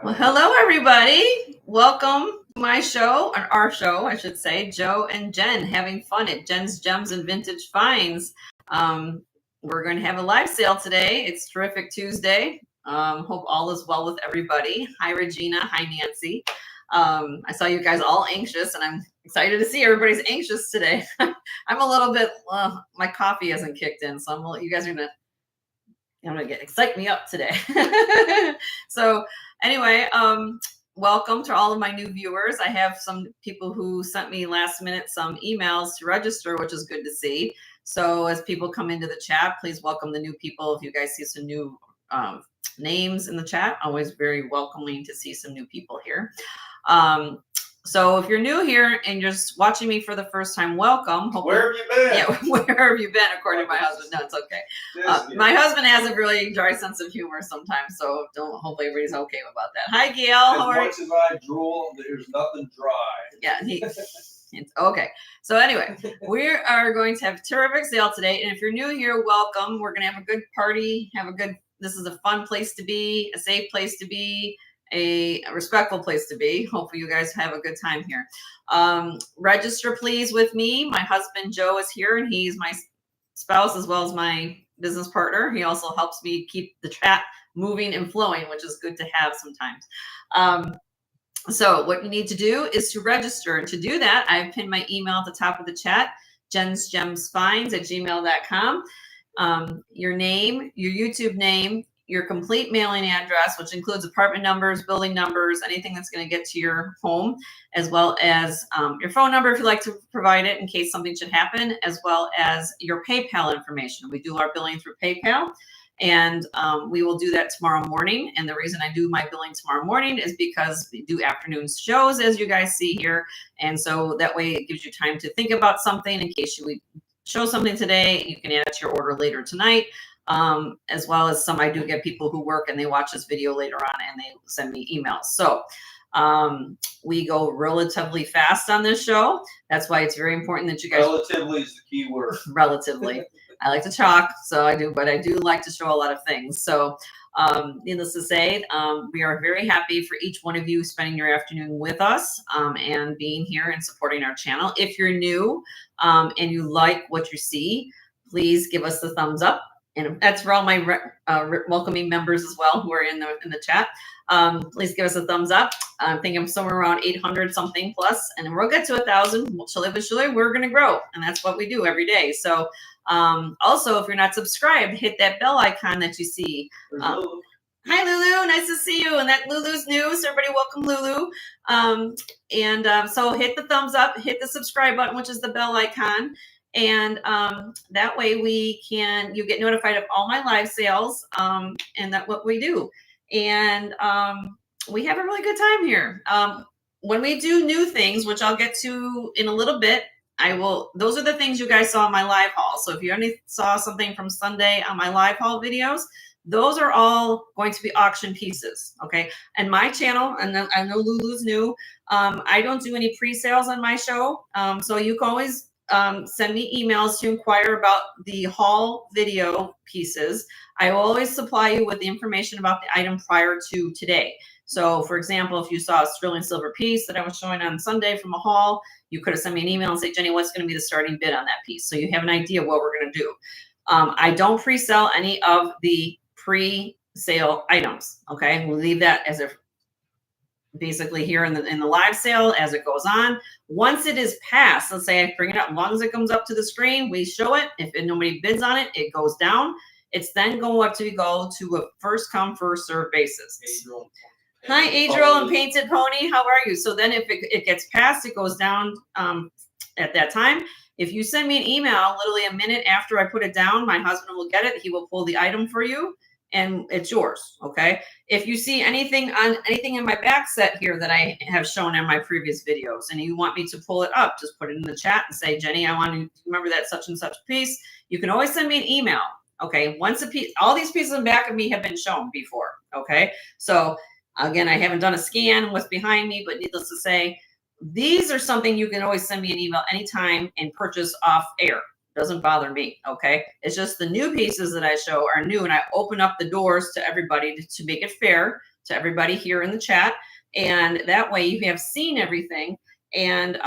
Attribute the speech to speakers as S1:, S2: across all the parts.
S1: Well, hello, everybody. Welcome to my show, or our show, I should say. Joe and Jen having fun at Jen's Gems and Vintage Finds. We're going to have a live sale today. It's Terrific Tuesday. Hope all is well with everybody. Hi, Regina. Hi, Nancy. I saw you guys all anxious, and I'm excited to see everybody's anxious today. I'm a little bit, my coffee hasn't kicked in, so you guys are going to excite me up today. So anyway, welcome to all of my new viewers. I have some people who sent me last minute some emails to register, which is good to see. So as people come into the chat, please welcome the new people. If you guys see some new names in the chat, always very welcoming to see some new people here. So if you're new here and you're just watching me for the first time, welcome.
S2: Where have you been?
S1: Yeah, where have you been? According to my husband, no, it's okay. My husband has a really dry sense of humor sometimes, so hopefully everybody's okay about that. Hi, Gail. How are you?
S2: As much as I drool, there's nothing dry.
S1: Yeah, it's okay. So anyway, we are going to have a terrific sale today, and if you're new here, welcome. We're going to have a good party. This is a fun place to be, a safe place to be, a respectful place to be. Hopefully you guys have a good time here. Register please with me. My husband Joe is here, and he's my spouse as well as my business partner. He also helps me keep the chat moving and flowing, which is good to have sometimes. So what you need to do is to register. And to do that, I've pinned my email at the top of the chat, jensgemsfinds@gmail.com. Your name, your YouTube name, your complete mailing address, which includes apartment numbers, building numbers, anything that's going to get to your home, as well as your phone number if you'd like to provide it in case something should happen, as well as your PayPal information. We do our billing through PayPal, and we will do that tomorrow morning. And the reason I do my billing tomorrow morning is because we do afternoon shows, as you guys see here. And so that way it gives you time to think about something in case you show something today. You can add it to your order later tonight. As well as I do get people who work and they watch this video later on and they send me emails. So we go relatively fast on this show. That's why it's very important that you guys.
S2: Relatively is the key word.
S1: Relatively. I like to talk, so I do, but I do like to show a lot of things. So needless to say, we are very happy for each one of you spending your afternoon with us and being here and supporting our channel. If you're new and you like what you see, please give us the thumbs up. And that's for all my welcoming members as well who are in the chat. Please give us a thumbs up. I think I'm somewhere around 800 something plus, and we'll get to 1,000. Surely but surely, we're going to grow, and that's what we do every day. So also, if you're not subscribed, hit that bell icon that you see. Hi, Lulu. Nice to see you. And that Lulu's new, so everybody welcome Lulu. So hit the thumbs up, hit the subscribe button, which is the bell icon. And that way you get notified of all my live sales and that what we do. And we have a really good time here. When we do new things, which I'll get to in a little bit, those are the things you guys saw in my live haul. So if you only saw something from Sunday on my live haul videos, those are all going to be auction pieces. Okay. And my channel, and I know Lulu's new, I don't do any pre-sales on my show. So you can always send me emails to inquire about the haul video pieces. I will always supply you with the information about the item prior to today. So for example, if you saw a sterling silver piece that I was showing on Sunday from a haul, you could have sent me an email and say, Jenny, what's going to be the starting bid on that piece? So you have an idea what we're going to do. I don't pre-sell any of the pre-sale items. Okay. We'll leave that as a basically here in the live sale as it goes on. Once it is passed, let's say I bring it up, as long as it comes up to the screen, we show it. If nobody bids on it, it goes down. It's then going to go to a first come, first serve basis. Hi, Adriel and Painted Pony. How are you? So then if it gets passed, it goes down at that time. If you send me an email literally a minute after I put it down, my husband will get it. He will pull the item for you, and it's yours. Okay. If you see anything in my back set here that I have shown in my previous videos and you want me to pull it up, just put it in the chat and say, Jenny, I want to remember that such and such piece. You can always send me an email. Okay. Once a piece, all these pieces in the back of me have been shown before. Okay. So again, I haven't done a scan of what's behind me, but needless to say, these are something you can always send me an email anytime and purchase off air. Doesn't bother me. Okay. It's just the new pieces that I show are new, and I open up the doors to everybody to make it fair to everybody here in the chat. And that way you have seen everything. And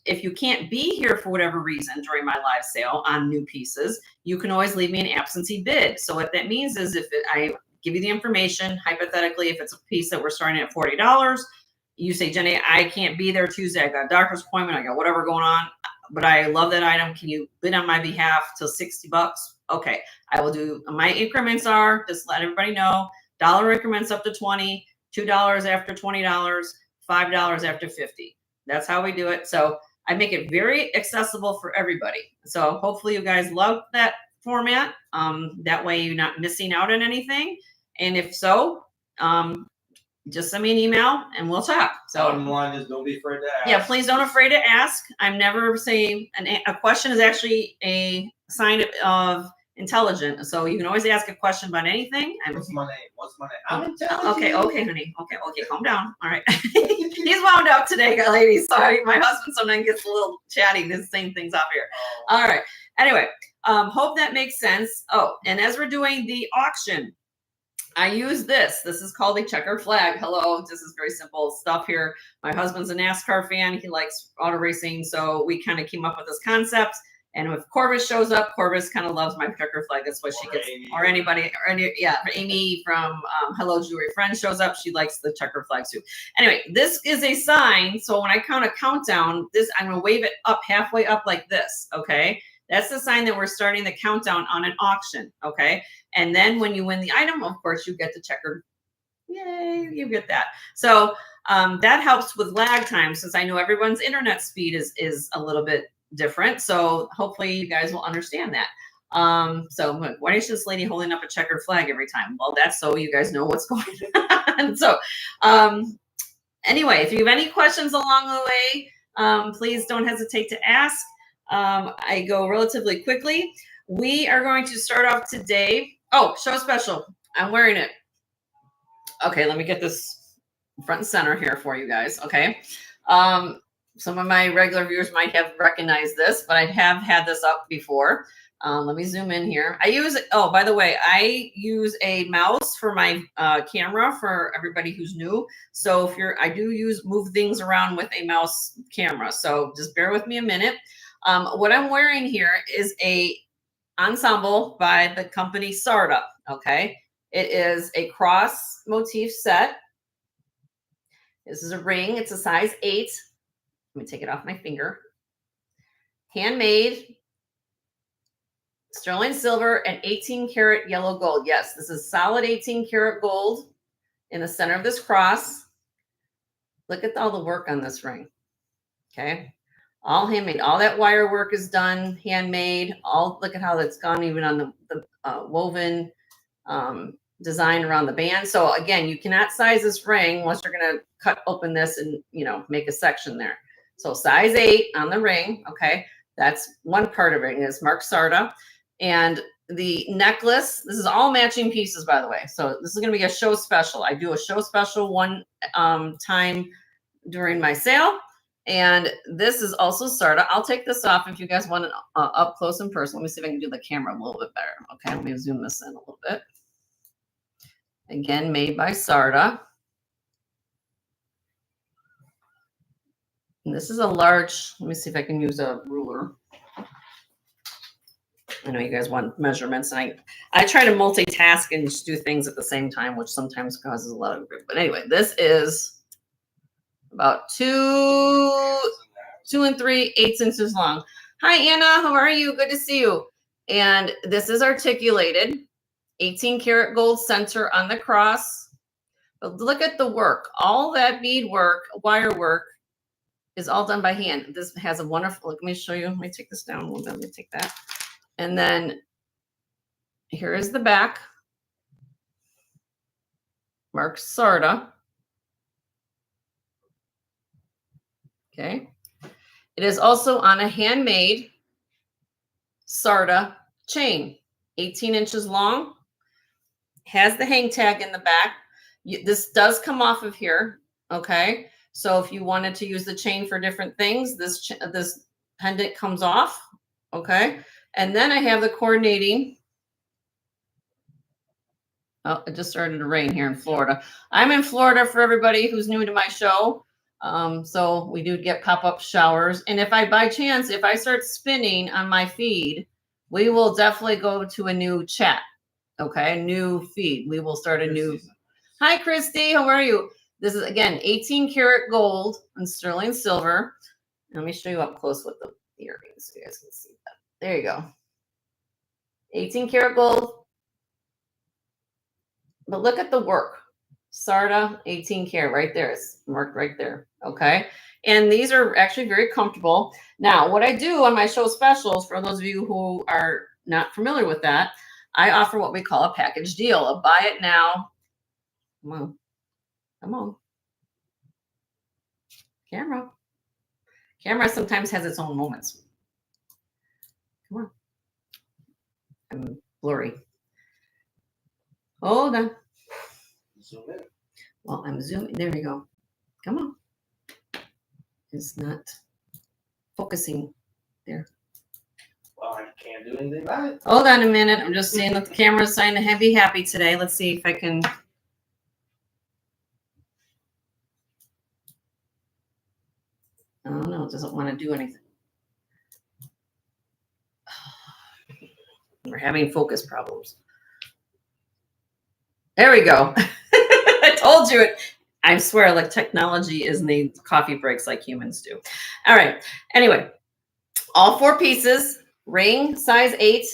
S1: if you can't be here for whatever reason during my live sale on new pieces, you can always leave me an absentee bid. So what that means is I give you the information, hypothetically, if it's a piece that we're starting at $40, you say, Jenny, I can't be there Tuesday. I got a doctor's appointment. I got whatever going on, but I love that item. Can you bid on my behalf till $60? Okay, I will do. My increments are, just let everybody know, dollar increments up to 20, $2 after $20, $5 after 50. That's how we do it. So I make it very accessible for everybody. So hopefully you guys love that format. That way you're not missing out on anything. And if so, just send me an email and we'll talk. So
S2: bottom line is don't be afraid to ask.
S1: Yeah, please don't afraid to ask. I'm never saying a question is actually a sign of intelligent. So you can always ask a question about anything.
S2: What's my name? What's my name? I'm intelligent.
S1: Okay, honey. Okay, calm down. All right. He's wound up today, ladies. Sorry, my husband sometimes gets a little chatty. Just saying things off here. All right. Anyway, hope that makes sense. Oh, and as we're doing the auction, I use this. This is called a checker flag. Hello. This is very simple stuff here. My husband's a NASCAR fan. He likes auto racing. So we kind of came up with this concept. And if Corvus shows up, Corvus kind of loves my checker flag. That's what she gets. Amy. Or anybody, or any, yeah, Amy from Hello Jewelry Friends shows up. She likes the checker flag too. Anyway, this is a sign. So when I count a countdown, I'm going to wave it up halfway up like this. Okay. That's the sign that we're starting the countdown on an auction. Okay. And then when you win the item, of course, you get the checker. Yay, you get that. So that helps with lag time, since I know everyone's internet speed is a little bit different. So hopefully you guys will understand that. So why is this lady holding up a checkered flag every time? Well, that's so you guys know what's going on. So anyway, if you have any questions along the way, please don't hesitate to ask. I go relatively quickly. We are going to start off today. Oh, show special. I'm wearing it. Okay, let me get this front and center here for you guys. Okay. Some of my regular viewers might have recognized this, but I have had this up before. Let me zoom in here. Oh, by the way, I use a mouse for my camera for everybody who's new. So I do move things around with a mouse camera. So just bear with me a minute. What I'm wearing here is a ensemble by the company Sarda. Okay. It is a cross motif set. This is a ring. It's a size 8. Let me take it off my finger. Handmade, sterling silver, and 18 karat yellow gold. Yes, this is solid 18 karat gold in the center of this cross. Look at all the work on this ring. Okay. All handmade. All that wire work is done, handmade. Look at how that's gone even on the woven design around the band. So again, you cannot size this ring unless you're going to cut open this and, make a section there. So size 8 on the ring. Okay. That's one part of it. It's marked Sarda. And the necklace, this is all matching pieces, by the way. So this is going to be a show special. I do a show special one time during my sale. And this is also Sarda. I'll take this off if you guys want it up close and personal. Let me see if I can do the camera a little bit better. Okay, let me zoom this in a little bit. Again, made by Sarda. And this is a large, let me see if I can use a ruler. I know you guys want measurements, and I try to multitask and just do things at the same time, which sometimes causes a lot of group. But anyway, this is about 2 3/8 inches long. Hi, Anna. How are you? Good to see you. And this is articulated, 18 karat gold center on the cross. But look at the work. All that bead work, wire work, is all done by hand. This has a wonderful, let me show you. Let me take this down a little bit. Let me take that. And then here is the back. Marked Sarda. Okay. It is also on a handmade Sarda chain, 18 inches long. Has the hang tag in the back. This does come off of here. Okay. So if you wanted to use the chain for different things, this pendant comes off. Okay. And then I have the coordinating Oh, it just started to rain here in Florida. I'm in Florida for everybody who's new to my show. So we do get pop-up showers. And if I, by chance, if I start spinning on my feed, we will definitely go to a new chat. Okay, new feed. We will start a new. Hi, Christy. How are you? This is, again, 18 karat gold and sterling silver. Let me show you up close with the earrings so you guys can see that. There you go. 18 karat gold. But look at the work. Sarda 18 karat right there. It's marked right there. Okay. And these are actually very comfortable. Now, what I do on my show specials, for those of you who are not familiar with that, I offer what we call a package deal. A buy it now. Come on. Come on. Camera. Camera sometimes has its own moments. Come on. I'm blurry. Hold on.
S2: Zoom in.
S1: Well, I'm zooming. There we go. Come on. It's not focusing there.
S2: Well, I can't do anything about it.
S1: Hold on a minute. I'm just seeing that the camera's starting to be happy today. Let's see if I can. Oh no, it doesn't want to do anything. We're having focus problems. There we go. I told you it. I swear, like, technology is needs coffee breaks like humans do. All right. Anyway, all 4 pieces, ring size 8.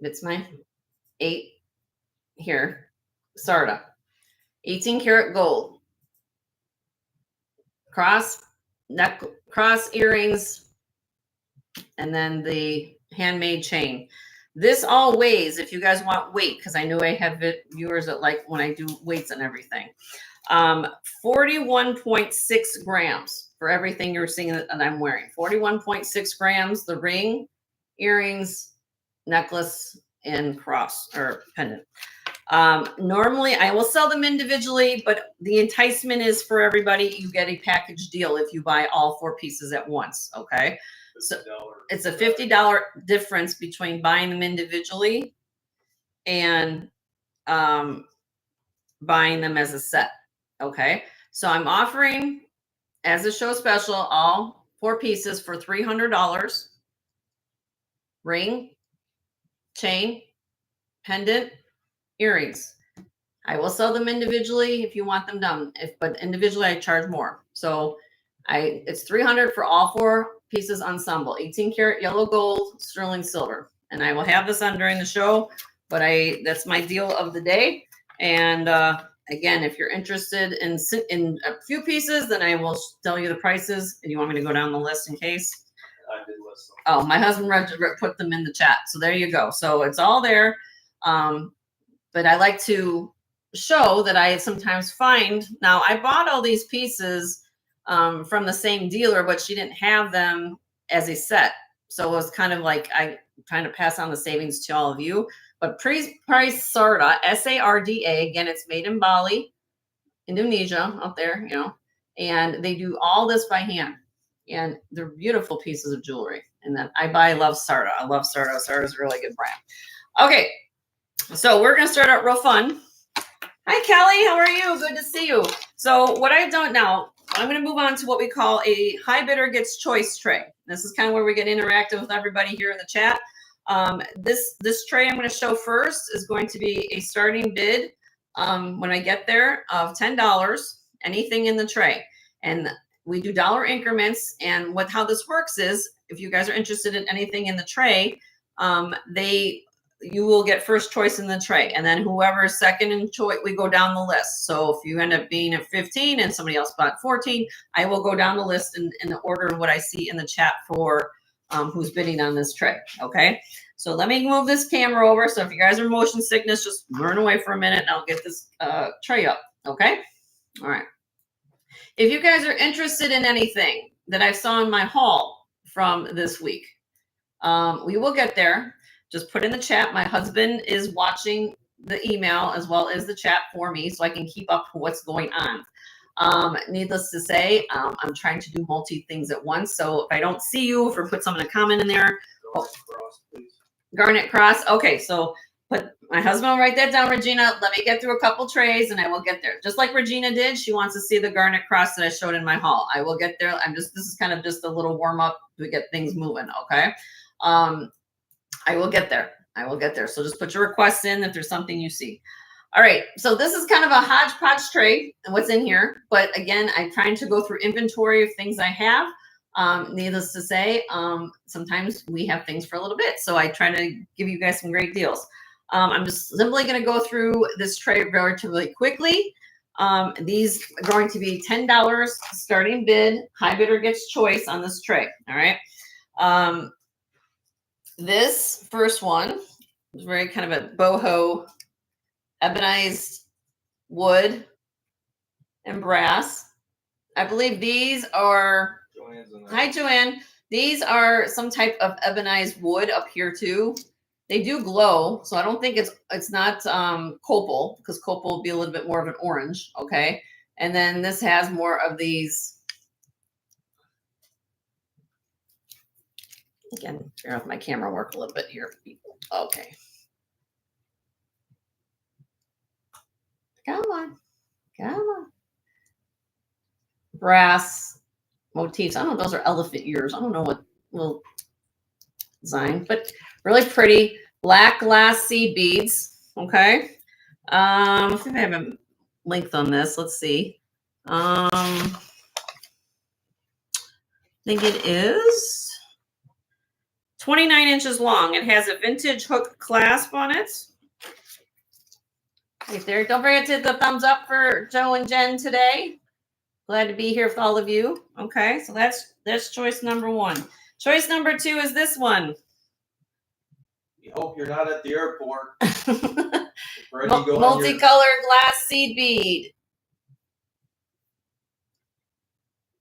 S1: It's my 8 here. Sarda. 18 karat gold. Cross earrings, and then the handmade chain. This all weighs, if you guys want weight, because I know I have viewers that like when I do weights and everything. 41.6 grams for everything you're seeing that I'm wearing. 41.6 grams, the ring, earrings, necklace, and cross or pendant. Normally I will sell them individually, but the enticement is for everybody. You get a package deal if you buy all 4 pieces at once. Okay. So it's a $50 difference between buying them individually and buying them as a set. Okay. So I'm offering as a show special all 4 pieces for $300. Ring, chain, pendant, earrings. I will sell them individually if you want them done. But individually I charge more. So it's $300 for all 4 pieces ensemble. 18 karat yellow gold, sterling silver. And I will have this on during the show, but that's my deal of the day. And again, if you're interested in a few pieces, then I will tell you the prices. And you want me to go down the list in case?
S2: I did list them.
S1: Oh, my husband put them in the chat. So there you go. So it's all there. But I like to show that I sometimes find, now I bought all these pieces from the same dealer, but she didn't have them as a set. So it was kind of like I trying to pass on the savings to all of you. But price Sarda, S-A-R-D-A, again, it's made in Bali, Indonesia, out there, you know, and they do all this by hand. And they're beautiful pieces of jewelry. And then I love Sarda. I love Sarda. Sarda's a really good brand. Okay, so we're going to start out real fun. Hi, Kelly. How are you? Good to see you. So what I've done now, I'm going to move on to what we call a high bidder gets choice tray. This is kind of where we get interactive with everybody here in the chat. This tray I'm going to show first is going to be a starting bid when I get there of $10, anything in the tray. And we do dollar increments. And how this works is if you guys are interested in anything in the tray, you will get first choice in the tray, and then whoever is second in choice, we go down the list. So if you end up being at 15 and somebody else bought 14, I will go down the list in the order of what I see in the chat for who's bidding on this tray. Okay, so let me move this camera over. So if you guys are motion sickness, just learn away for a minute and I'll get this tray up. Okay, all right. If you guys are interested in anything that I saw in my haul from this week, we will get there. Just put in the chat. My husband is watching the email as well as the chat for me so I can keep up with what's going on. Needless to say, I'm trying to do multi things at once. So if I don't see you, if I put someone a comment in there. Garnet cross. Okay, so my husband will write that down, Regina. Let me get through a couple trays and I will get there. Just like Regina did. She wants to see the garnet cross that I showed in my haul. I will get there. This is kind of just a little warm up to get things moving. Okay. I will get there. I will get there. So just put your requests in if there's something you see. All right. So this is kind of a hodgepodge tray and what's in here. But again, I'm trying to go through inventory of things I have. Needless to say, sometimes we have things for a little bit. So I try to give you guys some great deals. I'm just simply going to go through this tray relatively quickly. These are going to be $10 starting bid. High bidder gets choice on this tray. All right. This first one is very kind of a boho ebonized wood and brass. I believe these are, hi Joanne, these are some type of ebonized wood up here too. They do glow, so I don't think it's not copal, because copal will be a little bit more of an orange, okay? And then this has more of these, again, turn off my camera work a little bit here, people. Okay. Come on. Come on. Brass motifs. I don't know, those are elephant ears. I don't know what little design, but really pretty. Black glass seed beads. Okay. I think I have a length on this. Let's see. I think it is 29 inches long. It has a vintage hook clasp on it. Right there. Don't forget to hit the thumbs up for Joe and Jen today. Glad to be here with all of you. Okay, so that's choice number one. Choice number two is this one.
S2: You hope you're not at the airport.
S1: Multicolored glass seed bead.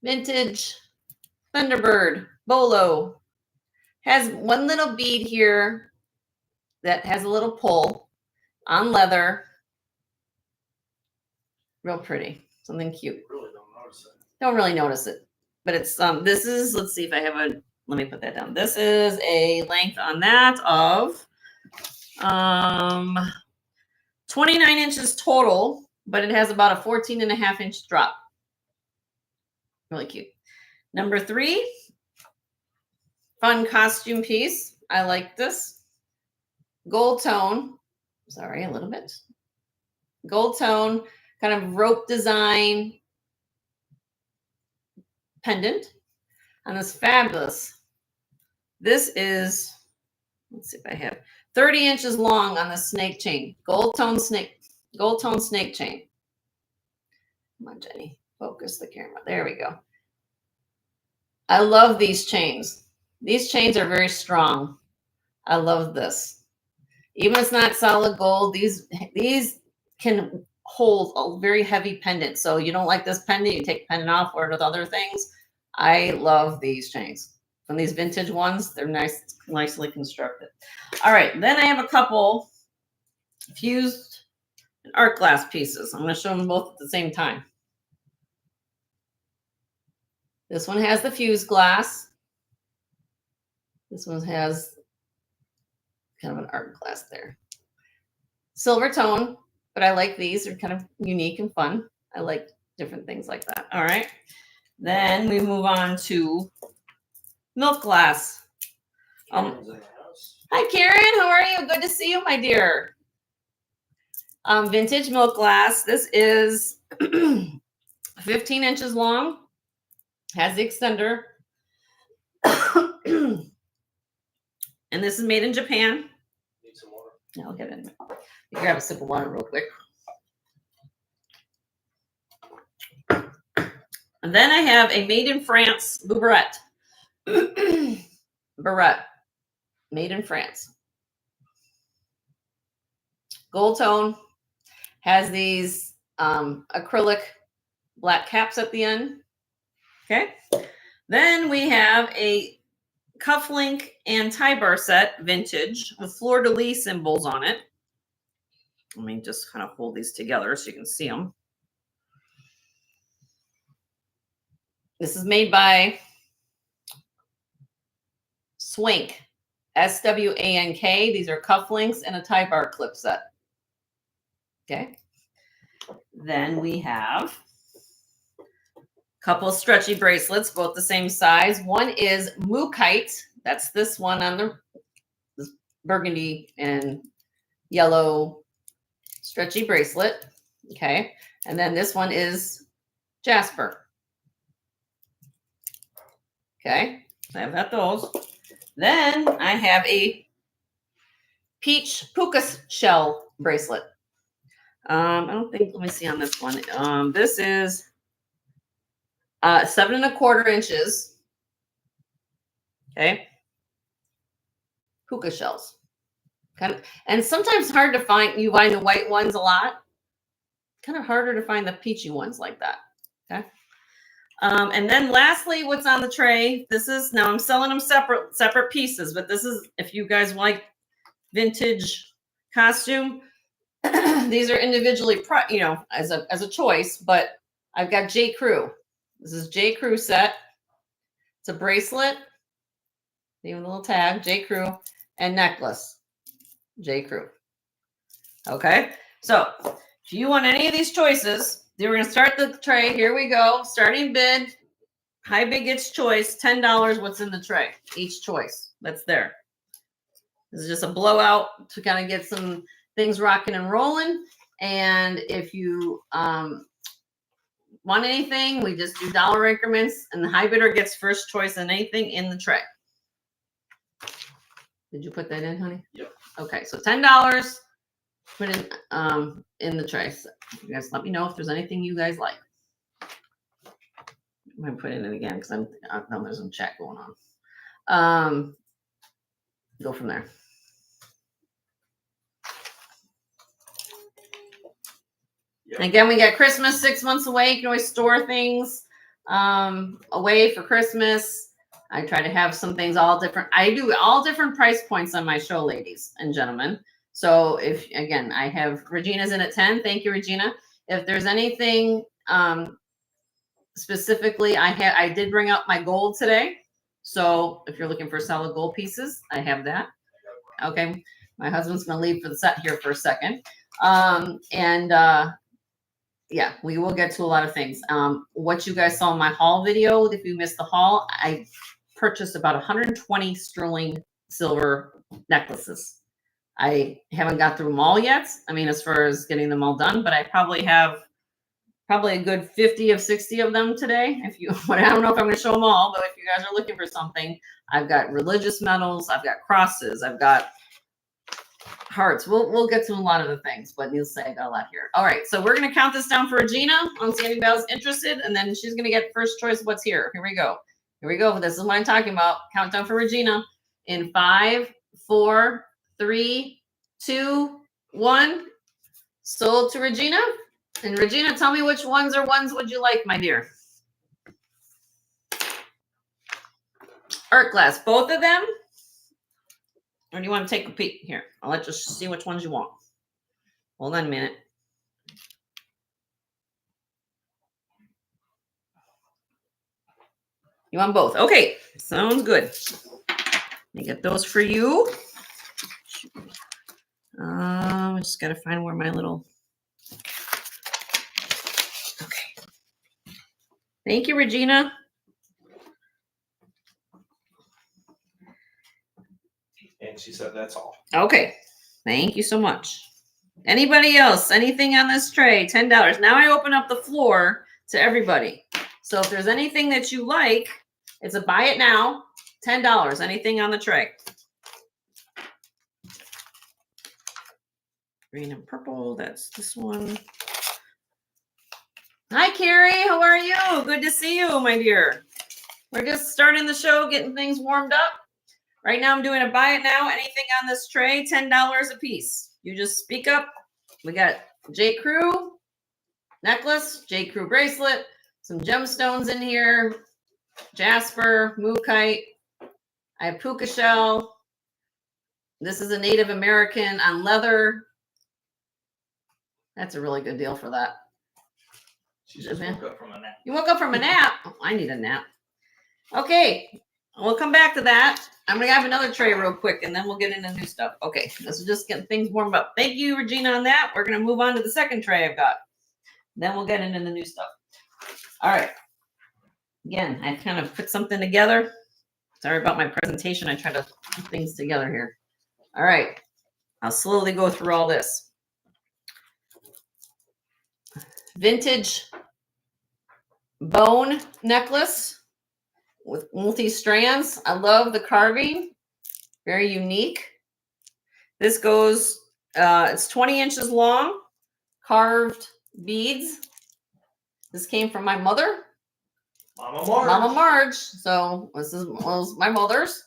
S1: Vintage Thunderbird Bolo. Has one little bead here that has a little pull on leather. Real pretty. Something cute.
S2: Really don't notice it.
S1: Don't really notice it. But it's this is, let's see if I have a, let me put that down. This is a length on that of 29 inches total, but it has about a 14.5-inch drop. Really cute. Number three, fun costume piece. I like this. Gold tone. Sorry, a little bit. Gold tone, kind of rope design pendant. And this fabulous. This is, let's see if I have 30 inches long on the snake chain. Gold tone snake chain. Come on, Jenny. Focus the camera. There we go. I love these chains. These chains are very strong. I love this. Even if it's not solid gold, these can hold a very heavy pendant. So you don't like this pendant, you take the pendant off, wear it with other things. I love these chains. From these vintage ones, they're nicely constructed. All right, then I have a couple fused art glass pieces. I'm going to show them both at the same time. This one has the fused glass. This one has kind of an art glass there. Silver tone, but I like these. They're kind of unique and fun. I like different things like that. All right. Then we move on to milk glass. Hi, Karen. How are you? Good to see you, my dear. Vintage milk glass. This is 15 inches long. Has the extender. And this is made in Japan.
S2: Need some water.
S1: Yeah, I'll get it. You grab a sip of water real quick. And then I have a made in France barrette. Barrette. Made in France. Gold tone. Has these acrylic black caps at the end. Okay. Then we have a cufflink and tie bar set, vintage, with fleur-de-lis symbols on it. Let me just kind of hold these together so you can see them. This is made by Swank. SWANK. These are cufflinks and a tie bar clip set. Okay. Then we have a couple stretchy bracelets, both the same size. One is Mookite. That's this one on the this burgundy and yellow stretchy bracelet. Okay. And then this one is Jasper. Okay. So I've got those. Then I have a peach puka shell bracelet. I don't think, let me see on this one. This is 7¼ inches. Okay. Puka shells. Kind of, and sometimes hard to find. You find the white ones a lot. Kind of harder to find the peachy ones like that. Okay. And then lastly, what's on the tray? This is, now I'm selling them separate pieces, but this is, if you guys like vintage costume, these are individually, as a choice, but I've got J. Crew. This is J. Crew set. It's a bracelet, even a little tag, J. Crew, and necklace, J. Crew. Okay, so if you want any of these choices, we're going to start the tray. Here we go. Starting bid. High bid gets choice. $10. What's in the tray? Each choice. That's there. This is just a blowout to kind of get some things rocking and rolling. And if you want anything, we just do dollar increments, and the high bidder gets first choice on anything in the tray. Did you put that in, honey?
S2: Yep.
S1: Okay, so $10. Put in the tray. So you guys let me know if there's anything you guys like. I'm gonna put it in again because I know there's some chat going on. Go from there.
S2: Yep.
S1: Again, we got Christmas 6 months away. You can always store things away for Christmas. I try to have some things all different. I do all different price points on my show, ladies and gentlemen. So if, again, I have Regina's in at 10. Thank you, Regina. If there's anything specifically, I did bring up my gold today. So if you're looking for solid gold pieces, I have that. Okay. My husband's going to leave for the set here for a second. Yeah, we will get to a lot of things. What you guys saw in my haul video, if you missed the haul, I purchased about 120 sterling silver necklaces. I haven't got through them all yet. I mean, as far as getting them all done, but I probably have a good 50 of 60 of them today. If you, I don't know if I'm going to show them all, but if you guys are looking for something, I've got religious medals, I've got crosses, I've got hearts. We'll get to a lot of the things, but needless to say, I got a lot here. All right, so we're going to count this down for Regina. On see anybody's interested, and then she's going to get first choice of what's here. Here we go. Here we go. This is what I'm talking about. Countdown for Regina in 5, 4, 3, 2, 1. Sold to Regina. And Regina, tell me which ones would you like, my dear? Art glass, both of them? Or do you want to take a peek? Here, I'll let you see which ones you want. Hold on a minute. You want both? Okay, sounds good. Let me get those for you. I just got to find where my little... Okay. Thank you, Regina.
S2: And she said that's all.
S1: Okay. Thank you so much. Anybody else? Anything on this tray? $10. Now I open up the floor to everybody. So if there's anything that you like, it's a buy it now, $10. Anything on the tray. Green and purple. That's this one. Hi, Carrie. How are you? Good to see you, my dear. We're just starting the show, getting things warmed up. Right now, I'm doing a buy it now. Anything on this tray, $10 a piece. You just speak up. We got J. Crew necklace, J. Crew bracelet, some gemstones in here, Jasper, Mookite. I have puka shell. This is a Native American on leather. That's a really good deal for that.
S2: She just woke up from a nap.
S1: You woke up from a nap? Oh, I need a nap. Okay. We'll come back to that. I'm going to have another tray real quick, and then we'll get into new stuff. Okay, this is just getting things warmed up. Thank you, Regina, on that. We're going to move on to the second tray I've got. Then we'll get into the new stuff. All right. Again, I kind of put something together. Sorry about my presentation. I try to put things together here. All right. I'll slowly go through all this. Vintage bone necklace with multi-strands. I love the carving. Very unique. This goes, it's 20 inches long, carved beads. This came from my mother.
S2: Mama Marge.
S1: Mama Marge. So this was my mother's.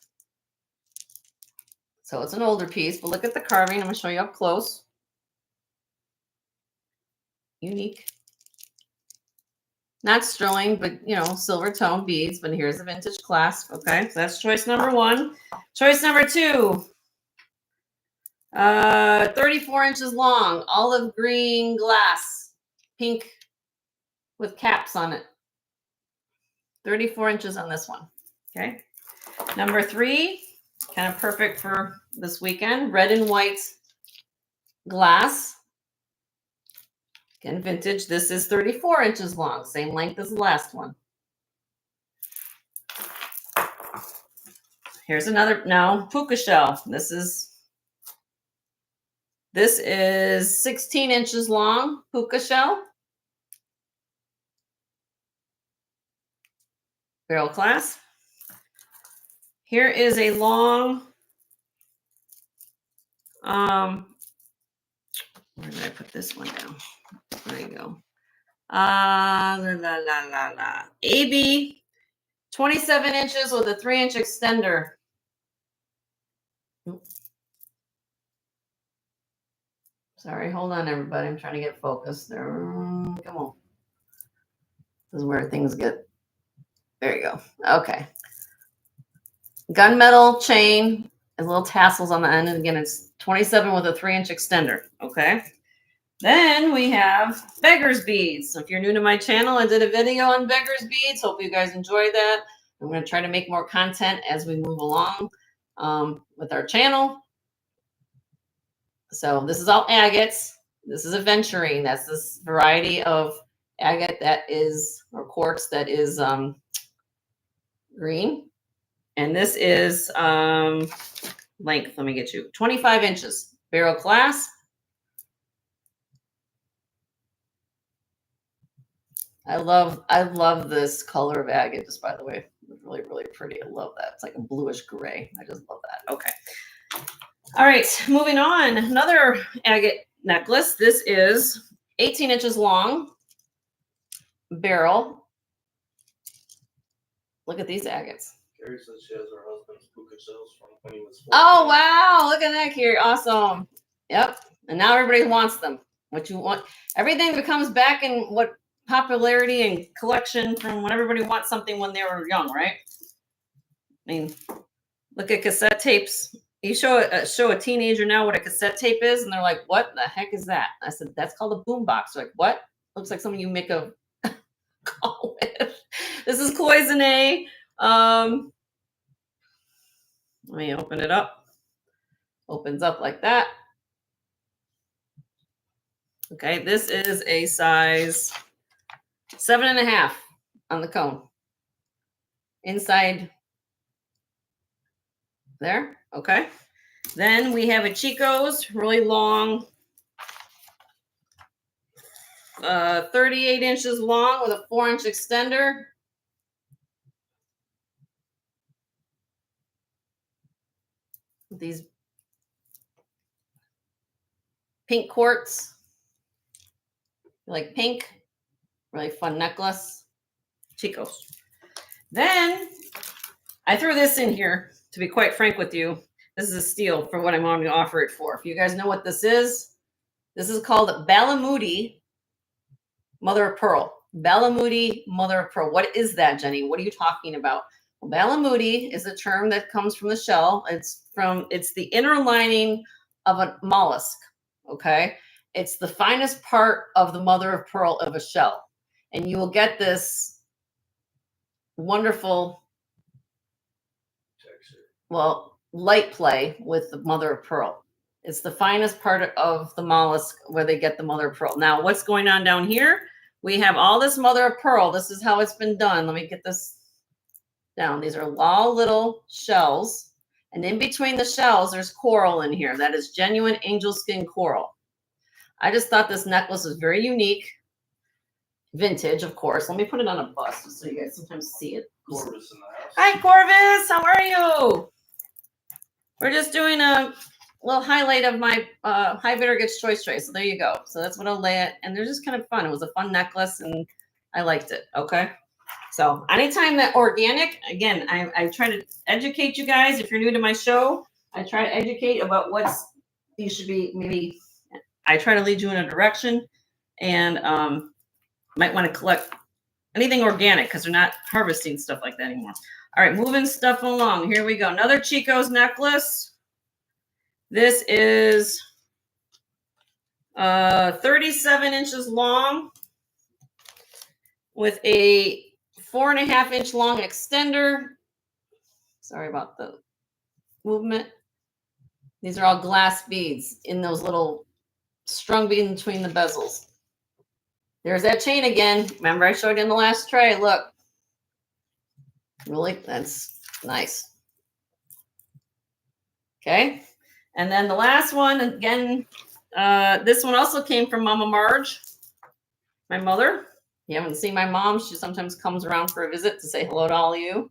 S1: So it's an older piece, but look at the carving. I'm going to show you up close. Unique. Not sterling, but, you know, silver tone beads. But here's a vintage clasp. Okay, so that's choice number one. Choice number two. 34 inches long, olive green glass, pink with caps on it. 34 inches on this one. Okay. Number three, kind of perfect for this weekend. Red and white glass. Again, vintage. This is 34 inches long, same length as the last one. Here's another, now, puka shell. This is 16 inches long, puka shell. Barrel clasp. Here is a long, where did I put this one down? There you go. AB, 27 inches with a 3-inch extender. Sorry, hold on, everybody. I'm trying to get focused there. Come on. This is where things get. There you go. Okay. Gunmetal chain and little tassels on the end. And again, it's 27 with a 3-inch extender. Okay. Then we have beggar's beads. So if you're new to my channel, I did a video on beggar's beads. Hope you guys enjoyed that. I'm going to try to make more content as we move along with our channel. So this is all agates. This is aventurine. That's this variety of agate that is, or quartz that is green. And this is length, let me get you, 25 inches. Barrel clasp. I love this color of agate, just by the way. It's really, really pretty. I love that. It's like a bluish gray. I just love that. Okay. All right, moving on. Another agate necklace. This is 18 inches long. Barrel. Look at these agates.
S2: Carrie says she has her husband's puka shells from when he was 14.
S1: Oh, wow. Look at that, Carrie. Awesome. Yep. And now everybody wants them. What you want. Everything becomes back in what popularity and collection from when everybody wants something when they were young, right? I mean, look at cassette tapes. You show a teenager now what a cassette tape is, and they're like, what the heck is that? I said, that's called a boombox. They're like, what? Looks like something you make a call with. This is cloisonne. Let me open it up. Opens up like that. Okay, this is a size 7.5 on the cone. Inside there, okay. Then we have a Chico's, really long, 38 inches long with a 4-inch extender. These pink quartz, like pink, really fun necklace. Chico's. Then I threw this in here, to be quite frank with you. This is a steal for what I'm going to offer it for. If you guys know what this is called Balamoody Mother of Pearl. Balamoody Mother of Pearl. What is that, Jenny? What are you talking about? Well, Balamoody is a term that comes from the shell. It's the inner lining of a mollusk. Okay. It's the finest part of the mother of pearl of a shell. And you will get this wonderful well, light play with the mother of pearl. It's the finest part of the mollusk where they get the mother of pearl. Now, what's going on down here? We have all this mother of pearl. This is how it's been done. Let me get this down. These are all little shells. And in between the shells, there's coral in here. That is genuine angel skin coral. I just thought this necklace was very unique. Vintage, of course. Let me put it on a bust so you guys sometimes see it.
S2: Corvus in the house.
S1: Hi, Corvus. How are you? We're just doing a little highlight of my high bidder gets choice tray. So there you go. So that's what I'll lay it. And they're just kind of fun. It was a fun necklace and I liked it. Okay. So anytime that organic, again, I try to educate you guys. If you're new to my show, I try to educate about what's you should be. Maybe I try to lead you in a direction and might want to collect anything organic because they're not harvesting stuff like that anymore. All right, moving stuff along. Here we go. Another Chico's necklace. This is 37 inches long with a 4.5-inch long extender. Sorry about the movement. These are all glass beads in those little strung beads between the bezels. There's that chain again. Remember I showed you in the last tray. Look. Really, that's nice. Okay. And then the last one, again, this one also came from Mama Marge, my mother. You haven't seen my mom. She sometimes comes around for a visit to say hello to all of you.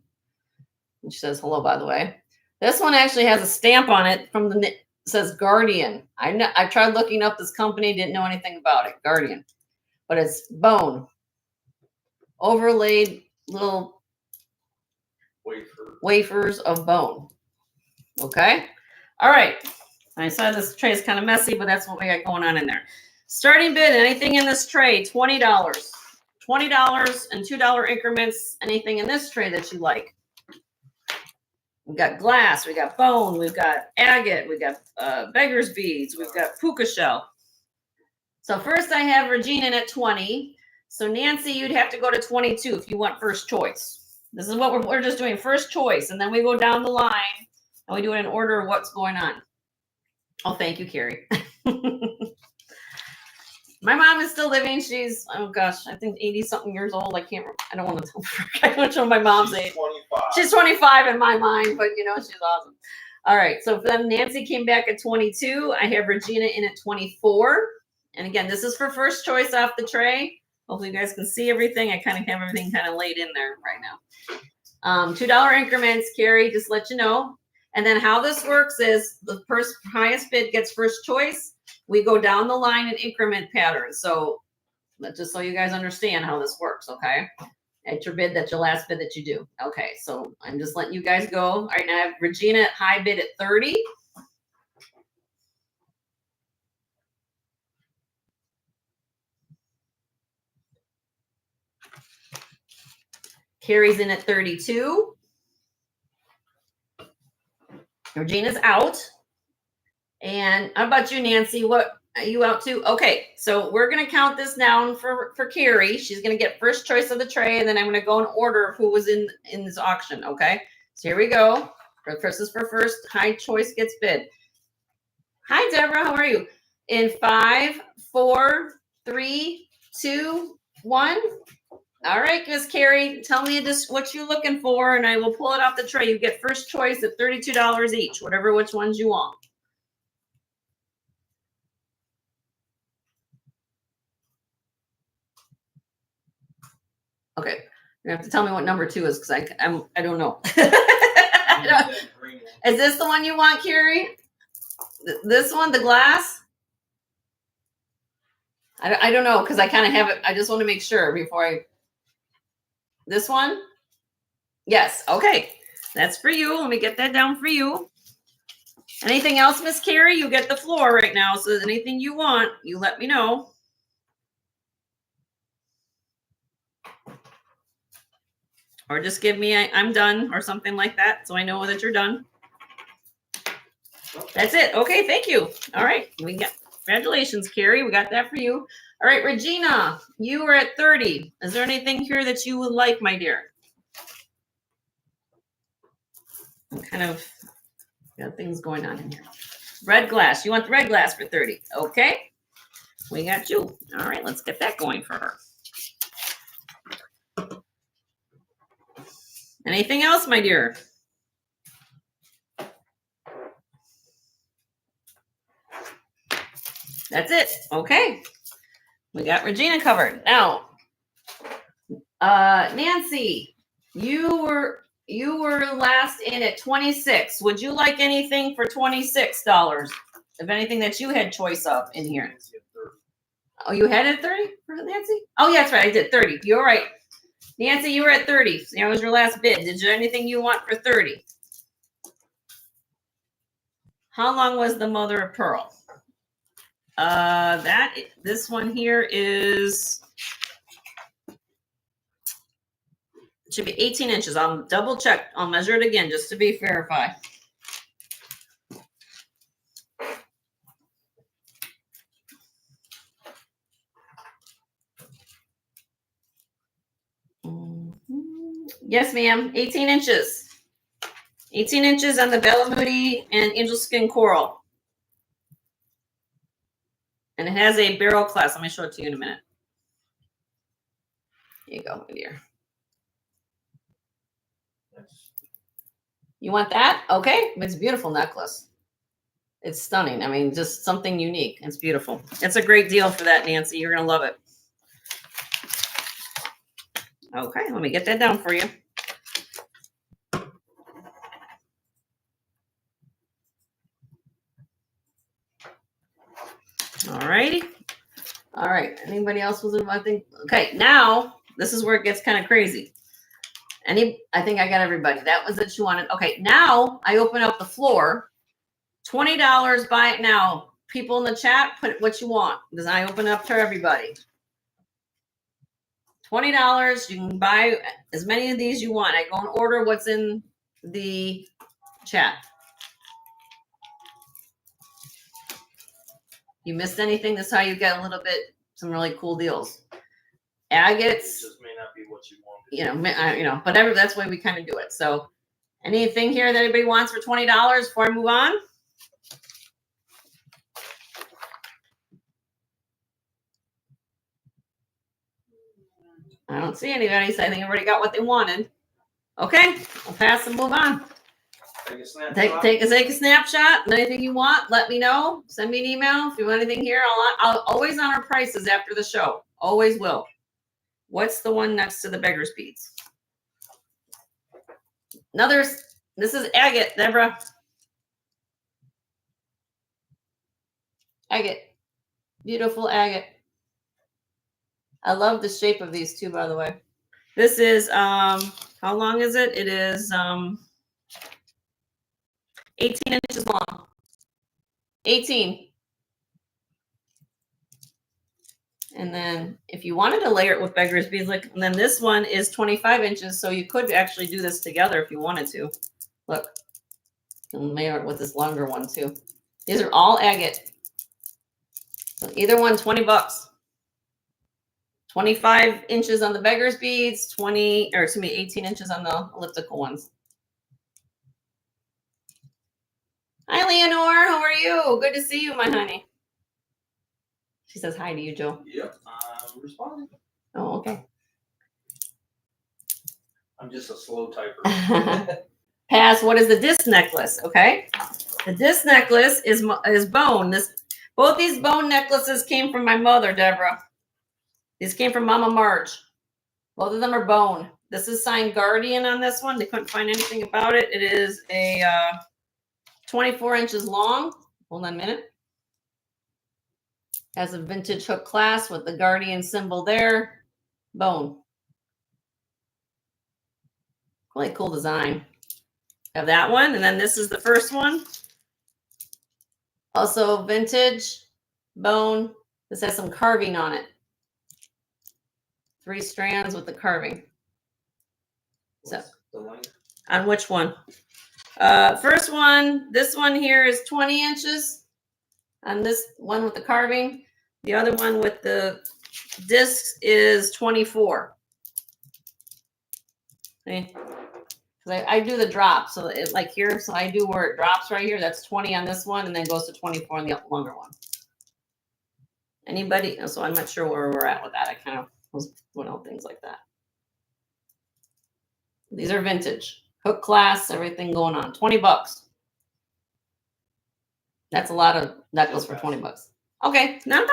S1: And she says hello, by the way. This one actually has a stamp on it from the, it says Guardian. I tried looking up this company, didn't know anything about it, Guardian. But it's bone. Overlaid little wafers of bone. Okay. All right. I saw this tray is kind of messy, but that's what we got going on in there. Starting bid, anything in this tray, $20. $20 and $2 increments, anything in this tray that you like. We've got glass, we got bone, we've got agate, we've got beggar's beads, we've got puka shell. So first I have Regina in at 20. So Nancy, you'd have to go to 22 if you want first choice. This is what we're just doing, first choice. And then we go down the line and we do it in order of what's going on. Oh, thank you, Carrie. My mom is still living. She's, oh gosh, I think 80 something years old. I don't want to tell her. I don't know my mom's age.
S2: 25.
S1: She's 25 in my mind, but you know, she's awesome. All right. So then Nancy came back at 22. I have Regina in at 24. And again, this is for first choice off the tray. Hopefully you guys can see everything. I kind of have everything kind of laid in there right now. $2 increments, Carrie, just let you know. And then how this works is the first highest bid gets first choice. We go down the line in increment patterns. So just so you guys understand how this works, okay? At your bid, that's your last bid that you do. Okay, so I'm just letting you guys go. All right, now I have Regina at high bid at 30. Carrie's in at 32. Regina's out. And how about you, Nancy? What are you out to? Okay, so we're going to count this down for Carrie. She's going to get first choice of the tray, and then I'm going to go in order of who was in this auction, okay? So here we go. This is for first. High choice gets bid. Hi, Deborah. How are you? In 5, 4, 3, 2, 1. All right, Miss Carrie, tell me just what you're looking for, and I will pull it off the tray. You get first choice at $32 each, which ones you want. Okay, you have to tell me what number 2 is because I don't know. Is this the one you want, Carrie? This one, the glass? I don't know because I kind of have it. I just want to make sure before I. This one? Yes. Okay. That's for you. Let me get that down for you. Anything else, Miss Carrie? You get the floor right now. So anything you want, you let me know. Or just give me I'm done or something like that so I know that you're done. That's it. Okay, thank you. All right. Congratulations, Carrie. We got that for you. All right, Regina, you were at 30. Is there anything here that you would like, my dear? I'm kind of got things going on in here. Red glass. You want the red glass for 30. Okay. We got you. All right, let's get that going for her. Anything else, my dear? That's it. Okay. We got Regina covered. Now, Nancy, you were last in at 26. Would you like anything for $26? If anything that you had choice of in here. Oh, you had it at 30 for Nancy? Oh, yeah, that's right. I did 30. You're right. Nancy, you were at 30. So that was your last bid. Did you anything you want for 30? How long was the mother of pearl? This one here is, it should be 18 inches. I'll double check. I'll measure it again just to be verified. Yes, ma'am. 18 inches. 18 inches on the Bellamoody and Angel Skin Coral. And it has a barrel clasp. Let me show it to you in a minute. Here you go, my dear. You want that? Okay. It's a beautiful necklace. It's stunning. I mean, just something unique. It's beautiful. It's a great deal for that, Nancy. You're going to love it. Okay, let me get that down for you. All righty. All right. Anybody else was I think? Okay, now this is where it gets kind of crazy. I think I got everybody. That was what you wanted. Okay, now I open up the floor. $20. Buy it now. People in the chat, put what you want. Because I open it up to everybody. $20. You can buy as many of these you want. I go and order what's in the chat. You missed anything? This is how you get a little bit some really cool deals. Agates.
S2: It just may not be what you want.
S1: But that's the way we kind of do it. So, anything here that anybody wants for $20 before I move on? I don't see anybody, so I think everybody got what they wanted. Okay, I'll pass and move on.
S2: Take a snapshot.
S1: Take a snapshot. Anything you want, let me know. Send me an email if you want anything here. I'll always honor prices after the show. Always will. What's the one next to the beggar's beads? This is agate, Deborah. Agate. Beautiful agate. I love the shape of these too, by the way. This is, how long is it? It is 18 inches long. 18. And then if you wanted to layer it with beggar's beads, and then this one is 25 inches, so you could actually do this together if you wanted to. Look, and layer it with this longer one too. These are all agate. So either one, $20. 25 inches on the beggar's beads, 18 inches on the elliptical ones. Hi, Leonore. How are you? Good to see you, my honey. She says hi to you, Joe.
S2: Yep, I'm responding.
S1: Oh, okay.
S2: I'm just a slow typer.
S1: Pass. What is the disc necklace? Okay. The disc necklace is bone. Both these bone necklaces came from my mother, Deborah. These came from Mama Marge. Both of them are bone. This is signed Guardian on this one. They couldn't find anything about it. It is a 24 inches long. Hold on a minute. Has a vintage hook clasp with the Guardian symbol there. Bone. Really cool design. Have that one. And then this is the first one. Also vintage bone. This has some carving on it. 3 strands with the carving.
S2: What's the length?
S1: On which one? First one, this one here is 20 inches. On this one with the carving. The other one with the discs is 24. See? because I do the drop. So it like here, so I do where it drops right here. That's 20 on this one and then goes to 24 on the longer one. Anybody? So I'm not sure where we're at with that. I kind of was doing all things like that. These are vintage. Hook class, everything going on. 20 bucks. That's a lot of necklace for 20 bucks. Okay, no.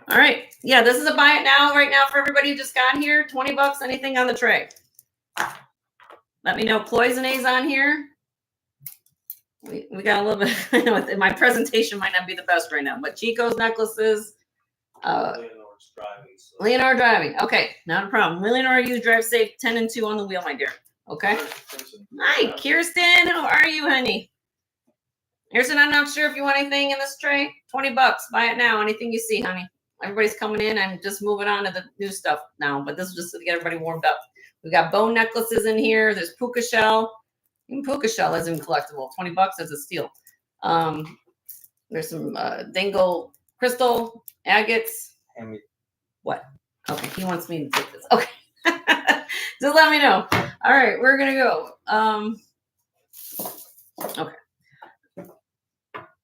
S1: All right. Yeah, this is a buy it now right now for everybody who just got here. 20 bucks, anything on the tray. Let me know. Cloisonne's on here. We got a little bit. My presentation might not be the best right now, but Chico's necklaces.
S2: Leonor's driving. So.
S1: Leonor driving. Okay, not a problem. Leonor, you drive safe. 10 and 2 on the wheel, my dear. Okay. Hi, Kirsten. How are you, honey? Kirsten, I'm not sure if you want anything in this tray. 20 bucks. Buy it now. Anything you see, honey. Everybody's coming in. I'm just moving on to the new stuff now, but this is just to get everybody warmed up. We got bone necklaces in here. There's puka shell. Even puka shell isn't collectible. 20 bucks as a steal. There's some dingle crystal agates. What? Okay, he wants me to take this. Okay. Just let me know. All right, we're gonna go. Okay.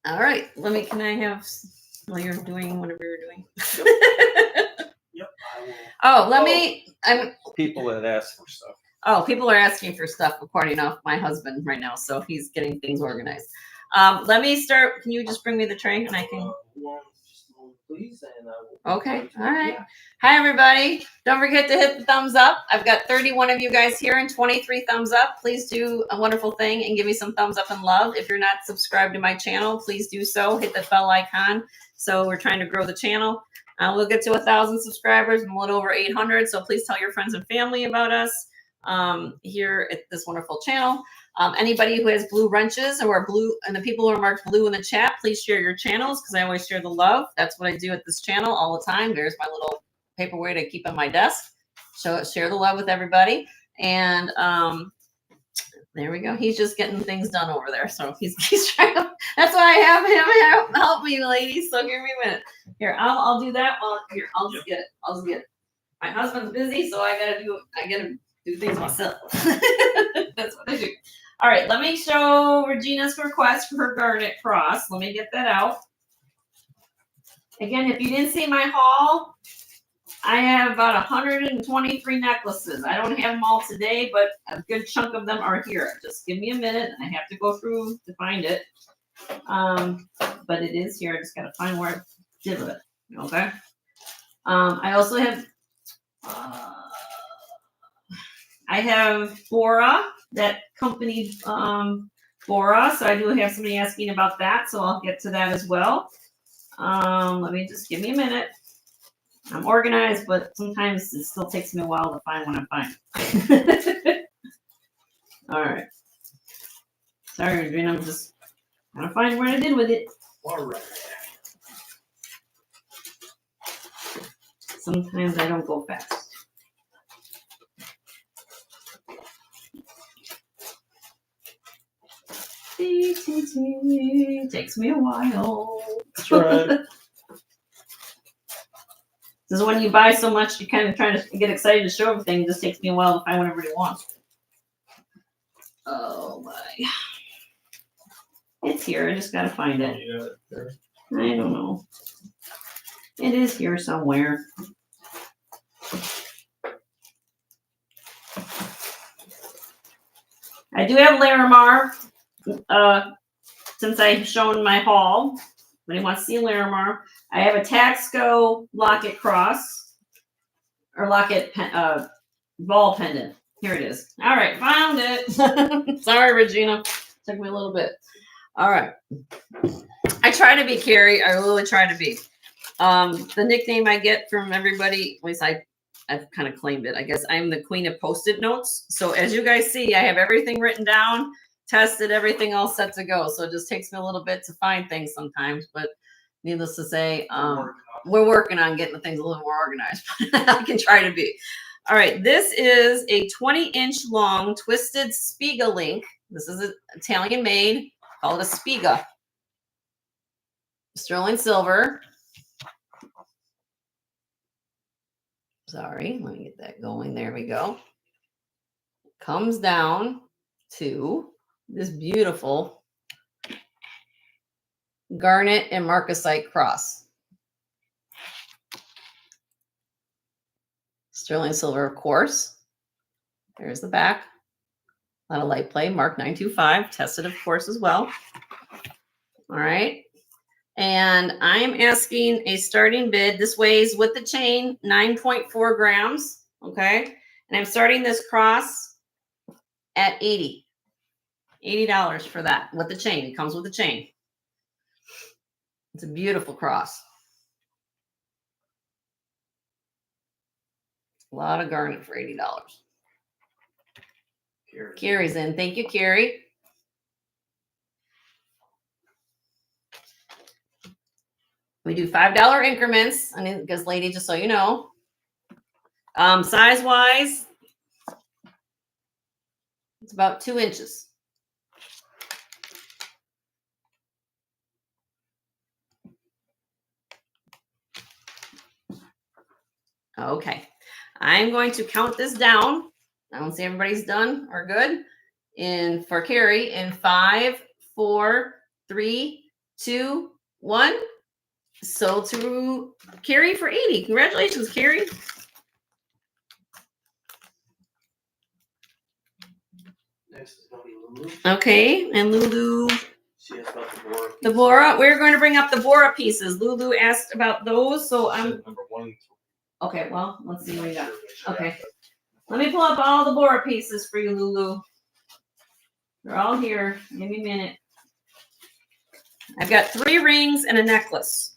S1: All right. Can I have while you're doing whatever you're doing?
S2: Yep. People that ask for stuff.
S1: Oh, people are asking for stuff according to my husband right now, so he's getting things organized. Let me start. Can you just bring me the tray and I can?
S2: Please, and
S1: okay. All right. Hi, everybody. Don't forget to hit the thumbs up. I've got 31 of you guys here and 23 thumbs up. Please do a wonderful thing and give me some thumbs up and love. If you're not subscribed to my channel, please do so. Hit the bell icon. So we're trying to grow the channel. We'll get to 1,000 subscribers. I'm a little over 800. So please tell your friends and family about us here at this wonderful channel. Anybody who has blue wrenches or blue, and the people who are marked blue in the chat, please share your channels because I always share the love. That's what I do at this channel all the time. There's my little paperweight I keep on my desk. So share the love with everybody. And there we go. He's just getting things done over there. So he's trying to, that's why I have him help me, ladies. So give me a minute. Here, I'll do that. Here, I'll just get it. My husband's busy, so I gotta do things myself. That's what I do. All right, let me show Regina's request for her garnet cross. Let me get that out. Again, if you didn't see my haul, I have about 123 necklaces. I don't have them all today, but a good chunk of them are here. Just give me a minute. I have to go through to find it. But it is here. I just got to find where I did it. Okay. I also have... I have Bora, that company Bora. So I do have somebody asking about that. So I'll get to that as well. Let me just give me a minute. I'm organized, but sometimes it still takes me a while to find what I'm finding. All right. Sorry, Regina. I'm just trying to find what I did with it.
S2: All right.
S1: Sometimes I don't go fast. Takes me a while.
S2: That's right.
S1: This is when you buy so much, you kind of try to get excited to show everything. It just takes me a while to find what everybody wants. Oh my. It's here. I just got to find it. I don't know. It is here somewhere. I do have Larimar. Since I've shown my haul, when you want to see Larimar, I have a Taxco locket cross or locket ball pendant. Here it is. All right, found it. Sorry, Regina. Took me a little bit. All right. I try to be Carrie. I really try to be. The nickname I get from everybody, at least I've kind of claimed it. I guess I'm the queen of Post-it notes. So as you guys see, I have everything written down, tested, everything all set to go. So it just takes me a little bit to find things sometimes, but needless to say, we're working on getting the things a little more organized. I can try to be. All right, this is a 20-inch long twisted Spiga link. This is an Italian made, called a Spiga. Sterling silver. Sorry, let me get that going. There we go. comes down to this beautiful garnet and marcasite cross. Sterling silver, of course. There's the back. A lot of light play, mark 925, tested, of course, as well. All right. And I'm asking a starting bid. This weighs with the chain 9.4 grams. Okay. And I'm starting this cross at $80 for that with the chain. It comes with the chain. It's a beautiful cross. A lot of garnet for $80. Carrie's in. Thank you, Carrie. We do $5 increments. I mean, because lady, just so you know, size wise, it's about 2 inches. Okay. I'm going to count this down. I don't see everybody's done or good. For Carrie in 5, 4, 3, 2, 1. So to Carrie for 80. Congratulations, Carrie.
S2: Next is going to be Lulu.
S1: Okay, and Lulu.
S2: She asked about the Bora.
S1: The Bora. We're going to bring up the Bora pieces. Lulu asked about those, so I'm.
S2: Number 1.
S1: Okay, well, let's see what we got. Okay. Let me pull up all the Bora pieces for you, Lulu. They're all here. Give me a minute. I've got 3 rings and a necklace.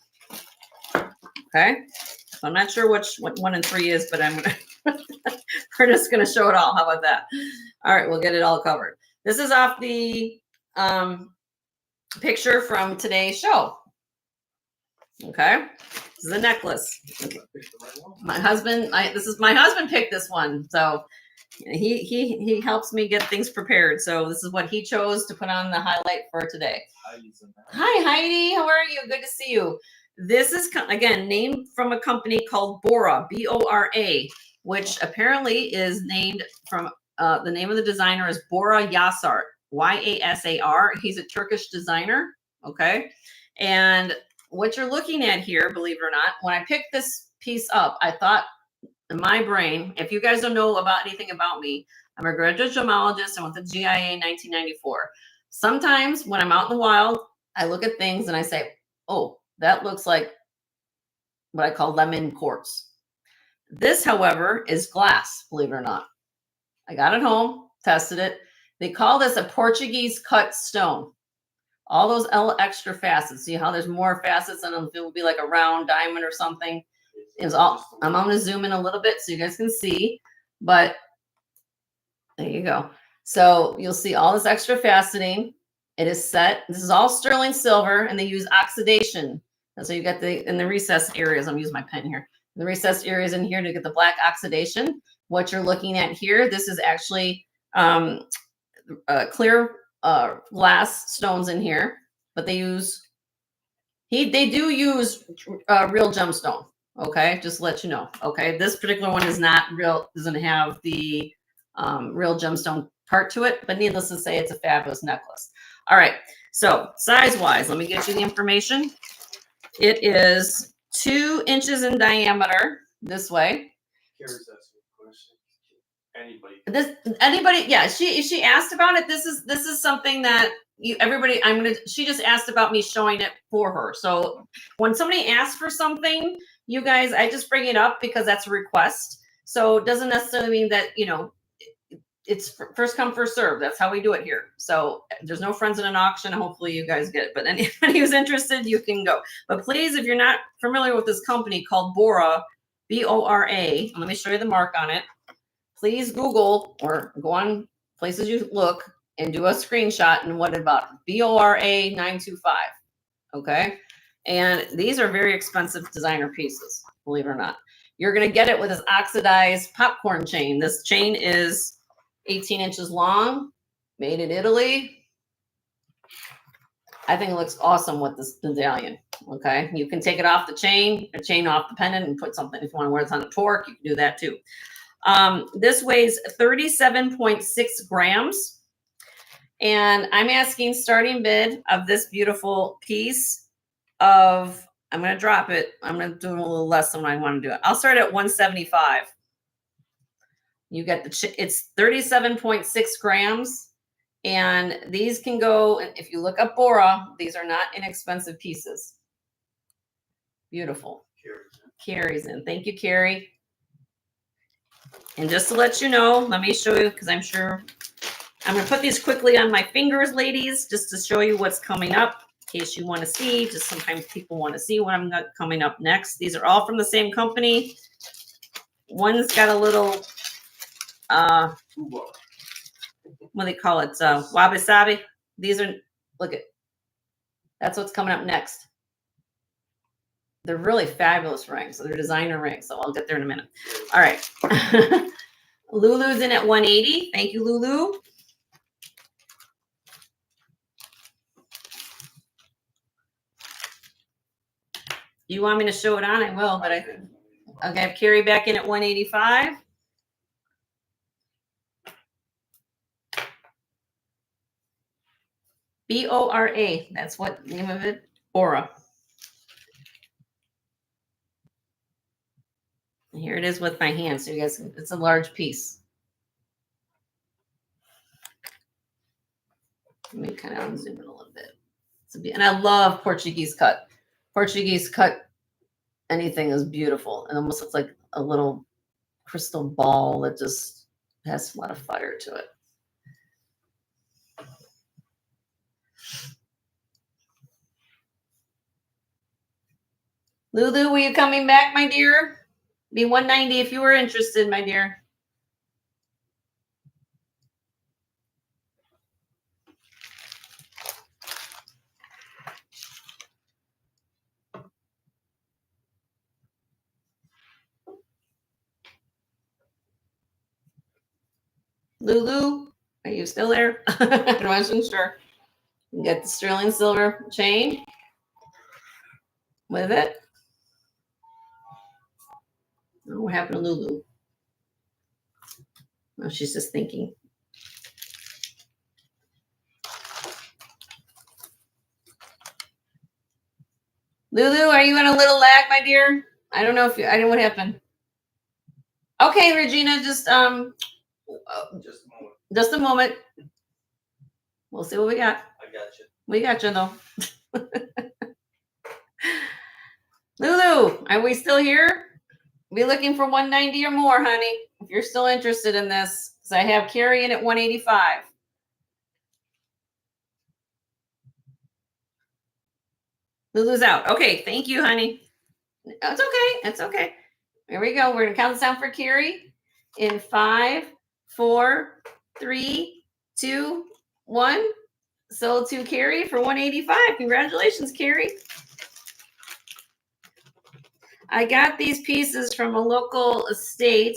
S1: Okay. So I'm not sure what 1 and 3 is, but I'm gonna we're just gonna show it all. How about that? All right, we'll get it all covered. This is off the picture from today's show. Okay. This is a necklace. My husband, my husband picked this one. So he helps me get things prepared. So this is what he chose to put on the highlight for today. Hi, Heidi. How are you? Good to see you. This is, again, named from a company called Bora, B-O-R-A, which apparently is named from the name of the designer is Bora Yasar, Y-A-S-A-R. He's a Turkish designer. Okay. And what you're looking at here, believe it or not, when I picked this piece up, I thought in my brain, if you guys don't know about anything about me, I'm a graduate gemologist. I went to GIA in 1994. Sometimes when I'm out in the wild, I look at things and I say, oh, that looks like what I call lemon quartz. This, however, is glass, believe it or not. I got it home, tested it. They call this a Portuguese cut stone. All those extra facets. See how there's more facets and it will be like a round diamond or something. It's all. I'm going to zoom in a little bit so you guys can see. But there you go. So you'll see all this extra faceting. It is set. This is all sterling silver, and they use oxidation. And so you got in the recessed areas. I'm using my pen here. The recessed areas in here to get the black oxidation. What you're looking at here, this is actually clear glass stones in here, but they use they do use real gemstone. Okay, just to let you know. Okay, this particular one is not real, doesn't have the real gemstone part to it, but needless to say, it's a fabulous necklace. All right, so size wise, let me get you the information. It is 2 inches in diameter this way.
S2: Carrie's asking a question.
S1: Anybody, yeah, she asked about it. This is something that she just asked about me showing it for her. So when somebody asks for something, you guys, I just bring it up because that's a request. So it doesn't necessarily mean that, it's first come, first serve. That's how we do it here. So there's no friends in an auction. Hopefully you guys get it. But anybody who's interested, you can go. But please, if you're not familiar with this company called Bora, B-O-R-A, let me show you the mark on it. Please Google or go on places you look and do a screenshot and what about it? B-O-R-A 925. Okay. And these are very expensive designer pieces, believe it or not. You're going to get it with this oxidized popcorn chain. This chain is 18 inches long, made in Italy. I think it looks awesome with this medallion. Okay. You can take it off the chain off the pendant and put something, if you want to wear this on a torque, you can do that too. This weighs 37.6 grams. And I'm asking starting bid of this beautiful piece of, I'm going to drop it. I'm going to do a little less than what I want to do it. I'll start at 175. You get it's 37.6 grams. And these can go, if you look up Bora, these are not inexpensive pieces. Beautiful. Carrie's in. Thank you, Carrie. And just to let you know, let me show you, because I'm sure I'm going to put these quickly on my fingers, ladies, just to show you what's coming up in case you want to see. Just sometimes people want to see what I'm got coming up next. These are all from the same company. One's got a little, what do they call it? Wabi sabi. These are, look at, that's what's coming up next. They're really fabulous rings. So they're designer rings. So I'll get there in a minute. All right. Lulu's in at 180. Thank you, Lulu. You want me to show it on? I will, but I'll have Carrie back in at 185. B-O-R-A. That's what the name of it. Bora. And here it is with my hand. So you guys, it's a large piece. Let me kind of zoom in a little bit. And I love Portuguese cut. Portuguese cut anything is beautiful. It almost looks like a little crystal ball that just has a lot of fire to it. Lulu, were you coming back, my dear? Be 190 if you were interested, my dear. Lulu, are you still there? I wasn't sure. You get the sterling silver chain with it. Oh, what happened to Lulu? Oh, she's just thinking. Lulu, are you in a little lag, my dear? I don't know if you, I don't know what happened. Okay, Regina, just a moment. Just a moment. We'll see what we got.
S2: I got you.
S1: We got you though. Lulu, are we still here? Be looking for 190 or more, honey. If you're still interested in this, because I have Carrie in at 185. Lulu's out. Okay, thank you, honey. It's okay. It's okay. Here we go. We're gonna count this down for Carrie in 5, 4, 3, 2, 1. Sold to Carrie for 185. Congratulations, Carrie. I got these pieces from a local estate.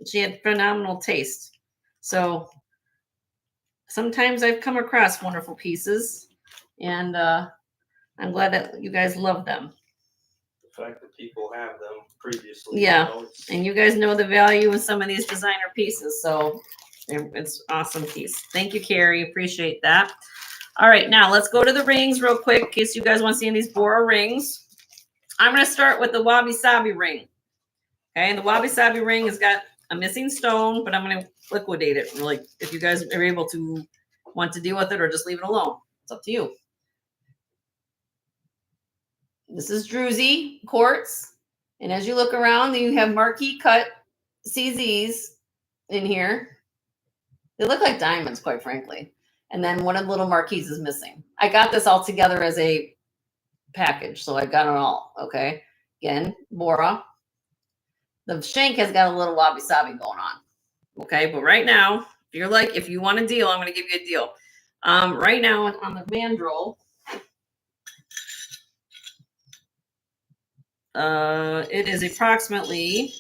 S1: She had phenomenal taste. So sometimes I've come across wonderful pieces, and I'm glad that you guys love them.
S2: The fact that people have them previously.
S1: Yeah, and you guys know the value of some of these designer pieces, so it's an awesome piece. Thank you, Carrie. Appreciate that. All right, now let's go to the rings real quick in case you guys want to see these Bora rings. I'm going to start with the Wabi Sabi ring. Okay, and the Wabi Sabi ring has got a missing stone, but I'm going to liquidate it. Really, if you guys are able to want to deal with it or just leave it alone, it's up to you. This is Druzy quartz, and as you look around, you have marquee cut CZs in here. They look like diamonds, quite frankly. And then one of the little marquees is missing. I got this all together as a package, so I got it all. Okay, again, Bora. The shank has got a little wabi sabi going on. Okay, but right now, if you're like, if you want a deal, I'm going to give you a deal. Right now on the mandrel, it is approximately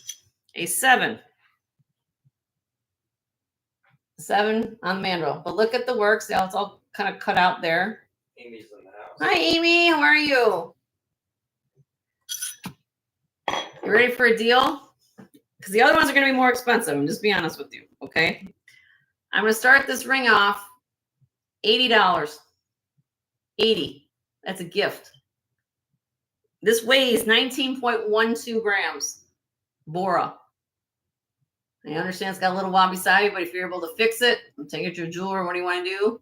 S1: a 7. 7 on the mandrel. But look at the works. It's all kind of cut out there.
S2: Amy's in the house.
S1: Hi, Amy. How are you? You ready for a deal? because the other ones are going to be more expensive. I'm just be honest with you. Okay. I'm going to start this ring off $80. 80. That's a gift. This weighs 19.12 grams. Bora. I understand it's got a little wobbly side, but if you're able to fix it, take it to a jeweler. What do you want to do?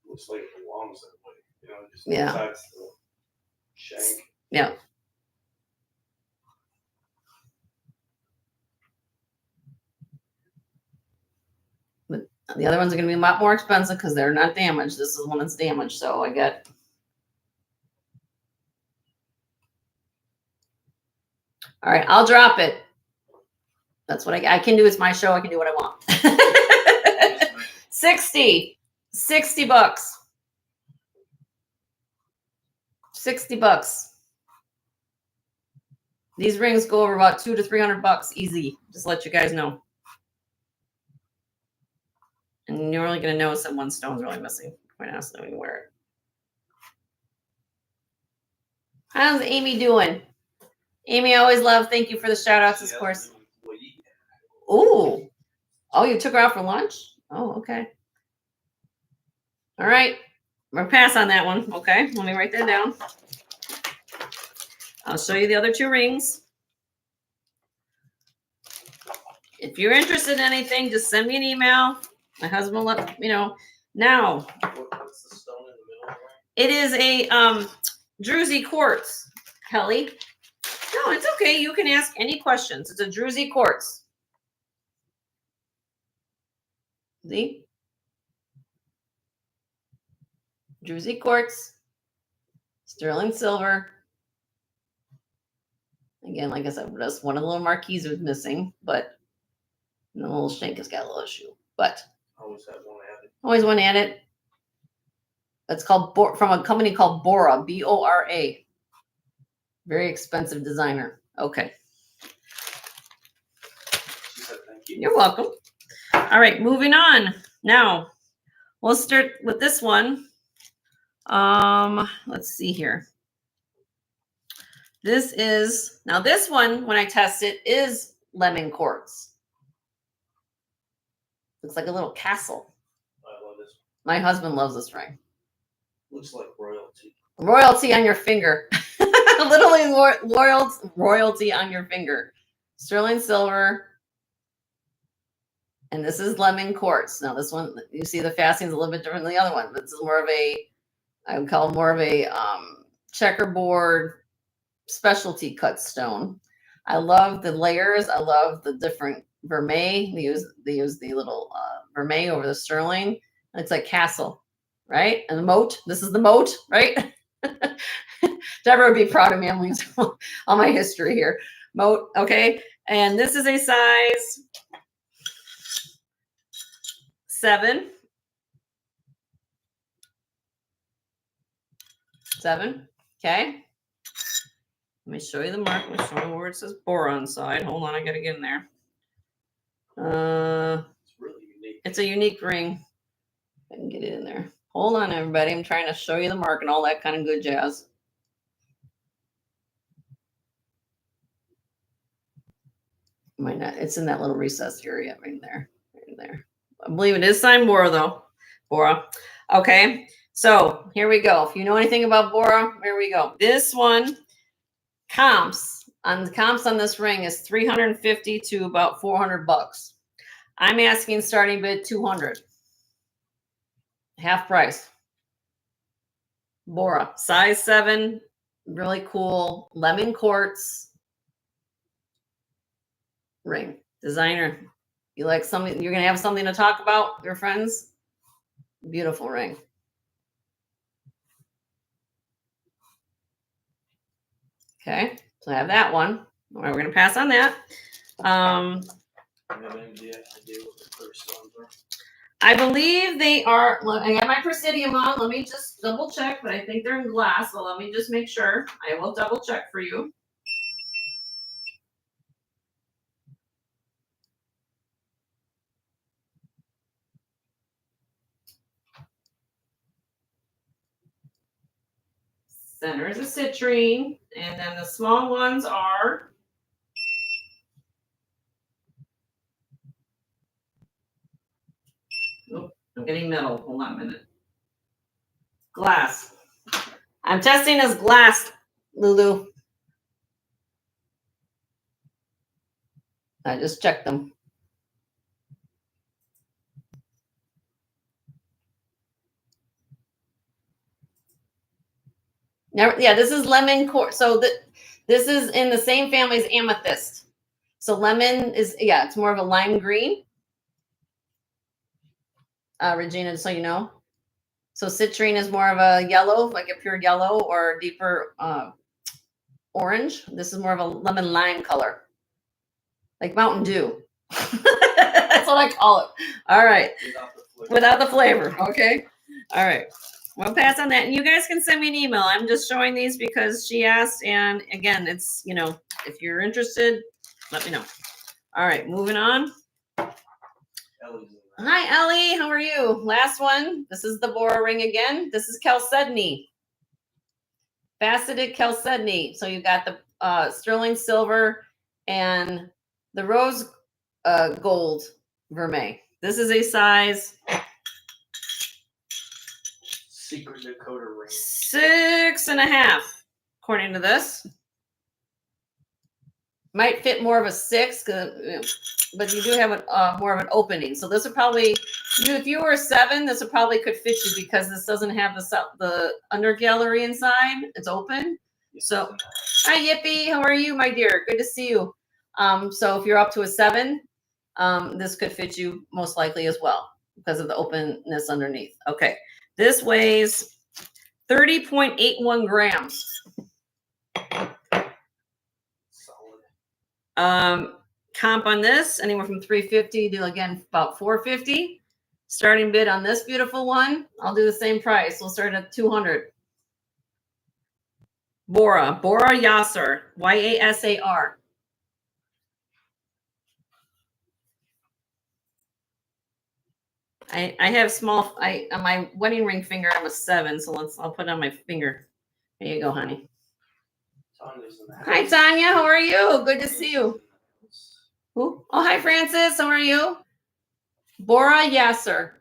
S2: Looks like it belongs that way. You know, just
S1: Yeah.
S2: besides the shank.
S1: Yeah. But the other ones are going to be a lot more expensive because they're not damaged. This is one that's damaged. So I got. All right. I'll drop it. That's what I can do. It's my show. I can do what I want. 60 bucks. 60 bucks. These rings go over about $200 to $300 easy. Just let you guys know. And you're only going to notice that one stone's really missing. Quite honestly, when you wear it. How's Amy doing? Amy, I always love. Thank you for the shout outs, of course. Oh, you took her out for lunch? Oh, okay. All right. We're gonna pass on that one. Okay. Let me write that down. I'll show you the other two rings. If you're interested in anything, just send me an email. My husband will let me know. Now,
S2: What's the stone in the middle?
S1: it is a druzy quartz, Kelly. No, it's okay. You can ask any questions. It's a druzy quartz. See? Druzy quartz, sterling silver. Again, like I said, just one of the little marquees was missing, but the little shank has got a little issue. But
S2: Always have one added.
S1: always want to add it. That's called from a company called Bora, Bora. Very expensive designer. Okay.
S2: She said thank you.
S1: You're welcome. All right, moving on. Now, we'll start with this one. Let's see here. This one, when I test it, is lemon quartz. Looks like a little castle.
S2: I love this.
S1: My husband loves this ring.
S2: Looks like royalty.
S1: Royalty on your finger. Literally royalty on your finger. Sterling silver. And this is lemon quartz. Now this one, you see the fastening's a little bit different than the other one. This is more of a, I would call it more of a checkerboard specialty cut stone. I love the layers. I love the different vermeil. They use the little vermeil over the sterling. It's like castle, right? And the moat. This is the moat, right? Deborah would be proud of me. I'm using all my history here. Moat, okay. And this is a size 7. 7. Okay. Let me show you the mark. Let me show you where it says Bora on the side. Hold on, I gotta get in there.
S2: It's really unique.
S1: It's a unique ring. I can get it in there. Hold on, everybody. I'm trying to show you the mark and all that kind of good jazz. Might not. It's in that little recessed area right there. Right there. I believe it is signed Bora though. Bora. Okay. So here we go. If you know anything about Bora, here we go. This one comps on this ring is $350 to about $400. I'm asking starting bid 200. Half price. Bora, size 7, really cool lemon quartz ring. Designer. You like something? You're gonna have something to talk about, your friends? Beautiful ring. Okay, so I have that one. All right, we're gonna pass on that.
S2: I have any idea what the first ones are.
S1: I believe they are. Look, I got my Presidium on. Let me just double check, but I think they're in glass. So let me just make sure. I will double check for you. Center is a citrine, and then the small ones are I'm getting metal. Hold on a minute. Glass. I'm testing this glass, Lulu. I just checked them. Never, yeah, this is lemon core. So this is in the same family as amethyst. So lemon is, yeah, it's more of a lime green. Regina, so you know. So citrine is more of a yellow, like a pure yellow or deeper orange. This is more of a lemon lime color, like Mountain Dew. That's what I call it. All right. Without the flavor. Okay. All right. We'll pass on that. And you guys can send me an email. I'm just showing these because she asked. And again, it's, you know, if you're interested, let me know. All right. Moving on. Hi, Ellie. How are you? Last one. This is the Bora ring again. This is chalcedony. Faceted chalcedony. So you got the sterling silver and the rose gold vermeil. This is a size
S2: secret Dakota ring.
S1: 6.5, according to this. Might fit more of a 6, but you do have more of an opening. So this would probably, if you were a 7, this would probably could fit you because this doesn't have the under gallery inside. It's open. So, hi Yippee, how are you, my dear? Good to see you. So if you're up to a 7, this could fit you most likely as well because of the openness underneath. Okay, this weighs 30.81 grams. Comp on this anywhere from 350 to again about 450. Starting bid on this beautiful one, I'll do the same price. We'll start at 200. Bora Yasar, Yasar. I have small. On my wedding ring finger, I'm a 7, so I'll put it on my finger. There you go, honey. Hi, Tanya. How are you? Good to see you. Who? Oh, hi, Francis. How are you? Bora Yasser.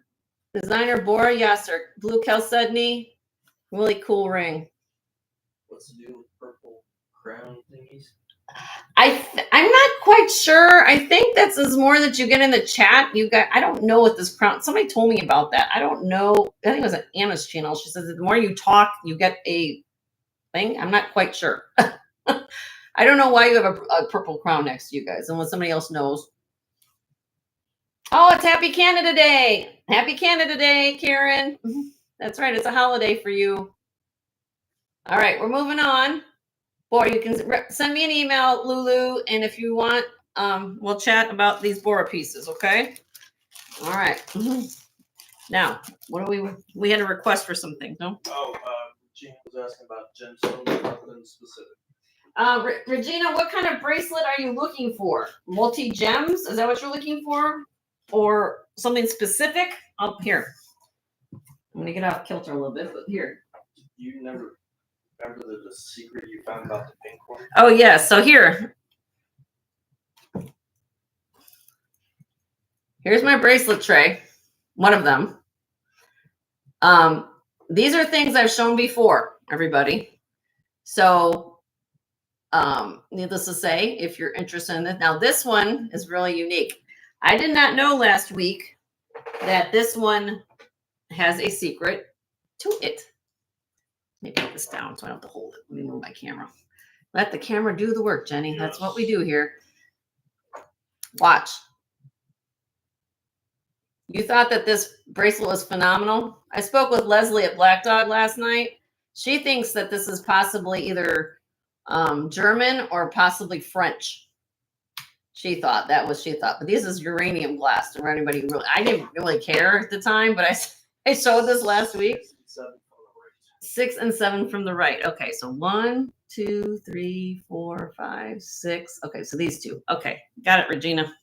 S1: Designer Bora Yasser. Blue chalcedony. Really cool ring.
S2: What's the deal with purple crown thingies?
S1: I'm not quite sure. I think that's more that you get in the chat. I don't know what this crown. Somebody told me about that. I don't know. I think it was at Anna's channel. She says the more you talk, you get a thing. I'm not quite sure. I don't know why you have a purple crown next to you guys, unless somebody else knows. Oh, it's Happy Canada Day. Happy Canada Day, Karen. That's right. It's a holiday for you. All right, we're moving on. Or you can send me an email, Lulu, and if you want, we'll chat about these Bora pieces, okay? All right. Now, what do we had a request for something, no?
S2: Oh, Regina was asking about gemstones, nothing specific.
S1: Regina, what kind of bracelet are you looking for? Multi-gems? Is that what you're looking for? Or something specific? Up here. I'm going to get off kilter a little bit, but here.
S2: You never remember the secret you found about the pink one?
S1: Oh, yeah. So here. Here's my bracelet tray. One of them. These are things I've shown before, everybody. So, needless to say, if you're interested in it. Now, this one is really unique. I did not know last week that this one has a secret to it. Let me put this down so I don't have to hold it. Let me move my camera. Let the camera do the work, Jenny. That's what we do here. Watch. You thought that this bracelet was phenomenal? I spoke with Leslie at Black Dog last night. She thinks that this is possibly either German or possibly French. She thought. But this is uranium glass. For anybody I didn't really care at the time, but I showed this last week. 6 and 7 from the right. Okay, so 1, 2, 3, 4, 5, 6. Okay, so these two. Okay, got it, Regina.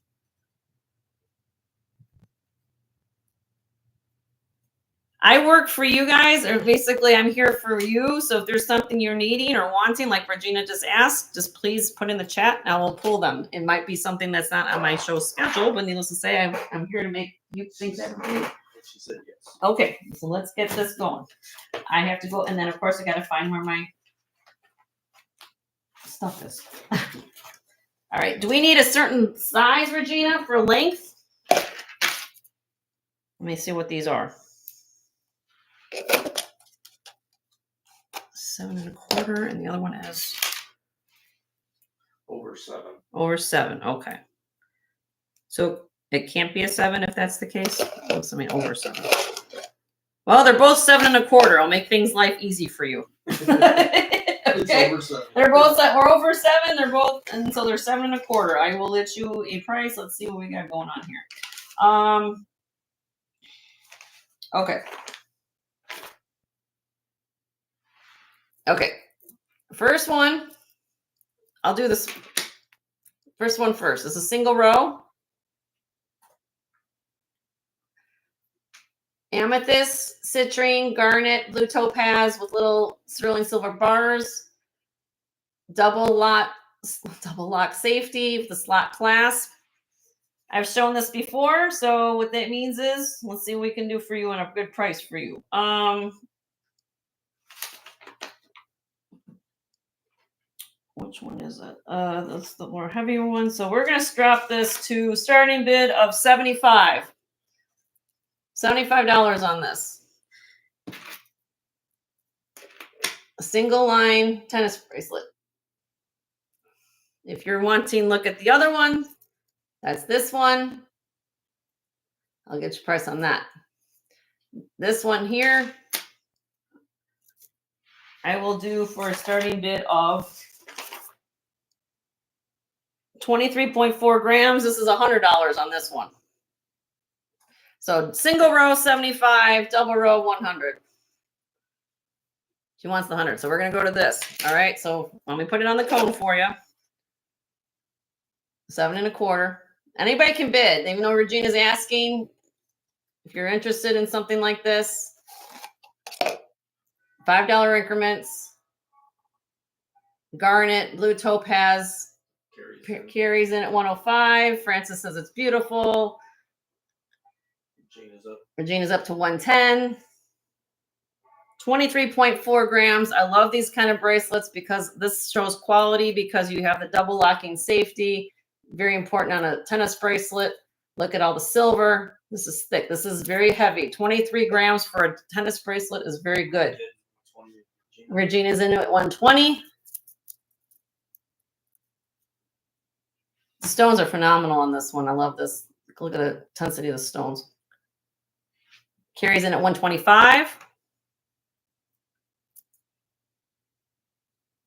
S1: I work for you guys, or basically I'm here for you. So if there's something you're needing or wanting, like Regina just asked, just please put in the chat and I will pull them. It might be something that's not on my show schedule, but needless to say, I'm here to make you think that.
S2: She said yes.
S1: Okay, so let's get this going. I have to go, and then of course I got to find where my stuff is. All right, do we need a certain size, Regina, for length? Let me see what these are. 7 1/4, and the other one is
S2: Over 7.
S1: over 7. Okay. So it can't be a 7 if that's the case. Oh, I mean, over 7. Well, they're both 7 1/4. I'll make things life easy for you.
S2: It's
S1: Okay.
S2: over 7.
S1: They're both we're over 7. They're both, and so they're 7 1/4. I will let you a price. Let's see what we got going on here. Okay. Okay. First one, I'll do this first one first. It's a single row. Amethyst, citrine, garnet, blue topaz with little sterling silver bars. Double lock safety with the slot clasp. I've shown this before, so what that means is, let's see what we can do for you and a good price for you. Which one is it? That's the more heavier one. So we're gonna drop this to starting bid of $75. $75 on this. A single line tennis bracelet. If you're wanting, look at the other one. That's this one. I'll get your price on that. This one here, I will do for a starting bid of 23.4 grams. This is $100 on this one. So single row 75, double row 100. She wants the 100, so we're gonna go to this. All right, so let me put it on the cone for you. 7 1/4. Anybody can bid. Even though Regina's asking, if you're interested in something like this, $5 increments. Garnet, blue topaz, carries in at 105. Francis says it's beautiful. Regina's up to 110. 23.4 grams. I love these kind of bracelets because this shows quality, because you have the double locking safety. Very important on a tennis bracelet. Look at all the silver. This is thick. This is very heavy. 23 grams for a tennis bracelet is very good. Regina's in at 120. The stones are phenomenal on this one. I love this. Look at the intensity of the stones. Carries in at 125.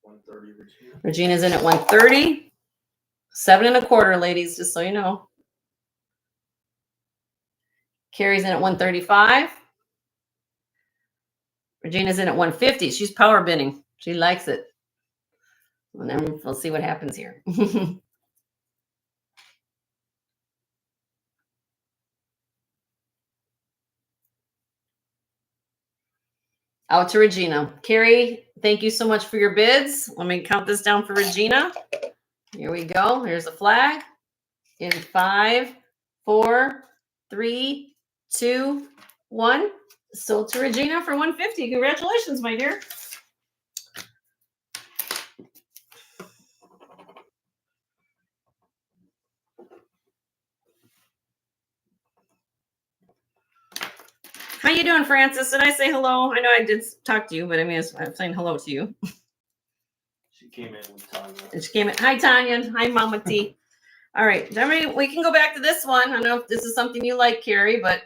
S2: 130,
S1: Regina's in at 130. 7 1/4, ladies, just so you know. Carries in at 135. Regina's in at 150. She's power bidding. She likes it. And then we'll see what happens here. Out to Regina. Carrie, thank you so much for your bids. Let me count this down for Regina. Here we go. Here's the flag. In 5, 4, 3, 2, 1. Sold to Regina for 150. Congratulations, my dear. How you doing, Francis? Did I say hello? I know I did talk to you, but I mean, I'm saying hello to you.
S2: She came in with Tanya.
S1: And she came in. Hi, Tanya. Hi, Mama T. All right, we can go back to this one. I don't know if this is something you like, Carrie, but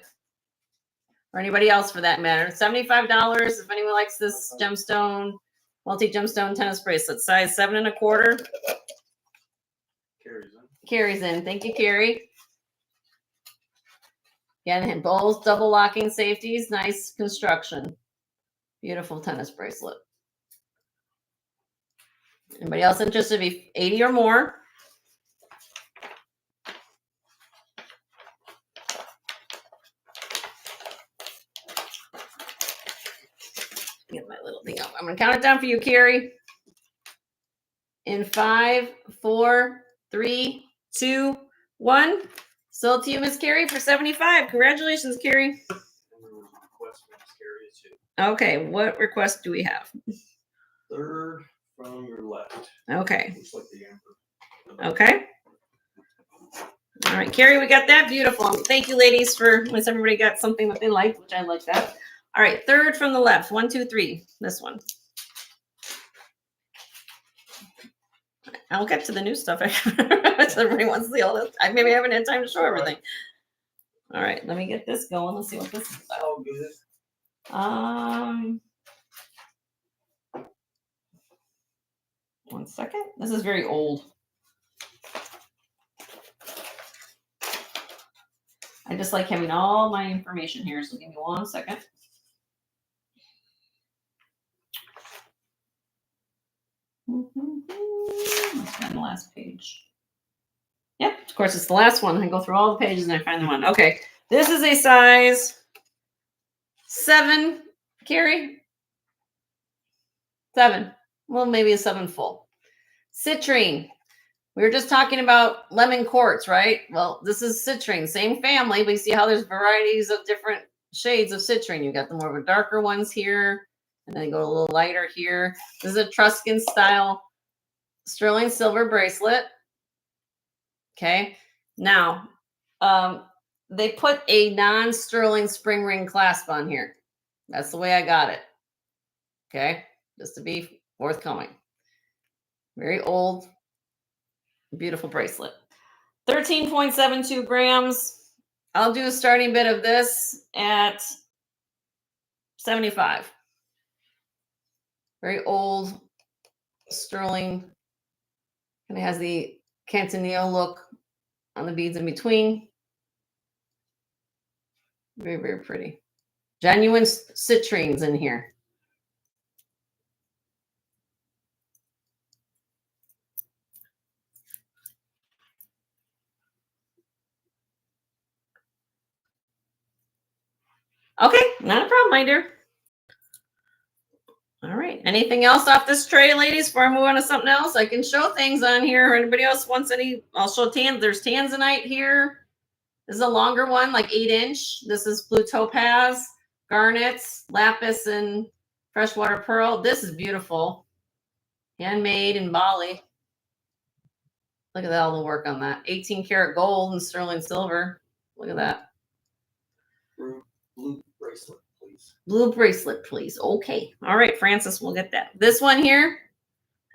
S1: or anybody else for that matter. $75. If anyone likes this gemstone, multi-gemstone tennis bracelet, size 7 1/4. Carrie's in. Thank you, Carrie. Again, both double locking safeties. Nice construction. Beautiful tennis bracelet. Anybody else interested? Be 80 or more. Get my little thing up. I'm going to count it down for you, Carrie. In 5, 4, 3, 2, 1. Sold to you, Miss Carrie, for $75. Congratulations, Carrie.
S2: too.
S1: Okay, what request do we have?
S2: Third from your left.
S1: Okay.
S2: Looks like the amber.
S1: Okay. All right, Carrie, we got that. Beautiful. Thank you, ladies, for once everybody got something that they liked, which I like that. All right, third from the left. 1, 2, 3. This one. I'll get to the new stuff. So everybody wants to see all this. I maybe haven't had time to show everything. All right, let me get this going. Let's see what this is about.
S2: Oh, good.
S1: One second. This is very old. I just like having all my information here, so give me 1 second. Let's find the last page. Yep, of course, it's the last one. I go through all the pages and I find the one. Okay, this is a size 7. Carrie? 7. Well, maybe a 7 full. Citrine. We were just talking about lemon quartz, right? Well, this is citrine, same family, but you see how there's varieties of different shades of citrine. You got the more of a darker ones here, and then you go a little lighter here. This is a Etruscan style sterling silver bracelet. Okay. Now, they put a non-sterling spring ring clasp on here. That's the way I got it. Okay. Just to be forthcoming. Very old, beautiful bracelet. 13.72 grams. I'll do a starting bid of this at 75. Very old sterling. And it has the Cantonio look on the beads in between. Very, very pretty. Genuine citrines in here. Okay, not a problem, my dear. All right. Anything else off this tray, ladies, before I move on to something else? I can show things on here. Anybody else wants any? I'll show tan. There's tanzanite here. This is a longer one, like 8-inch. This is blue topaz, garnets, lapis, and freshwater pearl. This is beautiful. Handmade in Bali. Look at that, all the work on that. 18 karat gold and sterling silver. Look at that.
S2: Blue bracelet, please.
S1: Blue bracelet, please. Okay. All right, Francis, we'll get that. This one here,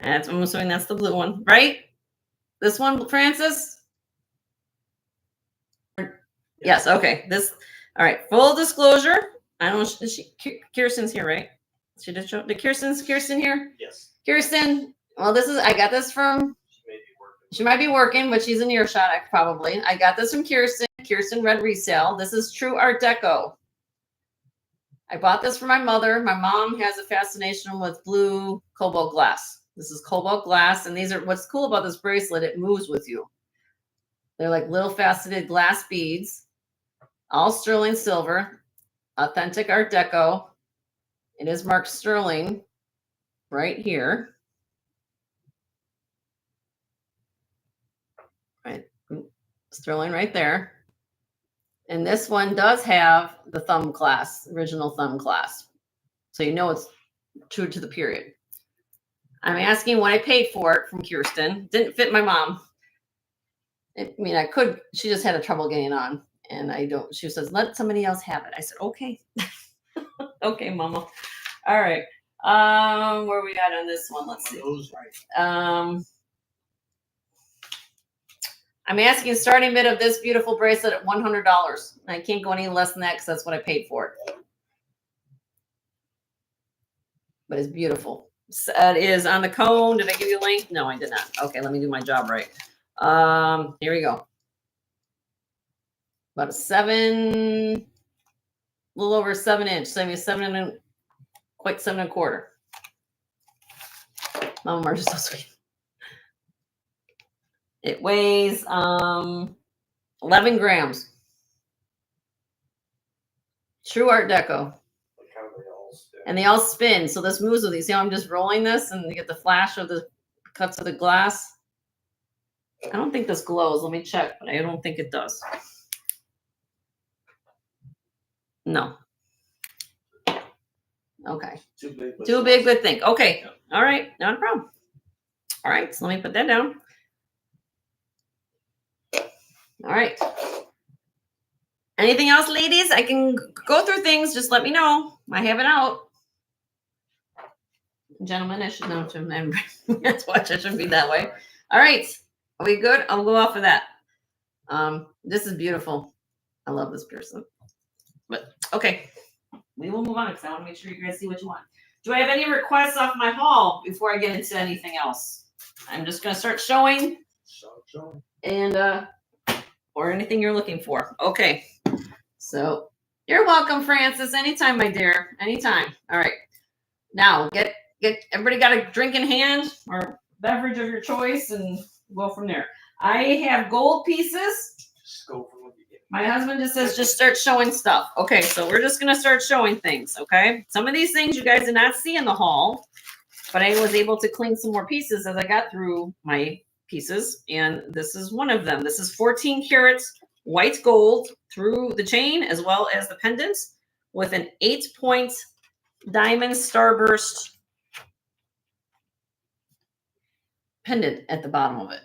S1: I'm assuming that's the blue one, right? This one, Francis? Yes, okay. This, all right, full disclosure. I don't know, Kirsten's here, right? She did show, did Kirsten here?
S2: Yes.
S1: Kirsten, well, this is, I got this from, she might be working, but she's in earshot, probably. I got this from Kirsten. Kirsten Red Resale. This is true Art Deco. I bought this for my mother. My mom has a fascination with blue cobalt glass. This is cobalt glass, and these are, what's cool about this bracelet, it moves with you. They're like little faceted glass beads, all sterling silver, authentic Art Deco. It is marked sterling right here. Right, sterling right there. And this one does have the thumb clasp, original thumb clasp. So you know it's true to the period. I'm asking what I paid for it from Kirsten. Didn't fit my mom. I mean, I could, she just had a trouble getting on. And I don't, she says, let somebody else have it. I said, okay. Okay, mama. All right. Where we at on this one? Let's see. I'm asking starting bid of this beautiful bracelet at $100. I can't go any less than that because that's what I paid for it. But it's beautiful. It is on the cone. Did I give you a link? No, I did not. Okay, let me do my job right. Here we go. About a 7, a little over 7-inch. So maybe 7 and quite 7.25. Mama Marge is so sweet. It weighs 11 grams. True Art Deco. And they all spin. So this moves with you. See how I'm just rolling this and you get the flash of the cuts of the glass? I don't think this glows. Let me check, but I don't think it does. No. Okay.
S2: Too big. But
S1: Too big, but think. Okay.
S2: Yep.
S1: All right. Not a problem. All right. So let me put that down. All right. Anything else, ladies? I can go through things. Just let me know. I have it out. Gentlemen, I should know to that's watch. I shouldn't be that way. All right. Are we good? I'll go off of that. This is beautiful. I love this person. But okay. We will move on because I want to make sure you guys see what you want. Do I have any requests off my haul before I get into anything else? I'm just going to start showing. And or anything you're looking for. Okay. So you're welcome, Francis. Anytime, my dear. Anytime. All right. Now get everybody got a drink in hand or beverage of your choice and go from there. I have gold pieces.
S2: Just go from the beginning.
S1: My husband just says just start showing stuff. Okay, so we're just gonna start showing things. Okay. Some of these things you guys did not see in the haul, but I was able to clean some more pieces as I got through my pieces, and this is one of them. This is 14 carats white gold through the chain as well as the pendants with an 8-point diamond starburst pendant at the bottom of it.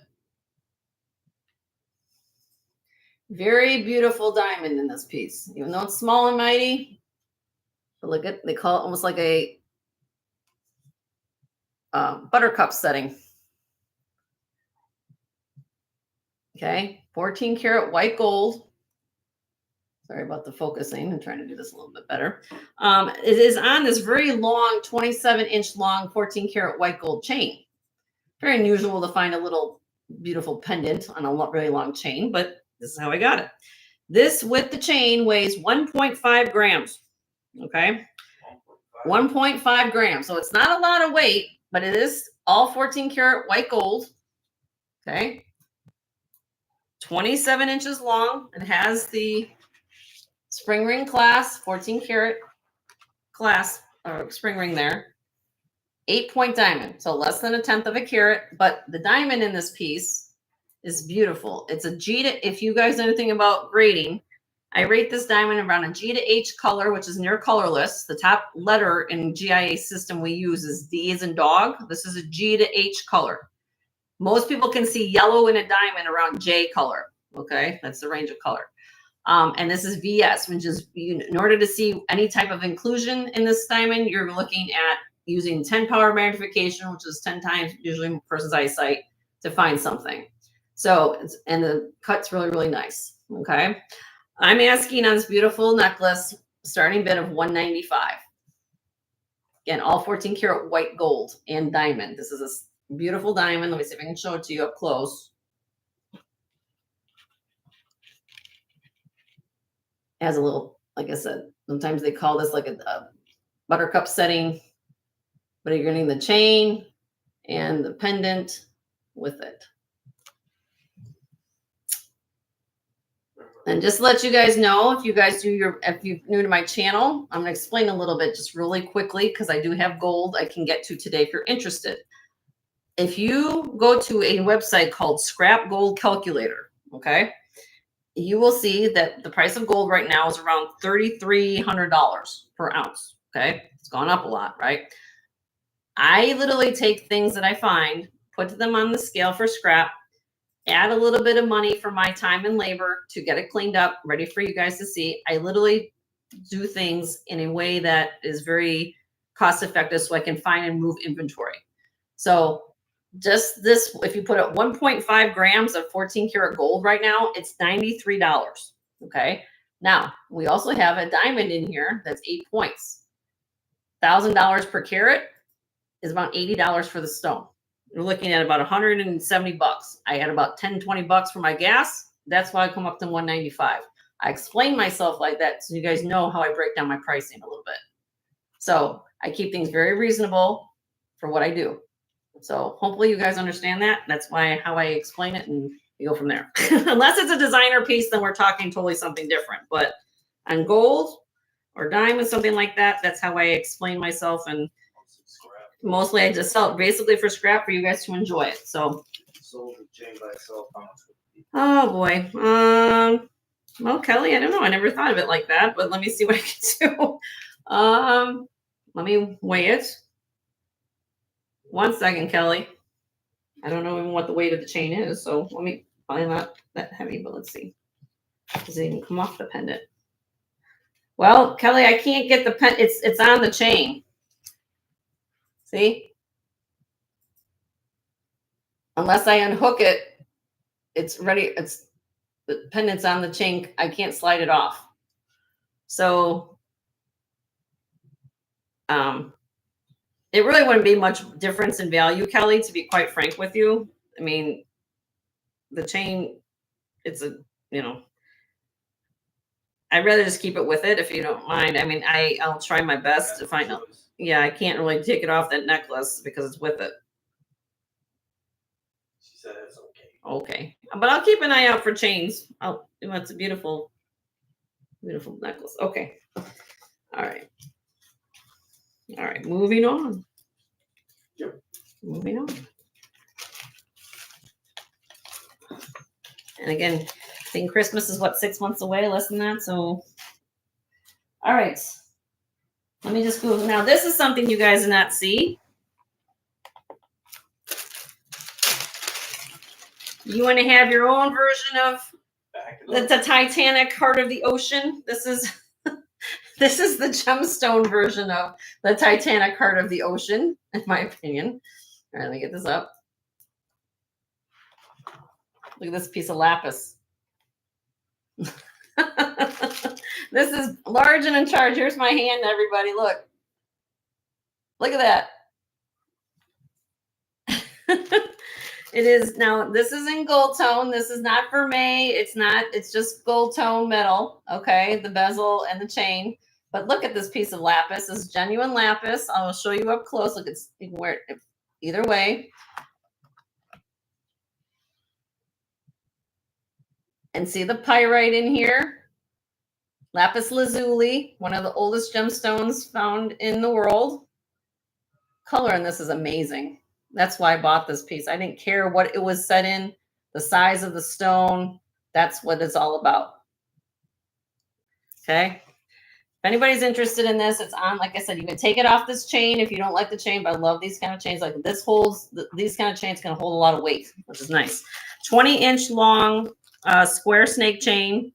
S1: Very beautiful diamond in this piece, even though it's small and mighty. But look at, they call it almost like a buttercup setting. Okay, 14 karat white gold. Sorry about the focusing. I'm trying to do this a little bit better. It is on this very long, 27-inch long, 14 karat white gold chain. Very unusual to find a little beautiful pendant on a very long chain, but this is how I got it. This with the chain weighs 1.5 grams. Okay, 1.5 grams. So it's not a lot of weight, but it is all 14 karat white gold. Okay, 27 inches long. It has the spring ring clasp, 14 karat clasp or spring ring there. 8-point diamond, so less than 1/10 of a carat, but the diamond in this piece is beautiful. It's a G to, if you guys know anything about grading, I rate this diamond around a G to H color, which is near colorless. The top letter in GIA system we use is D as in dog. This is a G to H color. Most people can see yellow in a diamond around J color. Okay, that's the range of color. And this is VS, which is, in order to see any type of inclusion in this diamond, you're looking at using 10 power magnification, which is 10 times usually a person's eyesight, to find something. So, and the cut's really, really nice. Okay. I'm asking on this beautiful necklace, starting bid of $195. Again, all 14 karat white gold and diamond. This is a beautiful diamond. Let me see if I can show it to you up close. Has a little, like I said, sometimes they call this like a buttercup setting, but you're getting the chain and the pendant with it. And just to let you guys know, if you guys do if you're new to my channel, I'm going to explain a little bit just really quickly because I do have gold I can get to today if you're interested. If you go to a website called Scrap Gold Calculator, okay, you will see that the price of gold right now is around $3,300 per ounce. Okay, it's gone up a lot, right? I literally take things that I find, put them on the scale for scrap, add a little bit of money for my time and labor to get it cleaned up, ready for you guys to see. I literally do things in a way that is very cost effective so I can find and move inventory. So just this, if you put up 1.5 grams of 14 karat gold right now, it's $93. Okay. Now we also have a diamond in here that's 8 points. $1,000 per carat is about $80 for the stone. You're looking at about 170 bucks. I add about 10, 20 bucks for my gas. That's why I come up to 195. I explain myself like that so you guys know how I break down my pricing a little bit. So I keep things very reasonable for what I do. So hopefully you guys understand that. That's how I explain it, and we go from there. Unless it's a designer piece, then we're talking totally something different. But on gold or diamond, something like that, that's how I explain myself. And mostly I just sell it basically for scrap for you guys to enjoy it. So
S2: Sold the chain by itself, how much would it be?
S1: oh boy. Well, Kelly, I don't know. I never thought of it like that, but let me see what I can do. Let me weigh it. 1 second, Kelly. I don't know even what the weight of the chain is, so let me, probably not that heavy, but let's see. Does it even come off the pendant? Well, Kelly, I can't get the pen. It's on the chain. See? Unless I unhook it, it's ready. It's the pendant's on the chain. I can't slide it off. So, it really wouldn't be much difference in value, Kelly, to be quite frank with you. I mean, the chain, it's a, you know, I'd rather just keep it with it if you don't mind. I mean, I'll try my best to find out. Yeah, I can't really take it off that necklace because it's with it.
S2: She said it's okay.
S1: Okay, but I'll keep an eye out for chains. It's a beautiful, beautiful necklace. Okay, all right, all right. Moving on.
S2: Yep.
S1: Moving on. And again, I think Christmas is what, 6 months away, less than that. So, all right. Let me just go. Now, this is something you guys did not see. You want to have your own version of the Titanic Heart of the Ocean. This is this is the gemstone version of the Titanic Heart of the Ocean, in my opinion. All right, let me get this up. Look at this piece of lapis. This is large and in charge. Here's my hand, everybody. Look. Look at that. It is now, this is in gold tone. This is not vermeil. It's just gold tone metal. Okay. The bezel and the chain. But look at this piece of lapis. This is genuine lapis. I'll show you up close. Look, you can wear it either way. And see the pyrite in here. Lapis lazuli, one of the oldest gemstones found in the world. Color in this is amazing. That's why I bought this piece. I didn't care what it was set in, the size of the stone. That's what it's all about. Okay. If anybody's interested in this, it's on, like I said, you can take it off this chain if you don't like the chain, but I love these kind of chains. Like this holds, these kind of chains can hold a lot of weight, which is nice. 20-inch long square snake chain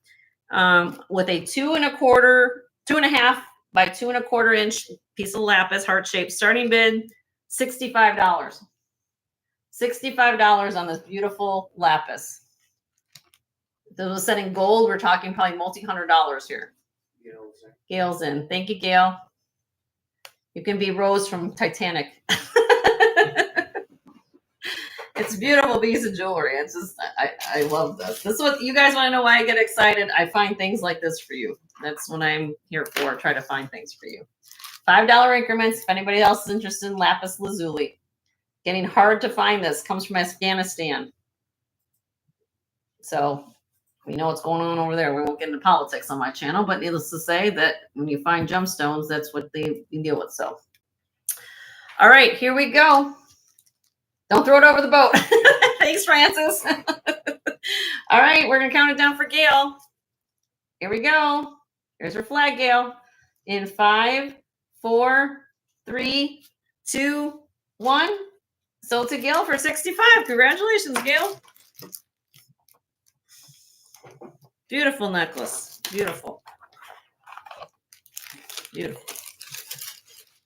S1: with a 2.25 by 2.25 inch piece of lapis, heart shaped. Starting bid, $65. $65 on this beautiful lapis. If this was set in gold, we're talking probably multi-$100 here. Gail's in. Thank you, Gail. You can be Rose from Titanic. It's a beautiful piece of jewelry. It's just, I love this. This is what you guys want to know why I get excited. I find things like this for you. That's what I'm here for. Try to find things for you. $5 increments. If anybody else is interested in lapis lazuli. Getting hard to find this. Comes from Afghanistan. So we know what's going on over there. We won't get into politics on my channel, but needless to say that when you find gemstones, that's what you deal with. So, all right, here we go. Don't throw it over the boat. Thanks, Francis. All right, we're going to count it down for Gail. Here we go. Here's her flag, Gail. In 5, 4, 3, 2, 1. Sold to Gail for $65. Congratulations, Gail. Beautiful necklace. Beautiful. Beautiful.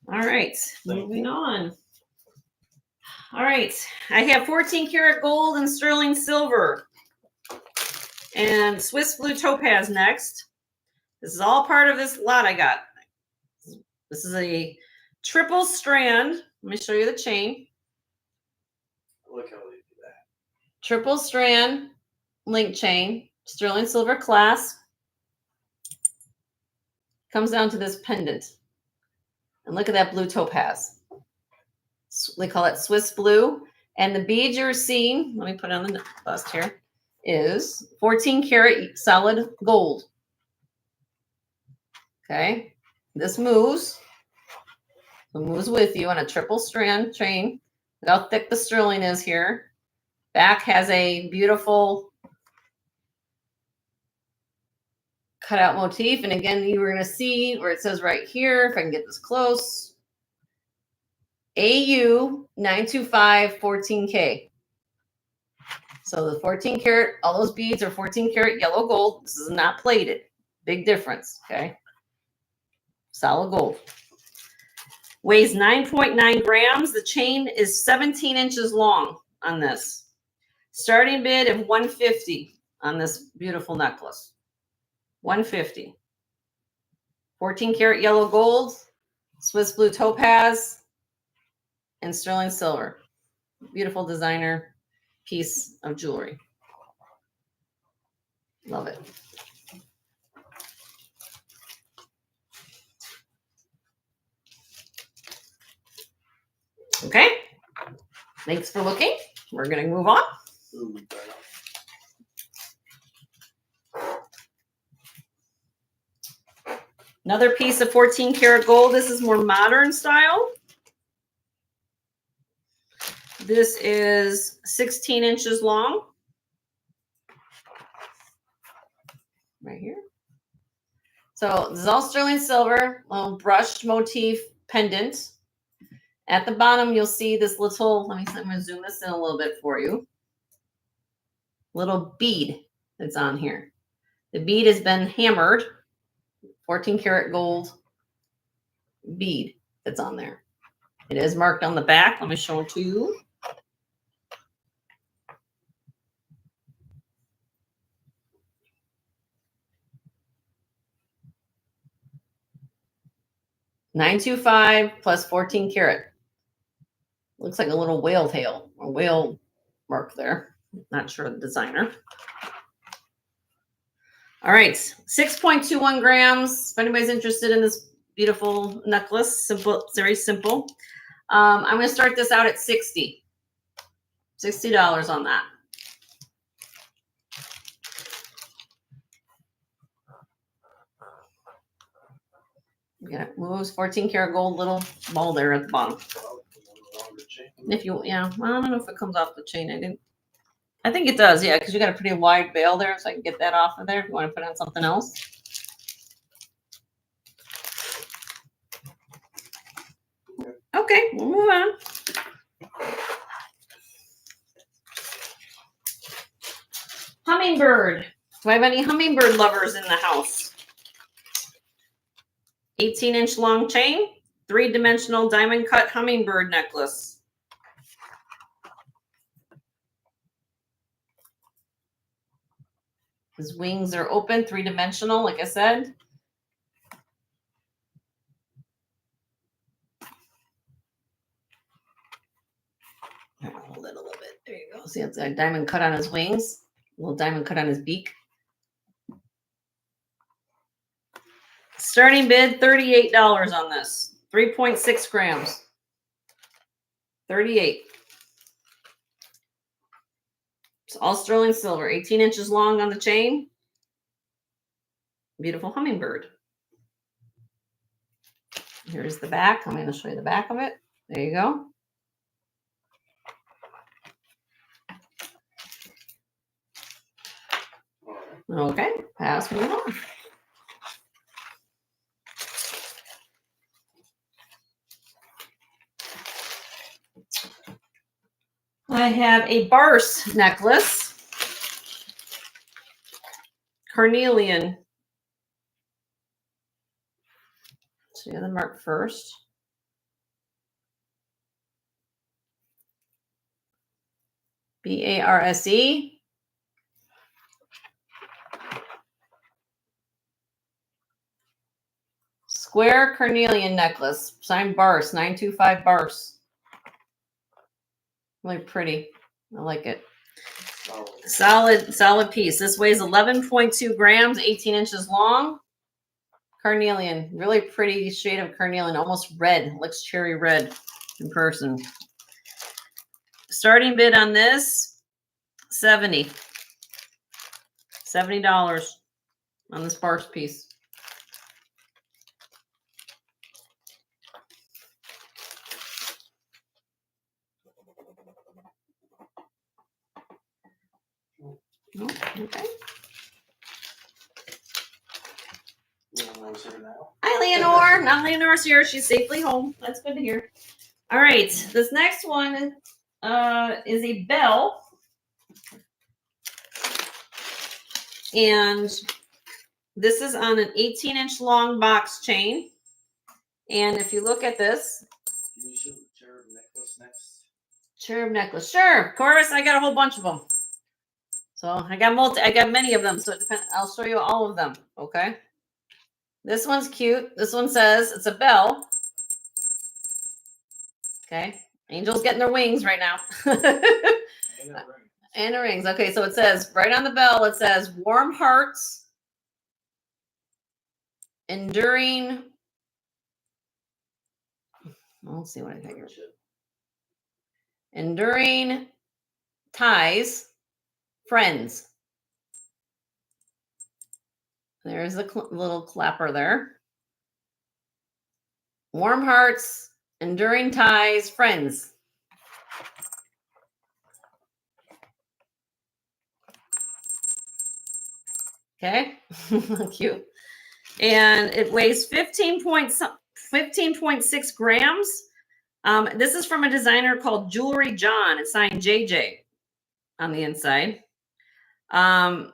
S1: All right, moving on. All right, I have 14 karat gold and sterling silver and Swiss blue topaz next. This is all part of this lot I got. This is a triple strand. Let me show you the chain.
S2: Look how they do that.
S1: Triple strand link chain, sterling silver clasp. Comes down to this pendant. And look at that blue topaz. They call it Swiss blue. And the bead you're seeing, let me put it on the bust here, is 14 karat solid gold. Okay. This moves. It moves with you on a triple strand chain. Look how thick the sterling is here. Back has a beautiful cutout motif. And again, you were going to see where it says right here, if I can get this close, AU 925 14K. So the 14 karat, all those beads are 14 karat yellow gold. This is not plated. Big difference, okay? Solid gold. Weighs 9.9 grams. The chain is 17 inches long on this. Starting bid of 150 on this beautiful necklace. 150. 14 karat yellow gold, Swiss blue topaz, and sterling silver. Beautiful designer piece of jewelry. Love it. Okay. Thanks for looking. We're going to move on. Another piece of 14 karat gold. This is more modern style. This is 16 inches long. Right here. So this is all sterling silver, little brushed motif pendant. At the bottom, you'll see this little, I'm going to zoom this in a little bit for you. Little bead that's on here. The bead has been hammered. 14 karat gold bead that's on there. It is marked on the back. Let me show it to you. $925 plus 14 karat. Looks like a little whale tail, a whale mark there. Not sure the designer. All right, 6.21 grams. If anybody's interested in this beautiful necklace, simple, very simple. I'm going to start this out at $60 on that. Yeah, moves 14 karat gold, little ball there at the bottom. If you, yeah, well, I don't know if it comes off the chain. I think it does, yeah, because you got a pretty wide veil there, so I can get that off of there if you want to put on something else. Okay, we'll move on. Hummingbird. Do I have any hummingbird lovers in the house? 18-inch long chain, 3-dimensional diamond cut hummingbird necklace. His wings are open, 3-dimensional, like I said. Hold it a little bit. There you go. See, it's a diamond cut on his wings, a little diamond cut on his beak. Starting bid, $38 on this. 3.6 grams. 38. It's all sterling silver. 18 inches long on the chain. Beautiful hummingbird. Here's the back. I'm going to show you the back of it. There you go. Okay, pass me on. I have a Barse necklace. Carnelian. So you have the mark first. Barse. Square carnelian necklace. Signed Barse, 925 Barse. Really pretty. I like it. Solid piece. This weighs 11.2 grams, 18 inches long. Carnelian. Really pretty shade of carnelian. Almost red. Looks cherry red in person. Starting bid on this, $70. $70 on this Barse piece. Oh, okay. Hi, Leonore. Now Leonore's here. She's safely home. That's good to hear. All right, this next one is a bell. And this is on an 18-inch long box chain. And if you look at this.
S2: Can you show the cherub necklace next?
S1: Cherub necklace. Sure, of course. I got a whole bunch of them. So I got many of them. So it depends. I'll show you all of them. Okay. This one's cute. This one says it's a bell. Okay. Angels getting their wings right now. And the rings. Okay, so it says right on the bell, it says warm hearts, enduring. Let's see what I think. Enduring ties, friends. There's a little clapper there. Warm hearts, enduring ties, friends. Okay, cute. And it weighs 15.6 grams. This is from a designer called Jewelry John. It's signed JJ on the inside. I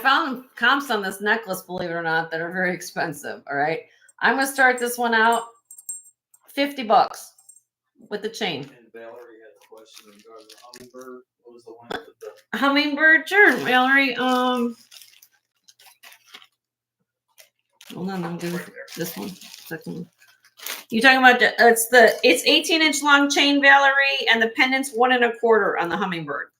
S1: found comps on this necklace, believe it or not, that are very expensive. All right. I'm going to start this one out $50 with the chain.
S2: And Valerie had a question regarding the hummingbird. What was the one with the
S1: hummingbird? Sure, Valerie. Hold on, I'm doing this one. Second one. You talking about it's 18-inch long chain, Valerie, and the pendant's 1 1/4 on the hummingbird.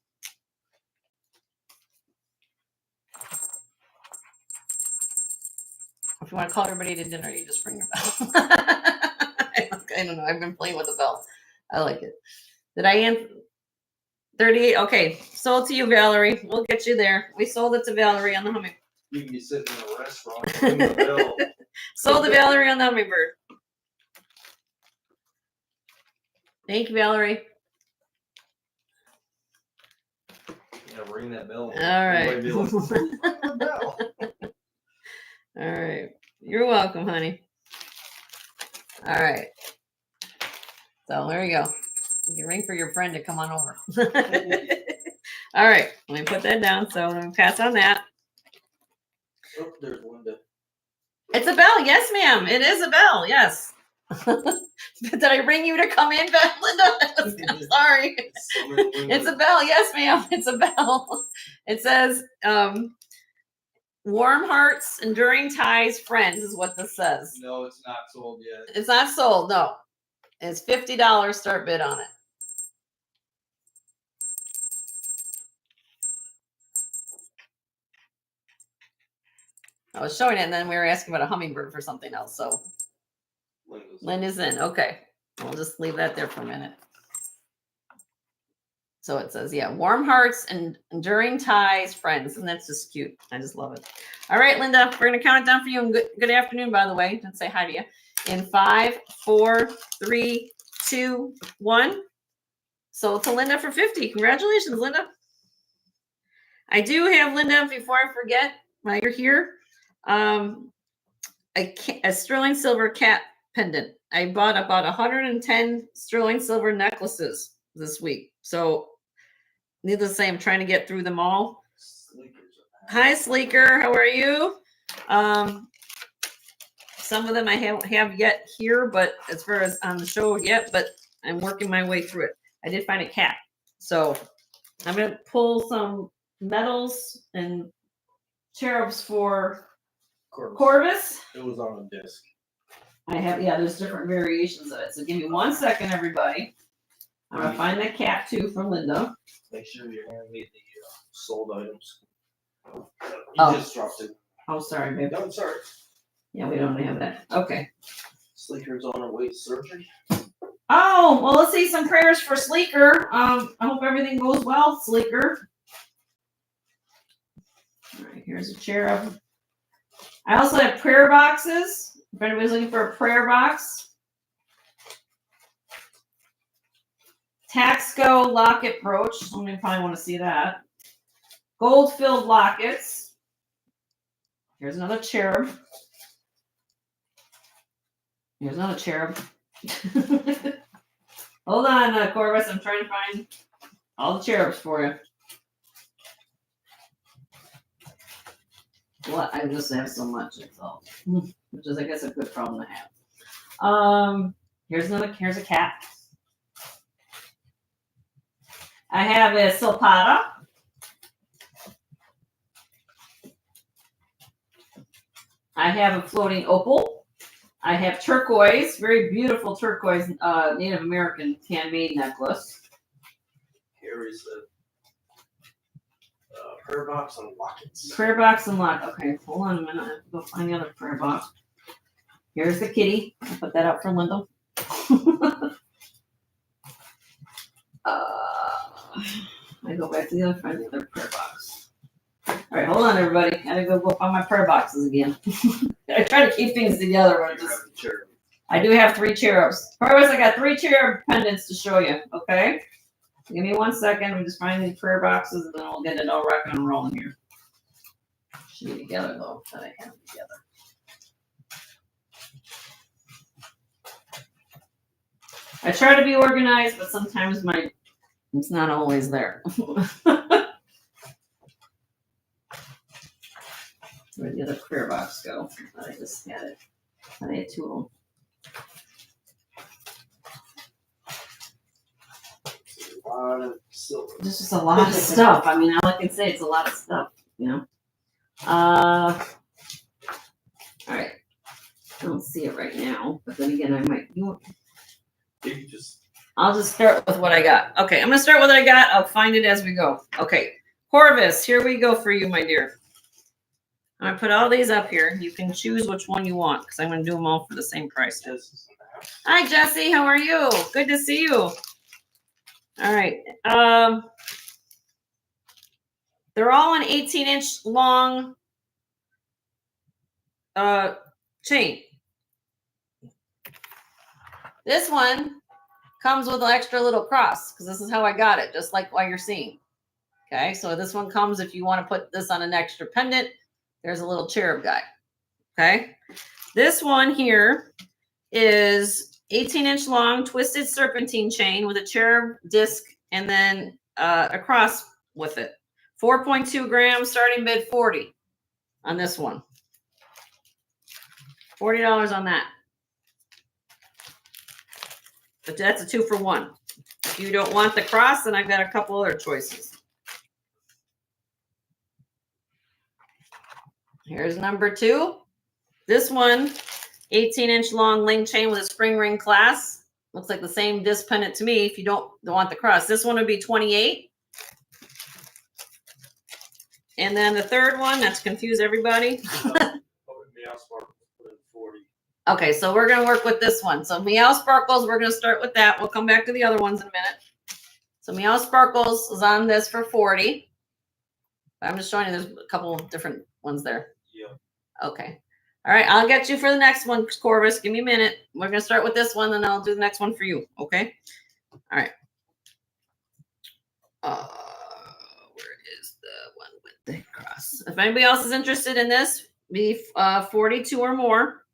S1: If you want to call everybody to dinner, you just ring your bell. I don't know. I've been playing with the bell. I like it. Did I answer? 38. Okay, sold to you, Valerie. We'll get you there. We sold it to Valerie on the hummingbird.
S2: You can be sitting in a restaurant ringing the bell.
S1: Sold to Valerie on the hummingbird. Thank you, Valerie.
S2: Yeah, ring that bell.
S1: All right.
S2: Everybody be like, "Where's the bell?"
S1: All right. You're welcome, honey. All right. So there you go. You can ring for your friend to come on over. All right. Let me put that down. So let me pass on that.
S2: Oh, there's Linda.
S1: It's a bell. Yes, ma'am. It is a bell. Yes. Did I ring you to come in, Linda? I'm sorry. It's a bell. Yes, ma'am. It's a bell. It says, warm hearts, enduring ties, friends is what this says.
S2: No, it's not sold yet.
S1: It's not sold. No. It's $50 start bid on it. I was showing it, and then we were asking about a hummingbird for something else. So Linda's in. Okay. We'll just leave that there for a minute. So it says, yeah, warm hearts and enduring ties, friends. And that's just cute. I just love it. All right, Linda, we're going to count it down for you. And good afternoon, by the way. Didn't say hi to you. In 5, 4, 3, 2, 1. Sold to Linda for 50. Congratulations, Linda. I do have, Linda, before I forget, while you're here, a sterling silver cat pendant. I bought about 110 sterling silver necklaces this week. So needless to say, I'm trying to get through them all. Hi, Sleeker. How are you? Some of them I have yet here, but as far as on the show yet, but I'm working my way through it. I did find a cat. So I'm going to pull some medals and cherubs for Corvus.
S2: It was on a disc.
S1: I have, yeah, there's different variations of it. So give me 1 second, everybody. I'm going to find the cat too for Linda.
S2: Make sure you hand me the sold items. You just dropped it.
S1: Oh, sorry, babe.
S2: No, I'm sorry.
S1: Yeah, we don't have that. Okay.
S2: Sleeker's on her way to surgery.
S1: Oh, well, let's say some prayers for Sleeker. I hope everything goes well, Sleeker. All right, here's a cherub. I also have prayer boxes. If anybody's looking for a prayer box. Taxco locket brooch. Somebody probably want to see that. Gold-filled lockets. Here's another cherub. Here's another cherub. Hold on, Corvus. I'm trying to find all the cherubs for you. Well, I just have so much, that's all. Which is, I guess, a good problem to have. Here's a cat. I have a silpada. I have a floating opal. I have turquoise, very beautiful turquoise Native American handmade necklace.
S2: Here is the prayer box and lockets.
S1: Prayer box and lock. Okay, hold on a minute. I have to go find the other prayer box. Here's the kitty. I'll put that out for Linda. I go back to the other find the other prayer box. All right, hold on, everybody. I gotta go find my prayer boxes again. I try to keep things together, but I do have 3 cherubs. First, I got 3 cherub pendants to show you. Okay, give me 1 second. I'm just finding the prayer boxes, and then we'll get it all rocking and rolling here. Should be together though. That I have together. I try to be organized, but sometimes it's not always there. Where'd the other prayer box go? I thought I just had it. I had 2 of them.
S2: A lot of silver.
S1: There's just a lot of stuff. I mean, all I can say, it's a lot of stuff, you know. All right. I don't see it right now, but then again, I might. I'll just start with what I got. Okay, I'm gonna start with what I got. I'll find it as we go. Okay, Corvus, here we go for you, my dear. I'm gonna put all these up here. You can choose which one you want because I'm gonna do them all for the same price. Hi, Jesse. How are you? Good to see you. All right. They're all an 18-inch long chain. This one comes with an extra little cross because this is how I got it, just like what you're seeing. Okay, so this one comes if you want to put this on an extra pendant. There's a little cherub guy. Okay, this one here is 18-inch long twisted serpentine chain with a cherub disc and then a cross with it. 4.2 grams, starting bid 40 on this one. $40 on that. But that's a 2 for 1. If you don't want the cross, then I've got a couple other choices. Here's number 2. This one, 18-inch long link chain with a spring ring clasp. Looks like the same disc pendant to me if you don't want the cross. This one would be 28. And then the third one, not to confuse everybody. Okay, so we're going to work with this one. So Meow Sparkles, we're going to start with that. We'll come back to the other ones in a minute. So Meow Sparkles is on this for 40. I'm just showing you there's a couple of different ones there.
S2: Yeah.
S1: Okay. All right, I'll get you for the next one, Corvus. Give me a minute. We're going to start with this one, then I'll do the next one for you. Okay? All right. Where is the one with the cross? If anybody else is interested in this, be 42 or more.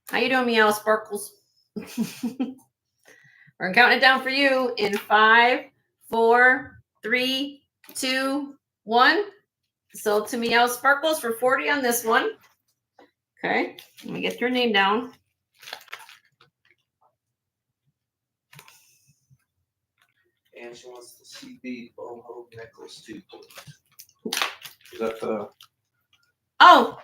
S1: How you doing, Meow Sparkles? We're counting it down for you in 5, 4, 3, 2, 1. So to Meow Sparkles for 40 on this one. Okay, let me get your name down.
S2: And she wants the CB boho necklace too. Is that the?
S1: Oh,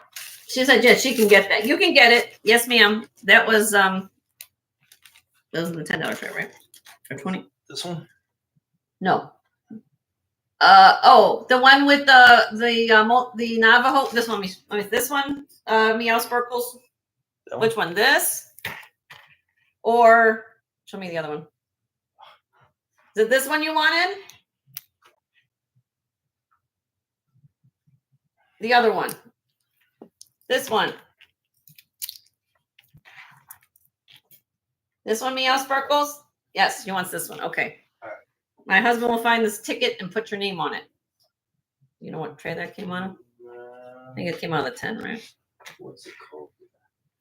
S1: she said yes, she can get that. You can get it. Yes, ma'am. That was the $10 tray, right? Or 20?
S2: This one?
S1: No. Oh, the one with the Navajo. This one, this one, Meow Sparkles. Which one? This, or show me the other one. Is it this one you wanted? The other one. This one. This one, Meow Sparkles. Yes, she wants this one. Okay. My husband will find this ticket and put your name on it. You know what tray that came on? I think it came out of the 10, right?
S2: What's it called?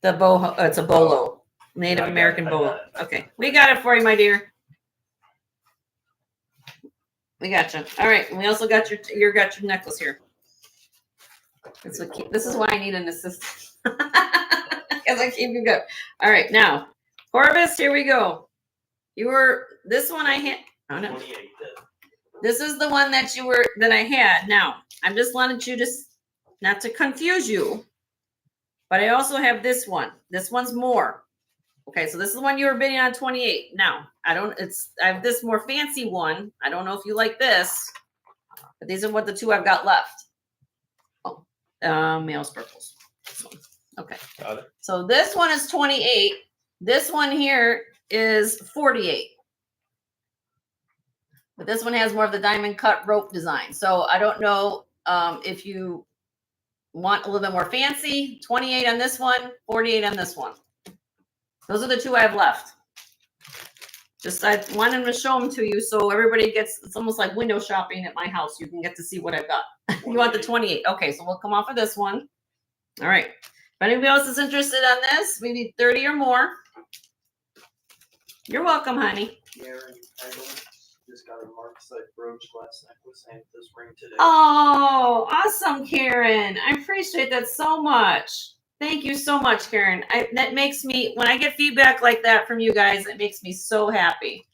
S1: The boho, it's a bolo. Native
S2: I got it,
S1: American
S2: I
S1: bolo.
S2: got it.
S1: Okay. We got it for you, my dear. We got you. All right. And we also got your necklace here. This is why I need an assistant. Because I keep you good. All right. Now, Corvus, here we go. This one I had. Oh, no.
S2: 28.
S1: This is the one that I had. Now, I'm just wanting you to, not to confuse you, but I also have this one. This one's more. Okay, so this is the one you were bidding on 28. Now, I have this more fancy one. I don't know if you like this, but these are the two I've got left. Oh, male sparkles. Okay.
S2: Got it.
S1: So this one is 28. This one here is 48. But this one has more of the diamond cut rope design. So I don't know if you want a little bit more fancy. 28 on this one, 48 on this one. Those are the two I have left. I wanted to show them to you so everybody it's almost like window shopping at my house. You can get to see what I've got. You want the 28. Okay, so we'll come off of this one. All right. If anybody else is interested on this, maybe 30 or more. You're welcome, honey.
S2: Karen, I just got a marksite brooch glass necklace and this ring today.
S1: Oh, awesome, Karen. I appreciate that so much. Thank you so much, Karen. That makes me, when I get feedback like that from you guys, it makes me so happy.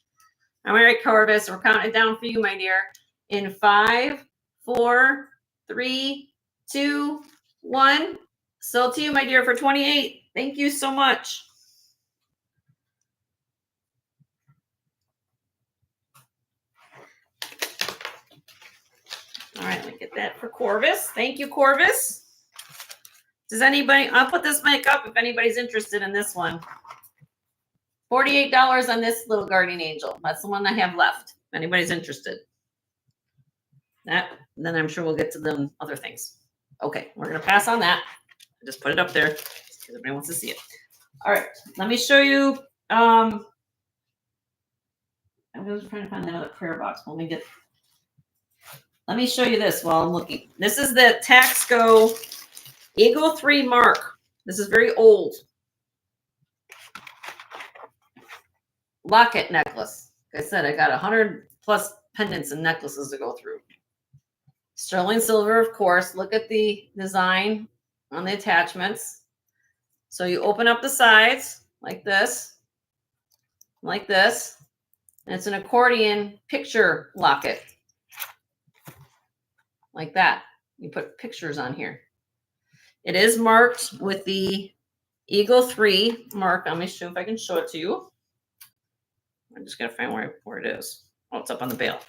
S1: All right, Corvus, we're counting it down for you, my dear. In 5, 4, 3, 2, 1. Still to you, my dear, for 28. Thank you so much. All right, let me get that for Corvus. Thank you, Corvus. Does anybody, I'll put this mic up if anybody's interested in this one. $48 on this little guardian angel. That's the one I have left. If anybody's interested. Then I'm sure we'll get to them other things. Okay, we're going to pass on that. Just put it up there because everybody wants to see it. All right, let me show you. I'm just trying to find another prayer box. Let me show you this while I'm looking. This is the Taxco Eagle 3 Mark. This is very old. Locket necklace. Like I said, I got 100 plus pendants and necklaces to go through. Sterling silver, of course. Look at the design on the attachments. So you open up the sides like this, and it's an accordion picture locket. Like that. You put pictures on here. It is marked with the Eagle 3 mark. Let me show if I can show it to you. I'm just going to find where it is. Oh, it's up on the bail.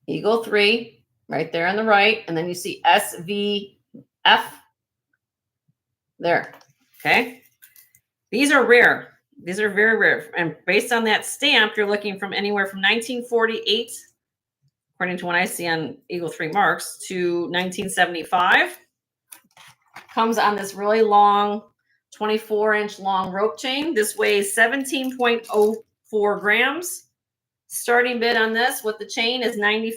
S1: Eagle 3 right there on the right. And then you see SVF there. Okay. These are rare. These are very rare. And based on that stamp, you're looking from anywhere from 1948, according to what I see on Eagle 3 marks, to 1975. Comes on this really long, 24-inch long rope chain. This weighs 17.04 grams. Starting bid on this with the chain is $95.
S2: Do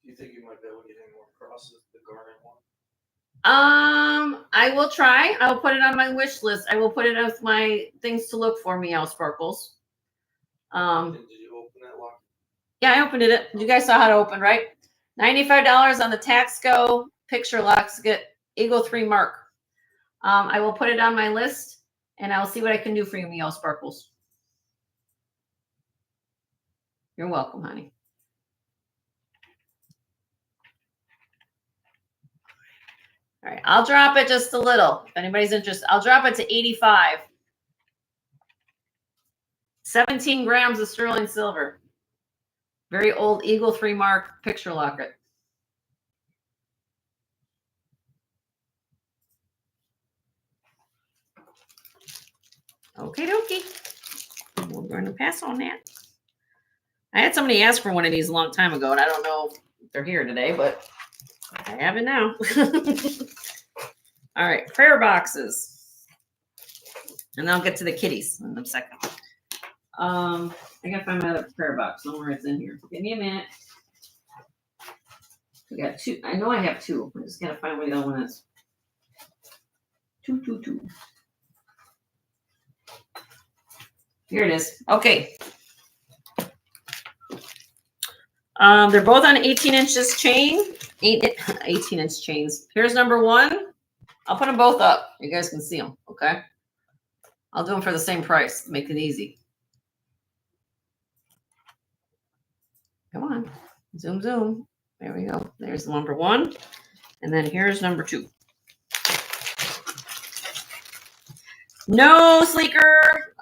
S2: you think you might be able to get any more crosses with the Garnet one?
S1: I will try. I will put it on my wish list. I will put it as my things to look for, Meow Sparkles.
S2: Did you open that lock?
S1: Yeah, I opened it. You guys saw how to open, right? $95 on the Taxco picture locks. Get Eagle 3 mark. I will put it on my list, and I will see what I can do for you, Meow Sparkles. You're welcome, honey. All right, I'll drop it just a little. If anybody's interested, I'll drop it to 85. 17 grams of sterling silver. Very old Eagle 3 mark picture locket. Okay, dokie. We're going to pass on that. I had somebody ask for one of these a long time ago, and I don't know if they're here today, but I have it now. All right, prayer boxes. And I'll get to the kitties in a second. I gotta find my other prayer box somewhere. It's in here. Give me a minute. We got two. I know I have two. I just gotta find where the other one is. Two. Here it is. Okay. They're both on 18 inches chain. 18-inch chains. Here's number one. I'll put them both up. You guys can see them. Okay. I'll do them for the same price. Make it easy. Come on. Zoom. There we go. There's number one. And then here's number two. No sleeker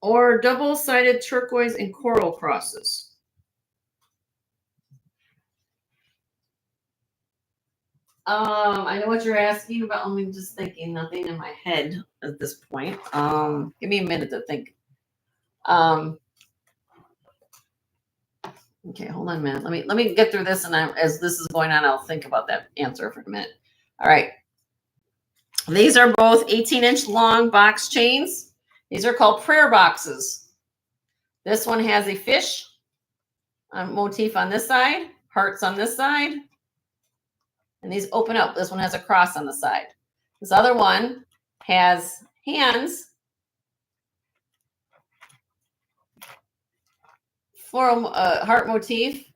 S1: or double-sided turquoise and coral crosses. I know what you're asking about. I'm just thinking, nothing in my head at this point. Give me a minute to think. Okay, hold on a minute. Let me get through this, and as this is going on, I'll think about that answer for a minute. All right. These are both 18-inch long box chains. These are called prayer boxes. This one has a fish motif on this side, hearts on this side, and these open up. This one has a cross on the side. This other one has hands, floral heart motif,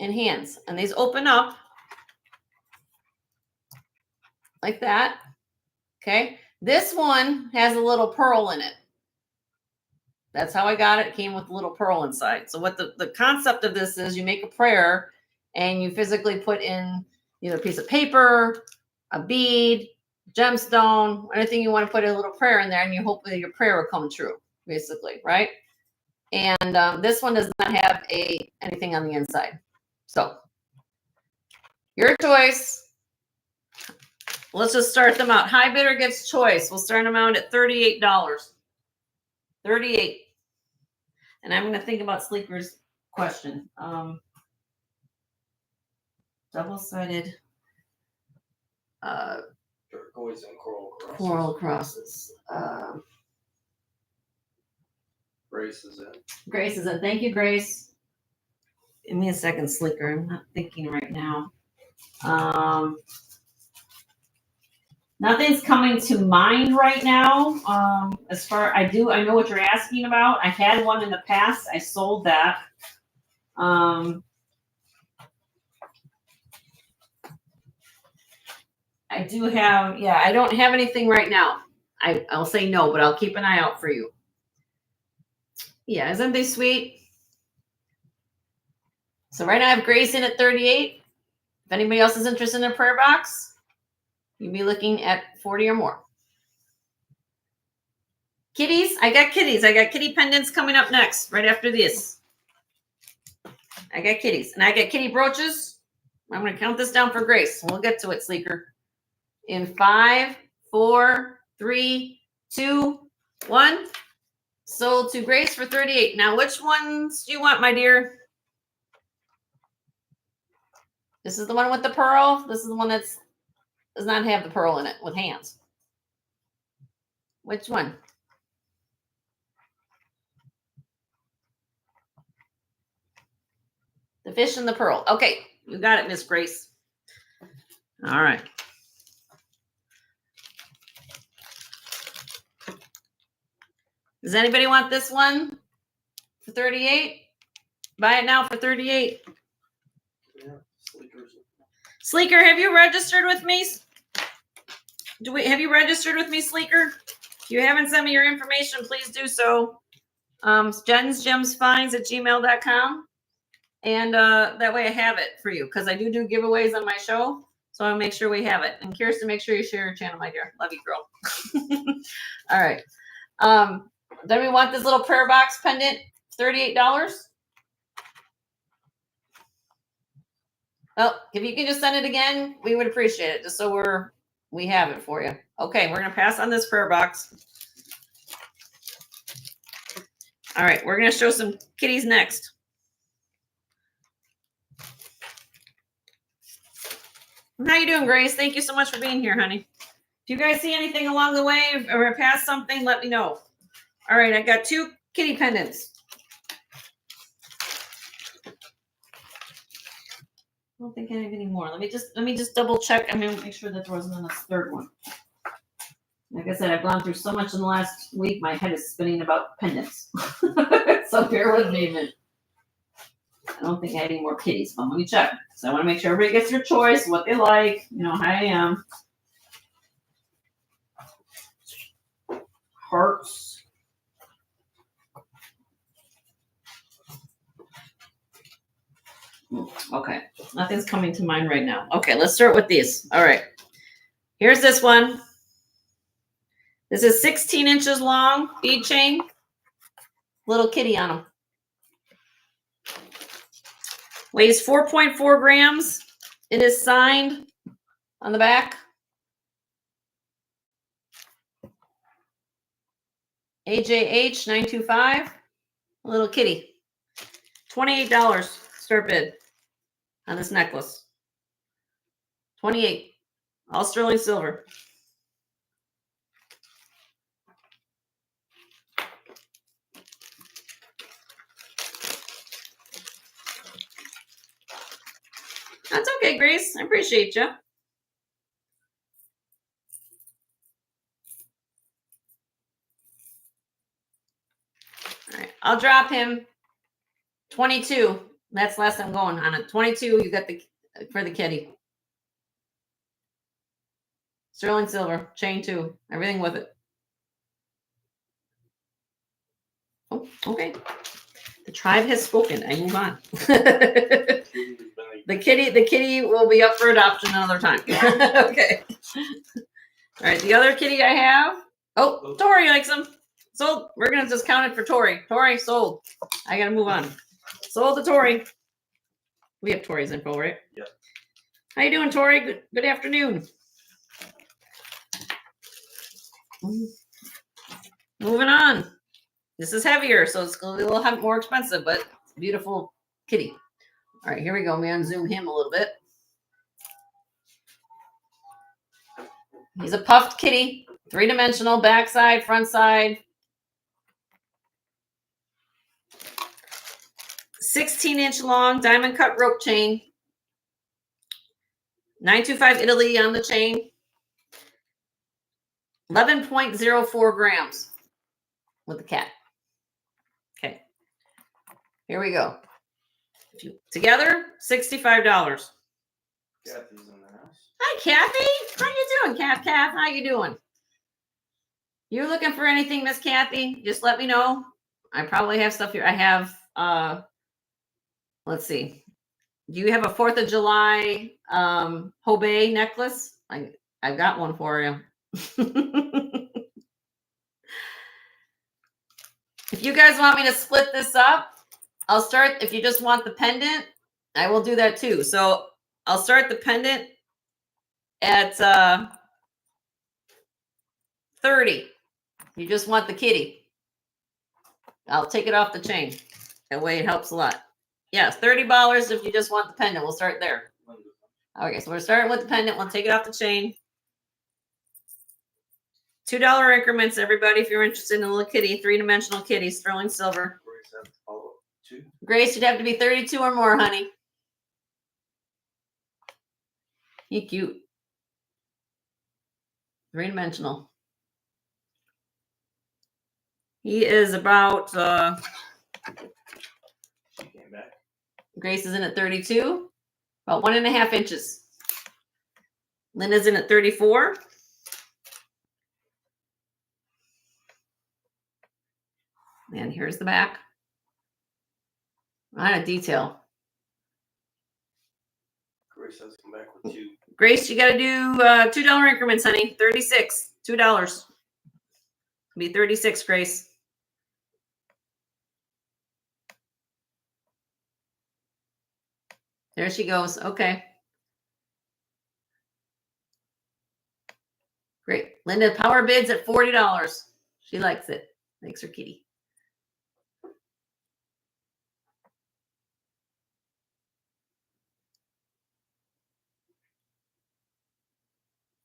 S1: and hands. And these open up like that. Okay. This one has a little pearl in it. That's how I got it. It came with a little pearl inside. So what the concept of this is, you make a prayer and you physically put in either a piece of paper, a bead, gemstone, anything you want to put a little prayer in there, and you hope that your prayer will come true, basically, right? And this one does not have anything on the inside. So your choice. Let's just start them out. High bidder gets choice. We'll start them out at $38. $38. And I'm going to think about Sleeper's question. Double-sided
S2: turquoise and coral crosses.
S1: Coral crosses.
S2: Grace is in.
S1: Grace is in. Thank you, Grace. Give me a second, Sleeper. I'm not thinking right now. Nothing's coming to mind right now. I know what you're asking about. I had one in the past. I sold that. I do have, I don't have anything right now. I'll say no, but I'll keep an eye out for you. Yeah, isn't they sweet? So right now I have Grace in at 38. If anybody else is interested in a prayer box, you'd be looking at 40 or more. Kitties, I got kitties. I got kitty pendants coming up next, right after this. I got kitties. And I got kitty brooches. I'm going to count this down for Grace. We'll get to it, Sleeker. In 5, 4, 3, 2, 1. Sold to Grace for 38. Now, which ones do you want, my dear? This is the one with the pearl. This is the one that does not have the pearl in it with hands. Which one? The fish and the pearl. Okay, you got it, Miss Grace. All right. Does anybody want this one for 38? Buy it now for 38.
S2: Yeah,
S1: Sleeker, have you registered with me? Have you registered with me, Sleeker? If you haven't sent me your information, please do so. jensgemsfinds@gmail.com. And that way I have it for you, because I do giveaways on my show. So I'll make sure we have it. And Kirsten, make sure you share your channel, my dear. Love you, girl. All right. Then we want this little prayer box pendant, $38. Well, if you can just send it again, we would appreciate it, just so we have it for you. Okay, we're going to pass on this prayer box. All right, we're going to show some kitties next. How you doing, Grace? Thank you so much for being here, honey. If you guys see anything along the way or pass something, let me know. All right, I got two kitty pendants. I don't think I have any more. Let me just double check. I'm gonna make sure that there wasn't a third one. Like I said, I've gone through so much in the last week. My head is spinning about pendants. So bear with me a minute. I don't think I have any more kitties, but let me check. So I want to make sure everybody gets their choice, what they like. You know how I am. Hearts. Okay, nothing's coming to mind right now. Okay, let's start with these. All right, here's this one. This is 16 inches long, bead chain, little kitty on them. Weighs 4.4 grams. It is signed on the back. AJH 925, a little kitty. $28 start bid on this necklace. 28, all sterling silver. That's okay, Grace. I appreciate you. All right, I'll drop him 22. That's less I'm going on it. 22, you got the for the kitty. Sterling silver, chain 2, everything with it. Oh, okay. The tribe has spoken. I move on. The kitty will be up for adoption another time. Okay. All right, the other kitty I have. Oh, Tori likes them. Sold. We're gonna just count it for Tori. Tori sold. I gotta move on. Sold to Tori. We have Tori's info, right?
S2: Yep.
S1: How you doing, Tori? Good afternoon. Moving on. This is heavier, so it's gonna be a little more expensive, but it's a beautiful kitty. All right, here we go. Man, zoom him a little bit. He's a puffed kitty, 3-dimensional, backside, front side. 16-inch long diamond cut rope chain. 925 Italy on the chain. 11.04 grams with the cat. Okay, here we go. Together, $65.
S2: Kathy's in the house.
S1: Hi, Kathy. How you doing, Kath? How you doing? You looking for anything, Miss Kathy? Just let me know. I probably have stuff here. I have, let's see. Do you have a 4th of July Hobey necklace? I've got one for you. If you guys want me to split this up, I'll start. If you just want the pendant, I will do that too. So I'll start the pendant at 30. You just want the kitty. I'll take it off the chain. That way it helps a lot. Yes, $30 if you just want the pendant. We'll start there. Okay, so we're starting with the pendant. We'll take it off the chain. $2 increments, everybody, if you're interested in a little kitty, 3-dimensional kitty, sterling silver. Grace, you'd have to be 32 or more, honey. He cute. 3-dimensional. He is about Grace is in at 32, about 1.5 inches. Linda's in at 34. And here's the back. On a detail.
S2: Grace has come back with 2.
S1: Grace, you got to do $2 increments, honey. 36. $2. Be 36, Grace. There she goes. Okay. Great. Linda, power bids at $40. She likes it. Thanks her kitty.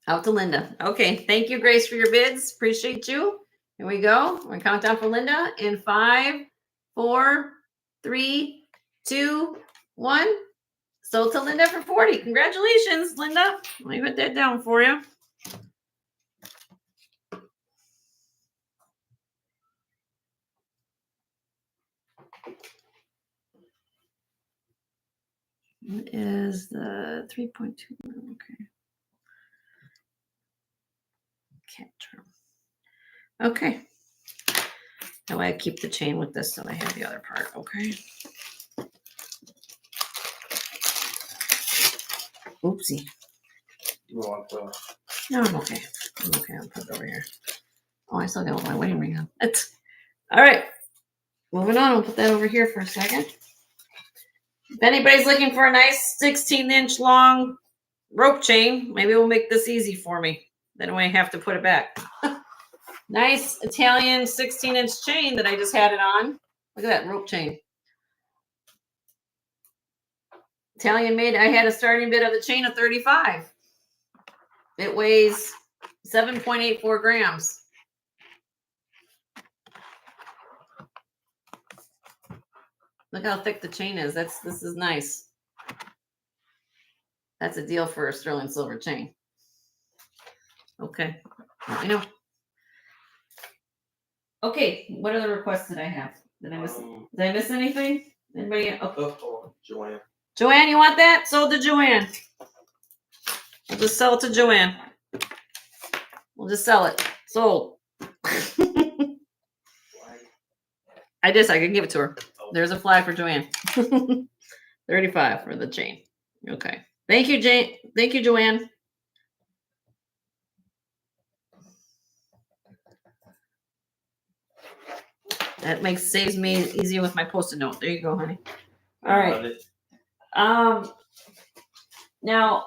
S1: Out to Linda. Okay. Thank you, Grace, for your bids. Appreciate you. Here we go. We're gonna count down for Linda in 5, 4, 3, 2, 1. Sold to Linda for 40. Congratulations, Linda. Let me put that down for you. It is the 3.2. Okay. Can't turn. Okay. Now I keep the chain with this so I have the other part. Okay. Oopsie.
S2: You want the
S1: No, I'm okay. I'm okay. I'll put it over here. Oh, I still got my wedding ring on. It's all right. Moving on. I'll put that over here for a second. If anybody's looking for a nice 16-inch long rope chain, maybe we'll make this easy for me. Then I have to put it back. Nice Italian 16-inch chain that I just had it on. Look at that rope chain. Italian made. I had a starting bid of the chain of 35. It weighs 7.84 grams. Look how thick the chain is. This is nice. That's a deal for a sterling silver chain. Okay. Let me know. Okay, what other requests did I have? Did I miss anything? Anybody?
S2: oh, Joanne.
S1: Joanne, you want that? Sold to Joanne. We'll just sell it to Joanne. We'll just sell it. Sold. I can give it to her. There's a flag for Joanne. 35 for the chain. Okay. Thank you, Jane. Thank you, Joanne. That saves me easier with my post-it note. There you go, honey. All right. Now,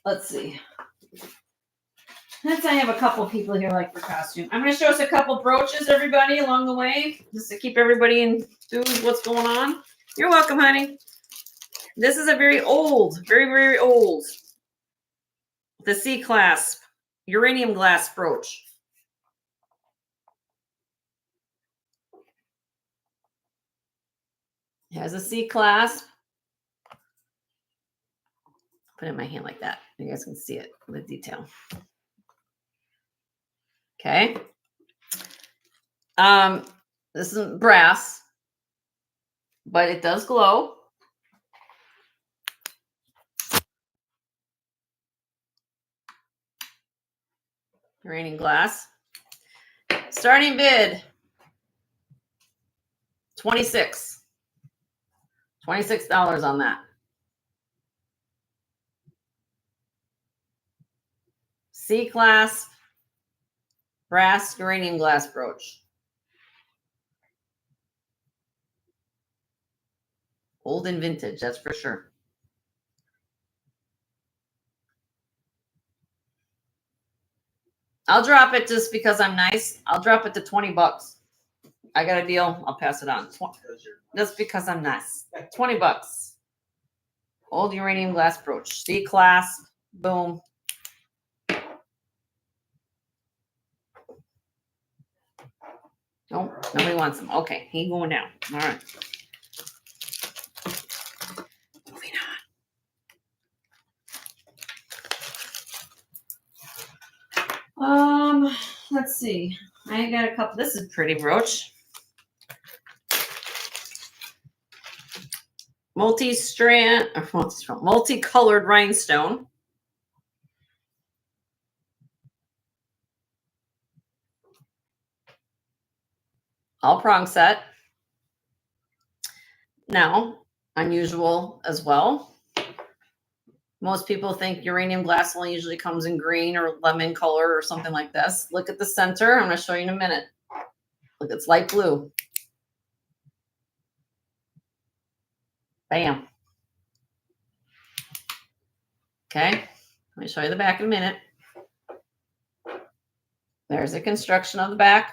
S1: let's see. Since I have a couple people here like for costume, I'm going to show us a couple brooches, everybody, along the way, just to keep everybody enthused what's going on. You're welcome, honey. This is a very old, very, very old, the C-clasp uranium glass brooch. It has a C-clasp. Put it in my hand like that. You guys can see it with detail. Okay. This is brass, but it does glow. Uranium glass. Starting bid, $26 on that. C-clasp brass uranium glass brooch. Old and vintage, that's for sure. I'll drop it just because I'm nice. I'll drop it to $20. I got a deal. I'll pass it on. Just because I'm nice. $20. Old uranium glass brooch. C-clasp. Boom. Nope, nobody wants them. Okay, he going down. All right. Moving on. Let's see. I got a couple. This is pretty brooch. Multicolored rhinestone. All prong set. Now, unusual as well. Most people think uranium glass only usually comes in green or lemon color or something like this. Look at the center. I'm going to show you in a minute. Look, it's light blue. Bam. Okay. Let me show you the back in a minute. There's the construction of the back.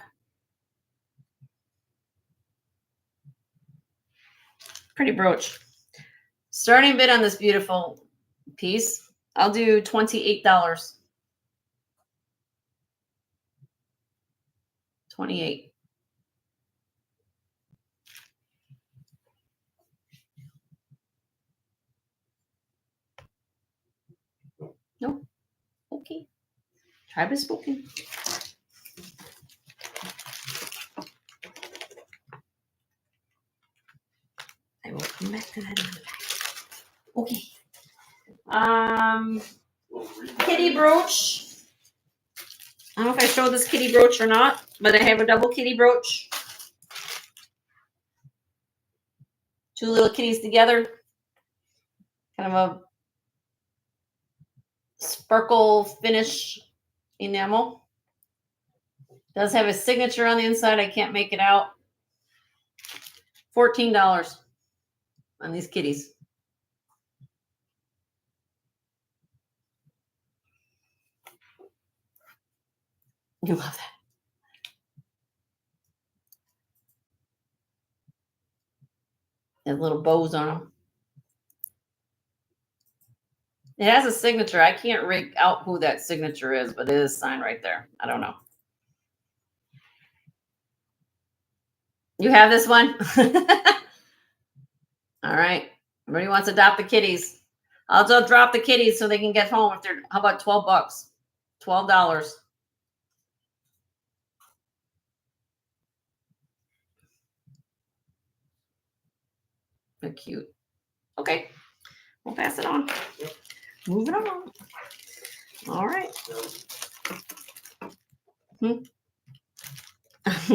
S1: Pretty brooch. Starting bid on this beautiful piece, I'll do $28. 28. Nope. Okay. Tribe is spoken. I will come back to that in a minute. Okay. Kitty brooch. I don't know if I showed this kitty brooch or not, but I have a double kitty brooch. Two little kitties together. Kind of a sparkle finish enamel. Does have a signature on the inside. I can't make it out. $14 on these kitties. You love that. They have little bows on them. It has a signature. I can't rig out who that signature is, but it is signed right there. I don't know. You have this one? All right. Everybody wants to adopt the kitties. I'll just drop the kitties so they can get home. If they're, how about 12 bucks? $12. They're cute. Okay. We'll pass it on. Moving on. All right.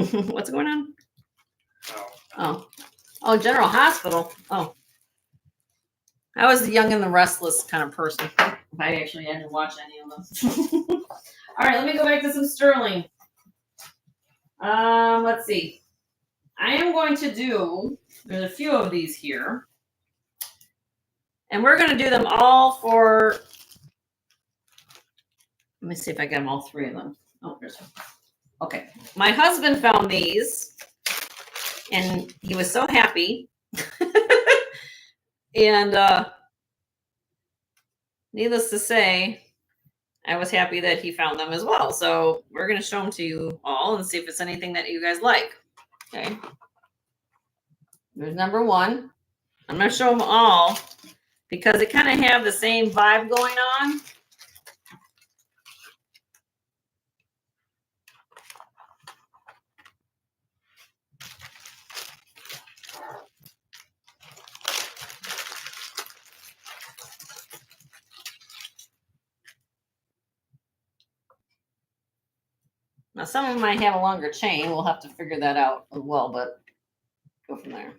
S1: What's going on? Oh, General Hospital. Oh. I was the young and the restless kind of person. I actually hadn't watched any of them. All right, let me go back to some sterling. Let's see. I am going to do, there's a few of these here. And we're going to do them all for, let me see if I get them all three of them. Oh, there's one. Okay. My husband found these, and he was so happy. And needless to say, I was happy that he found them as well. So we're going to show them to you all and see if it's anything that you guys like. Okay. There's number one. I'm going to show them all because they kind of have the same vibe going on. Now, some of them might have a longer chain. We'll have to figure that out as well, but go from there.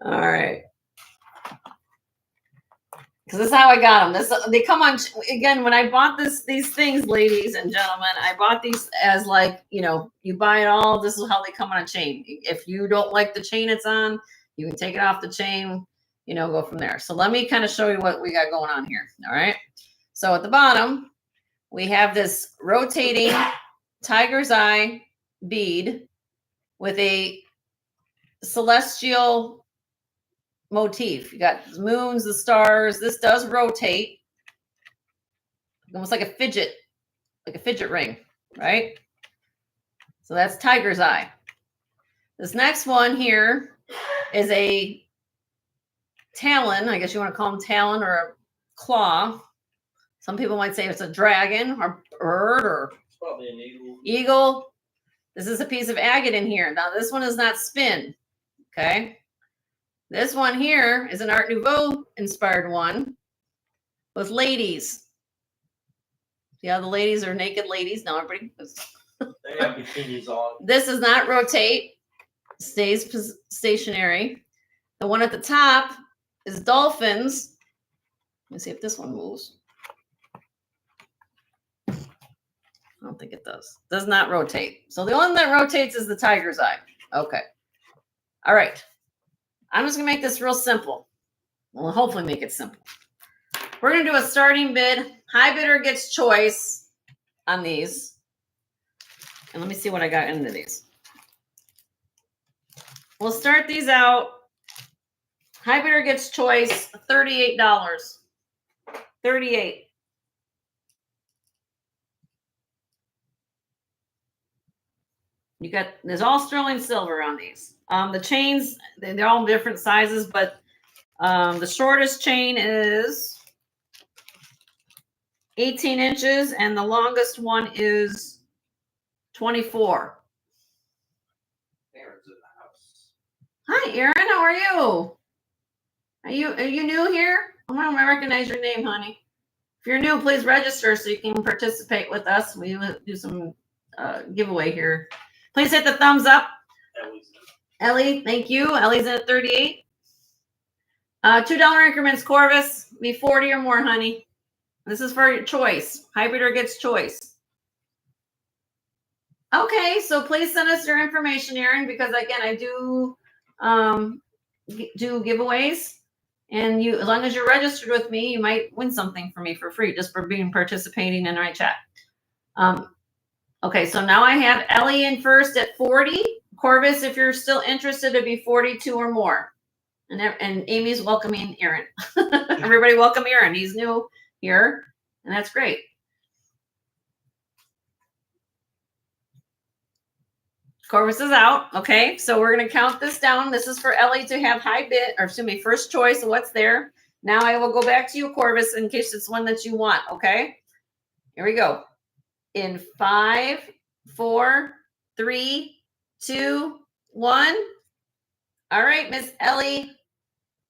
S1: All right. Because this is how I got them. They come on, again, when I bought these things, ladies and gentlemen, I bought these as like, you know, you buy it all. This is how they come on a chain. If you don't like the chain it's on, you can take it off the chain, you know, go from there. So let me kind of show you what we got going on here. All right. So at the bottom, we have this rotating tiger's eye bead with a celestial motif. You got the moons, the stars. This does rotate, almost like a fidget ring, right? So that's tiger's eye. This next one here is a talon. I guess you want to call them talon or a claw. Some people might say it's a dragon or bird or
S2: probably an eagle.
S1: Eagle. This is a piece of agate in here. Now this one is not spin. Okay. This one here is an Art Nouveau inspired one with ladies. See how the ladies are naked ladies? Now everybody.
S2: They have bikinis on.
S1: This does not rotate. Stays stationary. The one at the top is dolphins. Let me see if this one moves. I don't think it does. Does not rotate. So the only one that rotates is the tiger's eye. Okay. All right. I'm just going to make this real simple. We'll hopefully make it simple. We're going to do a starting bid. High bidder gets choice on these. And let me see what I got into these. We'll start these out. High bidder gets choice, $38. 38. You got, there's all sterling silver on these. The chains, they're all different sizes, but the shortest chain is 18 inches and the longest one is 24.
S2: Aaron's in the house.
S1: Hi, Aaron. How are you? Are you new here? I don't recognize your name, honey. If you're new, please register so you can participate with us. We will do some giveaway here. Please hit the thumbs up. Ellie, thank you. Ellie's at 38. $2 increments, Corvus. Be 40 or more, honey. This is for your choice. Hybrider gets choice. Okay, so please send us your information, Aaron, because again, I do do giveaways. And you, as long as you're registered with me, you might win something for me for free, just for being participating in my chat. Okay, so now I have Ellie in first at 40. Corvus, if you're still interested, it'd be 42 or more. And Amy's welcoming Aaron. Everybody welcome Aaron. He's new here, and that's great. Corvus is out. Okay, so we're going to count this down. This is for Ellie to have high bid, or excuse me, first choice of what's there. Now I will go back to you, Corvus, in case it's one that you want. Okay, here we go. In 5, 4, 3, 2, 1. All right, Miss Ellie,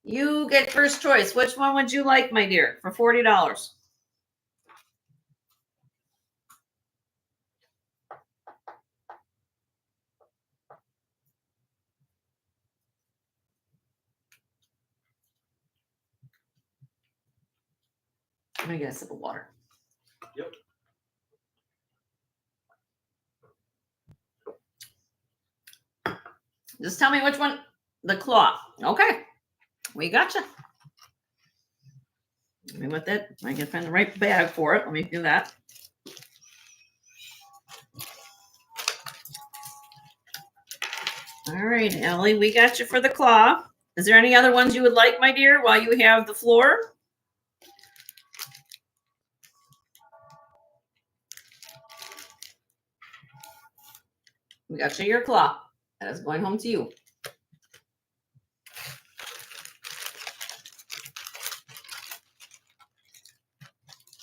S1: you get first choice. Which one would you like, my dear, for $40? I'm gonna get a sip of water.
S2: Yep.
S1: Just tell me which one. The claw. Okay, we gotcha. Let me with it. I can find the right bag for it. Let me do that. All right, Ellie, we got you for the claw. Is there any other ones you would like, my dear, while you have the floor? We got you your claw. That is going home to you.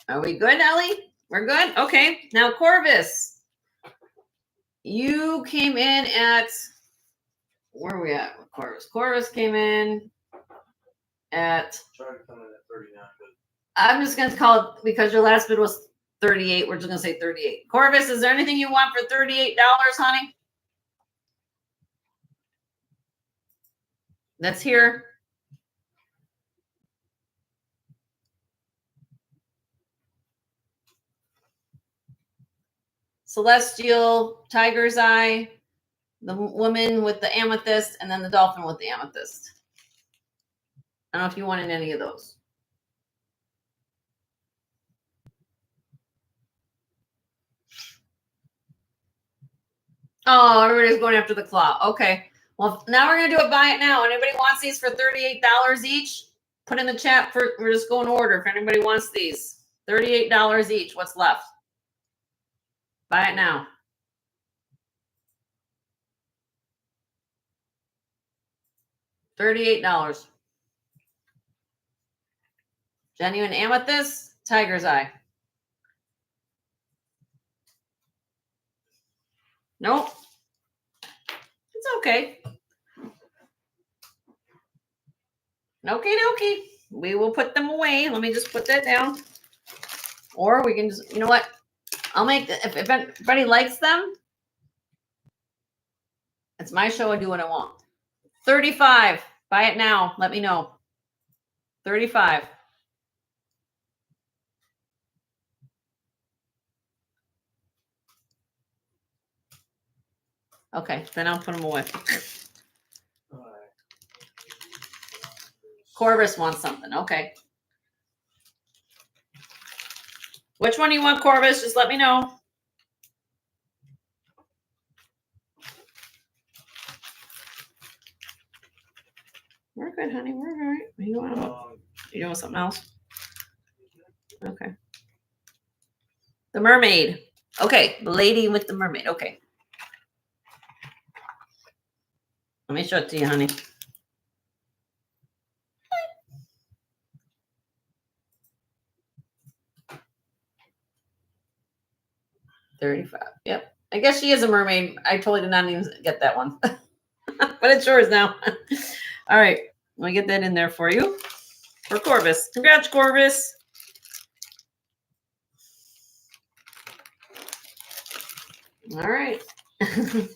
S1: Are we good, Ellie? We're good? Okay. Now, Corvus, you came in at, where are we at with Corvus? Corvus came in at,
S2: Trying to come in at 39, but
S1: I'm just going to call it, because your last bid was 38, we're just going to say 38. Corvus, is there anything you want for $38, honey? That's here. Celestial, Tiger's Eye, the woman with the amethyst, and then the dolphin with the amethyst. I don't know if you wanted any of those. Oh, everybody's going after the claw. Okay. Well, now we're going to do a buy it now. Anybody wants these for $38 each? Put in the chat for, we're just going to order if anybody wants these. $38 each. What's left? Buy it now. $38. Genuine amethyst, Tiger's Eye. Nope. It's okay. Okie dokie. We will put them away. Let me just put that down. Or we can just, you know what? I'll make, if anybody likes them, it's my show. I do what I want. 35. Buy it now. Let me know. 35. Okay, then I'll put them away.
S2: all right.
S1: Corvus wants something. Okay. Which one do you want, Corvus? Just let me know. We're good, honey. We're all right. You doing something else? Okay. The mermaid. Okay, the lady with the mermaid. Okay. Let me show it to you, honey. $35. Yep. I guess she is a mermaid. I totally did not even get that one. But it's yours now. All right. Let me get that in there for you. For Corvus. Congrats, Corvus. All right.
S2: Do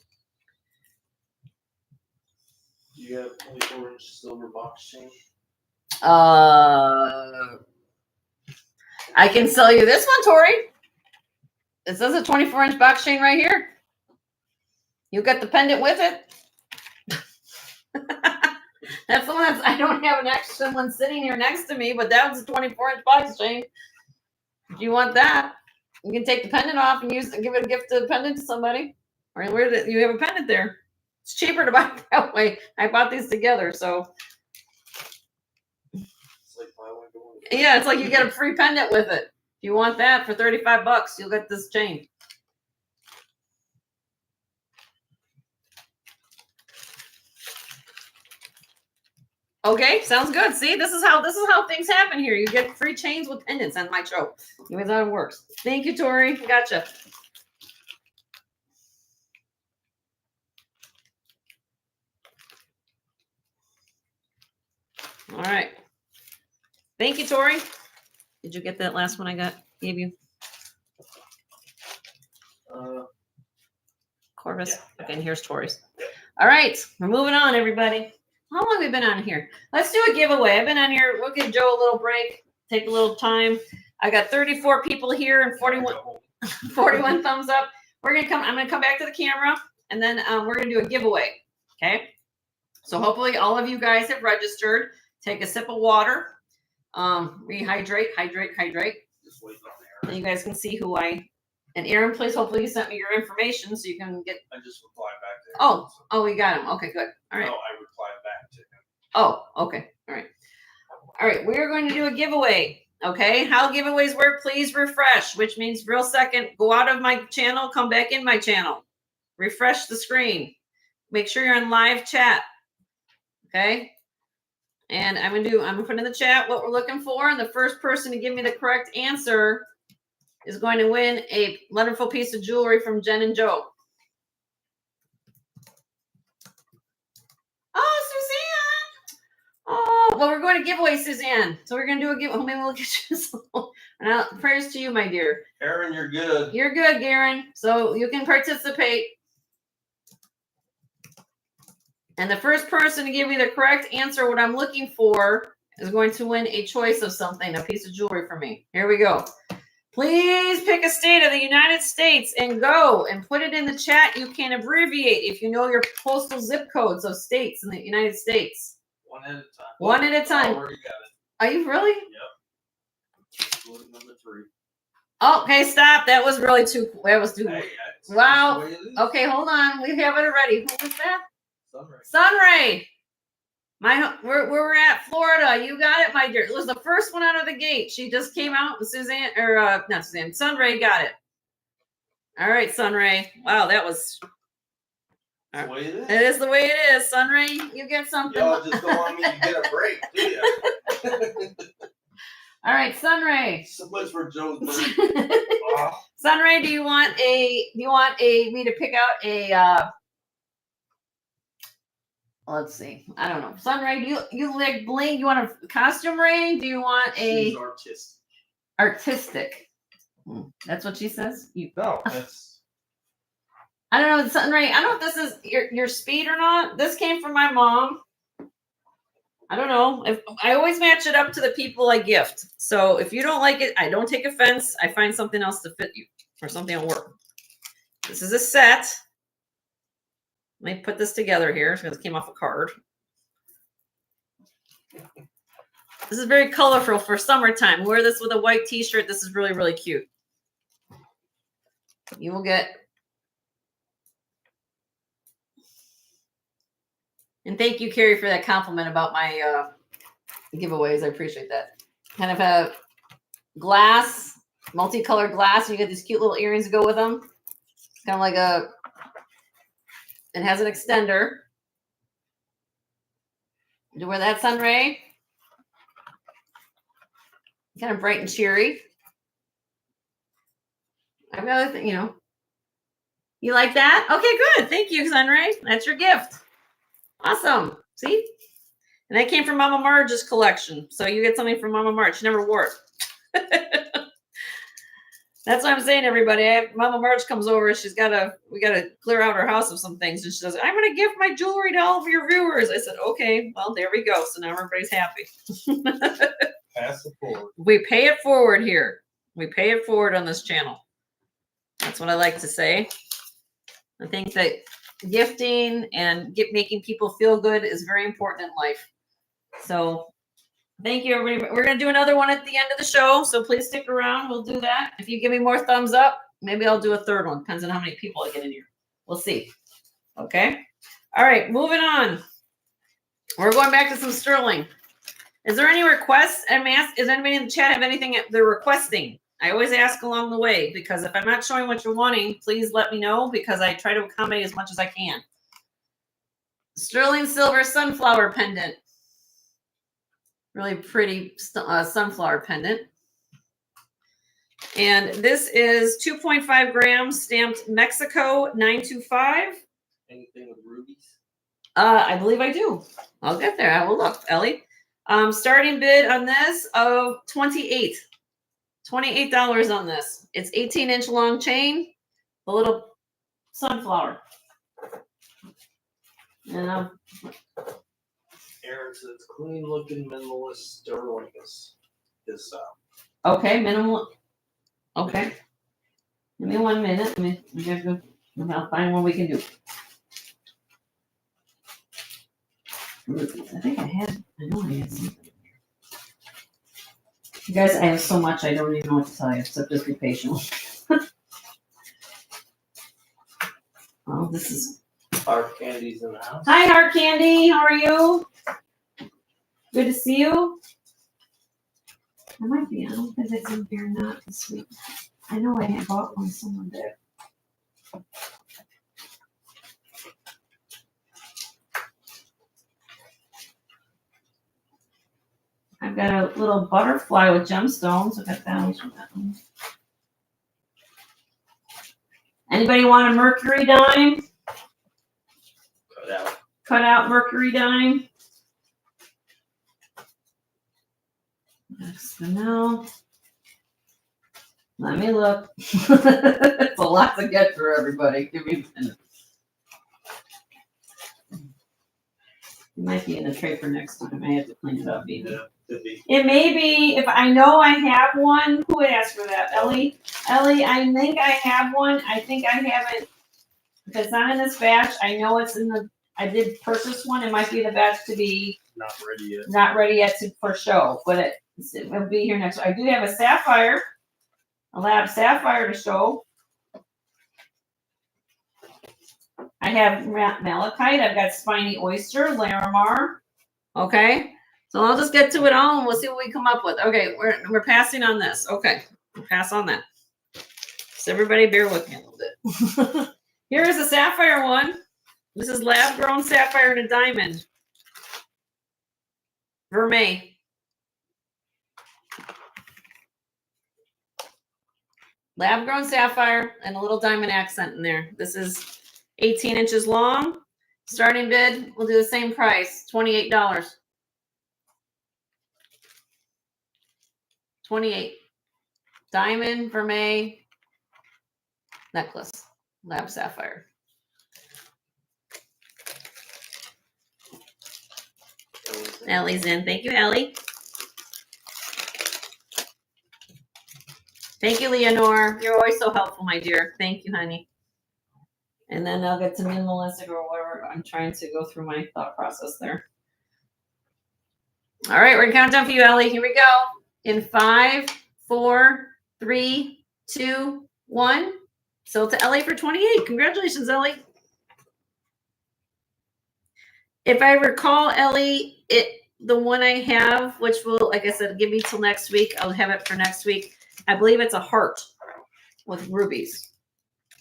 S2: you have 24-inch silver box chain?
S1: I can sell you this one, Tori. It says a 24-inch box chain right here. You got the pendant with it. That's the one that's, I don't have an extra one sitting here next to me, but that was a 24-inch box chain. If you want that, you can take the pendant off and give it a gift of the pendant to somebody. Or where you have a pendant there. It's cheaper to buy it that way. I bought these together, so
S2: It's like buy one, get one.
S1: yeah, it's like you get a free pendant with it. If you want that for $35, you'll get this chain. Okay, sounds good. See, this is how things happen here. You get free chains with pendants on my show. Anyways, how it works. Thank you, Tori. Gotcha. All right. Thank you, Tori. Did you get that last one I gave you? Corvus.
S2: Yeah.
S1: Okay, and here's Tori's. All right, we're moving on, everybody. How long have we been on here? Let's do a giveaway. I've been on here. We'll give Joe a little break, take a little time. I got 34 people here and 41 thumbs up. I'm gonna come back to the camera and then we're gonna do a giveaway. Okay. So hopefully all of you guys have registered. Take a sip of water. Rehydrate, hydrate.
S2: Just wait on there.
S1: And you guys can see who and Aaron, please, hopefully you sent me your information so you can get.
S2: I just replied back to him.
S1: Oh, we got him. Okay, good. All right.
S2: No, I replied back to him.
S1: Oh, okay. All right. All right. We're going to do a giveaway. Okay. How giveaways work, please refresh, which means real second, go out of my channel, come back in my channel, refresh the screen, make sure you're in live chat. Okay. And I'm going to put in the chat what we're looking for. And the first person to give me the correct answer is going to win a wonderful piece of jewelry from Jen and Joe. Oh, Suzanne. Oh, well, we're going to give away, Suzanne. So we're going to do a giveaway. Maybe we'll get you some. Now, prayers to you, my dear.
S2: Aaron, you're good.
S1: You're good, Garen. So you can participate. And the first person to give me the correct answer, what I'm looking for, is going to win a choice of something, a piece of jewelry from me. Here we go. Please pick a state of the United States and go and put it in the chat. You can abbreviate if you know your postal zip codes of states in the United States.
S2: One at a time.
S1: One at a time.
S2: I already got it.
S1: Are you really?
S2: Yep. Bullet number 3.
S1: Okay, stop. That was really too. That was too.
S2: Hey,
S1: Wow.
S2: that's the way it is.
S1: Okay, hold on. We have it already. Who was that?
S2: Sunrise.
S1: Sunray. Where we're at, Florida. You got it, my dear. It was the first one out of the gate. She just came out, and Sunray got it. All right, Sunray. Wow, that was.
S2: That's the way it is.
S1: It is the way it is, Sunray. You get something.
S2: Y'all just don't want me to get a break, do you?
S1: All right, Sunray.
S2: So much for Joe's break.
S1: Sunray, do you want me to pick out a let's see. I don't know. Sunray, do you like bling? You want a costume ring? Do you want a
S2: She's
S1: artistic? That's what she says.
S2: No, that's
S1: I don't know, Sunray. I don't know if this is your speed or not. This came from my mom. I don't know. If I always match it up to the people I gift. So if you don't like it, I don't take offense. I find something else to fit you or something will work. This is a set. Let me put this together here because it came off a card. This is very colorful for summertime. Wear this with a white t-shirt. This is really, really cute. You will get. And thank you, Carrie, for that compliment about my giveaways. I appreciate that. Kind of glass, multicolored glass. And you get these cute little earrings to go with them. Kind of like it has an extender. You wear that, Sunray? Kind of bright and cheery. I've got other thing, you know. You like that? Okay, good. Thank you, Sunray. That's your gift. Awesome. See? And that came from Mama Marge's collection. So you get something from Mama Marge. She never wore it. That's what I'm saying, everybody. Mama Marge comes over. We gotta clear out our house of some things. And she says, I'm gonna gift my jewelry to all of your viewers. I said, okay, well, there we go. So now everybody's happy.
S2: Pass it forward.
S1: We pay it forward here. We pay it forward on this channel. That's what I like to say. I think that gifting and making people feel good is very important in life. So thank you, everybody. We're going to do another one at the end of the show, so please stick around. We'll do that. If you give me more thumbs up, maybe I'll do a third one. Depends on how many people I get in here. We'll see. Okay? All right, moving on. We're going back to some sterling. Is there any requests? Is anybody in the chat have anything they're requesting? I always ask along the way, because if I'm not showing what you're wanting, please let me know, because I try to accommodate as much as I can. Sterling silver sunflower pendant. Really pretty sunflower pendant. And this is 2.5 grams, stamped Mexico 925.
S2: Anything with rubies?
S1: I believe I do. I'll get there. I will look, Ellie. Starting bid on this of $28 on this. It's 18-inch long chain, a little sunflower. Yeah.
S2: Aaron says clean looking minimalist sterling is
S1: Okay, minimal. Okay. Give me 1 minute. I'll find what we can do. I think I know I had something. You guys, I have so much I don't even know what to tell you, so just be patient. Oh, this is.
S2: Heart Candy's in the house.
S1: Hi, Heart Candy. How are you? Good to see you. I might be. I don't think it's in here not this week. I know I had bought one somewhere there. I've got a little butterfly with gemstones. I got that one. Anybody want a mercury dime? Cut out mercury dime. Next now. Let me look. It's a lot to get through, everybody. Give me a minute. It might be in the tray for next time. I have to clean it up even.
S2: Yeah,
S1: it may be, if I know I have one. Who would ask for that? Ellie? Ellie, I think I have one. I think I have it. If it's not in this batch, I know it's in the. I did purchase one. It might be the batch to be
S2: not ready yet.
S1: Not ready yet for show, but it'll be here next. I do have a sapphire, a lab sapphire to show. I have malachite. I've got spiny oyster, Larimar. Okay, so I'll just get to it all and we'll see what we come up with. Okay, we're passing on this. Okay, we'll pass on that. So everybody bear with me a little bit. Here is a sapphire one. This is lab grown sapphire and a diamond. Vermeil. Lab grown sapphire and a little diamond accent in there. This is 18 inches long. Starting bid, we'll do the same price, $28. $28. Diamond vermeil necklace, lab sapphire. Ellie's in. Thank you, Ellie. Thank you, Leonore. You're always so helpful, my dear. Thank you, honey. And then I'll get to minimalistic or whatever. I'm trying to go through my thought process there. All right, we're gonna count down for you, Ellie. Here we go. In 5, 4, 3, 2, 1. Sold to Ellie for 28. Congratulations, Ellie. If I recall, Ellie, the one I have, which will, like I said, give me till next week. I'll have it for next week. I believe it's a heart with rubies.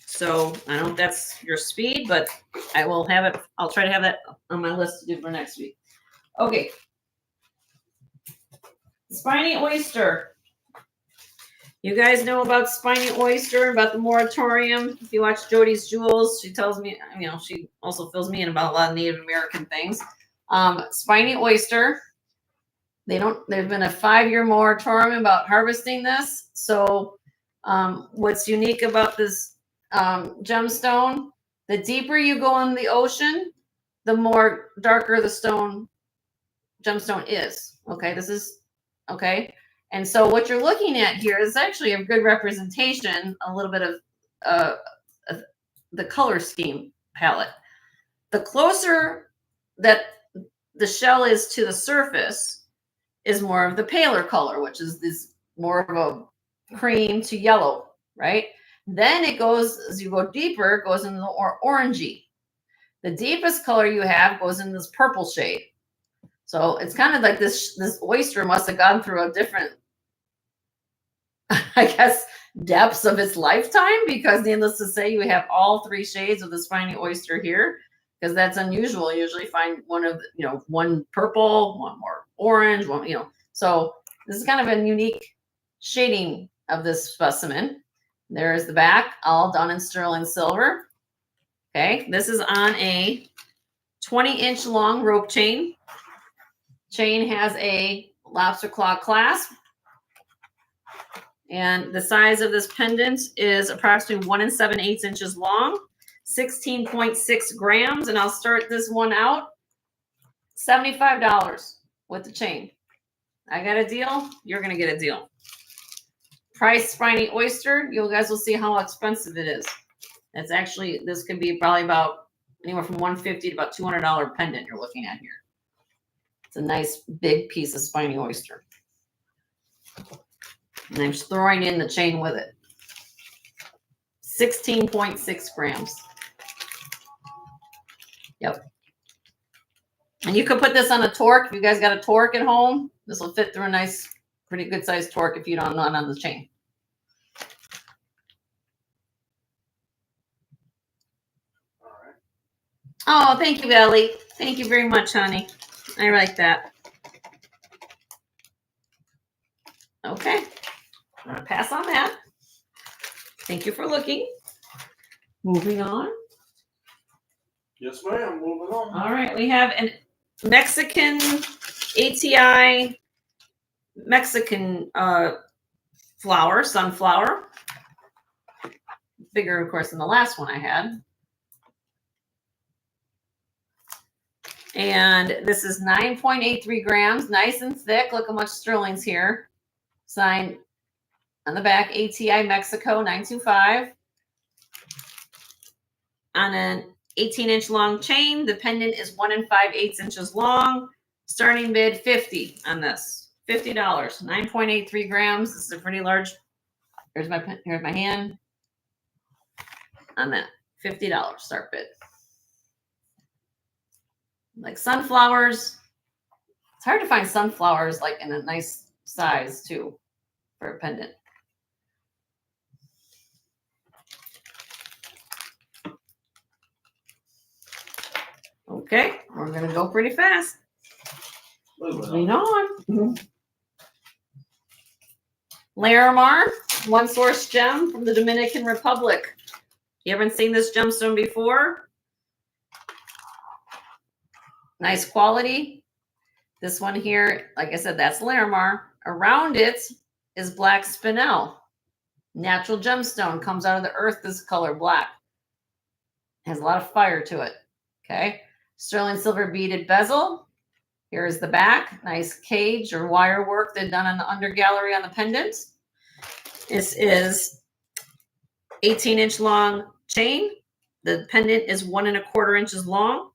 S1: So I don't know if that's your speed, but I will have it. I'll try to have that on my list to do for next week. Okay. Spiny oyster. You guys know about spiny oyster, about the moratorium. If you watch Jody's Jewels, she tells me, you know, she also fills me in about a lot of Native American things. Spiny oyster. There's been a 5-year moratorium about harvesting this. So what's unique about this gemstone, the deeper you go in the ocean, the more darker the gemstone is. Okay, this is okay. And so what you're looking at here is actually a good representation, a little bit of the color scheme palette. The closer that the shell is to the surface is more of the paler color, which is this more of a cream to yellow, right? Then it goes, as you go deeper, it goes into the orangey. The deepest color you have goes in this purple shade. So it's kind of like this oyster must have gone through a different, I guess, depths of its lifetime, because needless to say, you have all 3 shades of the spiny oyster here, because that's unusual. You usually find one purple, one more orange, one, so this is kind of a unique shading of this specimen. There's the back, all done in sterling silver. Okay, this is on a 20-inch long rope chain. Chain has a lobster claw clasp. And the size of this pendant is approximately 1 7/8 inches long, 16.6 grams. And I'll start this one out $75 with the chain. I got a deal. You're going to get a deal. Price spiny oyster. You guys will see how expensive it is. It's actually, this could be probably about anywhere from $150 to about $200 pendant you're looking at here. It's a nice big piece of spiny oyster. And I'm just throwing in the chain with it. 16.6 grams. Yep. And you could put this on a torque. If you guys got a torque at home, this will fit through a nice, pretty good sized torque if you don't know it on the chain.
S2: All right.
S1: Oh, thank you, Ellie. Thank you very much, honey. I like that. Okay. I'm going to pass on that. Thank you for looking. Moving on.
S2: Yes, ma'am. Moving on.
S1: All right. We have a Mexican ATI Mexican flower, sunflower. Bigger, of course, than the last one I had. And this is 9.83 grams, nice and thick. Look how much sterling's here. Signed on the back, ATI Mexico 925. On an 18-inch long chain, the pendant is 1 5/8 inches long. Starting bid $50 on this. $50, 9.83 grams. This is a pretty large. Here's my hand on that. $50 start bid. Like sunflowers. It's hard to find sunflowers like in a nice size too for a pendant. Okay, we're gonna go pretty fast. Moving on. Larimar, one source gem from the Dominican Republic. You haven't seen this gemstone before? Nice quality. This one here, like I said, that's Larimar. Around it is black spinel. Natural gemstone, comes out of the earth this color, black. Has a lot of fire to it. Okay. Sterling silver beaded bezel. Here is the back. Nice cage or wire work they've done on the under gallery on the pendant. This is 18-inch long chain. The pendant is 1 1/4 inches long.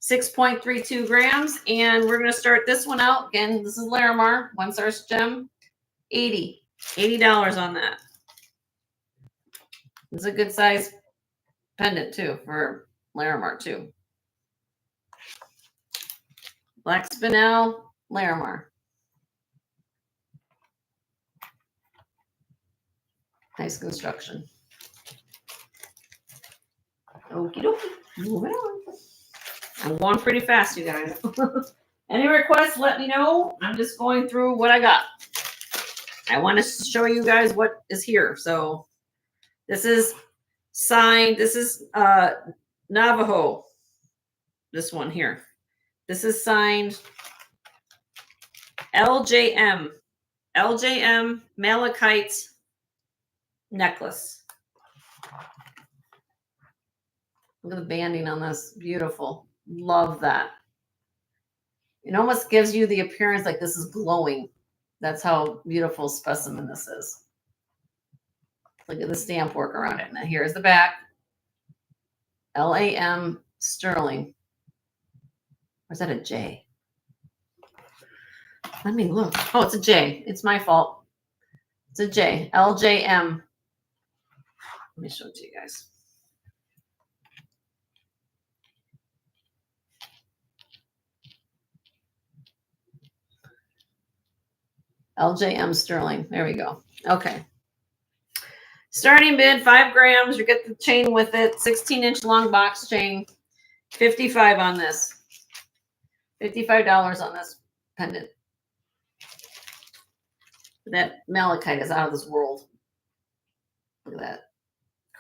S1: 6.32 grams. And we're going to start this one out. Again, this is Larimar, one source gem. $80 on that. It's a good size pendant too for Larimar too. Black spinel, Larimar. Nice construction. Okie dokie. Moving on. I'm going pretty fast, you guys. Any requests, let me know. I'm just going through what I got. I want to show you guys what is here. So this is signed. This is Navajo. This one here. This is signed LJM. LJM Malachite necklace. Look at the banding on this. Beautiful. Love that. It almost gives you the appearance like this is glowing. That's how beautiful specimen this is. Look at the stamp work around it. Now here's the back. LAM Sterling. Or is that a J? Let me look. Oh, it's a J. It's my fault. It's a J. LJM. Let me show it to you guys. LJM Sterling. There we go. Okay. Starting bid, 5 grams. You get the chain with it. 16-inch long box chain. $55 on this. $55 on this pendant. That malachite is out of this world. Look at that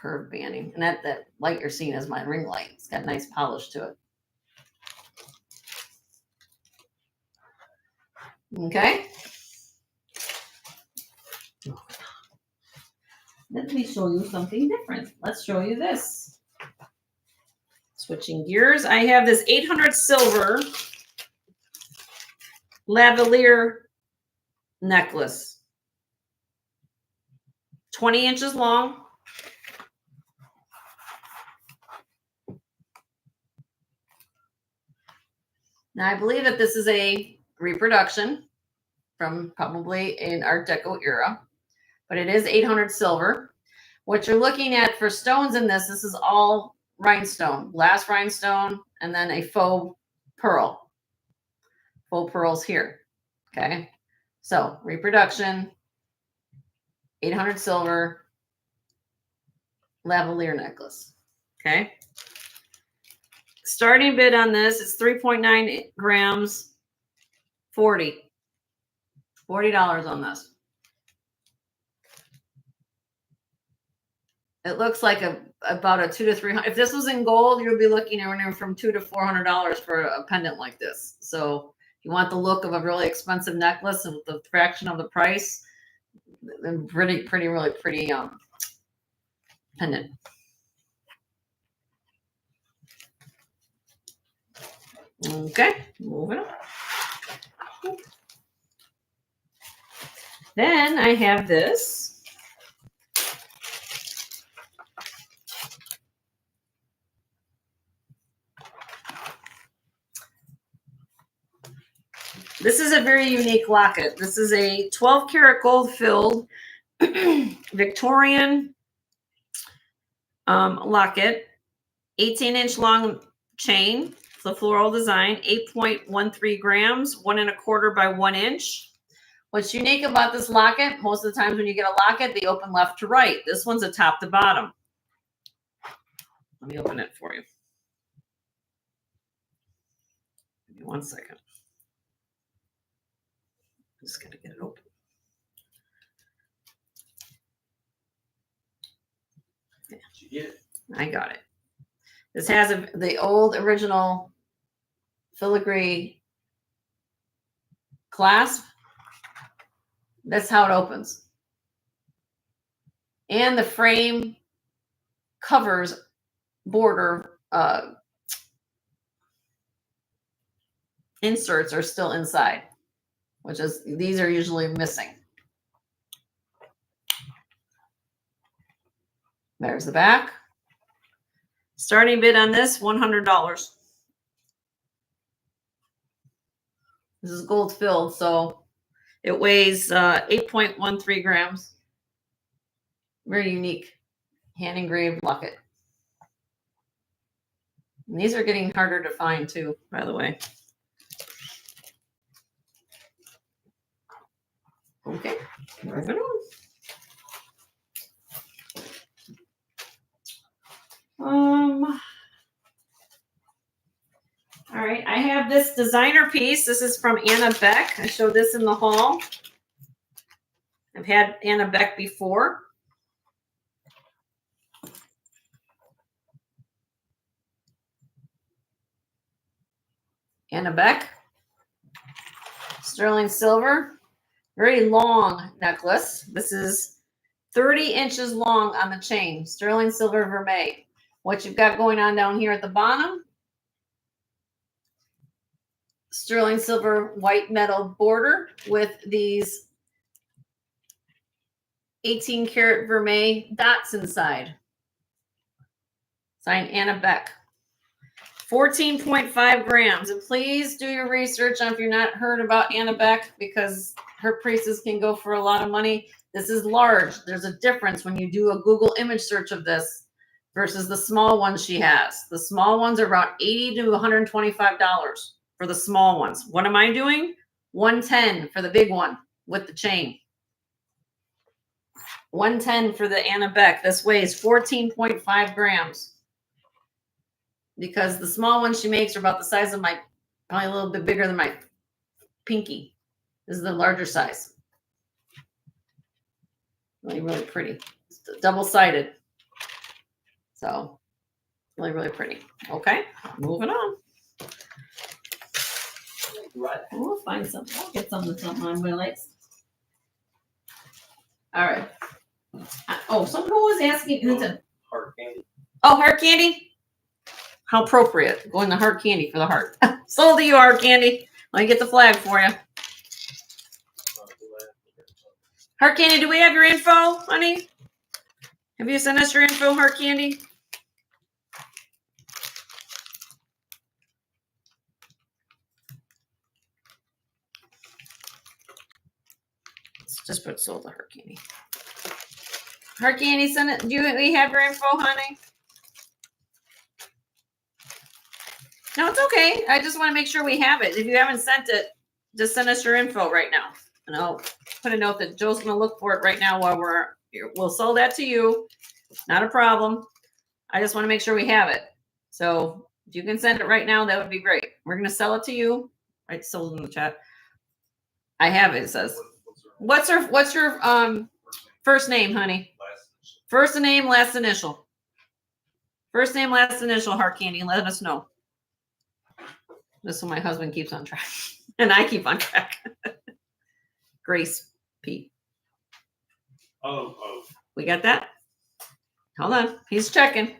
S1: curved banding. And that light you're seeing is my ring light. It's got nice polish to it. Okay. Let me show you something different. Let's show you this. Switching gears, I have this 800 silver lavalier necklace. 20 inches long. Now I believe that this is a reproduction from probably an Art Deco era, but it is 800 silver. What you're looking at for stones in this is all rhinestone, glass rhinestone, and then a faux pearl. Faux pearls here. Okay. So reproduction, 800 silver, lavalier necklace. Okay. Starting bid on this is 3.9 grams, $40 on this. It looks like about a $200 to $300. If this was in gold, you'd be looking at anywhere from $200 to $400 for a pendant like this. So if you want the look of a really expensive necklace with the fraction of the price, then really pretty pendant. Okay, moving on. Then I have this. This is a very unique locket. This is a 12 karat gold filled Victorian locket, 18-inch long chain, the floral design, 8.13 grams, 1.25 by 1 inch. What's unique about this locket, most of the times when you get a locket, they open left to right. This one's a top to bottom. Let me open it for you. Give me 1 second. Just gotta get it open. Yeah.
S2: Did you get it?
S1: I got it. This has the old original filigree clasp. That's how it opens. And the frame covers border inserts are still inside, which is, these are usually missing. There's the back. Starting bid on this, $100. This is gold filled, so it weighs 8.13 grams. Very unique hand engraved locket. And these are getting harder to find too, by the way. Okay, moving on. All right, I have this designer piece. This is from Anna Beck. I showed this in the haul. I've had Anna Beck before. Anna Beck. Sterling silver. Very long necklace. This is 30 inches long on the chain. Sterling silver vermeil. What you've got going on down here at the bottom. Sterling silver white metal border with these 18 karat vermeil dots inside. Signed Anna Beck. 14.5 grams. And please do your research on if you're not heard about Anna Beck, because her pieces can go for a lot of money. This is large. There's a difference when you do a Google image search of this versus the small ones she has. The small ones are about $80 to $125 for the small ones. What am I doing? $110 for the big one with the chain. $110 for the Anna Beck. This weighs 14.5 grams. Because the small ones she makes are about the size of my, probably a little bit bigger than my pinky. This is the larger size. Really, really pretty. It's double-sided. So, really, really pretty. Okay, moving on. We'll find something. I'll get something on my likes. All right. Oh, someone was asking.
S2: Heart candy.
S1: Oh, heart candy. How appropriate. Going to heart candy for the heart. Sold to you, heart candy. Let me get the flag for you. Heart candy, do we have your info, honey? Have you sent us your info, heart candy? Let's just put sold to heart candy. Heart candy, send it. Do we have your info, honey? No, it's okay. I just want to make sure we have it. If you haven't sent it, just send us your info right now. And I'll put a note that Joe's going to look for it right now while we're here. We'll sell that to you. Not a problem. I just want to make sure we have it. So if you can send it right now, that would be great. We're going to sell it to you. Right, sold in the chat. I have it, it says. What's your first name, honey? First name, last initial. First name, last initial, heart candy. Let us know. This one my husband keeps on track. And I keep on track. Grace P.
S2: Oh.
S1: We got that? Hold on. He's checking.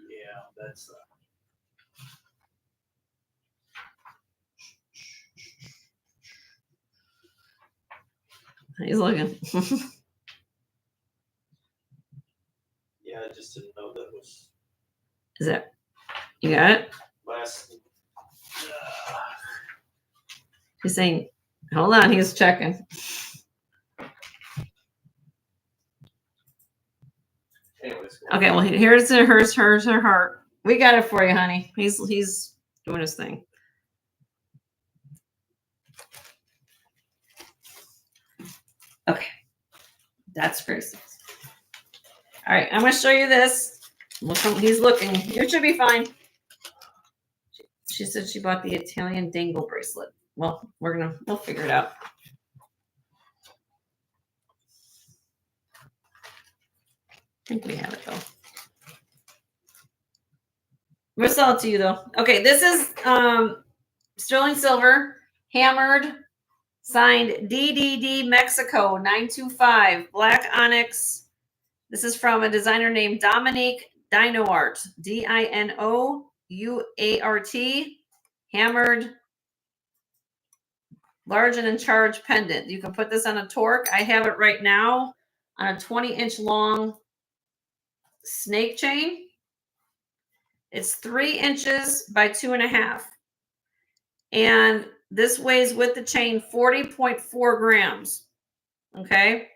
S2: Yeah, that's
S1: He's looking.
S2: yeah, I just didn't know that was
S1: Is that you got it?
S2: last.
S1: He's saying, hold on, he's checking.
S2: Anyways,
S1: Okay, well here's her heart. We got it for you, honey. He's doing his thing. Okay. That's Grace. All right, I'm gonna show you this. Look, he's looking. It should be fine. She said she bought the Italian dangle bracelet. Well, we'll figure it out. I think we have it though. We'll sell it to you though. Okay, this is sterling silver, hammered, signed DDD Mexico 925, black onyx. This is from a designer named Dominique Dinoart, Dinouart, hammered, large and in charge pendant. You can put this on a torque. I have it right now on a 20-inch long snake chain. It's 3 inches by 2.5. And this weighs with the chain 40.4 grams. Okay.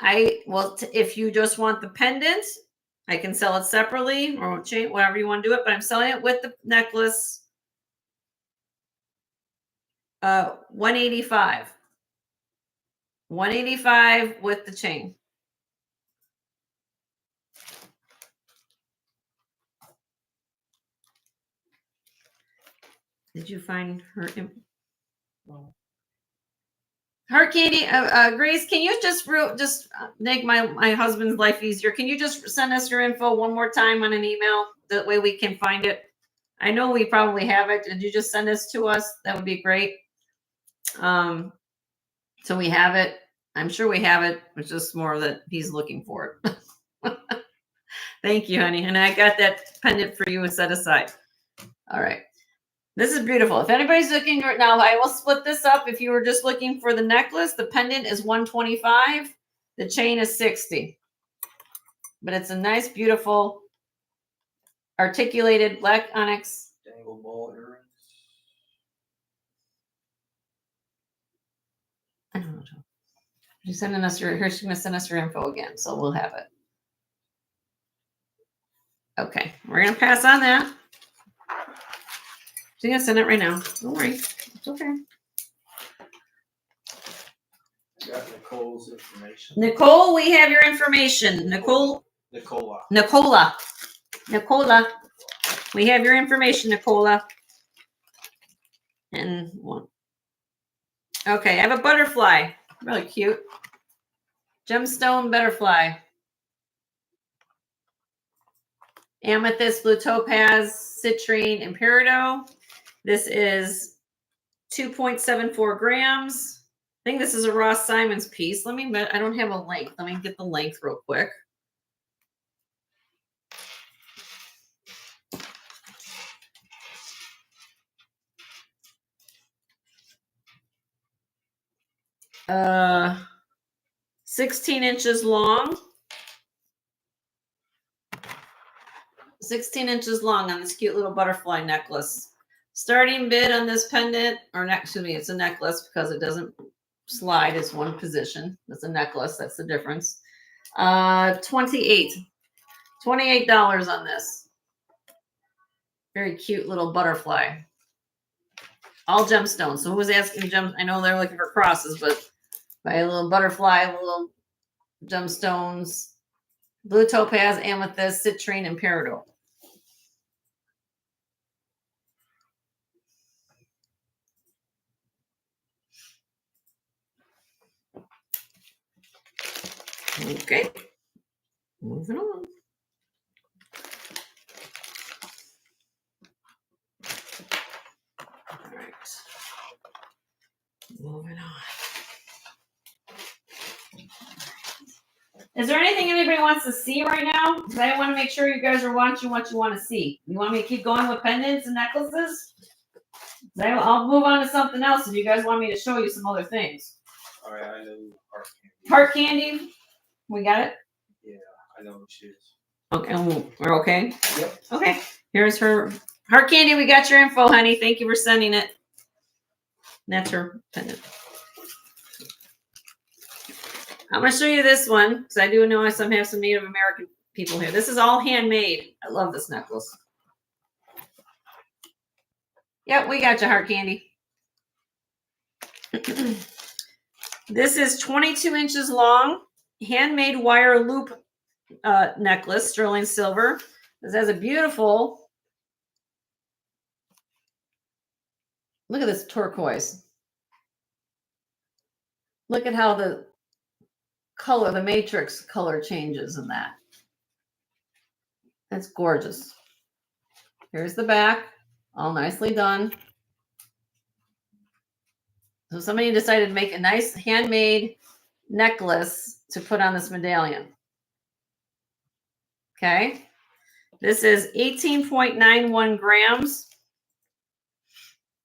S1: If you just want the pendant, I can sell it separately or chain, whatever you want to do it, but I'm selling it with the necklace 185. 185 with the chain. Did you find her? Heart Candy, Grace, can you just make my husband's life easier? Can you just send us your info one more time on an email? That way we can find it. I know we probably have it. Did you just send this to us? That would be great. So we have it. I'm sure we have it. It's just more that he's looking for it. Thank you, honey. And I got that pendant for you and set aside. All right. This is beautiful. If anybody's looking right now, I will split this up. If you were just looking for the necklace, the pendant is 125. The chain is 60. But it's a nice, beautiful, articulated black onyx.
S2: Dangle ball earrings.
S1: I don't know. She's sending us she's going to send us her info again, so we'll have it. Okay, we're going to pass on that. She's going to send it right now. Don't worry. It's okay.
S2: I got Nicole's information.
S1: Nicole, we have your information. Nicola. We have your information, Nicola. And one. Okay, I have a butterfly. Really cute. Gemstone butterfly. Amethyst, blue topaz, citrine, and peridot. This is 2.74 grams. I think this is a Ross Simons piece. I don't have a length. Let me get the length real quick. Uh, 16 inches long. 16 inches long on this cute little butterfly necklace. Starting bid on this pendant, excuse me, it's a necklace because it doesn't slide. It's one position. It's a necklace. That's the difference. $28 on this. Very cute little butterfly. All gemstones. So who was asking gems? I know they're looking for crosses, but by a little butterfly, little gemstones, blue topaz, amethyst, citrine, and peridot. Okay, moving on. All right, moving on. Is there anything anybody wants to see right now? Because I want to make sure you guys are watching what you want to see. You want me to keep going with pendants and necklaces? I'll move on to something else if you guys want me to show you some other things.
S2: All right, I know heart candy.
S1: Heart candy? We got it?
S2: Yeah, I know who she is.
S1: Okay, we're okay?
S2: Yep.
S1: Okay, here's her. Heart candy, we got your info, honey. Thank you for sending it. That's her pendant. I'm going to show you this one because I do know I have some Native American people here. This is all handmade. I love this necklace. Yep, we got you, heart candy. This is 22 inches long, handmade wire loop necklace, sterling silver. This has a beautiful, look at this turquoise. Look at how the color, the matrix color changes in that. That's gorgeous. Here's the back, all nicely done. So somebody decided to make a nice handmade necklace to put on this medallion. Okay. This is 18.91 grams.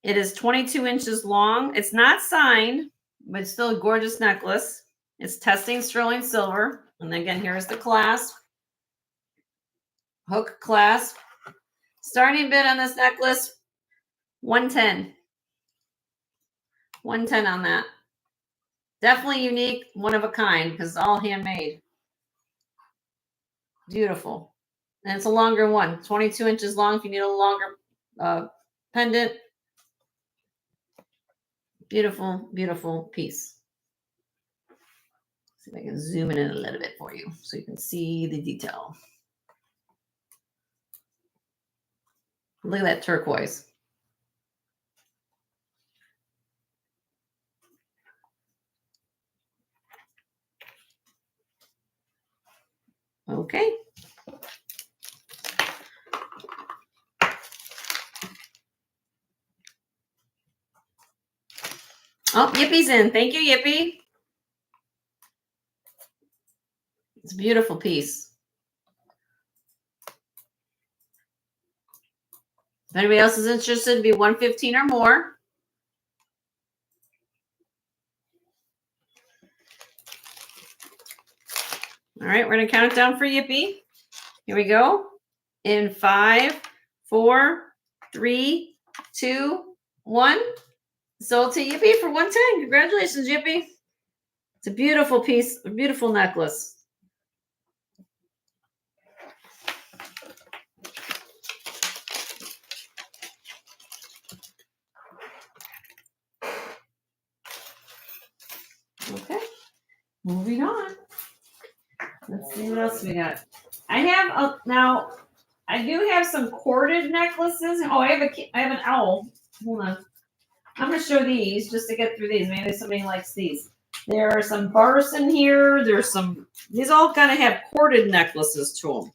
S1: It is 22 inches long. It's not signed, but it's still a gorgeous necklace. It's testing sterling silver. And again, here's the clasp. Hook clasp. Starting bid on this necklace, 110. 110 on that. Definitely unique, one of a kind, because it's all handmade. Beautiful. And it's a longer one, 22 inches long if you need a longer pendant. Beautiful, beautiful piece. See if I can zoom in a little bit for you so you can see the detail. Look at that turquoise. Okay. Oh, Yippy's in. Thank you, Yippy. It's a beautiful piece. If anybody else is interested, it'd be 115 or more. All right, we're gonna count it down for Yippy. Here we go. In 5, 4, 3, 2, 1. Sold to Yippy for 110. Congratulations, Yippy. It's a beautiful piece, a beautiful necklace. Okay, moving on. Let's see what else we got. I have now. I do have some corded necklaces. Oh, I have an owl. Hold on. I'm gonna show these just to get through these. Maybe somebody likes these. There are some bars in here. There's some. These all kind of have corded necklaces to them.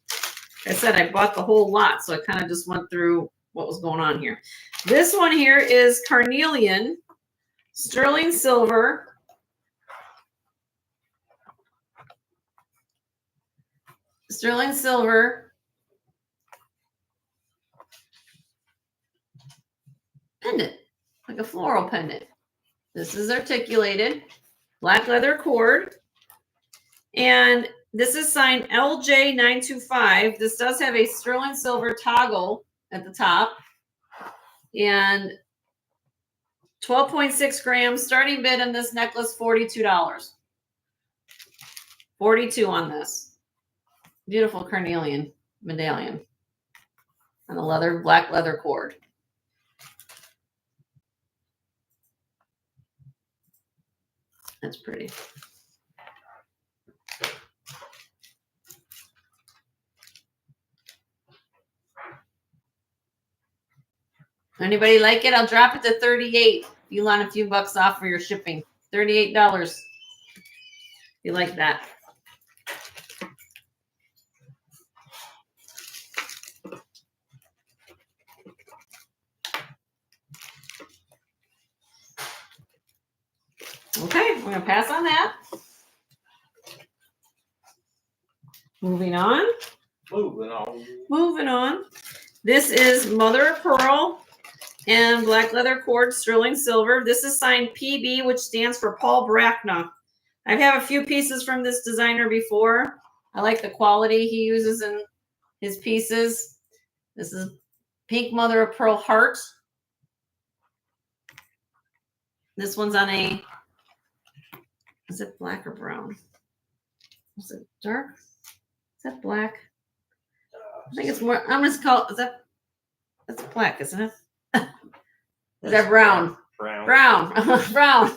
S1: Like I said, I bought the whole lot, so I kind of just went through what was going on here. This one here is carnelian, sterling silver. Sterling silver pendant, like a floral pendant. This is articulated, black leather cord, and this is signed LJ925. This does have a sterling silver toggle at the top, and 12.6 grams. Starting bid on this necklace, $42. 42 on this. Beautiful carnelian medallion and a black leather cord. That's pretty. Anybody like it? I'll drop it to 38 if you want a few bucks off for your shipping. $38. If you like that. Okay, we're going to pass on that. Moving on. Moving on. This is mother of pearl and black leather cord, sterling silver. This is signed PB, which stands for Paul Brackna. I've had a few pieces from this designer before. I like the quality he uses in his pieces. This is pink mother of pearl heart. This one's on a, is it black or brown? Is it dark? Is that black? I think it's more, I'm just call it, that's black, isn't it? Is that brown? Brown. Brown.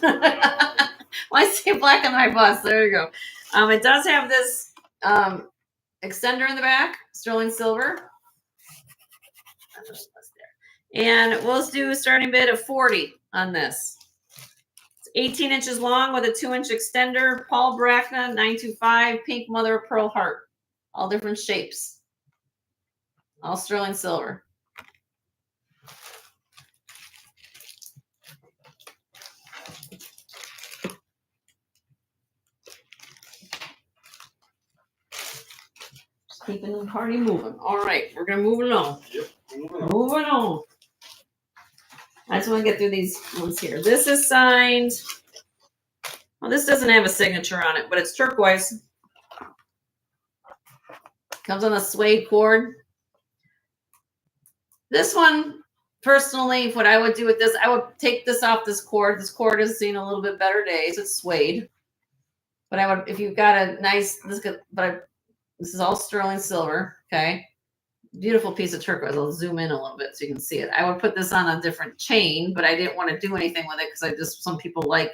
S1: Well, I say black on my bus. There you go. It does have this extender in the back, sterling silver. And we'll do a starting bid of 40 on this. It's 18 inches long with a 2-inch extender. Paul Brackna, 925, pink mother of pearl heart. All different shapes. All sterling silver. Just keeping the party moving. All right, we're going to move along.
S2: Yep.
S1: Moving on. I just want to get through these ones here. This is signed. Well, this doesn't have a signature on it, but it's turquoise. Comes on a suede cord. This one, personally, what I would do with this, I would take this off this cord. This cord has seen a little bit better days. It's suede. But I would, if you've got a nice, this is all sterling silver, okay? Beautiful piece of turquoise. I'll zoom in a little bit so you can see it. I would put this on a different chain, but I didn't want to do anything with it because some people like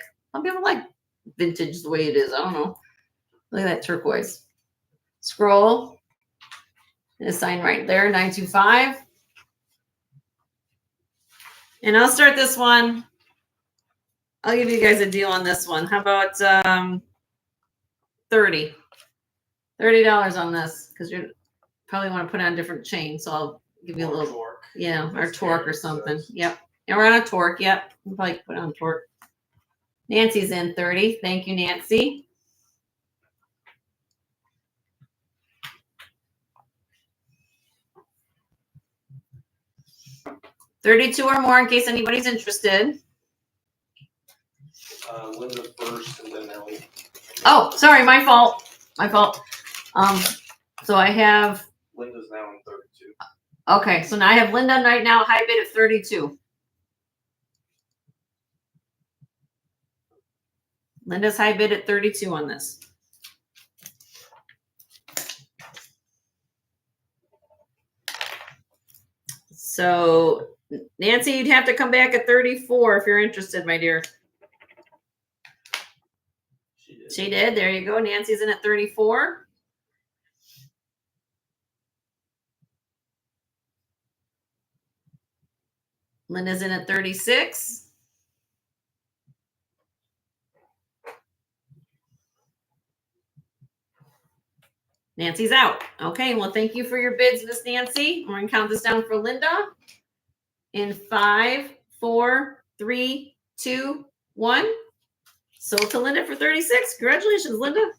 S1: vintage the way it is. I don't know. Look at that turquoise. Scroll. And a sign right there, 925. And I'll start this one. I'll give you guys a deal on this one. How about $30 on this? Because you probably want to put it on a different chain. So I'll give you a little
S2: torque.
S1: Yeah, or torque or something. Yep. And we're on a torque. Yep. We'll probably put it on torque. Nancy's in 30. Thank you, Nancy. $32 or more in case anybody's interested.
S2: Linda first and then Ellie.
S1: Oh, sorry, my fault. So I have
S2: Linda's now in 32.
S1: Okay, so now I have Linda right now, high bid at 32. Linda's high bid at 32 on this. So Nancy, you'd have to come back at 34 if you're interested, my dear. She did. There you go. Nancy's in at 34. Linda's in at 36. Nancy's out. Okay, well, thank you for your bids, Miss Nancy. We're going to count this down for Linda. In 5, 4, 3, 2, 1. Sold to Linda for 36. Congratulations, Linda.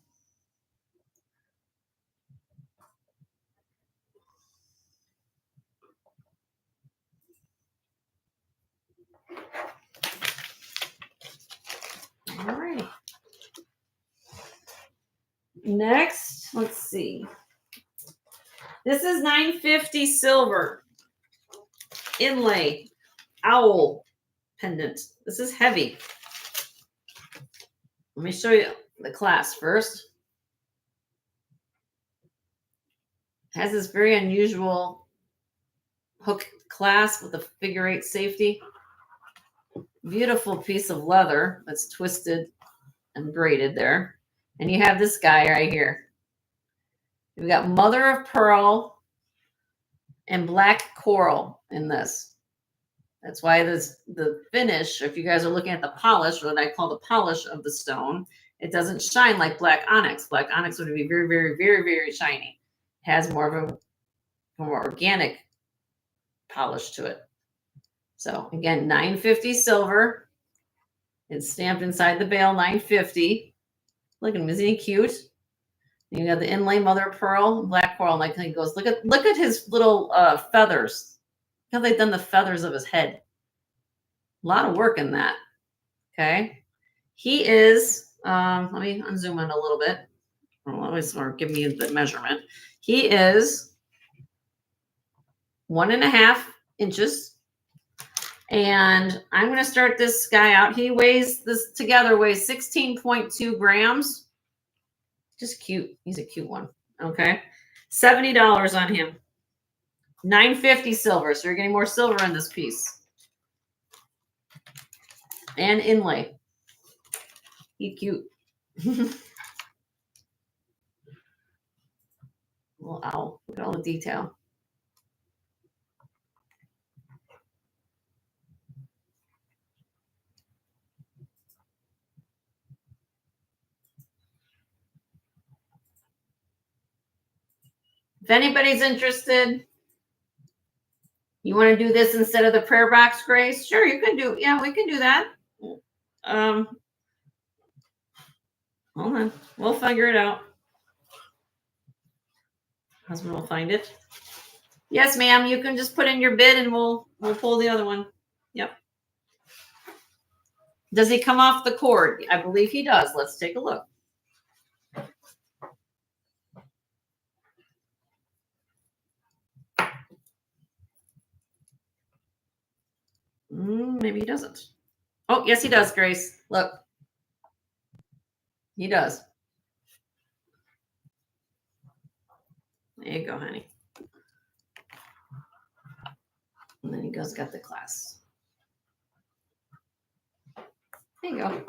S1: All right. Next, let's see. This is $9.50 silver inlay owl pendant. This is heavy. Let me show you the clasp first. It has this very unusual hook clasp with a figure 8 safety. Beautiful piece of leather that's twisted and braided there. And you have this guy right here. We've got mother of pearl and black coral in this. That's why the finish, if you guys are looking at the polish, what I call the polish of the stone, it doesn't shine like black onyx. Black onyx would be very, very, very, very shiny. It has more of a more organic polish to it. So again, $9.50 silver. It's stamped inside the bale, $9.50. Look at him, isn't he cute? You got the inlay mother of pearl, black coral, like he goes. Look at his little feathers. Look how they've done the feathers of his head. A lot of work in that. Okay. He is, let me unzoom in a little bit. Or give me the measurement. He is 1.5 inches. And I'm going to start this guy out. He weighs 16.2 grams. Just cute. He's a cute one. Okay. $70 on him. $9.50 silver. So you're getting more silver in this piece. And inlay. He's cute. Well, ow. Look at all the detail. If anybody's interested, you want to do this instead of the prayer box, Grace? Sure, you can do. Yeah, we can do that. Hold on. We'll figure it out. Husband will find it. Yes, ma'am. You can just put in your bid and we'll pull the other one. Yep. Does he come off the cord? I believe he does. Let's take a look. Maybe he doesn't. Oh, yes, he does, Grace. Look. He does. There you go, honey. And you guys got the class. There you go.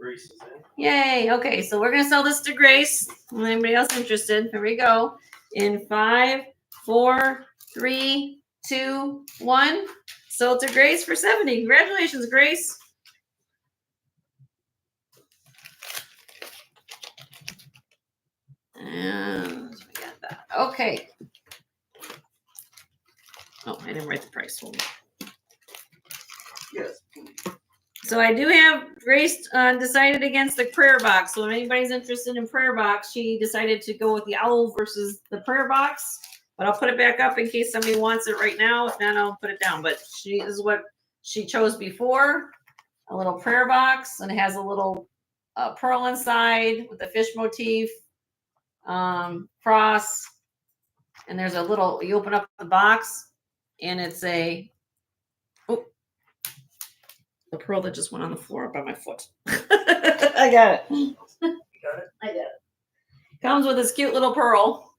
S2: Grace is in.
S1: Yay. Okay, so we're gonna sell this to Grace. Anybody else interested? Here we go. In 5, 4, 3, 2, 1. Sold to Grace for 70. Congratulations, Grace. And we got that. Okay. Oh, I didn't write the price. Hold on.
S2: Yes.
S1: So I do have Grace decided against the prayer box. So if anybody's interested in prayer box, she decided to go with the owl versus the prayer box. But I'll put it back up in case somebody wants it right now. If not, I'll put it down. But she is what she chose before. A little prayer box, and it has a little pearl inside with the fish motif, cross. And there's a little, you open up the box, and it's a, oh, the pearl that just went on the floor by my foot. I got it.
S2: You got it?
S1: I got it. Comes with this cute little pearl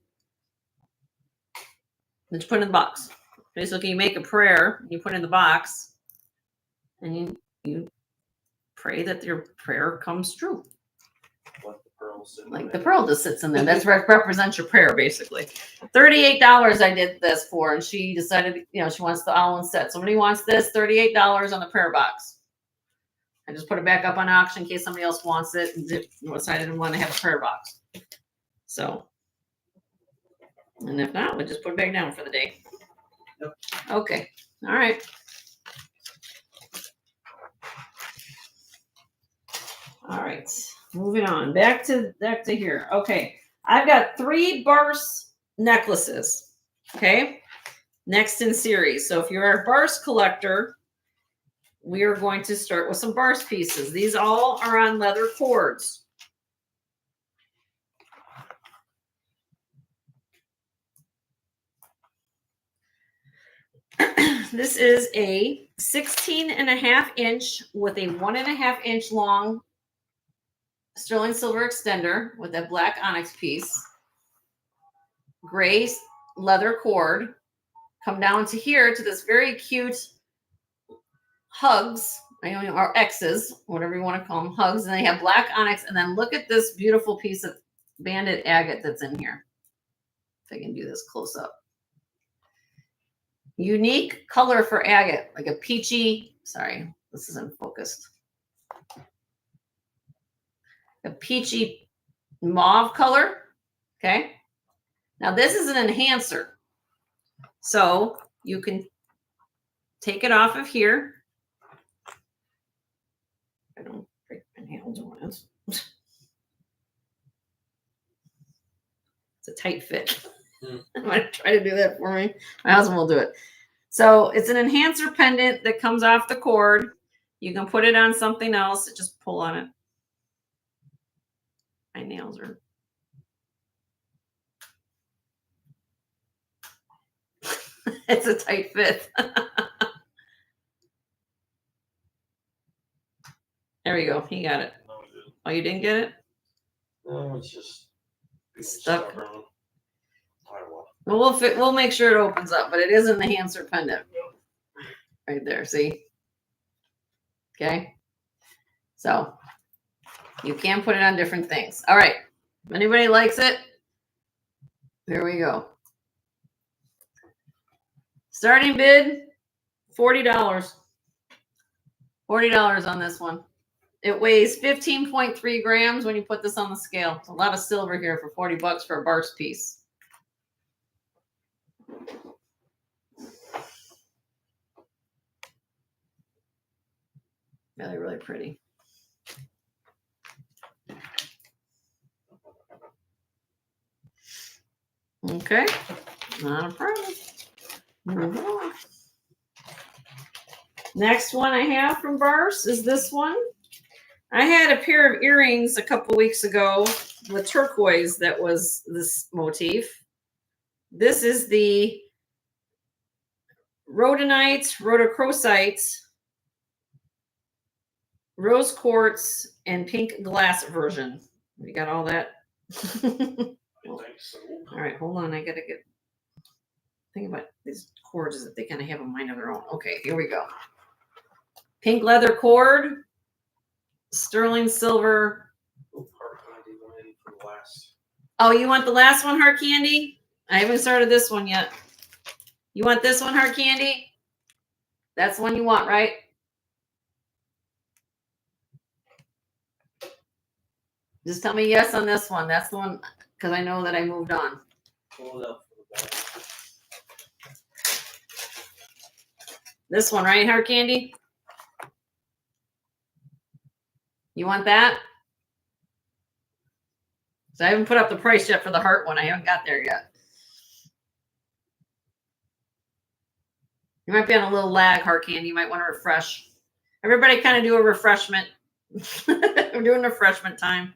S1: that you put in the box. Basically, you make a prayer, you put it in the box, and you pray that your prayer comes true.
S2: Let the pearl sit in
S1: Like
S2: there.
S1: the pearl just sits in there. That's represents your prayer, basically. $38 I did this for, and she decided, you know, she wants the all-in set. Somebody wants this, $38 on the prayer box. I just put it back up on auction in case somebody else wants it and decided to want to have a prayer box. So, and if not, we'll just put it back down for the day.
S2: Yep.
S1: Okay. All right. All right. Moving on. Back to here. Okay. I've got 3 burst necklaces. Okay. Next in series. So if you're a burst collector, we are going to start with some burst pieces. These all are on leather cords. This is a 16.5-inch with a 1.5-inch long sterling silver extender with a black onyx piece. Gray leather cord. Come down to here to this very cute hugs, or X's, whatever you want to call them, hugs. And they have black onyx. And then look at this beautiful piece of banded agate that's in here. If I can do this close up. Unique color for agate, like a peachy, sorry, this isn't focused. A peachy mauve color. Okay. Now this is an enhancer. So you can take it off of here. I don't break my nails on this. It's a tight fit. I'm going to try to do that for me. My husband will do it. So it's an enhancer pendant that comes off the cord. You can put it on something else. Just pull on it. My nails are. It's a tight fit. There we go. He got it.
S2: No, it didn't.
S1: Oh, you didn't get it?
S2: No, it's just
S1: Stuck.
S2: stubborn. I will.
S1: Well, we'll make sure it opens up, but it is an enhancer pendant. Right there, see? Okay. So you can put it on different things. All right. If anybody likes it, here we go. Starting bid, $40. $40 on this one. It weighs 15.3 grams when you put this on the scale. It's a lot of silver here for $40 for a burst piece. Really, really pretty. Okay, not a problem. Move on. Next one I have from Burst is this one. I had a pair of earrings a couple weeks ago with turquoise that was this motif. This is the rhodonite, rhodochrosite, rose quartz, and pink glass version. We got all that.
S2: I think so.
S1: All right, hold on. I gotta get. thing about these cords is that they kind of have a mind of their own. Okay, here we go. Pink leather cord, sterling silver. Oh, you want the last one, Heart Candy? I haven't started this one yet. You want this one, Heart Candy? That's the one you want, right? Just tell me yes on this one. That's the one, because I know that I moved on.
S2: Pull it up for the back.
S1: This one, right, Heart Candy? You want that? So I haven't put up the price yet for the heart one. I haven't got there yet. You might be on a little lag, Heart Candy. You might want to refresh. Everybody kind of do a refreshment. We're doing refreshment time.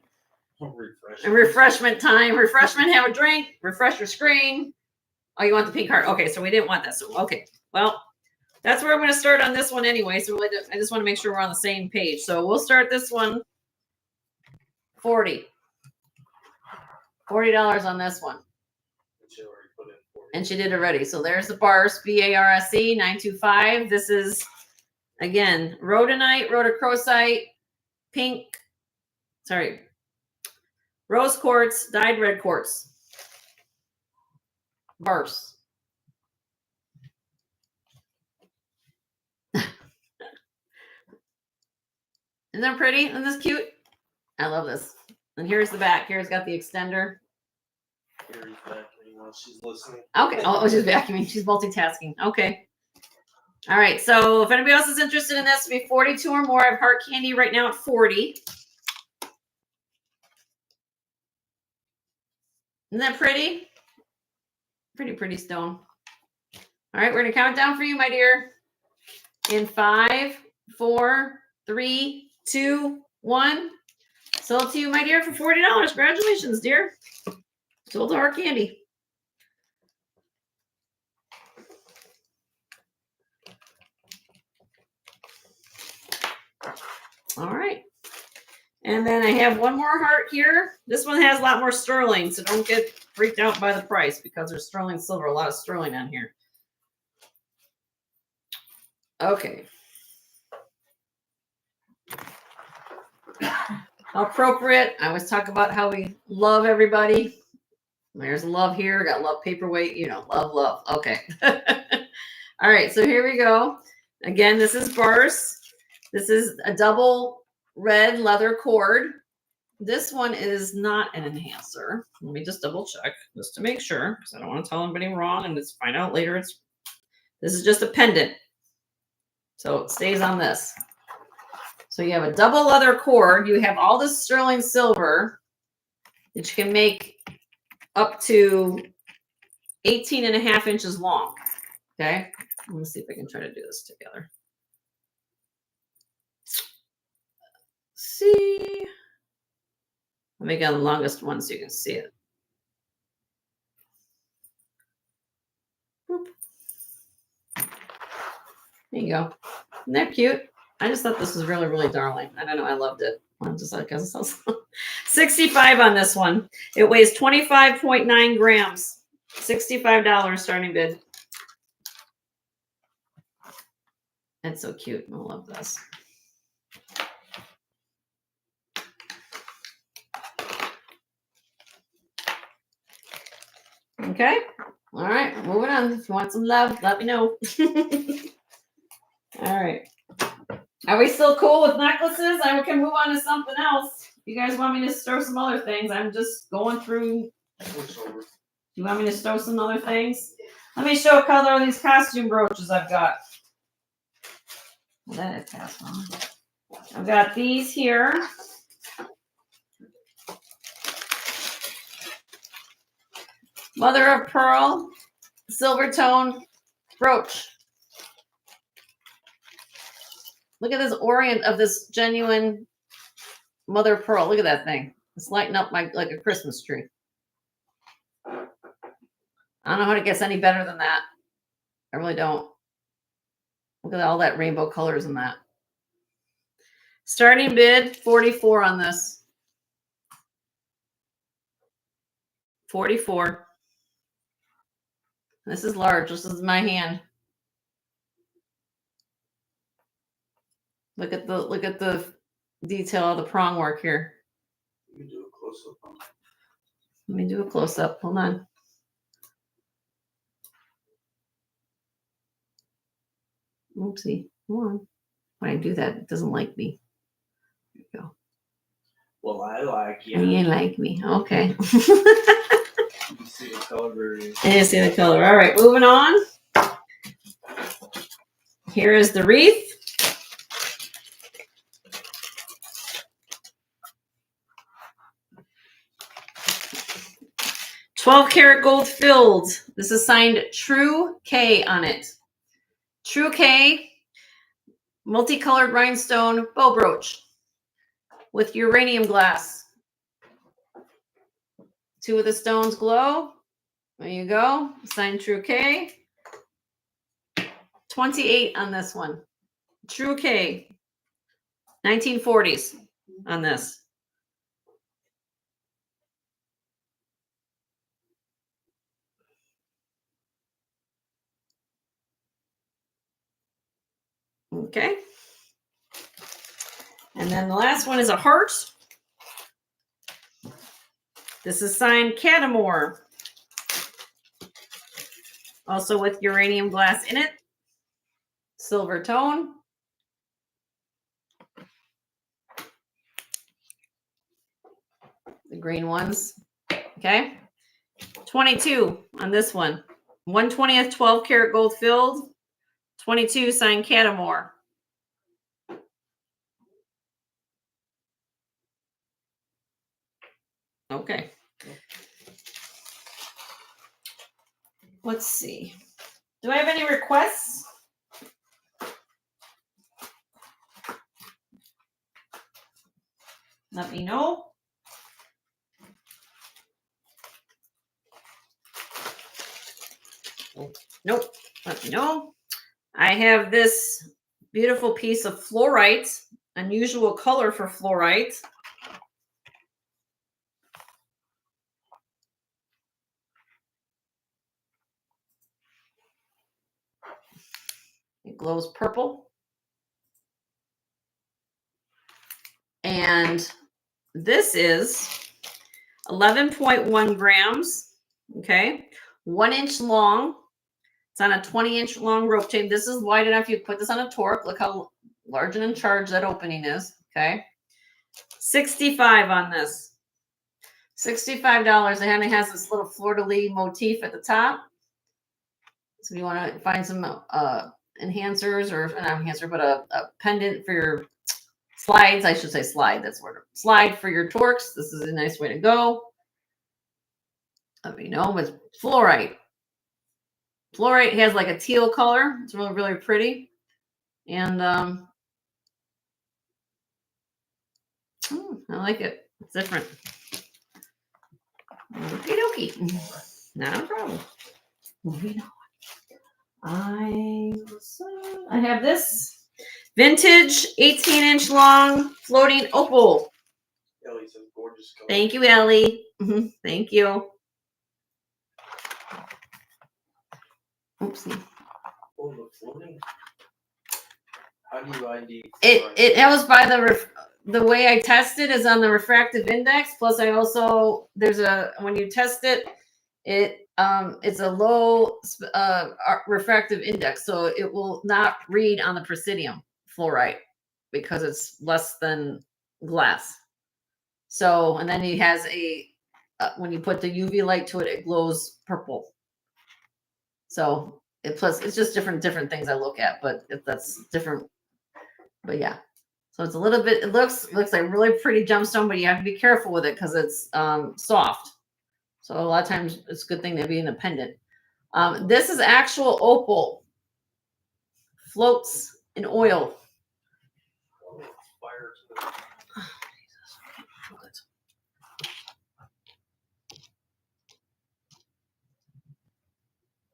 S1: Refreshment time. Refreshment, have a drink. Refresh your screen. Oh, you want the pink heart? Okay, so we didn't want that. So, okay. Well, that's where I'm going to start on this one anyway. So I just want to make sure we're on the same page. So we'll start this one. $40 on this one. And she did already. So there's the Bars, B-A-R-S-E, 925. This is, again, rhodonite, rhodochrosite, pink, sorry, rose quartz, dyed red quartz. Bars. Isn't that pretty? Isn't this cute? I love this. And here's the back. Here's got the extender.
S2: Here's vacuuming while she's listening.
S1: Okay. Oh, she's vacuuming. She's multitasking. Okay. All right. So if anybody else is interested in this, it'll be 42 or more. I have Heart Candy right now at 40. Isn't that pretty? Pretty stone. All right. We're going to count down for you, my dear. In 5, 4, 3, 2, 1. Sold to you, my dear, for $40. Congratulations, dear. Sold to Heart Candy. All right. And then I have one more heart here. This one has a lot more sterling, so don't get freaked out by the price because there's sterling silver, a lot of sterling on here. Okay. Appropriate. I always talk about how we love everybody. There's love here. Got love paperweight. You know, love. Okay. All right. So here we go. Again, this is Bars. This is a double red leather cord. This one is not an enhancer. Let me just double check just to make sure because I don't want to tell anybody wrong and just find out later. This is just a pendant. So it stays on this. So you have a double leather cord. You have all this sterling silver that you can make up to 18.5 inches long. Okay. Let me see if I can try to do this together. See. I'll make it on the longest one so you can see it. Boop. There you go. Isn't that cute? I just thought this was really darling. I don't know. I loved it. I'm just like, 65 on this one. It weighs 25.9 grams. $65 starting bid. That's so cute. I love this. Okay. All right. Moving on. If you want some love, let me know. All right. Are we still cool with necklaces? I can move on to something else. You guys want me to throw some other things? I'm just going through. You want me to throw some other things? Let me show a color of these costume brooches I've got. Well, that is passed on. I've got these here. Mother of pearl, silver tone brooch. Look at this orient of this genuine mother of pearl. Look at that thing. It's lighting up like a Christmas tree. I don't know how it gets any better than that. I really don't. Look at all that rainbow colors in that. Starting bid, 44 on this. 44. This is large. This is my hand. Look at the detail of the prong work here.
S2: Let me do a close up on that.
S1: Let me do a close up. Hold on. Oopsie. Hold on. When I do that, it doesn't like me. There you go.
S2: Well, I like you.
S1: And you like me. Okay.
S2: You see the color very.
S1: I didn't see the color. All right, moving on. Here is the wreath. $12 gold filled. This is signed True K on it. True K, multicolored rhinestone bow brooch with uranium glass. 2 of the stones glow. There you go. Signed True K. 28 on this one. True K. 1940s on this. Okay. And then the last one is a heart. This is signed Catamore. Also with uranium glass in it. Silver tone. The green ones. Okay. 22 on this one. 1/20th 12 gold filled. 22 signed Catamore. Okay. Let's see. Do I have any requests? Let me know. Nope. Let me know. I have this beautiful piece of fluorite, unusual color for fluorite. It glows purple. And this is 11.1 grams. Okay. 1 inch long. It's on a 20-inch long rope chain. This is wide enough. You put this on a torque. Look how large and in charge that opening is. Okay. 65 on this. $65. And it has this little fleur-de-lis motif at the top. So if you want to find some enhancers, or not enhancer, but a pendant for your slides. I should say slide. That's word. Slide for your torques. This is a nice way to go. Let me know with fluorite. Fluorite has like a teal color. It's really, really pretty. And I like it. It's different. Okie dokie. Not a problem. Moving on. I have this vintage 18-inch long floating opal.
S2: Ellie says gorgeous color.
S1: Thank you, Ellie. Thank you. Oopsie.
S2: Oh, the floating. How do you ID?
S1: It was by the way I tested is on the refractive index. Plus, I also when you test it, it's a low refractive index, so it will not read on the Presidium fluorite because it's less than glass. So, and then he has when you put the UV light to it, it glows purple. So it's just different things I look at, but that's different. But yeah, so it's a little bit. It looks like a really pretty gemstone, but you have to be careful with it because it's soft. So a lot of times it's a good thing to be in a pendant. This is actual opal. Floats in oil.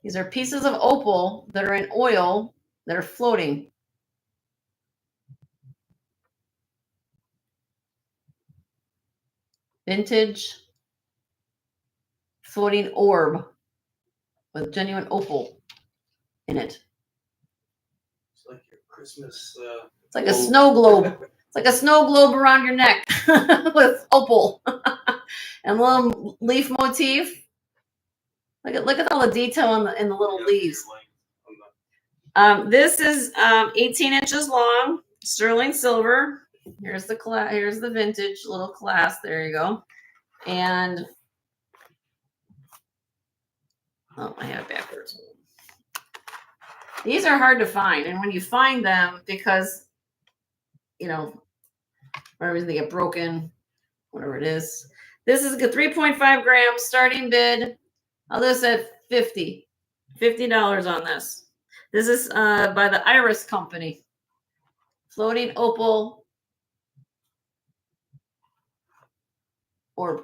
S1: These are pieces of opal that are in oil that are floating. Vintage floating orb. with genuine opal in it.
S2: It's like your Christmas.
S1: It's like a snow globe. It's like a snow globe around your neck with opal and a little leaf motif. Look at all the detail in the little leaves. This is 18 inches long, sterling silver. Here's the vintage little clasp. There you go. And oh, I have it backwards. These are hard to find, and when you find them, because whatever they get broken, whatever it is. This is a 3.5 grams starting bid. I'll list at $50 on this. This is by the Iris Company. Floating opal orb.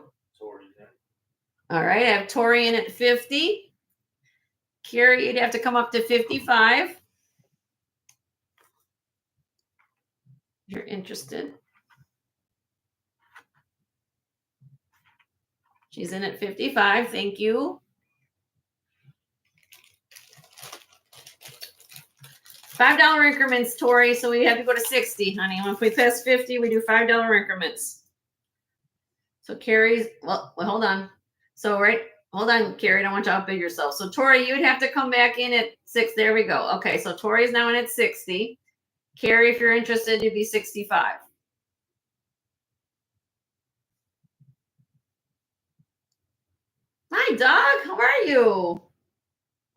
S1: All right, I have Tori in at 50. Carrie, you'd have to come up to 55. If you're interested. She's in at 55. Thank you. $5 increments, Tori. So we have to go to 60, honey. If we pass 50, we do $5 increments. So Carrie's, well, hold on. So hold on, Carrie. I don't want you to outbid yourself. So Tori, you would have to come back in at 6. There we go. Okay, so Tori's now in at 60. Carrie, if you're interested, you'd be 65. Hi, Doug. How are you?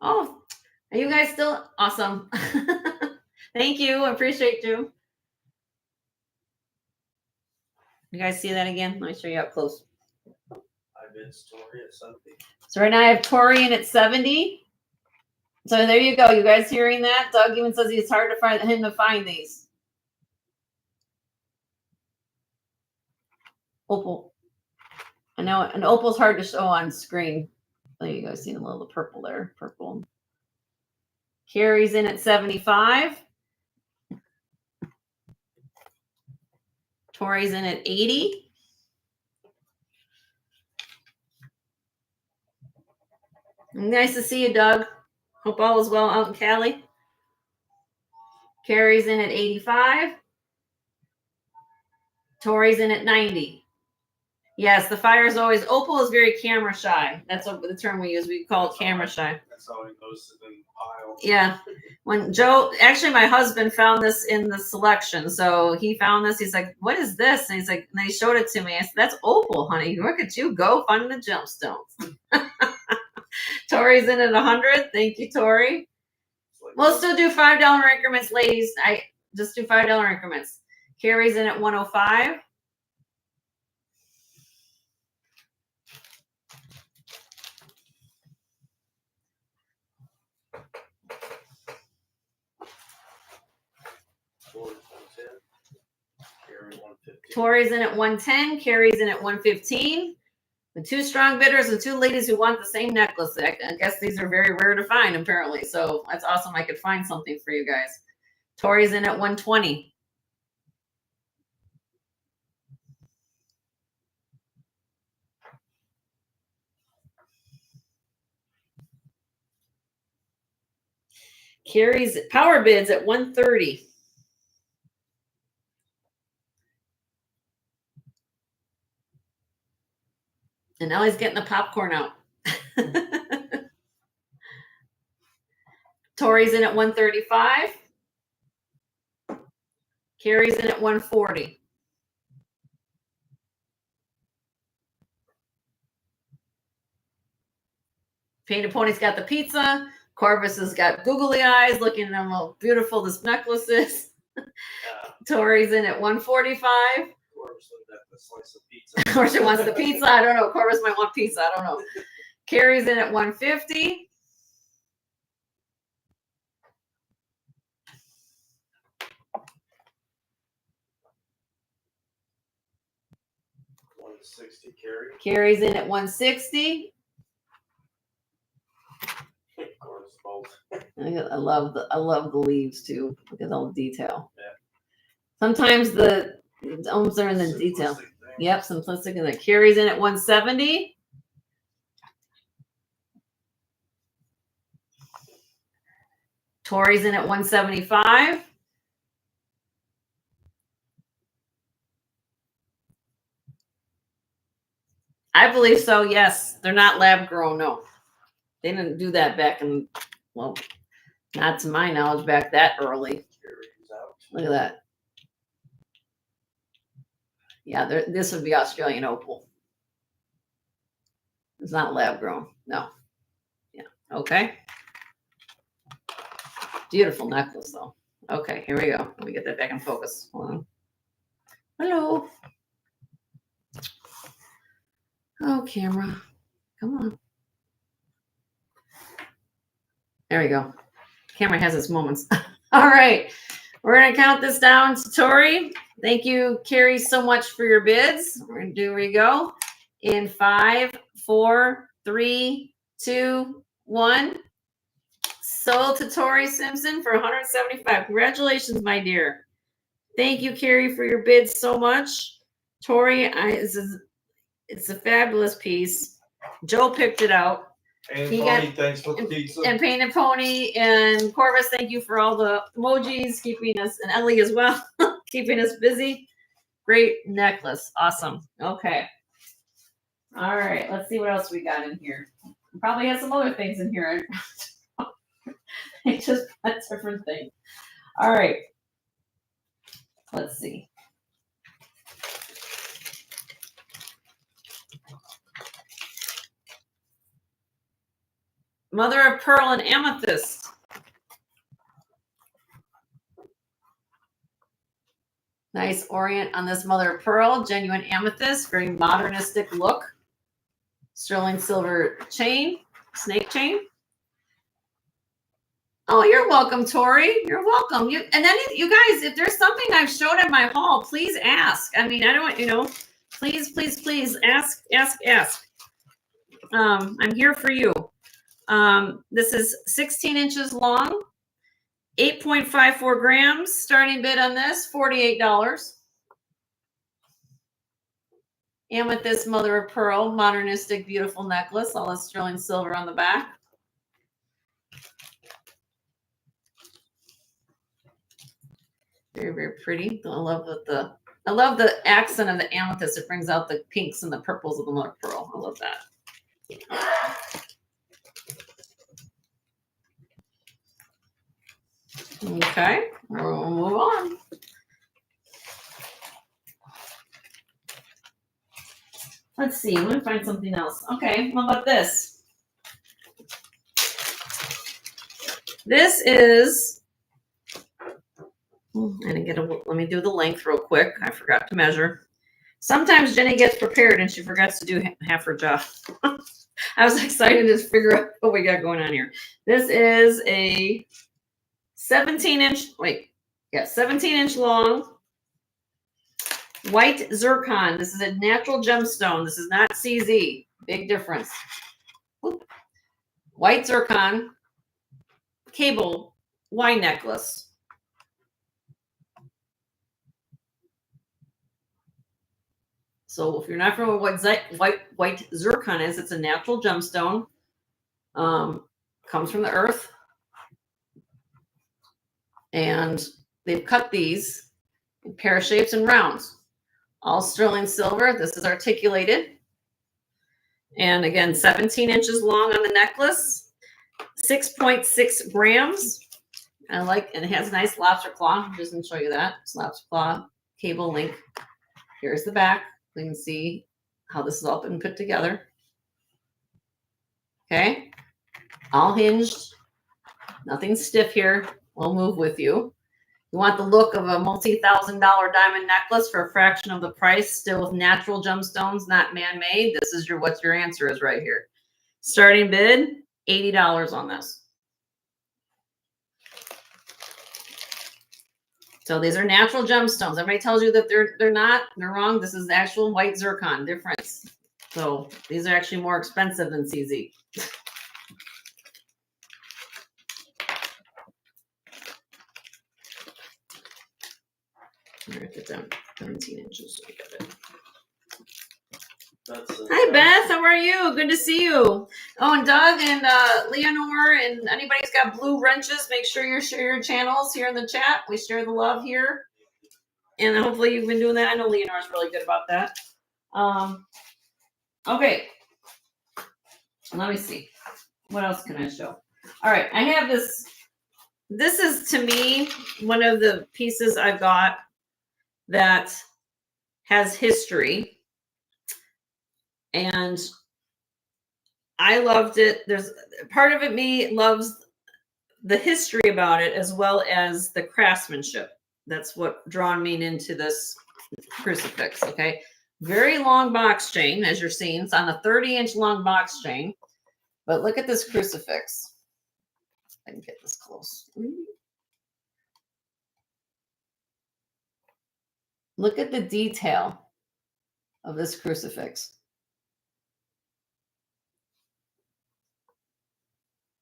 S1: Oh, are you guys still awesome? Thank you. I appreciate you. You guys see that again? Let me show you up close.
S2: I've been Tori at 70.
S1: So right now I have Tori in at 70. So there you go. You guys hearing that? Doug even says it's hard for him to find these. Opal. I know an opal's hard to show on screen. There you go. See a little purple there. Purple. Carrie's in at 75. Tori's in at 80. Nice to see you, Doug. Hope all is well out in Cali. Carrie's in at 85. Tori's in at 90. Yes, the fire is always, opal is very camera shy. That's the term we use. We call it camera shy. That's how it goes in piles. Yeah. When Joe, actually my husband found this in the selection. So he found this. He's like, what is this? And he's like, and they showed it to me. I said, that's opal, honey. Look at you go finding the gemstones. Tori's in at 100. Thank you, Tori. We'll still do $5 increments, ladies. I just do $5 increments. Carrie's in at 105. Tori's in at 110. Carrie's in at 115. The 2 strong bidders and 2 ladies who want the same necklace. I guess these are very rare to find, apparently. So that's awesome. I could find something for you guys. Tori's in at 120. Carrie's power bids at 130. And now he's getting the popcorn out. Tori's in at 135. Carrie's in at 140. Painted Pony's got the pizza. Corvus has got googly eyes, looking at how beautiful this necklace is. Tori's in at 145. Slice of pizza. Or she wants the pizza. I don't know. Corvus might want pizza. I don't know. Carrie's in at 150. Carrie. Carrie's in at 160. I love the leaves too. Look at all the detail. Yeah. Sometimes the almost are in the detail. Yep, simplistic. And the Carrie's in at 170. Tori's in at 175. I believe so, yes. They're not lab grown, no. They didn't do that back in, well, not to my knowledge, back that early. Look at that. Yeah, this would be Australian opal. It's not lab grown, no. Yeah, okay. Beautiful necklace, though. Okay, here we go. Let me get that back in focus. Hold on. Hello. Oh, camera. Come on. There we go. Camera has its moments. All right. We're going to count this down to Tori. Thank you, Carrie, so much for your bids. Here we go. In 5, 4, 3, 2, 1. Sold to Tori Simpson for $175. Congratulations, my dear. Thank you, Carrie, for your bid so much. Tori, it's a fabulous piece. Joe picked it out.
S2: And Pony, thanks for the pizza.
S1: And Painted Pony and Corvus, thank you for all the emojis, keeping us, and Ellie as well, keeping us busy. Great necklace. Awesome. Okay. All right. Let's see what else we got in here. Probably has some other things in here. It's just a different thing. All right. Let's see. Mother of pearl and amethyst. Nice orient on this mother of pearl, genuine amethyst, very modernistic look. Sterling silver chain, snake chain. Oh, you're welcome, Tori. You're welcome. You guys, if there's something I've showed at my haul, please ask. I mean, I don't, please ask. I'm here for you. This is 16 inches long, 8.54 grams. Starting bid on this, $48. Amethyst mother of pearl, modernistic, beautiful necklace. All the sterling silver on the back. Very, very pretty. I love the accent of the amethyst. It brings out the pinks and the purples of the mother of pearl. I love that. Okay, we'll move on. Let's see. I'm gonna find something else. Okay, how about this? This is. Let me do the length real quick. I forgot to measure. Sometimes Jenny gets prepared and she forgets to do half her job. I was excited to figure out what we got going on here. This is a 17-inch long white zircon. This is a natural gemstone. This is not CZ. Big difference. Whoop. White zircon cable wine necklace. So if you're not familiar with what white zircon is, it's a natural gemstone. Comes from the earth. And they've cut these in pear shapes and rounds. All sterling silver. This is articulated. And again, 17 inches long on the necklace. 6.6 grams. And it has a nice lobster claw. I'm just going to show you that. It's lobster claw cable link. Here's the back. You can see how this is all been put together. Okay. All hinged. Nothing stiff here. We'll move with you. You want the look of a multi-$1,000 diamond necklace for a fraction of the price, still with natural gemstones, not man-made. This is what your answer is right here. Starting bid, $80 on this. So these are natural gemstones. Everybody tells you that they're not. They're wrong. This is actual white zircon difference. So these are actually more expensive than CZ. Write it down. 17 inches. I got it. Hi, Beth. How are you? Good to see you. Oh, and Doug and Leonore and anybody's got blue wrenches, make sure you share your channels here in the chat. We share the love here. And hopefully you've been doing that. I know Leonore's really good about that. Okay. Let me see. What else can I show? All right. I have this. This is, to me, one of the pieces I've got that has history. And I loved it. There's part of it, me loves the history about it as well as the craftsmanship. That's what drawn me into this crucifix. Okay. Very long box chain, as you're seeing. It's on a 30-inch long box chain. But look at this crucifix. I can get this close. Look at the detail of this crucifix.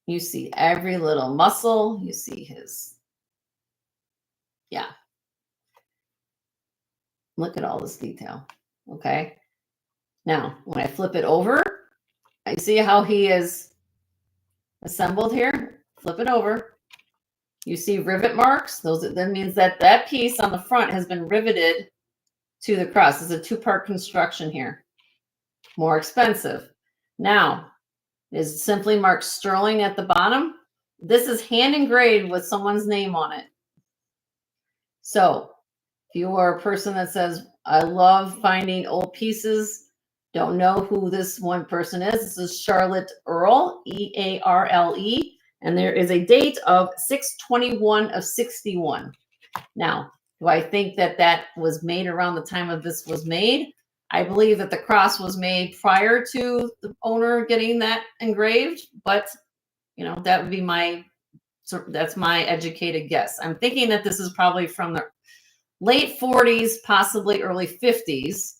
S1: You see every little muscle. You see his, yeah. Look at all this detail. Okay. Now, when I flip it over, I see how he is assembled here. Flip it over. You see rivet marks. That means that that piece on the front has been riveted to the cross. It's a two-part construction here. More expensive. Now, is simply marked sterling at the bottom. This is hand engraved with someone's name on it. So if you are a person that says, I love finding old pieces, don't know who this one person is. This is Charlotte Earle, E-A-R-L-E. And there is a date of 6/21 of 61. Now, do I think that that was made around the time of this was made? I believe that the cross was made prior to the owner getting that engraved, but you know, that would be that's my educated guess. I'm thinking that this is probably from the late 40s, possibly early 50s.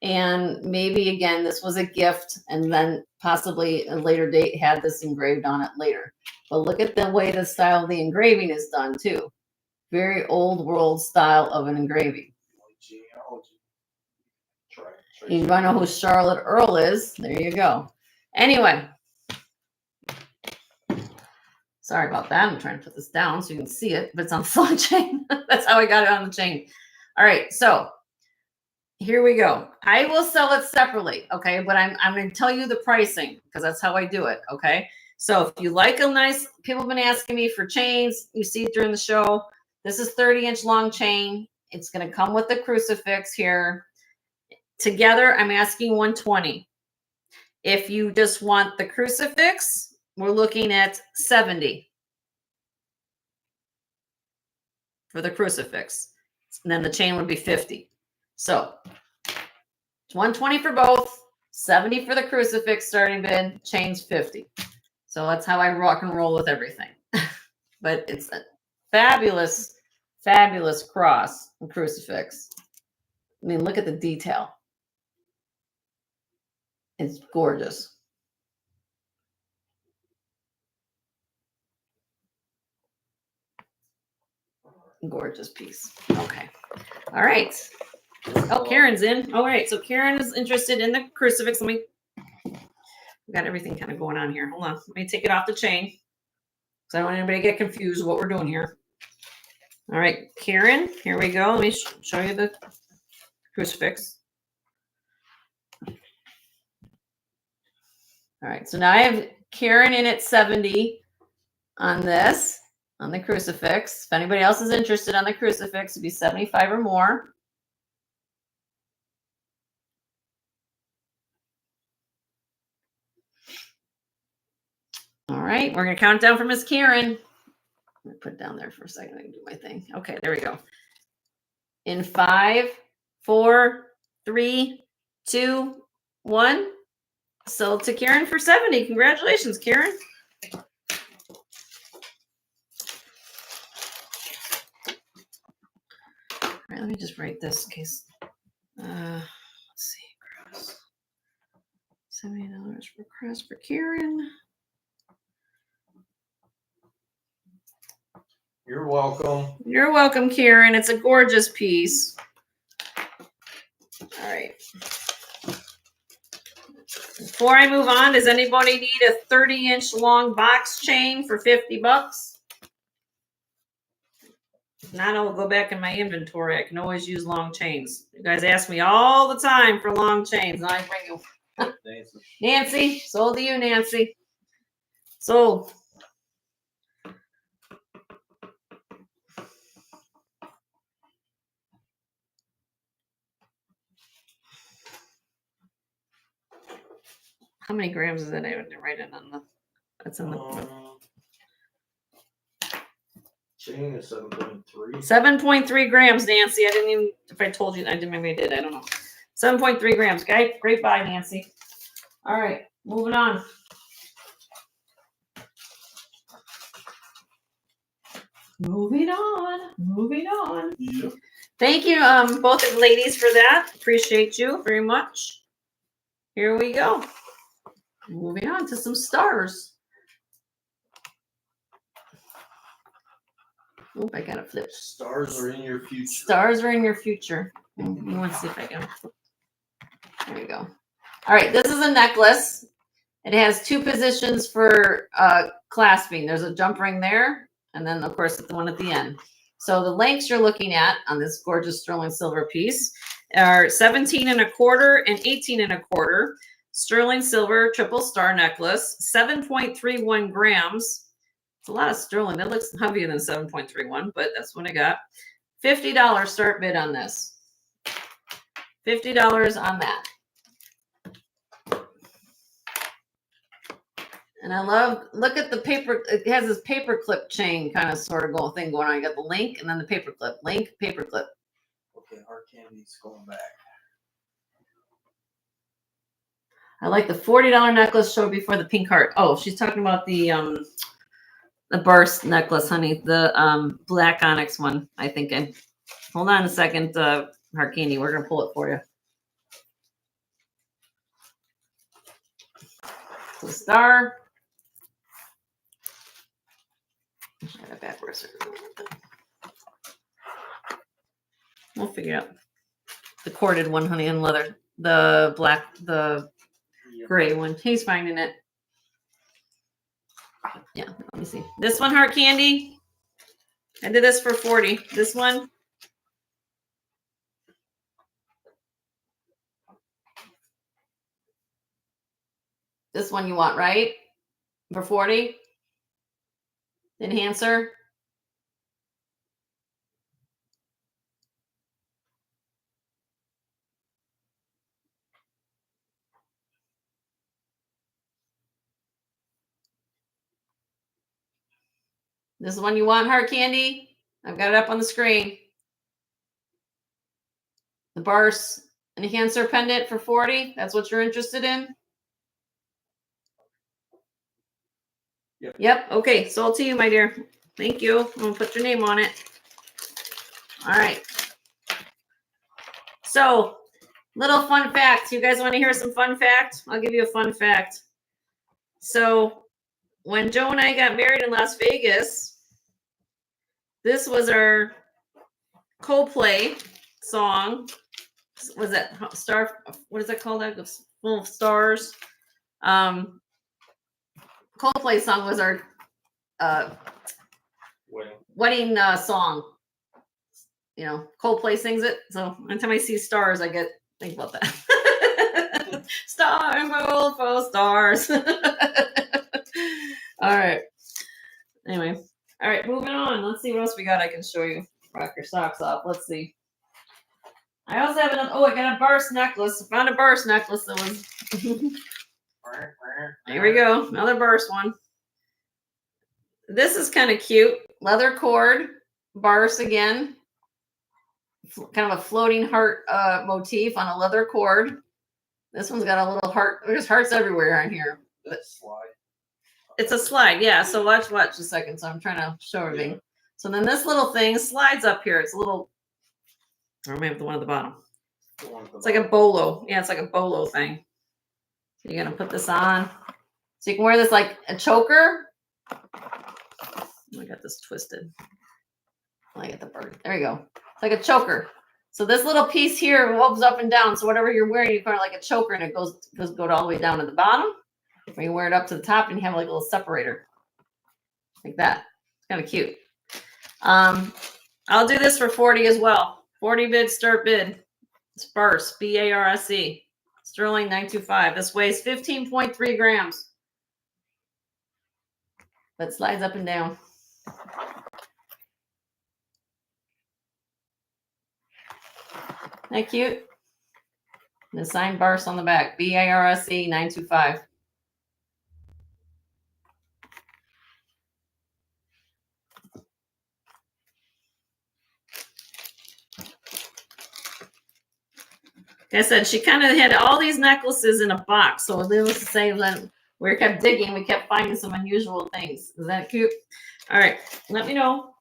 S1: And maybe again, this was a gift, and then possibly a later date had this engraved on it later. But look at the way the style of the engraving is done too. Very old world style of an engraving. You want to know who Charlotte Earle is? There you go. Anyway, sorry about that. I'm trying to put this down so you can see it, but it's on the full chain. That's how I got it on the chain. All right, so here we go. I will sell it separately, okay? But I'm going to tell you the pricing because that's how I do it, okay? So if you like a nice, people have been asking me for chains. You see it during the show. This is 30-inch long chain. It's going to come with the crucifix here. Together, I'm asking $120. If you just want the crucifix, we're looking at $70 for the crucifix. And then the chain would be $50. So it's $120 for both, $70 for the crucifix starting bid, chains $50. So that's how I rock and roll with everything. But it's a fabulous, fabulous cross and crucifix. I mean, look at the detail. It's gorgeous. Gorgeous piece. Okay. All right. Oh, Karen's in. All right. So Karen is interested in the crucifix. We got everything kind of going on here. Hold on. Let me take it off the chain because I don't want anybody to get confused what we're doing here. All right, Karen, here we go. Let me show you the crucifix. All right. So now I have Karen in at 70 on this, on the crucifix. If anybody else is interested on the crucifix, it'd be 75 or more. All right, we're going to count down for Miss Karen. Let me put it down there for a second. I can do my thing. Okay, there we go. In 5, 4, 3, 2, 1. Sold to Karen for 70. Congratulations, Karen. All right, let me just write this in case. Let's see, cross. $70 for cross for Karen.
S2: You're welcome.
S1: You're welcome, Karen. It's a gorgeous piece. All right. Before I move on, does anybody need a 30-inch long box chain for $50? If not, I'll go back in my inventory. I can always use long chains. You guys ask me all the time for long chains. And I bring you. Nancy, sold to you, Nancy. Sold. How many grams is it? I didn't write it on the. That's in the.
S2: Chain is 7.3.
S1: 7.3 grams, Nancy. I didn't even. If I told you, I didn't. Maybe I did. I don't know. 7.3 grams. Great buy, Nancy. All right, moving on. Moving on.
S2: Yep.
S1: Thank you, both of the ladies for that. Appreciate you very much. Here we go. Moving on to some stars. Oh, I gotta flip.
S2: Stars are in your future.
S1: Stars are in your future. You want to see if I can. There we go. All right, this is a necklace. It has two positions for clasping. There's a jump ring there, and then of course the one at the end. So the lengths you're looking at on this gorgeous sterling silver piece are 17 1/4 and 18 1/4. Sterling silver triple star necklace, 7.31 grams. It's a lot of sterling. That looks heavier than 7.31, but that's what I got. $50 start bid on this. $50 on that. And I love, look at the paper. It has this paper clip chain kind of sort of thing going on. You got the link and then the paper clip. Link, paper clip.
S2: Okay, our candy's going back.
S1: I like the $40 necklace showed before the pink heart. Oh, she's talking about the burst necklace, honey. The black onyx one, I think. Hold on a second, Heart Candy. We're gonna pull it for you. The star. I got it backwards. We'll figure it out. The corded one, honey, in leather. The black, the gray one. He's finding it. Yeah, let me see. This one, Heart Candy. I did this for 40. This one. This one you want, right? For 40. Enhancer. This is one you want, Heart Candy. I've got it up on the screen. The Bars Enhancer pendant for 40. That's what you're interested in? Yep. Okay. Sold to you, my dear. Thank you. I'm going to put your name on it. All right. So, little fun fact. You guys want to hear some fun fact? I'll give you a fun fact. So, when Joe and I got married in Las Vegas, this was our Coldplay song. Was that Star? What is that called? Full of Stars. Coldplay song was our wedding song. You know, Coldplay sings it. So anytime I see stars, I think about that. Star and world for stars. All right. Anyway. All right, moving on. Let's see what else we got I can show you. Rock your socks off. Let's see. I also have another. Oh, I got a burst necklace. I found a burst necklace that was. Here we go. Another burst one. This is kind of cute. Leather cord. Burst again. Kind of a floating heart motif on a leather cord. This one's got a little heart. There's hearts everywhere on here.
S2: Slide.
S1: It's a slide, yeah. So watch a second. So I'm trying to show everything. Yeah. So then this little thing slides up here. It's a little. Or maybe the one at the bottom. It's like a bolo. Yeah, it's like a bolo thing. So you're gonna put this on. So you can wear this like a choker. Oh, I got this twisted. I get the bird. There you go. It's like a choker. So this little piece here wobbles up and down. So whatever you're wearing, you kind of like a choker, and it goes all the way down to the bottom. Or you wear it up to the top, and you have like a little separator, like that. It's kind of cute. I'll do this for 40 as well. 40 bid, start bid. Sparse, B-A-R-S-E. Sterling 925. This weighs 15.3 grams. But slides up and down. Isn't that cute? The sign Barse on the back. B-A-R-S-E 925. Like I said, she kind of had all these necklaces in a box. So needless to say, when we kept digging, we kept finding some unusual things. Is that cute? All right, let me know.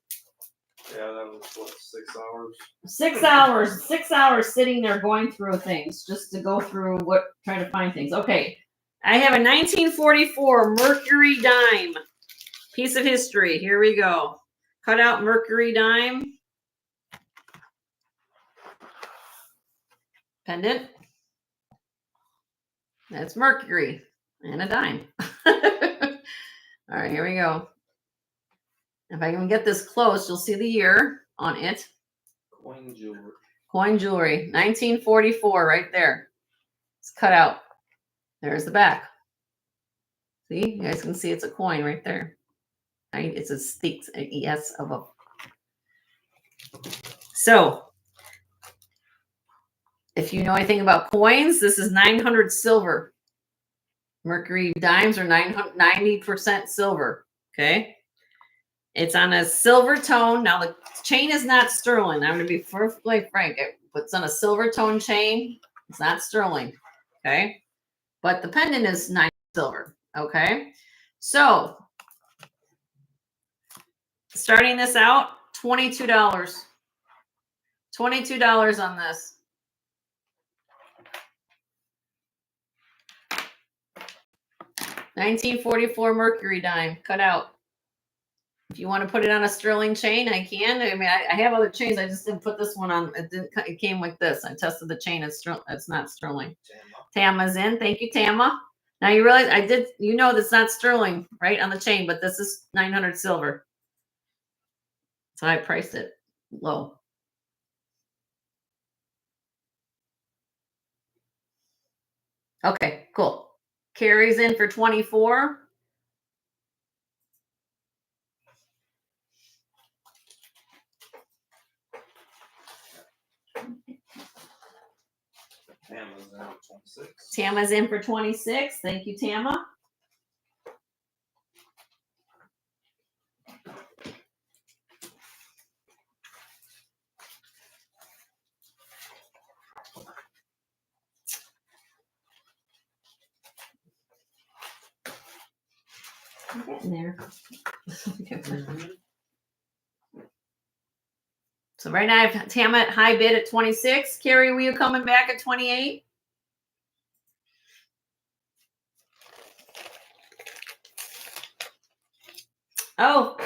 S2: Yeah, that was what, 6 hours?
S1: 6 hours. 6 hours sitting there going through things just to go through trying to find things. Okay, I have a 1944 Mercury dime. Piece of history. Here we go. Cut out Mercury dime. Pendant. That's Mercury and a dime. All right, here we go. If I can get this close, you'll see the year on it.
S2: Coin jewelry.
S1: Coin jewelry, 1944, right there. It's cut out. There's the back. See, you guys can see it's a coin right there. Right? It's a stick, an ES of a. So, if you know anything about coins, this is 900 silver. Mercury dimes are 90% silver. Okay. It's on a silver tone. Now, the chain is not sterling. I'm going to be perfectly frank. It's on a silver tone chain. It's not sterling. Okay. But the pendant is 9 silver. Okay. So, starting this out, $22. $22 on this. $1944 Mercury dime, cut out. If you want to put it on a sterling chain, I can. I mean, I have other chains. I just didn't put this one on. It came like this. I tested the chain. It's not sterling. Tama's in. Thank you, Tama. Now you realize you know that's not sterling, right, on the chain, but this is 900 silver. So I priced it low. Okay, cool. Carrie's in for 24.
S2: Tama's in for 26.
S1: Tama's in for 26. Thank you, Tama. I'm getting there. So right now I have Tama at high bid at 26. Carrie, were you coming back at 28? Oh,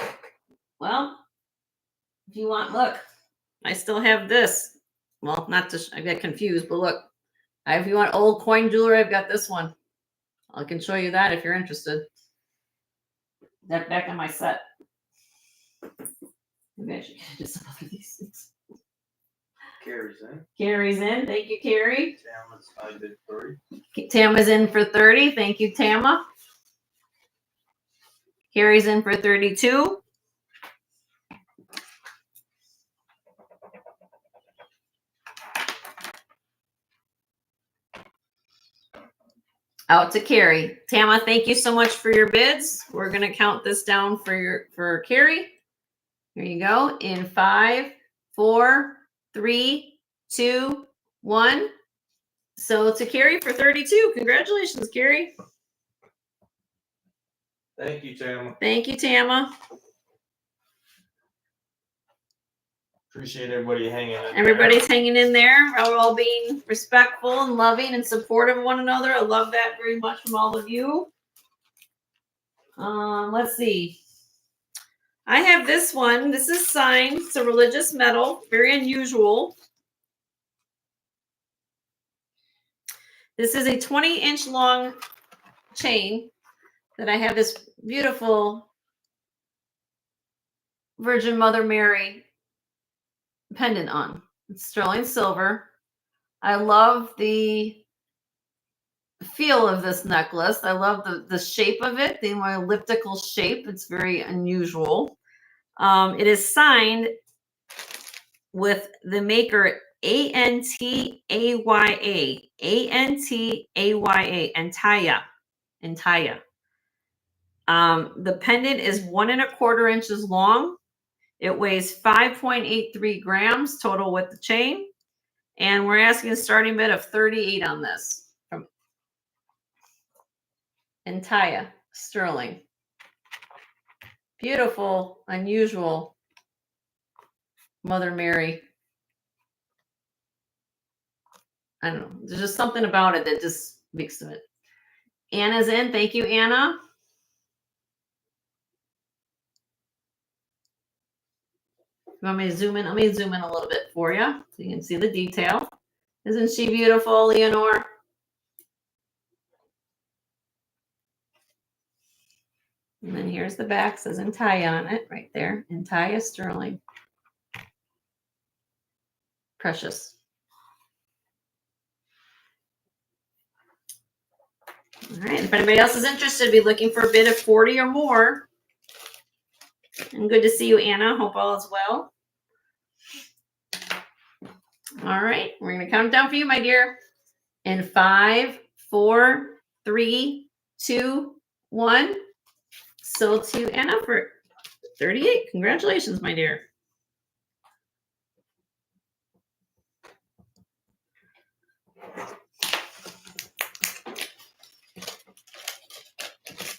S1: well, if you want, look, I still have this. Well, not just, I got confused, but look, if you want old coin jewelry, I've got this one. I can show you that if you're interested. That back on my set. Maybe I should get some of these things.
S2: Carrie's in.
S1: Carrie's in. Thank you, Carrie.
S2: Tama's high bid 30.
S1: Tama's in for 30. Thank you, Tama. Carrie's in for 32. Out to Carrie. Tama, thank you so much for your bids. We're going to count this down for Carrie. Here you go. In 5, 4, 3, 2, 1. So to Carrie for 32. Congratulations, Carrie.
S2: Thank you, Tama.
S1: Thank you, Tama.
S2: Appreciate everybody hanging in.
S1: Everybody's hanging in there. We're all being respectful and loving and supportive of one another. I love that very much from all of you. Let's see. I have this one. This is signed. It's a religious medal. Very unusual. This is a 20-inch long chain that I have this beautiful Virgin Mother Mary pendant on. It's sterling silver. I love the feel of this necklace. I love the shape of it, the elliptical shape. It's very unusual. It is signed with the maker Antaya. Antaya. The pendant is 1¼ inches long. It weighs 5.83 grams total with the chain. And we're asking a starting bid of 38 on this from Antaya sterling. Beautiful, unusual Mother Mary. I don't know. There's just something about it that just makes it. Anna's in. Thank you, Anna. You want me to zoom in? Let me zoom in a little bit for you so you can see the detail. Isn't she beautiful, Leonore? And then here's the back. It says Antaya on it right there. Antaya sterling. Precious. All right. If anybody else is interested, be looking for a bid of 40 or more. And good to see you, Anna. Hope all is well. All right. We're going to count down for you, my dear. In 5, 4, 3, 2, 1. Sold to Anna for 38. Congratulations, my dear.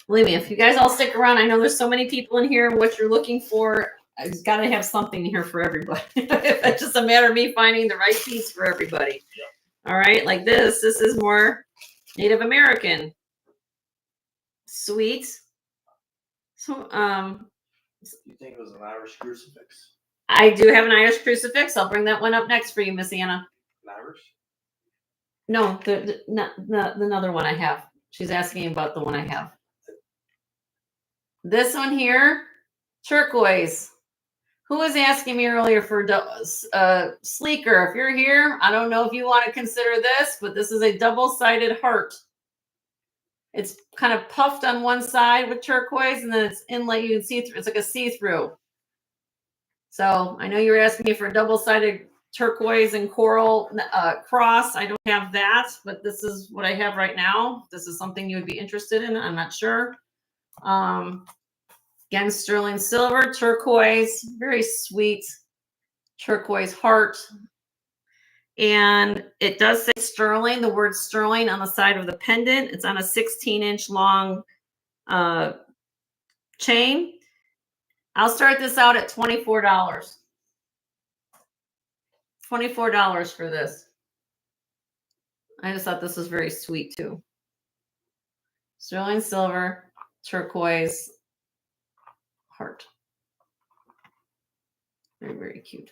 S1: Believe me, if you guys all stick around, I know there's so many people in here. What you're looking for, I just got to have something here for everybody. It's just a matter of me finding the right piece for everybody. Yeah. All right, like this. This is more Native American. Sweet. So,
S2: You think it was an Irish crucifix?
S1: I do have an Irish crucifix. I'll bring that one up next for you, Miss Anna.
S2: An Irish?
S1: No, the another one I have. She's asking about the one I have. This one here, turquoise. Who was asking me earlier for sleeker? If you're here, I don't know if you want to consider this, but this is a double-sided heart. It's kind of puffed on one side with turquoise, and then it's inlay. You can see through. It's like a see-through. So I know you were asking me for a double-sided turquoise and coral cross. I don't have that, but this is what I have right now. This is something you would be interested in. I'm not sure. Again, sterling silver, turquoise, very sweet turquoise heart. And it does say sterling, the word sterling on the side of the pendant. It's on a 16-inch long chain. I'll start this out at $24. $24 for this. I just thought this was very sweet too. Sterling silver, turquoise heart. Very, very cute.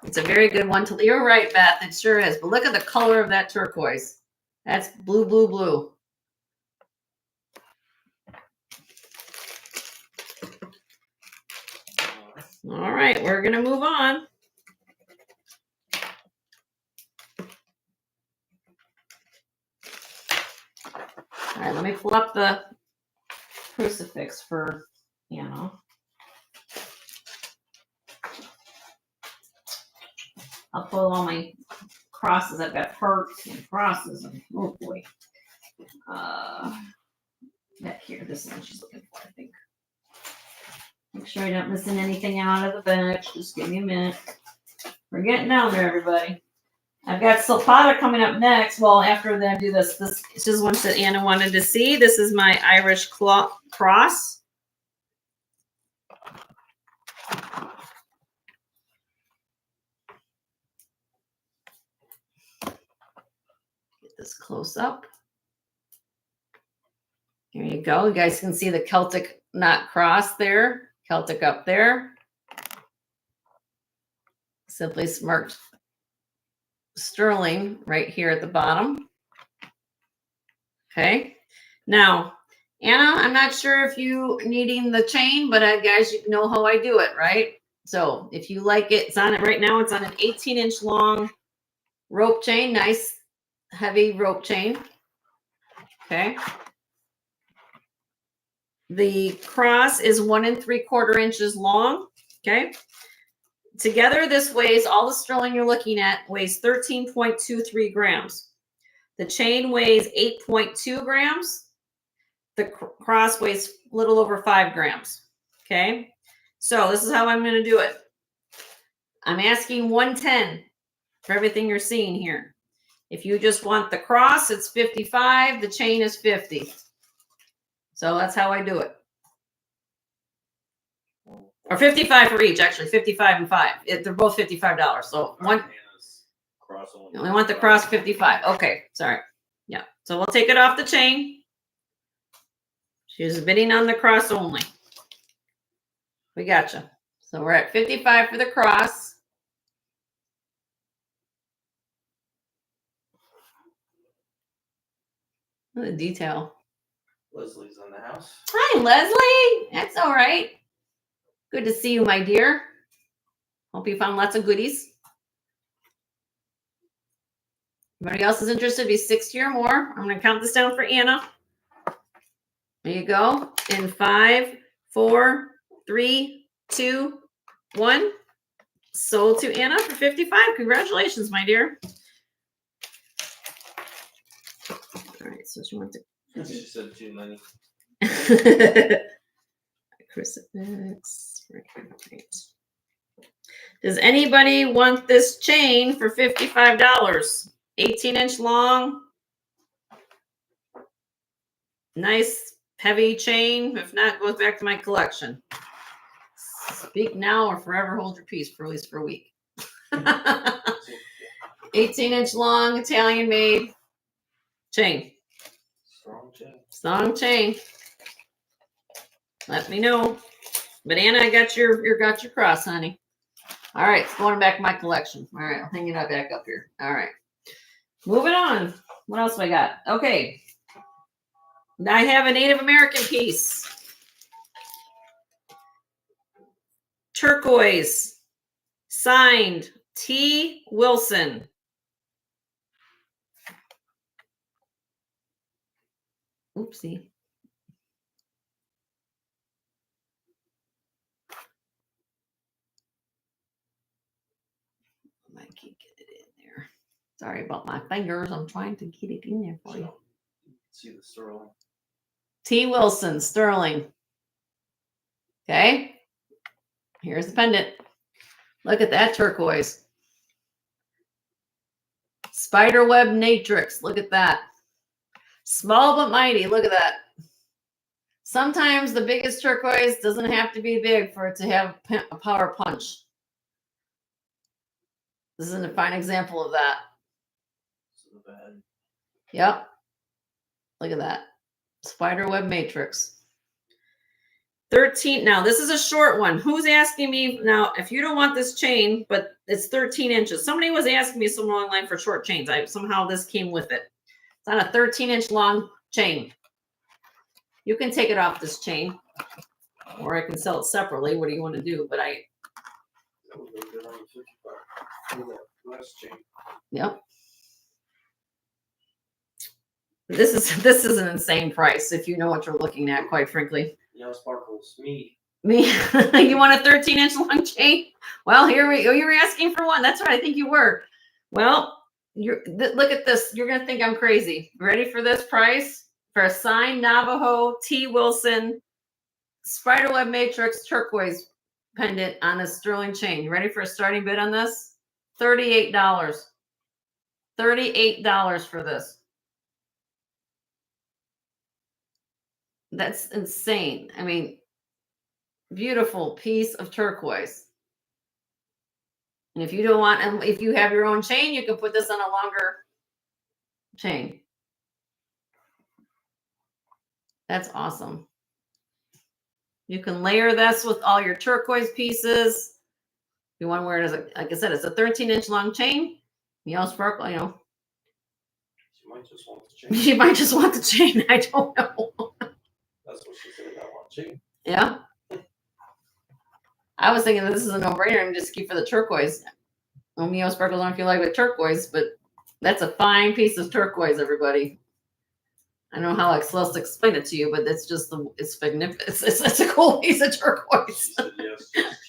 S1: It's a very good one. You're right, Beth. It sure is. But look at the color of that turquoise. That's blue, blue, blue. All right, we're going to move on. All right, let me pull up the crucifix for Anna. I'll pull all my crosses. I've got hearts and crosses, and oh boy. Back here, this one she's looking for, I think. Make sure I don't missing anything out of the batch. Just give me a minute. We're getting down there, everybody. I've got Sulpata coming up next. Well, after I do this, this is one that Anna wanted to see. This is my Irish cross. Get this close up. Here you go. You guys can see the Celtic knot cross there. Celtic up there. Simply Smart sterling right here at the bottom. Okay. Now, Anna, I'm not sure if you needing the chain, but guys, you know how I do it, right? So if you like it, it's on it right now. It's on an 18-inch long rope chain, nice heavy rope chain. Okay. The cross is 1 3/4 inches long. Okay. Together, this weighs, all the sterling you're looking at weighs 13.23 grams. The chain weighs 8.2 grams. The cross weighs a little over 5 grams. Okay. So this is how I'm going to do it. I'm asking 110 for everything you're seeing here. If you just want the cross, it's 55. The chain is 50. So that's how I do it. Or 55 for each, actually, 55 and 5. They're both $55. So one. We want the cross 55. Okay, sorry. Yeah. So we'll take it off the chain. She's bidding on the cross only. We gotcha. So we're at 55 for the cross. Look at the detail.
S2: Leslie's in the house.
S1: Hi, Leslie. That's all right. Good to see you, my dear. Hope you found lots of goodies. Anybody else is interested? Be 60 or more. I'm going to count this down for Anna. There you go. In 5, 4, 3, 2, 1. Sold to Anna for 55. Congratulations, my dear. All right, so she went to.
S2: She said too many.
S1: Crucifix. Right. Does anybody want this chain for $55? 18-inch long. Nice heavy chain. If not, goes back to my collection. Speak now or forever hold your peace, for at least for a week. 18-inch long, Italian made chain.
S2: Strong chain.
S1: Strong chain. Let me know. But Anna, I got your cross, honey. All right, it's going back to my collection. All right, I'll hang it back up here. All right. Moving on. What else have I got? Okay. I have a Native American piece. Turquoise. Signed T. Wilson. Oopsie. I can't get it in there. Sorry about my fingers. I'm trying to get it in there for you.
S2: See the sterling.
S1: T. Wilson, sterling. Okay. Here's the pendant. Look at that turquoise. Spiderweb matrix. Look at that. Small but mighty. Look at that. Sometimes the biggest turquoise doesn't have to be big for it to have a power punch. This is a fine example of that. Yep. Look at that. Spiderweb matrix. 13. Now, this is a short one. Who's asking me now, if you don't want this chain, but it's 13 inches. Somebody was asking me somewhere online for short chains. Somehow this came with it. It's on a 13-inch long chain. You can take it off this chain, or I can sell it separately. What do you want to do? But
S2: That would be good on the 55. Last chain.
S1: Yep. This is an insane price if you know what you're looking at, quite frankly.
S2: Yeah, sparkles. Me.
S1: You want a 13-inch long chain? Well, here we go. You were asking for one. That's what I think you were. Well, look at this. You're gonna think I'm crazy. Ready for this price? For a signed Navajo T. Wilson Spiderweb Matrix turquoise pendant on a sterling chain. You ready for a starting bid on this? $38. $38 for this. That's insane. I mean, beautiful piece of turquoise. And if you don't want, and if you have your own chain, you can put this on a longer chain. That's awesome. You can layer this with all your turquoise pieces. you want to wear it as a, like I said, it's a 13-inch long chain. Sparkle,
S2: She might just want the chain.
S1: She might just want the chain. I don't know.
S2: That's what she said. I want chain.
S1: Yeah. I was thinking that this is a no-brainer and just keep for the turquoise. Well, sparkles don't feel like with turquoise, but that's a fine piece of turquoise, everybody. I don't know how else to explain it to you, but it's just it's magnificent. It's a cool piece of turquoise.
S2: She said yes, just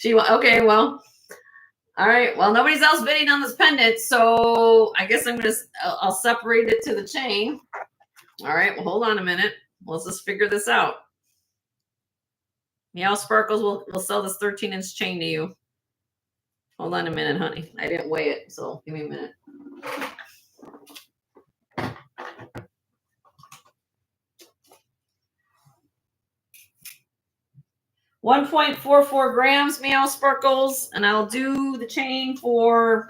S2: chain.
S1: Okay, well, all right. Well, nobody's else bidding on this pendant, so I guess I'll separate it to the chain. All right. Well, hold on a minute. Let's just figure this out. Sparkles will sell this 13-inch chain to you. Hold on a minute, honey. I didn't weigh it, so give me a minute. $1.44 grams, Sparkles, and I'll do the chain for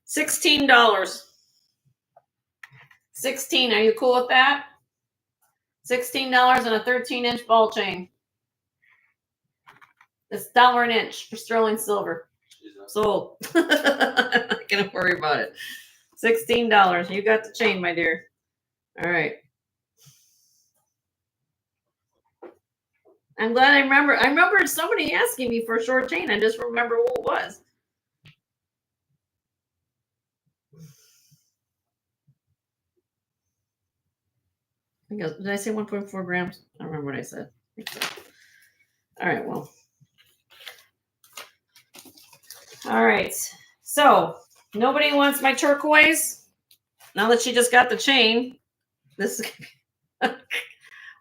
S1: $16. 16. Are you cool with that? $16 and a 13-inch ball chain. It's $1 an inch for sterling silver. Sold. Not gonna worry about it. $16. You got the chain, my dear. All right. I'm glad I remember. I remember somebody asking me for a short chain. I just remember what it was. Did I say 1.4 grams? I don't remember what I said. All right, well. All right. So nobody wants my turquoise. Now that she just got the chain. This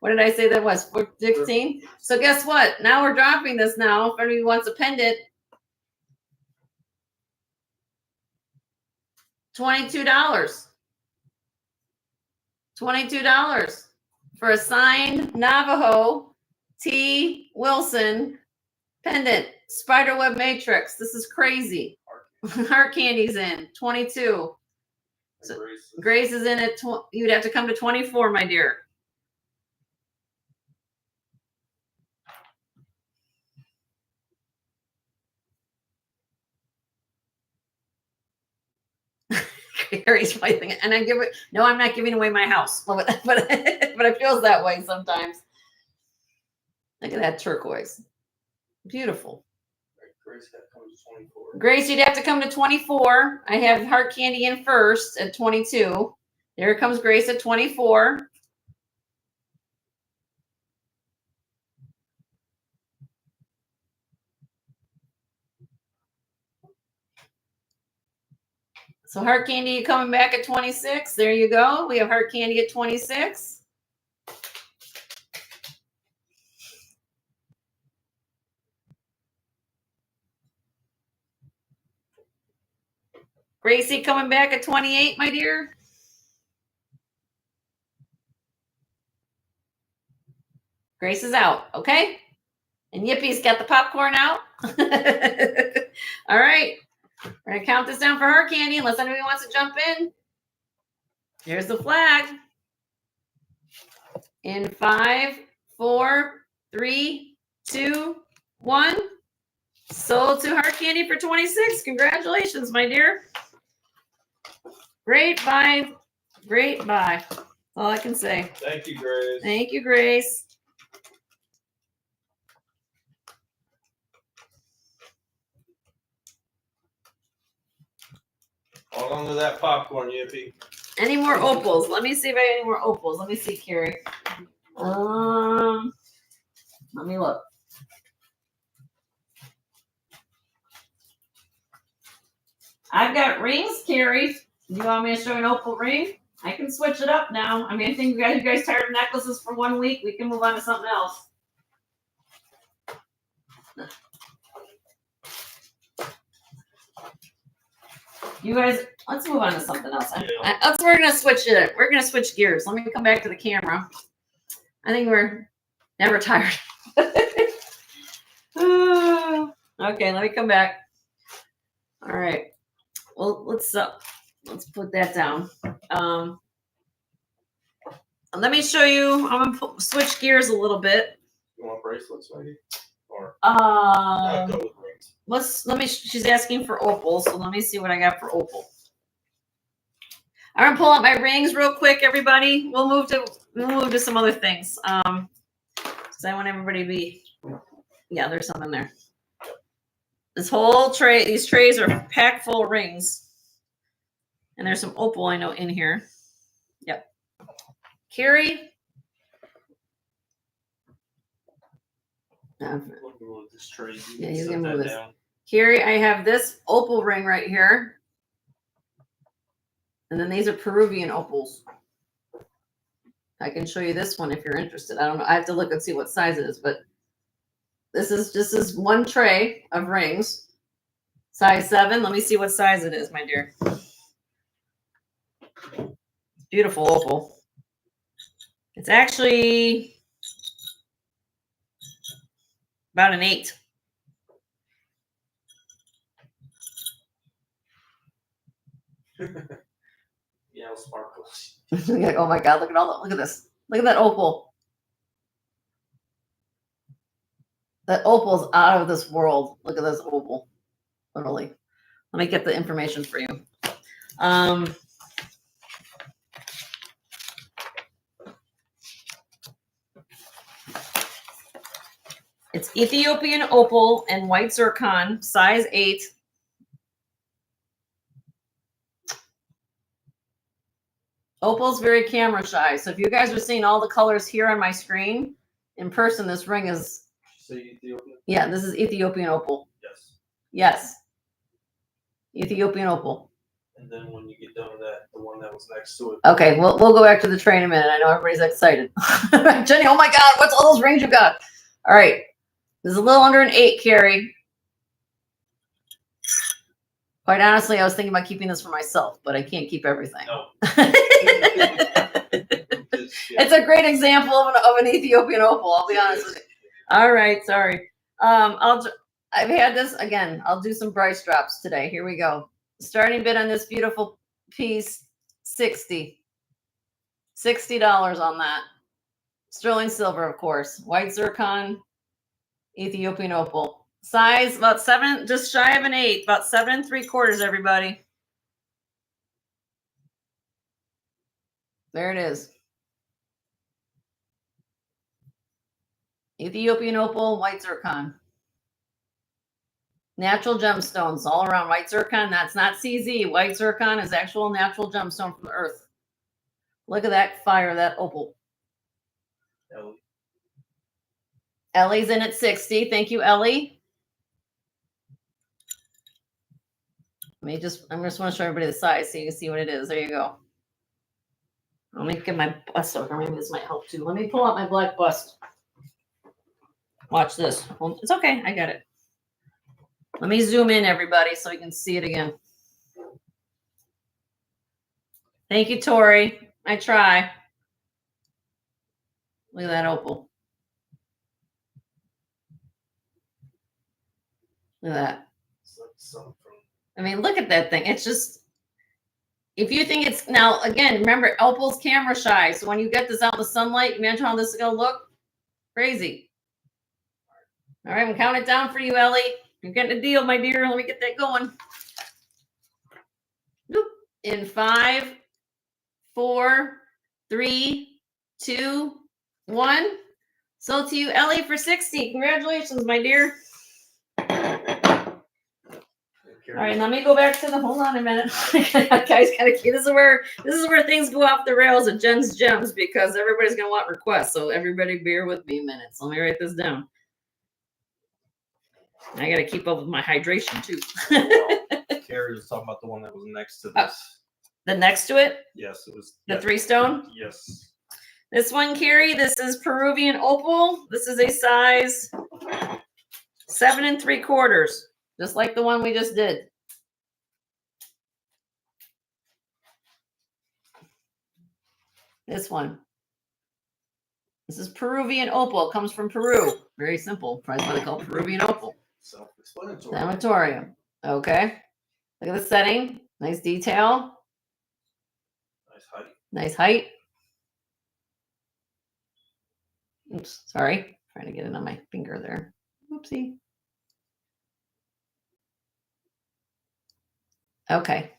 S1: what did I say that was? 16? So guess what? Now we're dropping this now. If anybody wants a pendant. $22. $22 for a signed Navajo T. Wilson pendant. Spiderweb matrix. This is crazy. Heart candy's in. 22. So Grace is in at you'd have to come to 24, my dear. Harry's probably thinking, and I give it. No, I'm not giving away my house, but it feels that way sometimes. Look at that turquoise, beautiful.
S2: Grace got to come to 24.
S1: Grace, you'd have to come to 24. I have heart candy in first at 22. There comes Grace at 24. So heart candy coming back at 26. There you go. We have heart candy at 26. Gracie coming back at 28, my dear. Grace is out, okay? And Yippie's got the popcorn out. All right. We're going to count this down for heart candy unless anybody wants to jump in. Here's the flag. In 5, 4, 3, 2, 1. Sold to heart candy for 26. Congratulations, my dear. Great buy. Great buy. That's all I can say.
S2: Thank you, Grace.
S1: Thank you, Grace.
S2: Hold on to that popcorn, Yippee.
S1: Any more opals? Let me see if I have any more opals. Let me see, Carrie. Let me look. I've got rings, Carrie. Do you want me to show an opal ring? I can switch it up now. I mean, I think you guys tired of necklaces for 1 week. We can move on to something else. You guys, let's move on to something else.
S2: Yeah.
S1: We're gonna switch it. We're gonna switch gears. Let me come back to the camera. I think we're never tired. Okay, let me come back. All right. Well, let's put that down. Let me show you. I'm gonna switch gears a little bit.
S2: You want bracelets, maybe? Or go with rings.
S1: She's asking for opal, so let me see what I got for opal. I'm gonna pull out my rings real quick, everybody. We'll move to some other things. Because I want everybody to be, yeah, there's some in there. This whole tray, these trays are packed full of rings. And there's some opal I know in here. Yep. Carrie.
S2: Move this tray.
S1: Yeah, you can move this. Carrie, I have this opal ring right here. And then these are Peruvian opals. I can show you this one if you're interested. I don't know. I have to look and see what size it is, but this is one tray of rings. Size 7. Let me see what size it is, my dear. Beautiful opal. It's actually about an 8.
S2: Yeah, sparkles.
S1: Oh my God! Look at this. Look at that opal. That opal's out of this world. Look at this opal. Literally. Let me get the information for you. It's Ethiopian opal and white zircon, size 8. Opal's very camera shy. So if you guys are seeing all the colors here on my screen, in person, this ring is.
S2: Say Ethiopian?
S1: Yeah, this is Ethiopian opal.
S2: Yes.
S1: Yes. Ethiopian opal.
S2: And then when you get done with that, the one that was next to it.
S1: Okay, we'll go back to the tray in a minute. I know everybody's excited. Jenny, oh my God, what's all those rings you got? All right. This is a little under an 8, Carrie. Quite honestly, I was thinking about keeping this for myself, but I can't keep everything.
S2: No.
S1: It's a great example of an Ethiopian opal. I'll be honest with you. All right, sorry. I've had this again. I'll do some price drops today. Here we go. Starting bid on this beautiful piece, $60 on that. Sterling silver, of course. White zircon, Ethiopian opal. Size about 7, just shy of an 8, about 7 3/4, everybody. There it is. Ethiopian opal, white zircon. Natural gemstones all around. White zircon, that's not CZ. White zircon is actual natural gemstone from the earth. Look at that fire, that opal. Ellie's in at 60. Thank you, Ellie. I just want to show everybody the size so you can see what it is. There you go. Let me get my bust over. Maybe this might help too. Let me pull out my black bust. Watch this. Well, it's okay. I got it. Let me zoom in, everybody, so you can see it again. Thank you, Tori. I try. Look at that opal. Look at that. I mean, look at that thing. It's just, if you think it's, now, again, remember, opal's camera shy. So when you get this out in the sunlight, imagine how this is going to look. Crazy. All right, I'm counting it down for you, Ellie. You're getting a deal, my dear. Let me get that going. In 5, 4, 3, 2, 1. Sold to you, Ellie, for 60. Congratulations, my dear. All right, let me go back to the. Hold on a minute, guys. Kind of. This is where things go off the rails at Jen's Gems because everybody's gonna want requests. So everybody, bear with me a minute. So let me write this down. I got to keep up with my hydration too.
S2: Carrie was talking about the one that was next to this.
S1: The next to it?
S2: Yes, it was
S1: the 3 stone.
S2: Yes.
S1: This one, Carrie. This is Peruvian opal. This is a size 7 3/4. Just like the one we just did. This one. This is Peruvian opal. It comes from Peru. Very simple. That's why they call it Peruvian opal. Self-explanatory. Okay. Look at the setting. Nice detail.
S2: Nice height.
S1: Nice height. Oops, sorry. Trying to get it on my finger there. Oopsie. Okay.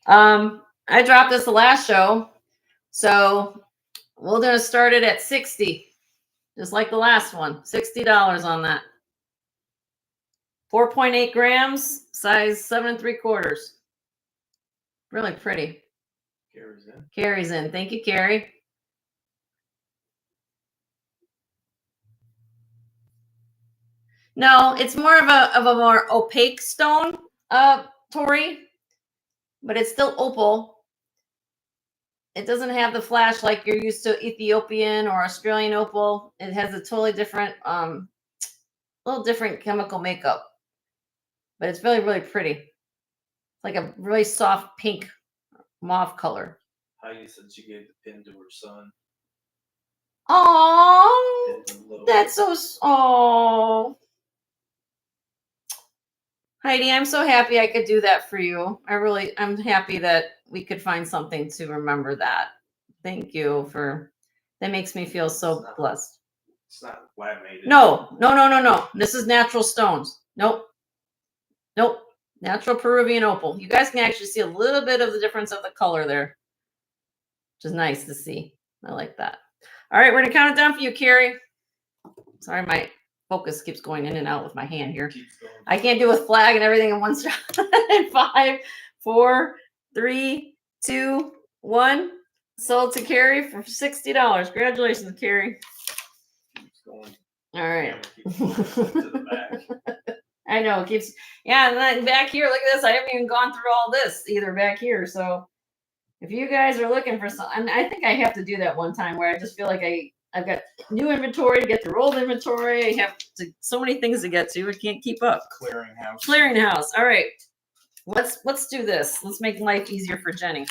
S1: I dropped this the last show, so we're gonna start it at 60, just like the last one. $60 on that. 4.8 grams, size 7 3/4. Really pretty.
S2: Carries in.
S1: Carries in. Thank you, Carrie. No, it's more of a more opaque stone, Tori, but it's still opal. It doesn't have the flash like you're used to Ethiopian or Australian opal. It has a totally different, little different chemical makeup, but it's really, really pretty. It's like a really soft pink mauve color.
S2: Heidi said she gave the pin to her son.
S1: Oh, that's so. Oh, Heidi, I'm so happy I could do that for you. I'm happy that we could find something to remember that. Thank you that makes me feel so blessed.
S2: It's not laminated.
S1: No. This is natural stones. Nope. Natural Peruvian opal. You guys can actually see a little bit of the difference of the color there, which is nice to see. I like that. All right, we're gonna count it down for you, Carrie. Sorry, my focus keeps going in and out with my hand here. I can't do a flag and everything in one shot. 5, 4, 3, 2, 1. Sold to Carrie for $60. Congratulations, Carrie. All right. I know it keeps. Yeah, and then back here, look at this. I haven't even gone through all this either back here. So if you guys are looking for something, I think I have to do that one time where I just feel like I've got new inventory to get through old inventory. I have so many things to get to. I can't keep up. Clearinghouse. All right. Let's do this. Let's make life easier for Jenny.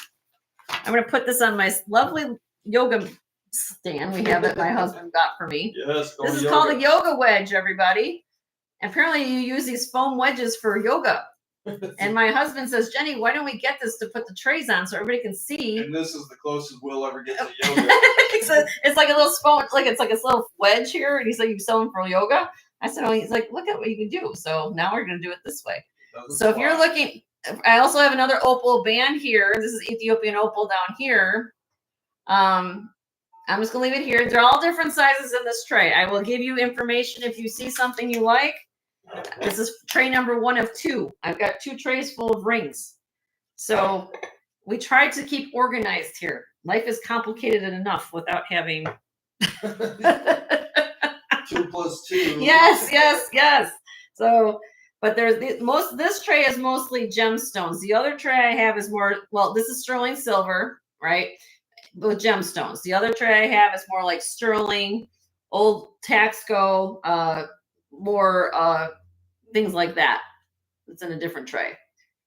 S1: I'm going to put this on my lovely yoga stand we have that my husband got for me.
S2: Yes.
S1: This is called a yoga wedge, everybody. Apparently you use these foam wedges for yoga. And my husband says, Jenny, why don't we get this to put the trays on so everybody can see?
S2: And this is the closest we'll ever get to yoga.
S1: It's like a little spoon, it's like this little wedge here, and he's like, you sell them for yoga? I said, oh, he's like, look at what you can do. So now we're going to do it this way. So if you're looking, I also have another opal band here. This is Ethiopian opal down here. I'm just going to leave it here. They're all different sizes in this tray. I will give you information if you see something you like. This is tray number 1 of 2. I've got 2 trays full of rings. So we tried to keep organized here. Life is complicated enough without having
S2: 2 + 2.
S1: Yes. So, but this tray is mostly gemstones. The other tray I have is more, well, this is sterling silver, right? With gemstones. The other tray I have is more like sterling, old Taxco, more things like that. It's in a different tray.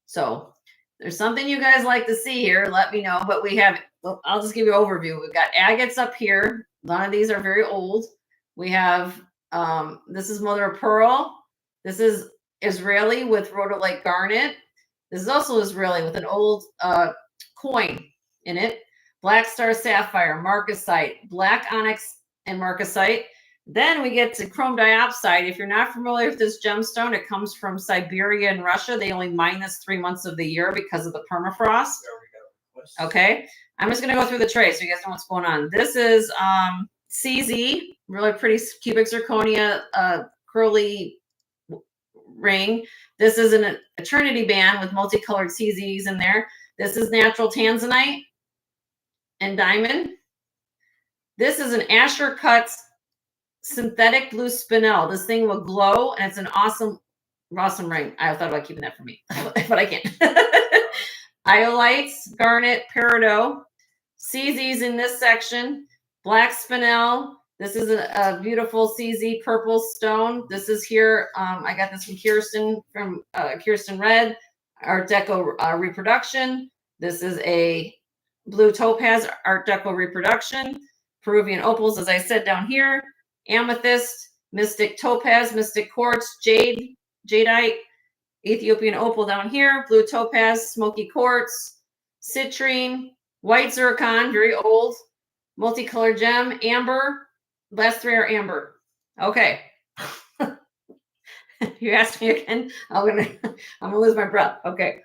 S1: So there's something you guys like to see here, let me know. But we have, I'll just give you an overview. We've got agates up here. None of these are very old. We have, this is mother of pearl. This is Israeli with rhodolite garnet. This is also Israeli with an old coin in it. Black star sapphire, marcasite, black onyx and marcasite. Then we get to chrome diopside. If you're not familiar with this gemstone, it comes from Siberia and Russia. They only mine this 3 months of the year because of the permafrost. Okay. I'm just going to go through the tray so you guys know what's going on. This is CZ, really pretty cubic zirconia curly ring. This is an eternity band with multicolored CZs in there. This is natural tanzanite and diamond. This is an Asher Cuts synthetic blue spinel. This thing will glow, and it's an awesome ring. I thought about keeping that for me, but I can't. Iolites, garnet, peridot, CZs in this section, black spinel. This is a beautiful CZ purple stone. This is here. I got this from Kirsten Red, Art Deco reproduction. This is a blue topaz Art Deco reproduction. Peruvian opals, as I said, down here. Amethyst, mystic topaz, mystic quartz, jadeite, Ethiopian opal down here, blue topaz, smoky quartz, citrine, white zircon, very old, multicolored gem, amber. Last 3 are amber. Okay. You asked me again. I'm gonna lose my breath. Okay.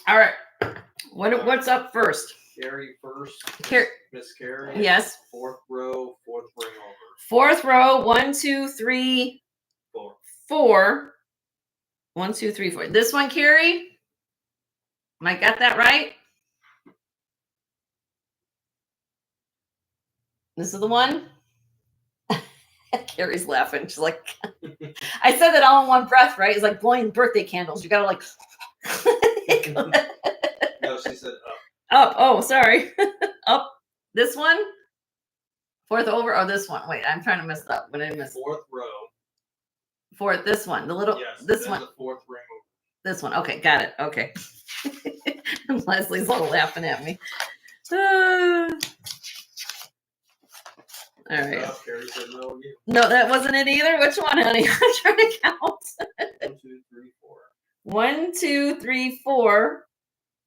S1: All right. What's up first?
S2: Carrie first. Miss Carrie.
S1: Yes.
S2: Fourth row, fourth ring over.
S1: Fourth row, 1, 2, 3, 4. 1, 2, 3, 4. This one, Carrie? Am I got that right? This is the one? Carrie's laughing. She's like, I said that all in one breath, right? It's like blowing birthday candles. You gotta like.
S2: No, she said up.
S1: Up. Oh, sorry. Up. This one? Fourth over. Oh, this one. Wait, I'm trying to mess it up. What did I miss?
S2: Fourth row.
S1: Fourth. This one. The little.
S2: Yes.
S1: This one.
S2: The fourth ring over.
S1: This one. Okay, got it. Okay. Leslie's all laughing at me. All right.
S2: Carrie said no.
S1: No, that wasn't it either. Which one, honey? I'm trying to count.
S2: 1, 2, 3, 4.
S1: 1, 2, 3, 4.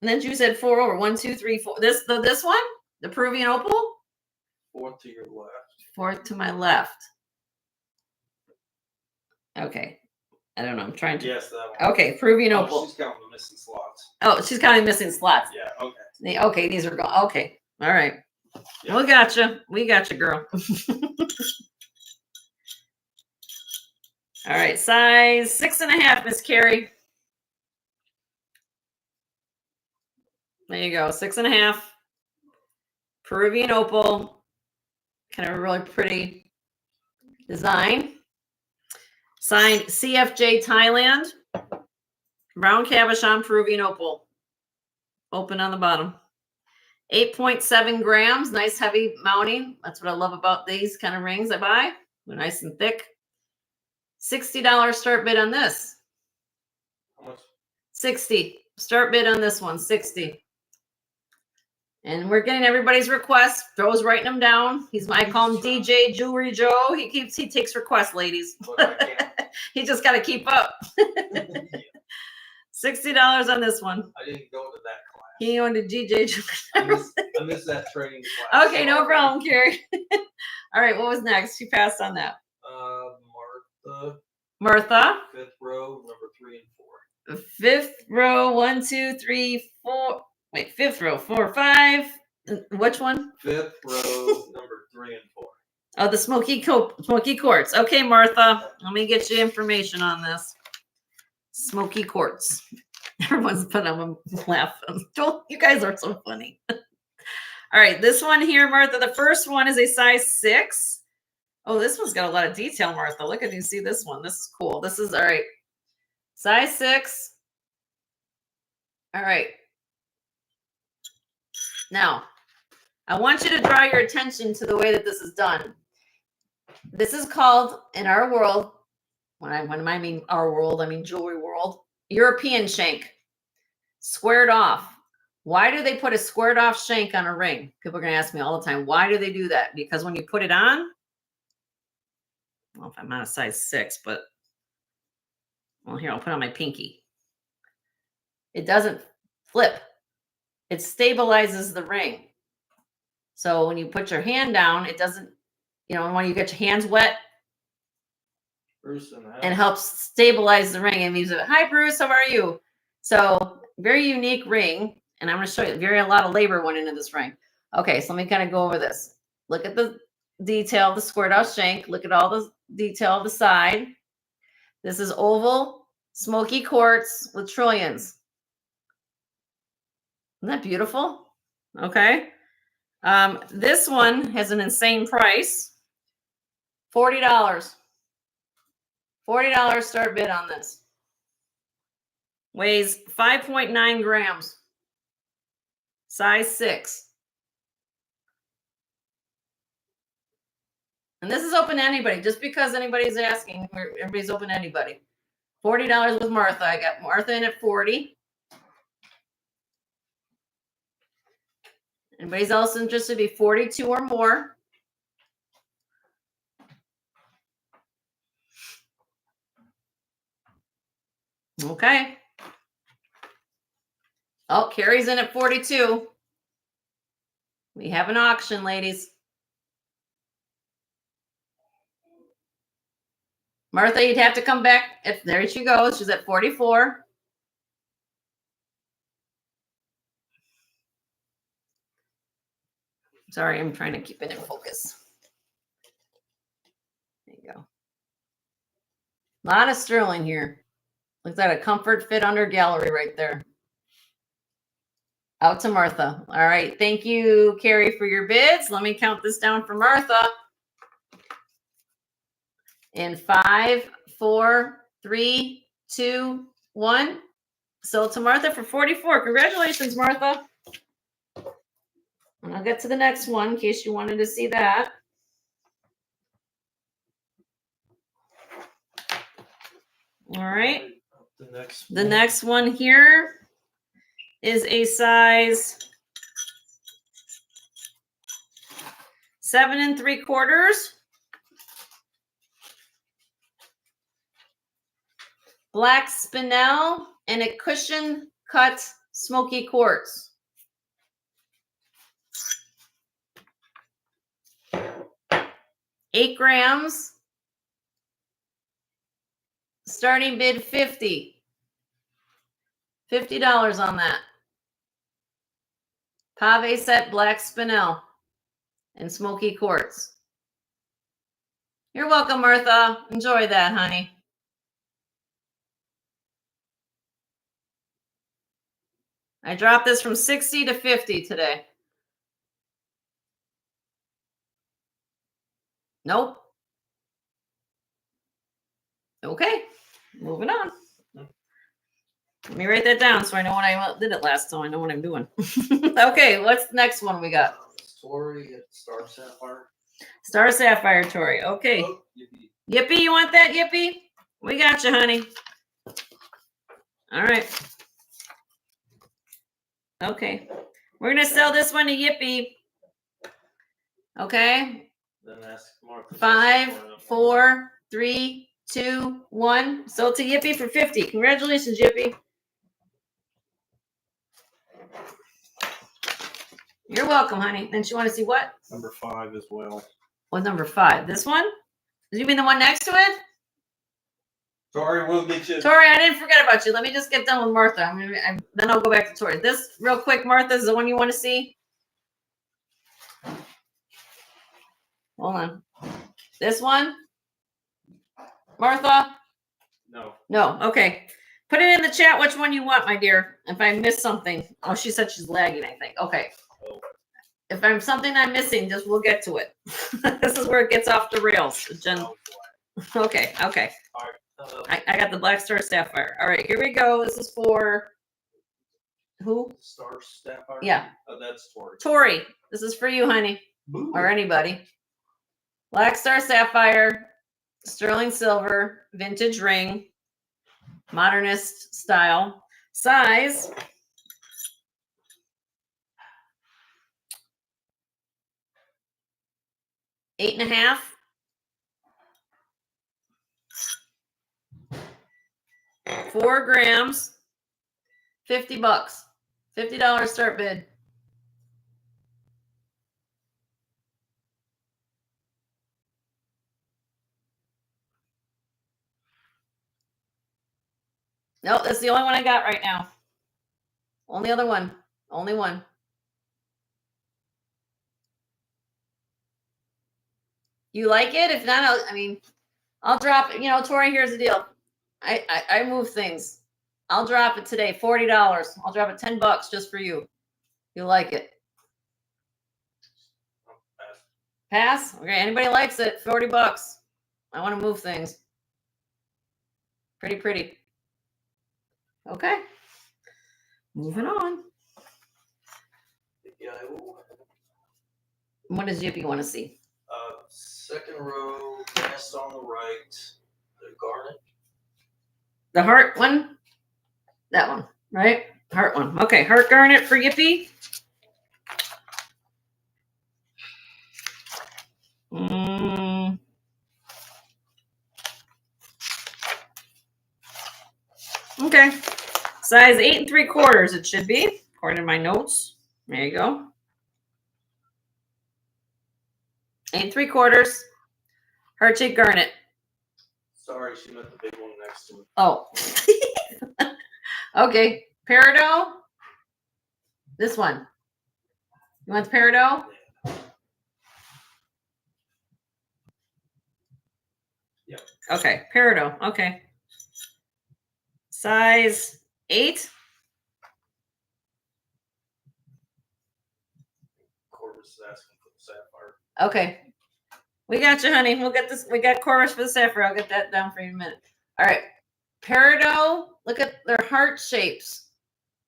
S1: And then you said 4 over. 1, 2, 3, 4. This one? The Peruvian opal?
S2: Fourth to your left.
S1: Fourth to my left. Okay. I don't know. I'm trying to.
S2: Yes, that one.
S1: Okay, Peruvian opal.
S2: She's counting the missing slots.
S1: Oh, she's counting missing slots.
S2: Yeah, okay.
S1: Okay, these are gone. Okay. All right.
S2: Yeah.
S1: We gotcha. We gotcha, girl. All right. Size 6.5, Miss Carrie. There you go. 6.5. Peruvian opal. Kind of a really pretty design. Signed CFJ Thailand. Brown cabochon Peruvian opal. Open on the bottom. 8.7 grams. Nice heavy mounting. That's what I love about these kind of rings I buy. They're nice and thick. $60 start bid on this.
S2: How much?
S1: 60. Start bid on this one. 60. And we're getting everybody's requests. Joe's writing them down. I call him DJ Jewelry Joe. He takes requests, ladies. He just got to keep up. $60 on this one.
S2: I didn't go to that class.
S1: He owned a DJ Jewelry.
S2: I missed that training class.
S1: Okay, no problem, Carrie. All right, what was next? She passed on that. Martha.
S2: Fifth row, number 3 and 4.
S1: Fifth row, 1, 2, 3, 4. Wait, fifth row, 4, 5. Which one?
S2: Fifth row, number 3 and 4.
S1: Oh, the smoky quartz. Okay, Martha, let me get you information on this. Smoky quartz. Everyone's putting on a laugh. You guys are so funny. All right, this one here, Martha. The first one is a size 6. Oh, this one's got a lot of detail, Martha. Look at you. See this one. This is cool. This is all right. Size 6. All right. Now, I want you to draw your attention to the way that this is done. This is called, in our world, when I mean our world, I mean jewelry world, European shank. Squared off. Why do they put a squared off shank on a ring? People are going to ask me all the time, why do they do that? Because when you put it on, I don't know if I'm on a size 6, but well, here, I'll put on my pinky. It doesn't flip. It stabilizes the ring. So when you put your hand down, it doesn't, when you get your hands wet,
S2: Bruce
S1: and helps stabilize the ring. And music. Hi, Bruce. How are you? So very unique ring. And I'm going to show you a lot of labor went into this ring. Okay, so let me kind of go over this. Look at the detail of the squared off shank. Look at all the detail of the side. This is oval, smoky quartz with trillions. Isn't that beautiful? Okay. This one has an insane price. $40. $40 start bid on this. Weighs 5.9 grams. Size 6. And this is open to anybody. Just because anybody's asking, everybody's open to anybody. $40 with Martha. I got Martha in at 40. Anybody's else interested? Be 42 or more. Okay. Oh, Carrie's in at 42. We have an auction, ladies. Martha, you'd have to come back. There she goes. She's at 44. Sorry, I'm trying to keep it in focus. There you go. A lot of sterling here. Looks like a comfort fit under gallery right there. Out to Martha. All right. Thank you, Carrie, for your bids. Let me count this down for Martha. In 5, 4, 3, 2, 1. Sold to Martha for 44. Congratulations, Martha. And I'll get to the next one in case you wanted to see that. All right. The next one here is a size 7 3/4. Black spinel and a cushion cut smoky quartz. $8 grams. Starting bid 50. $50 on that. Pave set black spinel and smoky quartz. You're welcome, Martha. Enjoy that, honey. I dropped this from 60 to 50 today. Nope. Okay, moving on. Let me write that down so I know when I did it last time. I know what I'm doing. Okay, what's the next one we got?
S2: Tori at Star Sapphire.
S1: Star Sapphire, Tori. Okay.
S2: Oh, yippee.
S1: Yippee, you want that, Yippee? We got you, honey. All right. Okay. We're going to sell this one to Yippee. Okay.
S2: Then ask Mark.
S1: 5, 4, 3, 2, 1. Sold to Yippee for 50. Congratulations, Yippee. You're welcome, honey. Then you want to see what?
S2: Number 5 as well.
S1: What's number 5? This one? Did you mean the one next to it?
S2: Tori, we'll get you.
S1: Tori, I didn't forget about you. Let me just get done with Martha. Then I'll go back to Tori. This, real quick, Martha, is the one you want to see? Hold on. This one? Martha?
S2: No.
S1: No. Okay. Put it in the chat which one you want, my dear. If I miss something. Oh, she said she's lagging, I think. Okay. If I'm something I'm missing, just we'll get to it. This is where it gets off the rails. Jen. Okay. Okay.
S2: All right.
S1: I got the Black Star Sapphire. All right, here we go. This is for who?
S2: Star Sapphire?
S1: Yeah.
S2: Oh, that's Tori.
S1: Tori. This is for you, honey.
S2: Boo.
S1: Or anybody. Black Star Sapphire, sterling silver, vintage ring, modernist style. Size 8.5. $4 grams, $50. $50 start bid. Nope, that's the only one I got right now. Only other one. Only one. You like it? If not, I'll drop it. You know, Tori, here's the deal. I move things. I'll drop it today, $40. I'll drop it $10 just for you. You like it? Pass? Okay, anybody likes it, $40. I want to move things. Pretty. Okay. Moving on.
S2: Yeah, I will.
S1: What does Yippee want to see?
S2: Second row, cast on the right, the Garnet.
S1: The heart one? That one, right? Heart one. Okay, heart garnet for Yippee. Okay. Size 8 3/4 it should be, according to my notes. There you go. 8 3/4. Heart-shaped garnet.
S2: Sorry, she meant the big one next to it.
S1: Oh. Okay. Peridot. This one. You want the peridot?
S2: Yep.
S1: Okay. Peridot. Okay. Size 8.
S2: Corvus is asking for the sapphire.
S1: Okay. We got you, honey. We'll get this. We got Corvus for the sapphire. I'll get that down for you in a minute. All right. Peridot. Look at their heart shapes.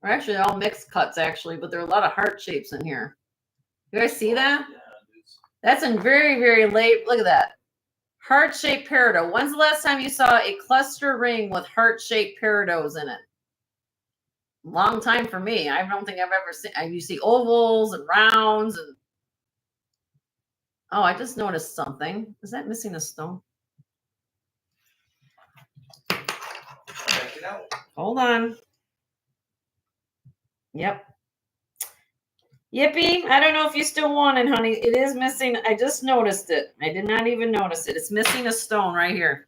S1: They're actually all mixed cuts, actually, but there are a lot of heart shapes in here. You guys see that?
S2: Yeah,
S1: That's in very, very late. Look at that. Heart-shaped peridot. When's the last time you saw a cluster ring with heart-shaped peridots in it? Long time for me. I don't think I've ever seen. You see ovals and rounds and. Oh, I just noticed something. Is that missing a stone?
S2: check it out.
S1: Hold on. Yep. Yippee. I don't know if you still want it, honey. It is missing. I just noticed it. I did not even notice it. It's missing a stone right here.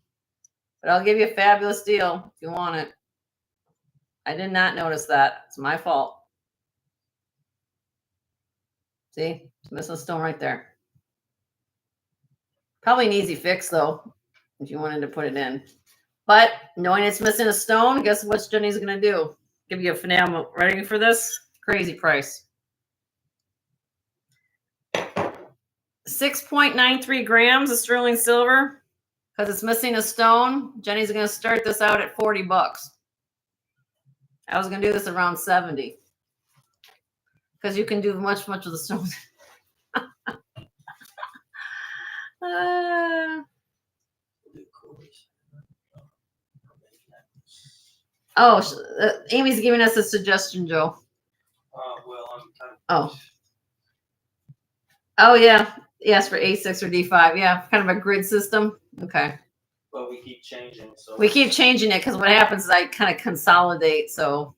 S1: But I'll give you a fabulous deal if you want it. I did not notice that. It's my fault. See? It's missing a stone right there. Probably an easy fix, though, if you wanted to put it in. But knowing it's missing a stone, guess what Jenny's going to do? Give you a finale. Ready for this? Crazy price. 6.93 grams of sterling silver. Because it's missing a stone, Jenny's going to start this out at 40 bucks. I was going to do this around 70. Because you can do much with the stones. Amy's giving us a suggestion, Joe.
S2: Well, I'm
S1: Oh, yeah. Yes, for A6 or D5. Yeah, kind of a grid system. Okay.
S2: But we keep changing. So
S1: we keep changing it because what happens is I kind of consolidate. So,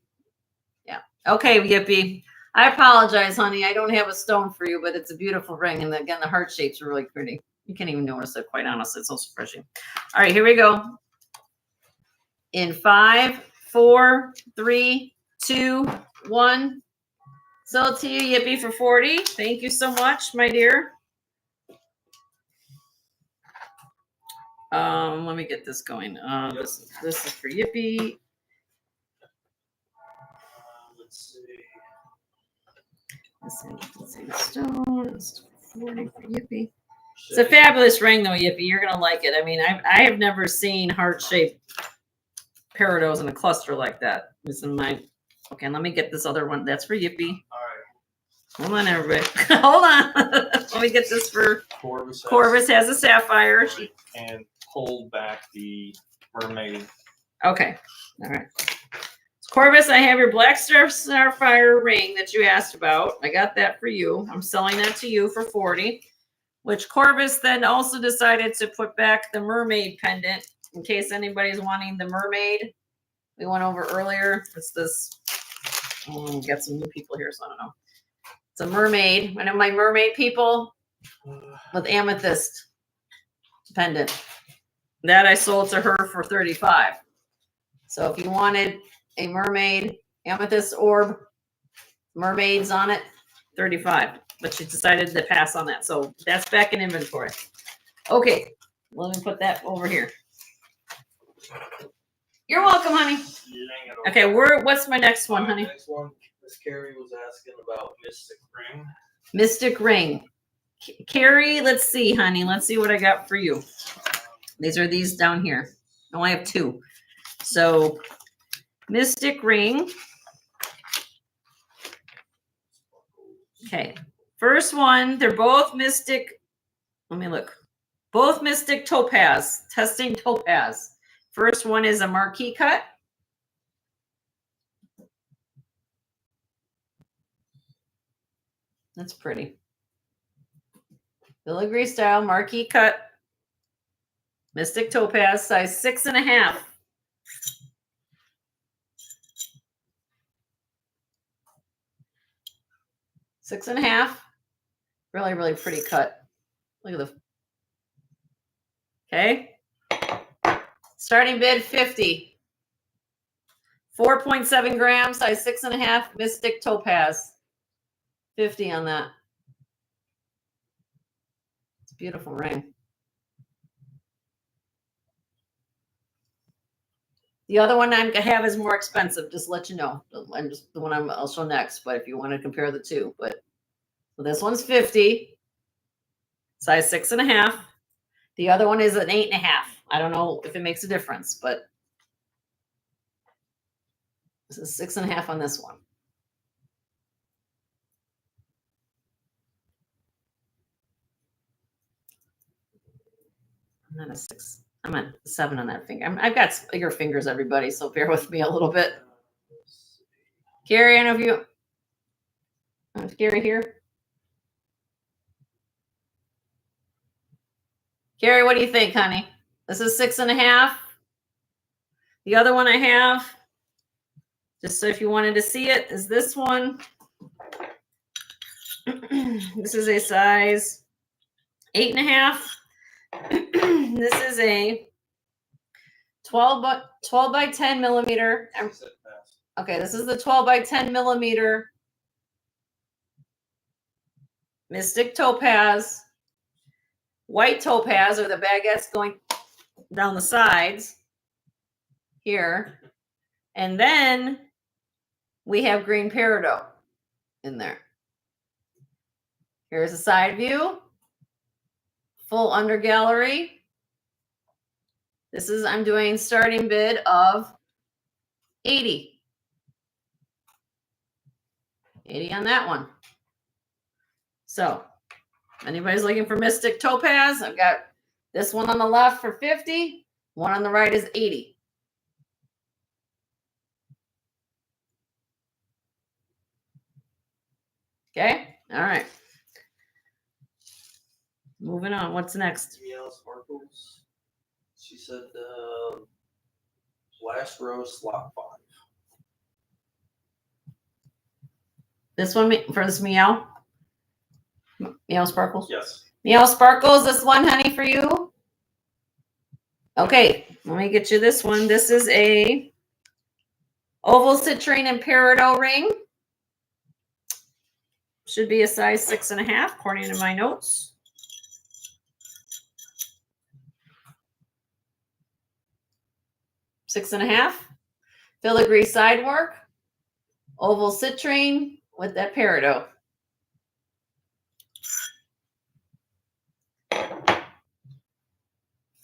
S1: yeah. Okay, Yippee. I apologize, honey. I don't have a stone for you, but it's a beautiful ring. And again, the heart shapes are really pretty. You can't even notice it, quite honestly. It's so refreshing. All right, here we go. In 5, 4, 3, 2, 1. Sell it to you, Yippee, for 40. Thank you so much, my dear. Let me get this going. This is for Yippee.
S2: let's see.
S1: Let's see the stone. It's 40 for Yippee. It's a fabulous ring, though, Yippee. You're gonna like it. I mean, I have never seen heart-shaped peridots in a cluster like that. This is my. Okay, let me get this other one. That's for Yippee.
S2: All right.
S1: Hold on, everybody. Hold on. Let me get this for Corvus has a sapphire.
S2: And hold back the mermaid.
S1: Okay. All right. Corvus, I have your black sapphire ring that you asked about. I got that for you. I'm selling that to you for 40. Which Corvus then also decided to put back the mermaid pendant in case anybody's wanting the mermaid. We went over earlier. It's this. Oh, get some new people here, so I don't know. It's a mermaid. One of my mermaid people with amethyst pendant. That I sold to her for 35. So if you wanted a mermaid amethyst orb, mermaids on it, 35. But she decided to pass on that. So that's back in inventory. Okay, let me put that over here. You're welcome, honey. Okay, what's my next one, honey?
S2: Next one, Miss Carrie was asking about Mystic Ring.
S1: Mystic Ring. Carrie, let's see, honey. Let's see what I got for you. These are these down here. I only have 2. So, Mystic Ring. Okay. First one, they're both Mystic. Let me look. Both Mystic Topaz. Testing Topaz. First one is a marquee cut. That's pretty. Filigree style marquee cut. Mystic Topaz, size 6.5. Six and a half. Really, really pretty cut. Look at the. Okay. Starting bid 50. 4.7 grams, size 6.5, Mystic Topaz. 50 on that. It's a beautiful ring. The other one I have is more expensive, just to let you know. I'm just the one I'll show next, but if you want to compare the two. But so this one's 50, size 6.5. The other one is an 8.5. I don't know if it makes a difference, but this is 6.5 on this one. I'm not a 6. I'm at 7 on that finger. I've got bigger fingers, everybody, so bear with me a little bit. Carrie, I don't know if you... Carrie here? Carrie, what do you think, honey? This is 6.5. The other one I have, just so if you wanted to see it, is this one. This is a size 8.5. This is a 12 by 10 millimeter. Okay, this is the 12 by 10 millimeter Mystic Topaz. White topaz, or the baguettes going down the sides here. And then we have green peridot in there. Here's a side view. Full under gallery. This is, I'm doing starting bid of 80. 80 on that one. So, anybody's looking for Mystic Topaz, I've got this one on the left for 50. One on the right is 80. Okay, all right. Moving on. What's next?
S2: Sparkles. She said last row, slot 5.
S1: This one for this meow? Meow Sparkles?
S2: Yes.
S1: Meow Sparkles, this one, honey, for you. Okay, let me get you this one. This is a oval citrine and peridot ring. Should be a size 6.5, according to my notes. Six and a half. Filigree side work. Oval citrine with that peridot.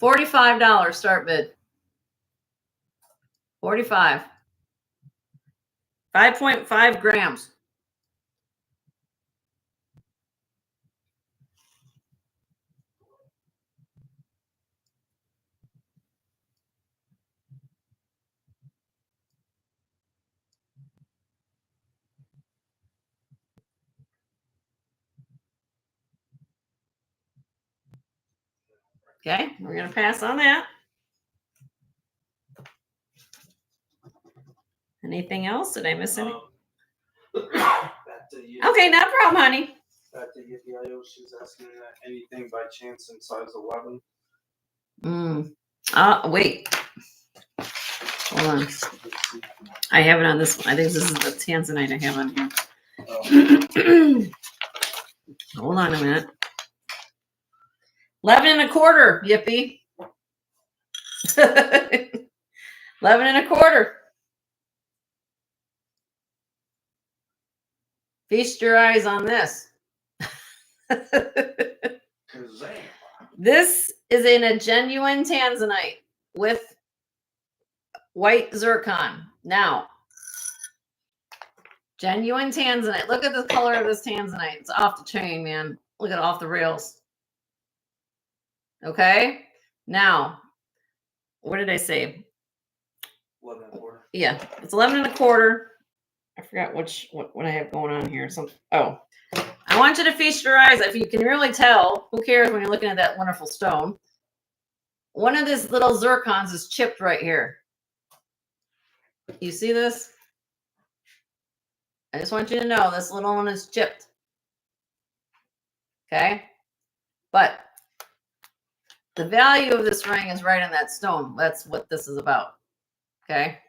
S1: $45 start bid. 45. 5.5 grams. Okay, we're going to pass on that. Anything else? Did I miss any? Okay, no problem, honey.
S2: Back to Yippee-I-O, she was asking anything by chance in size 11.
S1: Wait. Hold on. I have it on this one. I think this is the tanzanite I have on here. Hold on a minute. 11.25, Yippee. 11.25. Feast your eyes on this. This is in a genuine tanzanite with white zircon. Now, genuine tanzanite. Look at the color of this tanzanite. It's off the chain, man. Look at it, off the rails. Okay. Now, what did I say?
S2: 11.25.
S1: Yeah, it's 11.25. I forgot what I have going on here. Oh, I want you to feast your eyes. If you can really tell, who cares when you're looking at that wonderful stone? One of these little zircons is chipped right here. You see this? I just want you to know this little one is chipped. Okay? But The value of this ring is right in that stone. That's what this is about. Okay.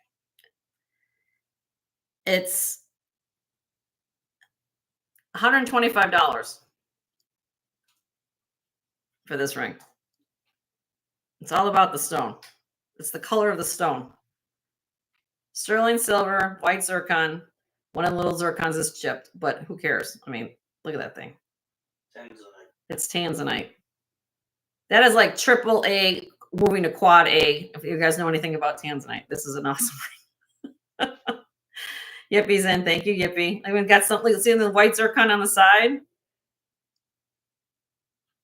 S1: It's $125 for this ring. It's all about the stone. It's the color of the stone. Sterling silver, white zircon. One of the little zircons is chipped, but who cares? I mean, look at that thing.
S2: Tanzanite.
S1: It's tanzanite. That is like triple A moving to quad A. If you guys know anything about tanzanite, this is an awesome ring. Yippie's in. Thank you, Yippie. I even got something. See the white zircon on the side?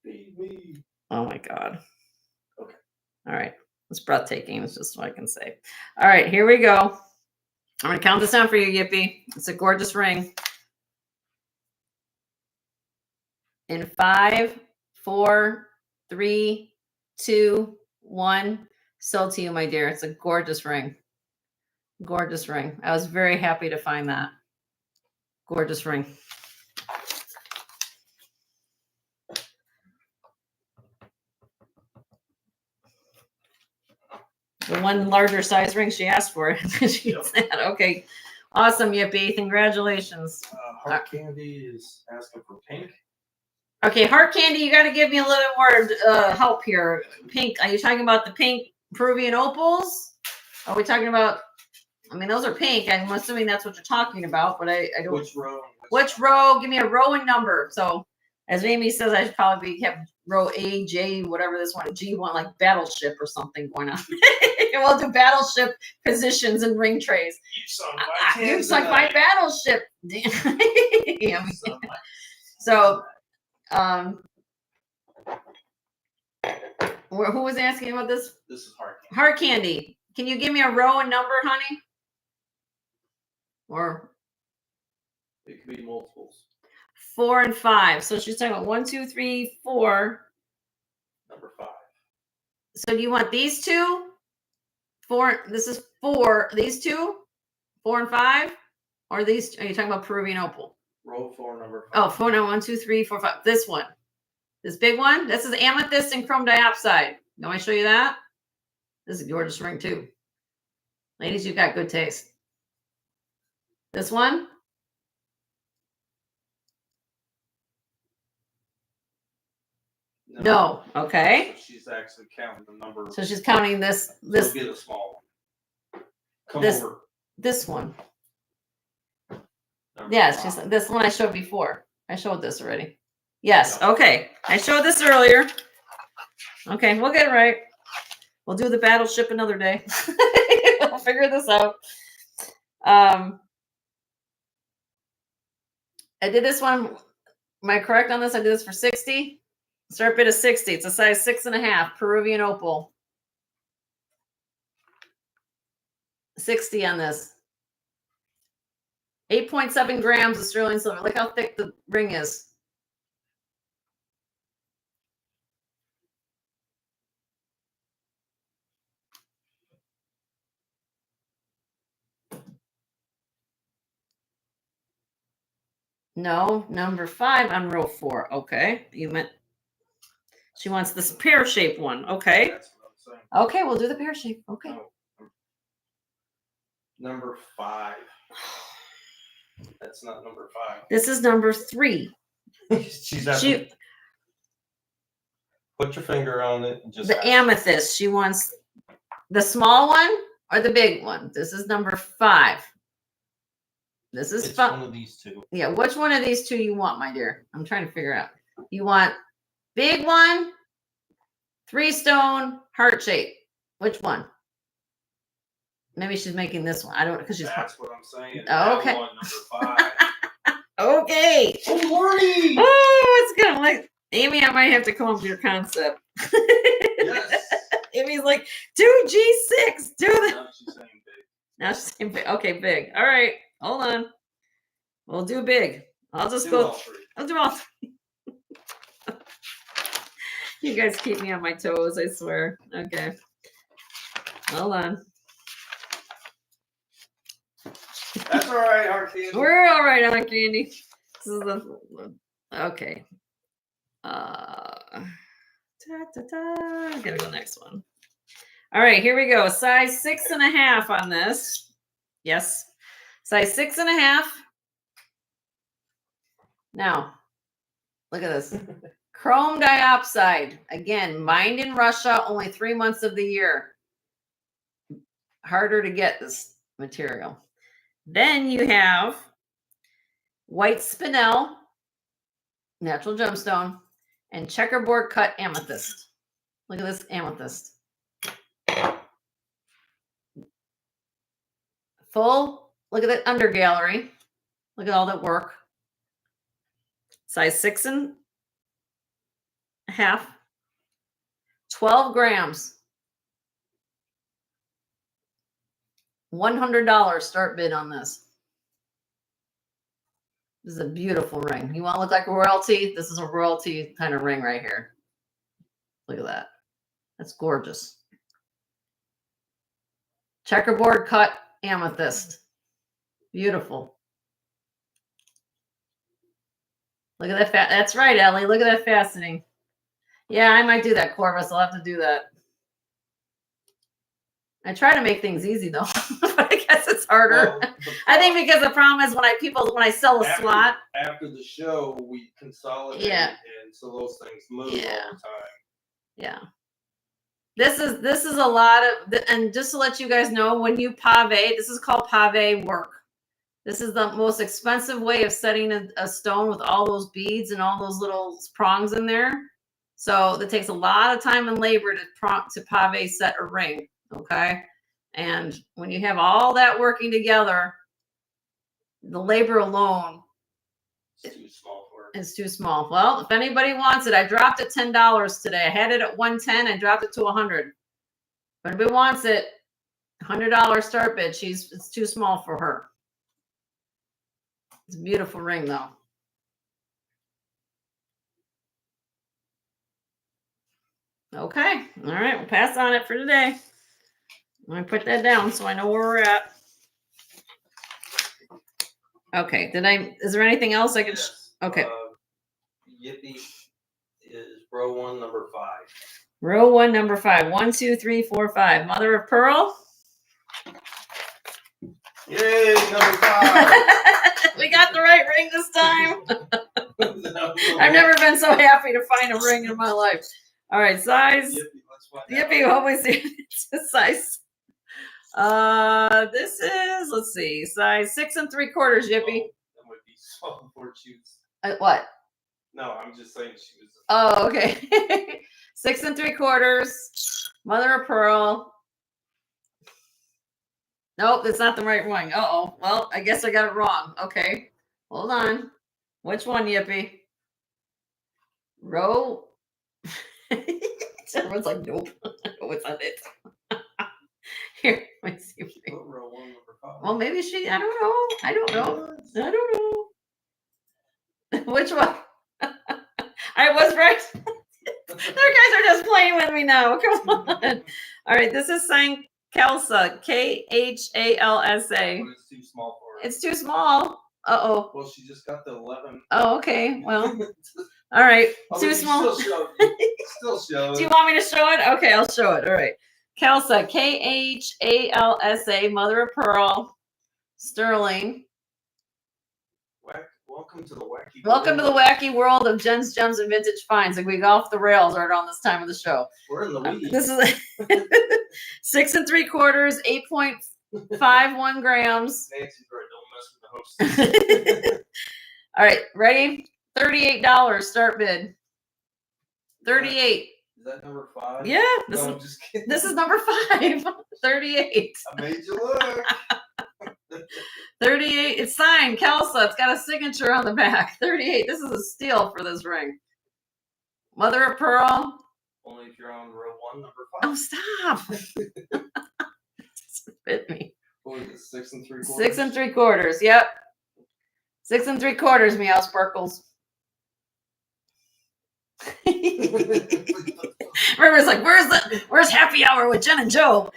S2: Feed me.
S1: Oh my God.
S2: Okay.
S1: All right. It's breathtaking. It's just what I can say. All right, here we go. I'm going to count this down for you, Yippie. It's a gorgeous ring. In 5, 4, 3, 2, 1. Sold to you, my dear. It's a gorgeous ring. Gorgeous ring. I was very happy to find that. Gorgeous ring. The one larger size ring she asked for. She gets that. Okay. Awesome, Yippie. Congratulations.
S2: Heart Candy is asking for pink.
S1: Okay, Heart Candy, you got to give me a little more help here. Pink. Are you talking about the pink Peruvian opals? Are we talking about? I mean, those are pink. I'm assuming that's what you're talking about, but I don't.
S2: Which row?
S1: Which row? Give me a row and number. So, as Amy says, I should probably have row A, J, whatever this one, G1, like battleship or something going on. We'll do battleship positions and ring trays. You sunk my battleship. Damn. So, who was asking about this?
S2: This is Heart Candy.
S1: Heart Candy. Can you give me a row and number, honey? Or
S2: it could be multiples.
S1: 4 and 5. So she's talking about 1, 2, 3, 4.
S2: Number 5.
S1: So do you want these two? 4. This is 4. These two? 4 and 5? Or these? Are you talking about Peruvian opal?
S2: Row 4, number 5.
S1: Oh, 4, no, 1, 2, 3, 4, 5. This one. This big one. This is amethyst and chrome diopside. You want me to show you that? This is a gorgeous ring too. Ladies, you've got good taste. This one? No. Okay.
S2: So she's actually counting the number.
S1: So she's counting this.
S2: So get a small one. Come over.
S1: This one.
S2: Number
S1: Yes,
S2: 5.
S1: this one I showed before. I showed this already. Yes. Okay. I showed this earlier. Okay, we'll get it right. We'll do the battleship another day. We'll figure this out. I did this one. Am I correct on this? I did this for 60. Start bid is 60. It's a size 6.5 Peruvian opal. 60 on this. 8.7 grams of sterling silver. Look how thick the ring is. No, number 5 on row 4. Okay. You meant she wants this pear-shaped one. Okay.
S2: That's what I'm saying.
S1: Okay, we'll do the pear-shaped. Okay.
S2: No. Number 5. That's not number 5.
S1: This is number 3.
S2: She's asking. Put your finger on it. And just
S1: The amethyst. She wants the small one or the big one. This is number 5. This is
S2: it's one of these two.
S1: Yeah, which one of these two you want, my dear? I'm trying to figure out. You want big one, 3-stone, heart shape. Which one? Maybe she's making this one. I don't because she's.
S2: That's what I'm saying.
S1: Oh, okay.
S2: That one, number 5.
S1: Okay.
S2: Oh, Lordy!
S1: Oh, it's kind of like Amy. I might have to come up with your concept.
S2: Yes.
S1: Amy's like, do G6. Do that.
S2: Now she's saying big.
S1: Now she's saying big. Okay, big. All right. Hold on. We'll do big. I'll just
S2: Do
S1: go.
S2: all 3.
S1: I'll do all 3. You guys keep me on my toes, I swear. Okay. Hold on.
S2: That's all right, Heart Candy.
S1: We're all right on candy. This is the okay. I gotta go next one. All right, here we go. Size 6.5 on this. Yes, size 6.5. Now, look at this. Chrome diopside. Again, mined in Russia, only 3 months of the year. Harder to get this material. Then you have white spinel, natural gemstone, and checkerboard cut amethyst. Look at this amethyst. Full, look at the under gallery. Look at all that work. Size 6.5. 12 grams. $100 start bid on this. This is a beautiful ring. You want to look like royalty? This is a royalty kind of ring right here. Look at that. That's gorgeous. Checkerboard cut amethyst. Beautiful. Look at that. That's right, Ellie. Look at that fastening. Yeah, I might do that, Corvus. I'll have to do that. I try to make things easy though, but I guess it's harder. Well, I think because the problem is when I sell a slot
S2: after the show, we consolidate, and so those things move all the time.
S1: Yeah. This is a lot of, and just to let you guys know, when you pave, this is called pave work. This is the most expensive way of setting a stone with all those beads and all those little prongs in there. So it takes a lot of time and labor to pave set a ring. Okay. And when you have all that working together, the labor alone
S2: is too small for it.
S1: It's too small. Well, if anybody wants it, I dropped it $10 today. I had it at $110 and dropped it to $100. If anybody wants it, $100 start bid. It's too small for her. It's a beautiful ring though. Okay. All right. We'll pass on it for today. Let me put that down so I know where we're at. Okay. Is there anything else I could?
S2: Yes.
S1: Okay.
S2: Yippee is row 1, number 5.
S1: Row 1, number 5. 1, 2, 3, 4, 5. Mother of pearl.
S2: Yay, number 5.
S1: We got the right ring this time. I've never been so happy to find a ring in my life. All right, size. Yippee, what was it? Size. This is, let's see, size 6 3/4, Yippee.
S2: Oh, that would be so for shoes.
S1: What?
S2: No, I'm just saying she was.
S1: Oh, okay. 6 3/4, mother of pearl. Nope, that's not the right one. Uh-oh. Well, I guess I got it wrong. Okay. Hold on. Which one, Yippee? Row. Everyone's like, nope. No, it's not it. Here, let me see.
S2: Row 1, number 5.
S1: Well, maybe I don't know. Which one? I was right. Their guys are just playing with me now. Come on. All right, this is signed Khalsa, Khalsa.
S2: It's too small for her.
S1: It's too small. Uh-oh.
S2: Well, she just got the 11.
S1: Oh, okay. Well, all right. Too small.
S2: Still show it.
S1: Do you want me to show it? Okay, I'll show it. All right. Khalsa, Khalsa, mother of pearl, sterling.
S2: Welcome to the wacky.
S1: Welcome to the wacky world of Jen's Gems and Vintage Finds. Like we go off the rails right on this time of the show.
S2: We're in the weeds.
S1: This is 6 3/4, 8.51 grams.
S2: Nancy's right. Don't mess with the host.
S1: All right, ready? $38 start bid. 38.
S2: Is that number 5?
S1: Yeah.
S2: I'm just kidding.
S1: This is number 5. 38.
S2: I made you look.
S1: 38. It's signed Khalsa. It's got a signature on the back. 38. This is a steal for this ring. Mother of pearl.
S2: Only if you're on row 1, number 5.
S1: Oh, stop. Just bit me.
S2: What was it? 6 3/4?
S1: 6 3/4. Yep. 6 3/4, meow sparkles. River's like, where's happy hour with Jen and Joe?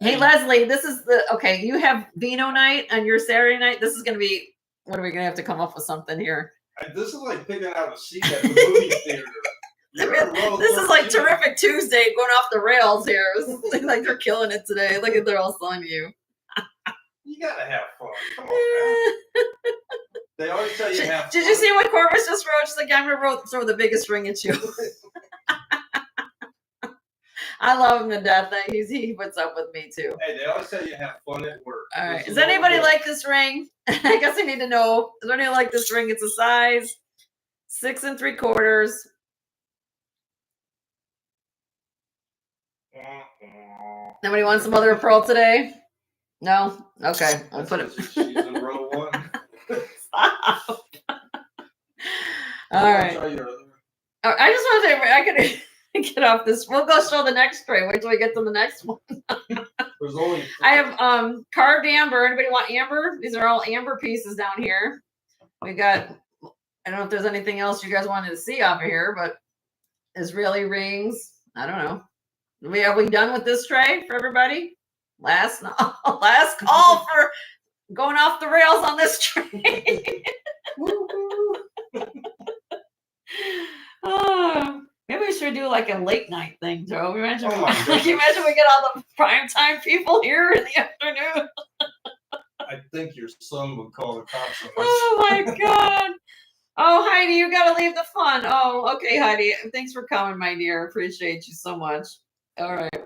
S1: Hey, Leslie, this is okay, you have Vino night on your Saturday night. This is going to be, what are we going to have to come up with something here?
S2: This is like picking out a seat at the movie theater.
S1: This is like terrific Tuesday going off the rails here. It's like they're killing it today. Look at they're all selling you.
S2: You gotta have fun. Come on, man. They always tell you have fun.
S1: Did you see what Corvus just wrote? She's like, I'm gonna throw the biggest ring at you. I love him to death. He puts up with me too.
S2: Hey, they always tell you have fun at work.
S1: All right. Does anybody like this ring? I guess I need to know. Does anybody like this ring? It's a size 6 3/4. Nobody wants some mother of pearl today? No? Okay. I'll put it.
S2: She's in row 1.
S1: Stop. All right. I just want to say, I could get off this. We'll go show the next tray. Wait till we get to the next one.
S2: There's only.
S1: I have carved amber. Anybody want amber? These are all amber pieces down here. We got, I don't know if there's anything else you guys wanted to see off of here, but Israeli rings. I don't know. Are we done with this tray for everybody? Last call for going off the rails on this tray. Oh, maybe we should do like a late night thing, Joe. Imagine, can you imagine we get all the prime time people here in the afternoon?
S2: I think your son would call the cops on us.
S1: Oh my God. Oh, Heidi, you got to leave the fun. Oh, okay, Heidi. Thanks for coming, my dear. Appreciate you so much. All right.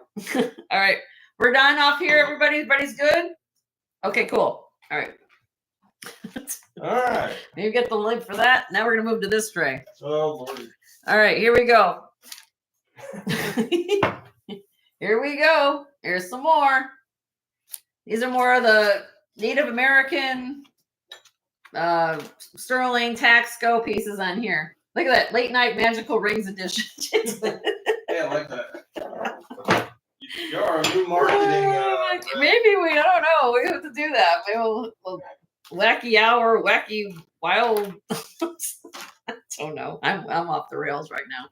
S1: All right. We're done off here, everybody. Everybody's good? Okay, cool. All right.
S2: All right.
S1: You get the lid for that. Now we're going to move to this tray.
S2: Oh, Lord.
S1: All right, here we go. Here we go. Here's some more. These are more of the Native American sterling Taxco pieces on here. Look at that. Late Night Magical Rings edition.
S2: Yeah, I like that. You're a new marketing.
S1: Maybe I don't know. We have to do that. Maybe we'll wacky hour, wacky wild. I don't know. I'm off the rails right now.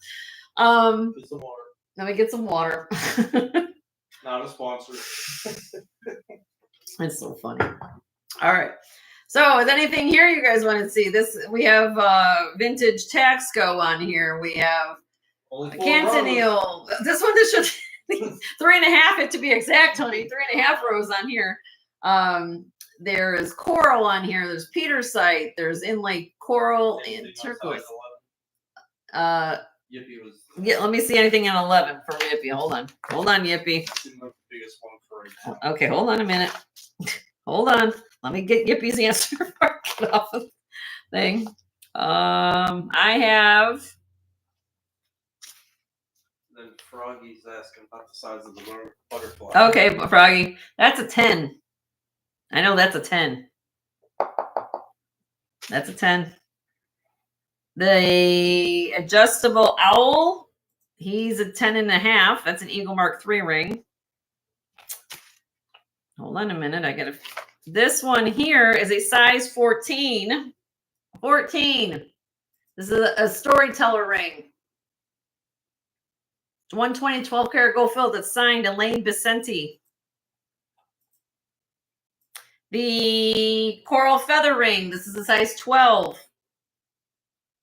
S2: Get some water.
S1: Let me get some water.
S2: Not a sponsor.
S1: It's so funny. All right. So is anything here you guys want to see? This we have vintage Taxco on here. We have Cantonil. This one should 3.5 it to be exact, Tony. 3.5 rows on here. There is coral on here. There's petersite. There's inlay coral and turquoise.
S2: Yippee was.
S1: Yeah, let me see anything in 11 for Yippee. Hold on, Yippee.
S2: The biggest one for right now.
S1: Okay, hold on a minute. Hold on. Let me get Yippie's answer before I get off the thing. I have.
S2: Then Froggy's asking about the size of the butterfly.
S1: Okay, Froggy, that's a 10. I know that's a 10. That's a 10. The adjustable owl, he's a 10.5. That's an Eagle Mark III ring. Hold on a minute. I gotta. This one here is a size 14. 14. This is a storyteller ring. 120 12 karat gold filled. That's signed Elaine Vicente. The coral feather ring. This is a size 12.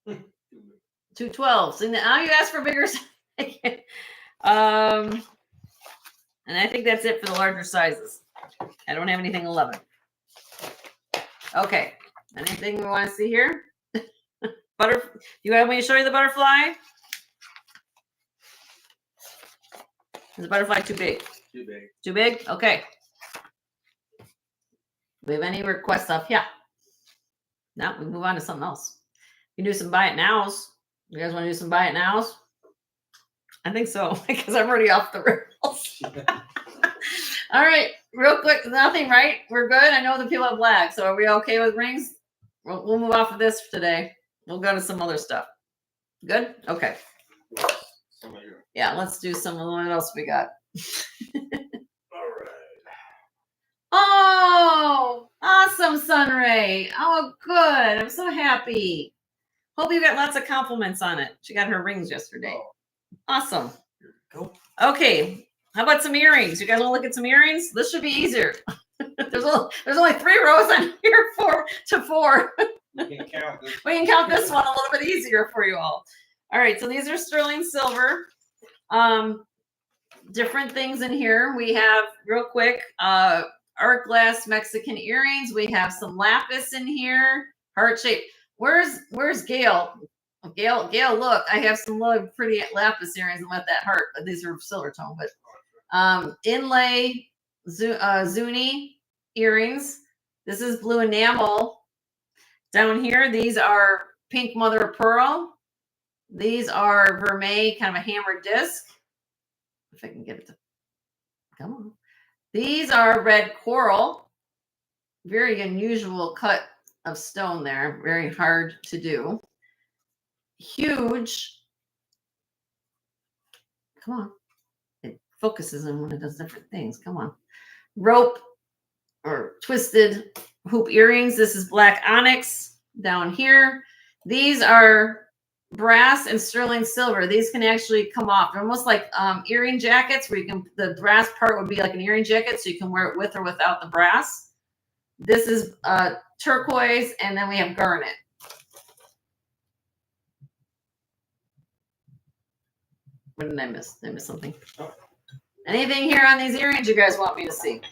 S1: 212. So now you ask for bigger size. And I think that's it for the larger sizes. I don't have anything 11. Okay. Anything we want to see here? You want me to show you the butterfly? Is the butterfly too big?
S2: Too big.
S1: Too big? Okay. Do we have any requests up? Yeah. No, we move on to something else. You can do some buy it nows. You guys want to do some buy it nows? I think so, because I'm already off the rails. All right, real quick, nothing, right? We're good. I know the people have lag, so are we okay with rings? We'll move off of this today. We'll go to some other stuff. Good? Okay. Yeah, let's do some of what else we got.
S2: All right.
S1: Oh, awesome, Sunray. Oh, good. I'm so happy. Hope you got lots of compliments on it. She got her rings yesterday.
S2: Oh.
S1: Awesome.
S2: Here we go.
S1: Okay. How about some earrings? You guys want to look at some earrings? This should be easier. There's only 3 rows on here, 4 to 4.
S2: We can count this.
S1: We can count this one a little bit easier for you all. All right, so these are sterling silver. Different things in here. We have real quick art glass Mexican earrings. We have some lapis in here, heart shape. Where's Gail? Gail, look, I have some little pretty lapis earrings with that heart. These are silver tone, but inlay zuni earrings. This is blue enamel. Down here, these are pink mother of pearl. These are vermeil, kind of a hammered disc. If I can get it to come on. These are red coral. Very unusual cut of stone there. Very hard to do. Huge. Come on. It focuses on when it does different things. Come on. Rope or twisted hoop earrings. This is black onyx down here. These are brass and sterling silver. These can actually come off. They're almost like earring jackets where you can, the brass part would be like an earring jacket, so you can wear it with or without the brass. This is turquoise, and then we have garnet. What did I miss? Did I miss something? Oh. Anything here on these earrings you guys want me to see?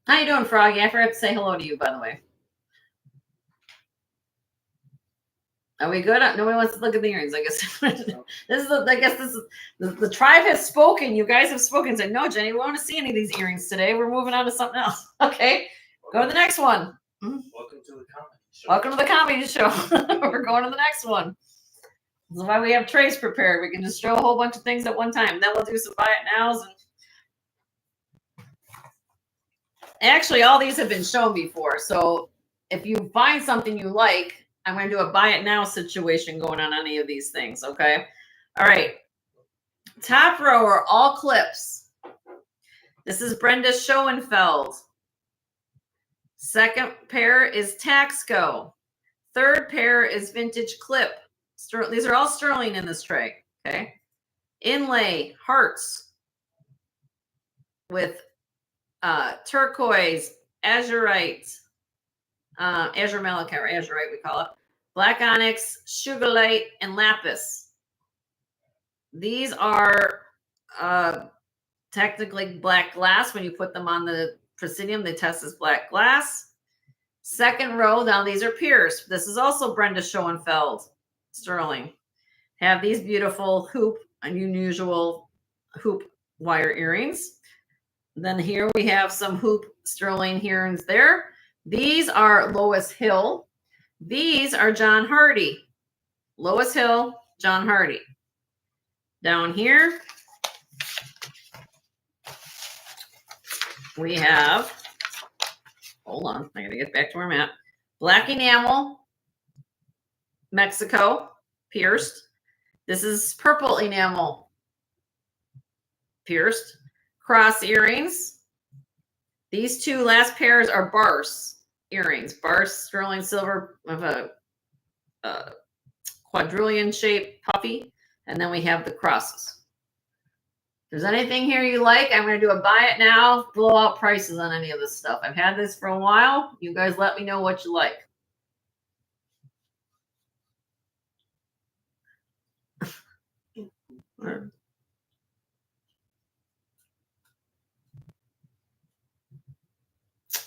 S1: How you doing, Froggy? I forgot to say hello to you, by the way. Are we good? Nobody wants to look at the earrings, I guess. The tribe has spoken. You guys have spoken. Said, no, Jenny, we don't want to see any of these earrings today. We're moving on to something else. Okay, go to the next one.
S2: Welcome to the comedy show.
S1: Welcome to the comedy show. We're going to the next one. This is why we have trays prepared. We can just show a whole bunch of things at one time. Then we'll do some buy it nows. And actually, all these have been shown before. So if you find something you like, I'm going to do a buy it now situation going on any of these things. Okay. All right. Top row are all clips. This is Brenda Schoenfeld. Second pair is Taxco. Third pair is Vintage Clip. These are all sterling in this tray. Okay. Inlay hearts with turquoise, azurite, azure malachite, or azurite we call it, black onyx, sugarlight, and lapis. These are technically black glass. When you put them on the proscenium, they test as black glass. Second row, now these are pierced. This is also Brenda Schoenfeld sterling. Have these beautiful hoop, unusual hoop wire earrings. Then here we have some hoop sterling earrings there. These are Lois Hill. These are John Hardy. Lois Hill, John Hardy. Down here, we have, hold on, I gotta get back to where I'm at. Black enamel, Mexico, pierced. This is purple enamel, pierced. Cross earrings. These two last pairs are Bars earrings. Bars sterling silver of a quadrillion shape puffy. And then we have the crosses. If there's anything here you like, I'm going to do a buy it now, blow out prices on any of this stuff. I've had this for a while. You guys let me know what you like.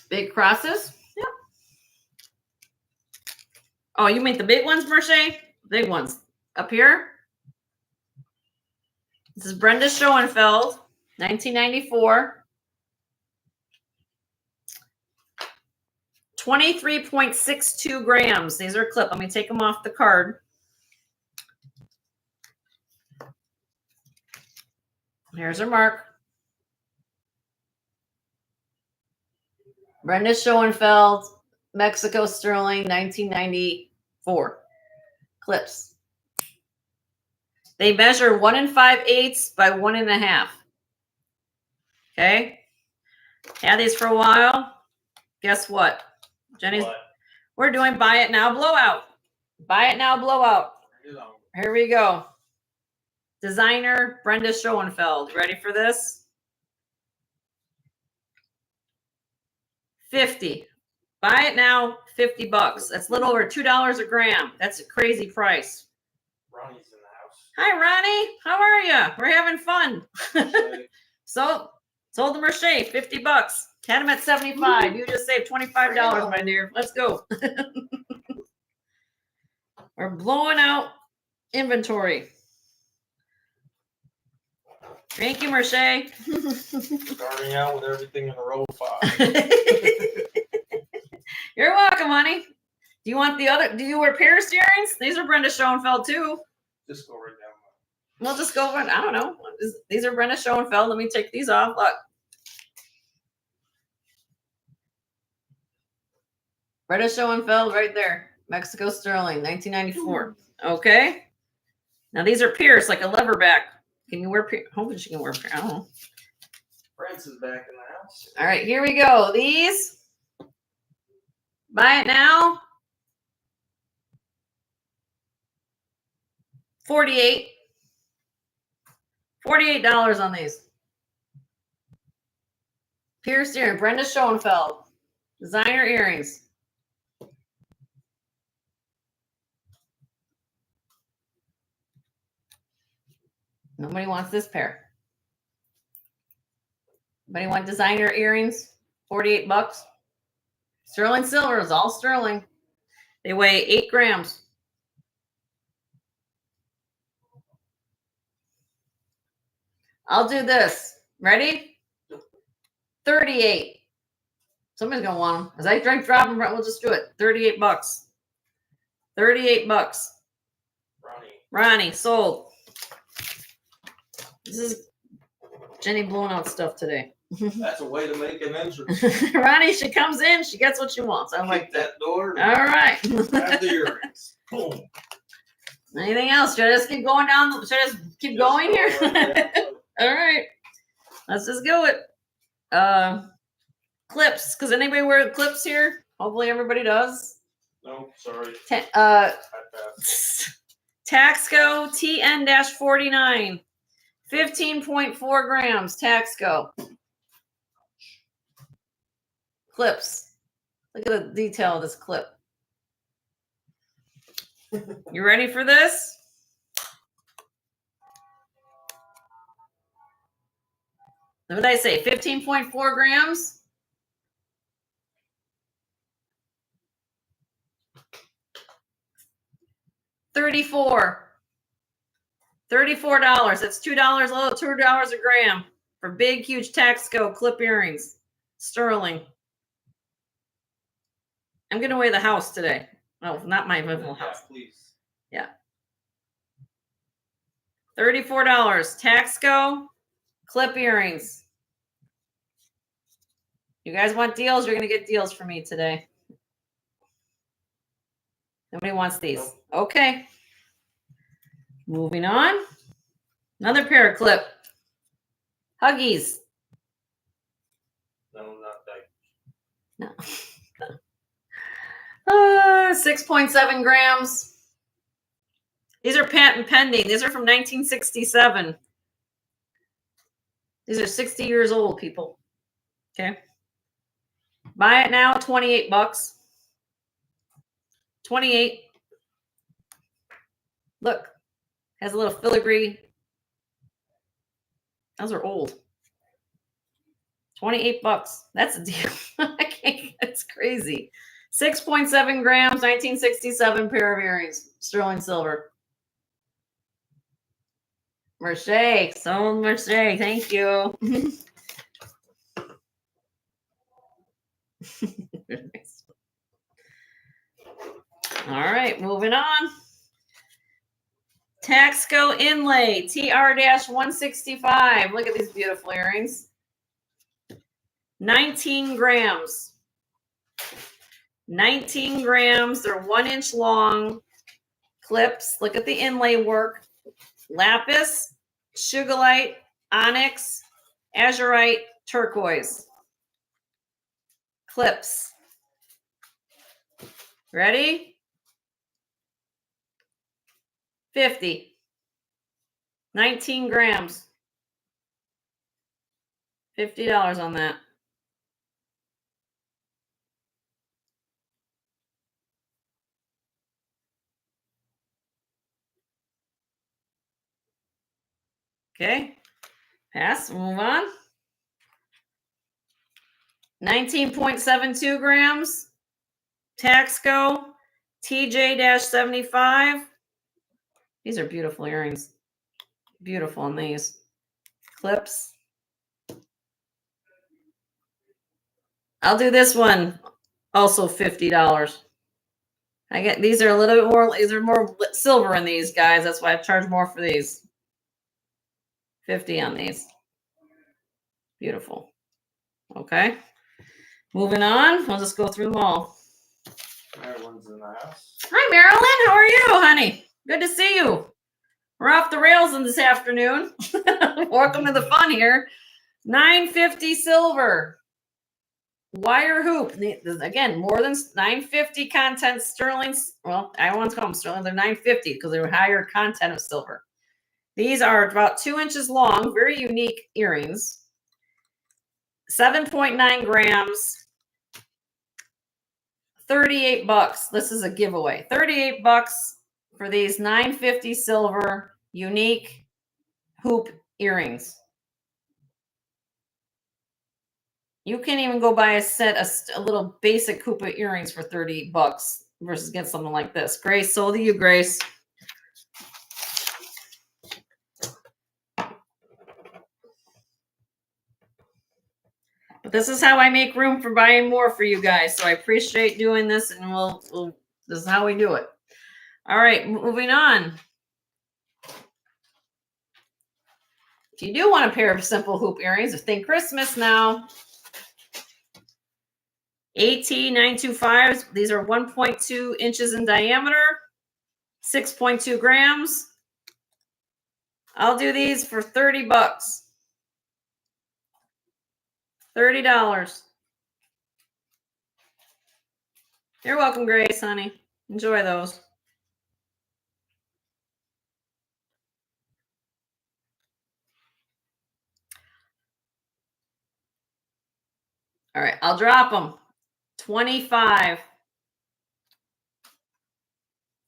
S1: Big crosses. Yep. Oh, you mean the big ones, Merche? Big ones. Up here. This is Brenda Schoenfeld, 1994. 23.62 grams. These are clip. Let me take them off the card. Here's her mark. Brenda Schoenfeld, Mexico sterling, 1994. Clips. They measure 1 5/8 by 1 1/2. Okay. Had these for a while. Guess what? Jenny's. What? We're doing buy it now blowout. Buy it now blowout. Here we go. Designer Brenda Schoenfeld. Ready for this? 50. Buy it now, 50 bucks. That's a little over $2 a gram. That's a crazy price.
S2: Ronnie's in the house.
S1: Hi, Ronnie. How are you? We're having fun. So, sold the Mercier, 50 bucks. Had them at 75. You just saved $25, my dear. Let's go. We're blowing out inventory. Thank you, Mercier.
S2: Starting out with everything in a row 5.
S1: You're welcome, honey. Do you want the other? Do you wear pierced earrings? These are Brenda Schoenfeld too.
S2: Just go right down.
S1: We'll just go. I don't know. These are Brenda Schoenfeld. Let me take these off. Look. Brenda Schoenfeld right there. Mexico Sterling, 1994. Okay. Now these are pierced like a leatherback. Can you wear hopefully she can wear I don't know.
S2: France is back in the house.
S1: All right, here we go. These. Buy it now. 48. $48 on these. Pierced earring. Brenda Schoenfeld. Designer earrings. Nobody wants this pair. Anybody want designer earrings? 48 bucks. Sterling silver is all sterling. They weigh 8 grams. I'll do this. Ready? 38. Somebody's gonna want them. As I drop them, we'll just do it. 38 bucks. 38 bucks. Ronnie, sold. This is Jenny blowing out stuff today.
S2: That's a way to make an entrance.
S1: Ronnie, she comes in, she gets what she wants. I like
S2: that door.
S1: All right.
S2: Grab the earrings. Boom.
S1: Anything else? Should I just keep going down? Should I just keep going here? All right. Let's just go with clips. Because anybody wear clips here? Hopefully everybody does.
S2: No, sorry.
S1: Taxco TN-49. 15.4 grams. Taxco. Clips. Look at the detail of this clip. You ready for this? What did I say? 15.4 grams? $34. That's $2, $2 a gram for big, huge Taxco clip earrings. Sterling. I'm giving away the house today. No, not my original house.
S2: Please.
S1: Yeah. $34. Taxco clip earrings. You guys want deals? You're going to get deals from me today. Nobody wants these. Okay. Moving on. Another pair of clip. Huggies.
S2: No, not that.
S1: No. 6.7 grams. These are patent pending. These are from 1967. These are 60 years old, people. Okay. Buy it now, 28 bucks. 28. Look. Has a little filigree. Those are old. 28 bucks. That's a deal. I can't. That's crazy. 6.7 grams, 1967 pair of earrings. Sterling silver. Mercier. Sold Mercier. Thank you. All right, moving on. Taxco inlay TR-165. Look at these beautiful earrings. 19 grams. 19 grams. They're 1 inch long clips. Look at the inlay work. Lapis, sugilite, onyx, azurite, turquoise. Clips. Ready? 50. 19 grams. $50 on that. Okay. Pass. Move on. 19.72 grams. Taxco TJ-75. These are beautiful earrings. Beautiful on these. Clips. I'll do this one. Also $50. I get these are a little bit more. These are more silver in these guys. That's why I charge more for these. 50 on these. Beautiful. Okay. Moving on. We'll just go through them all.
S2: Maryland's in the house.
S1: Hi, Marilyn. How are you, honey? Good to see you. We're off the rails in this afternoon. Welcome to the fun here. $9.50 silver. Wire hoop. Again, more than $9.50 content sterling. Well, I don't want to call them sterling. They're $9.50 because they're higher content of silver. These are about 2 inches long. Very unique earrings. 7.9 grams. $38. This is a giveaway. $38 for these $9.50 silver unique hoop earrings. You can't even go buy a set, a little basic hoop of earrings for $30 versus get something like this. Grace, sold to you, Grace. But this is how I make room for buying more for you guys. So I appreciate doing this, and this is how we do it. All right, moving on. If you do want a pair of simple hoop earrings, think Christmas now. AT925s. These are 1.2 inches in diameter, 6.2 grams. I'll do these for $30. $30. You're welcome, Grace, honey. Enjoy those. All right, I'll drop them. 25.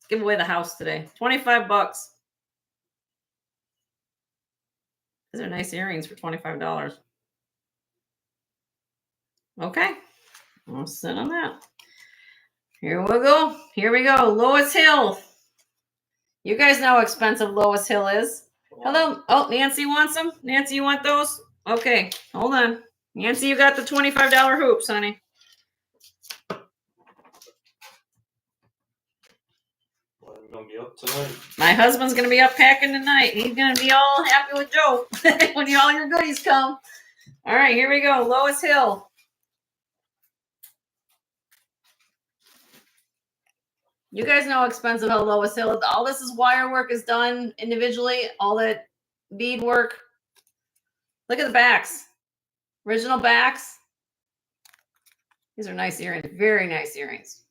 S1: Give away the house today. $25. These are nice earrings for $25. Okay, I'll sit on that. Here we go. Here we go. Lois Hill. You guys know how expensive Lois Hill is. Hello. Oh, Nancy wants them. Nancy, you want those? Okay, hold on. Nancy, you got the $25 hoops, honey.
S2: Well, I'm gonna be up tonight.
S1: My husband's gonna be up packing tonight. He's gonna be all happy with Joe when all your goodies come. All right, here we go. Lois Hill. You guys know how expensive how Lois Hill is. All this is wire work is done individually. All that bead work. Look at the backs. Original backs. These are nice earrings. Very nice earrings.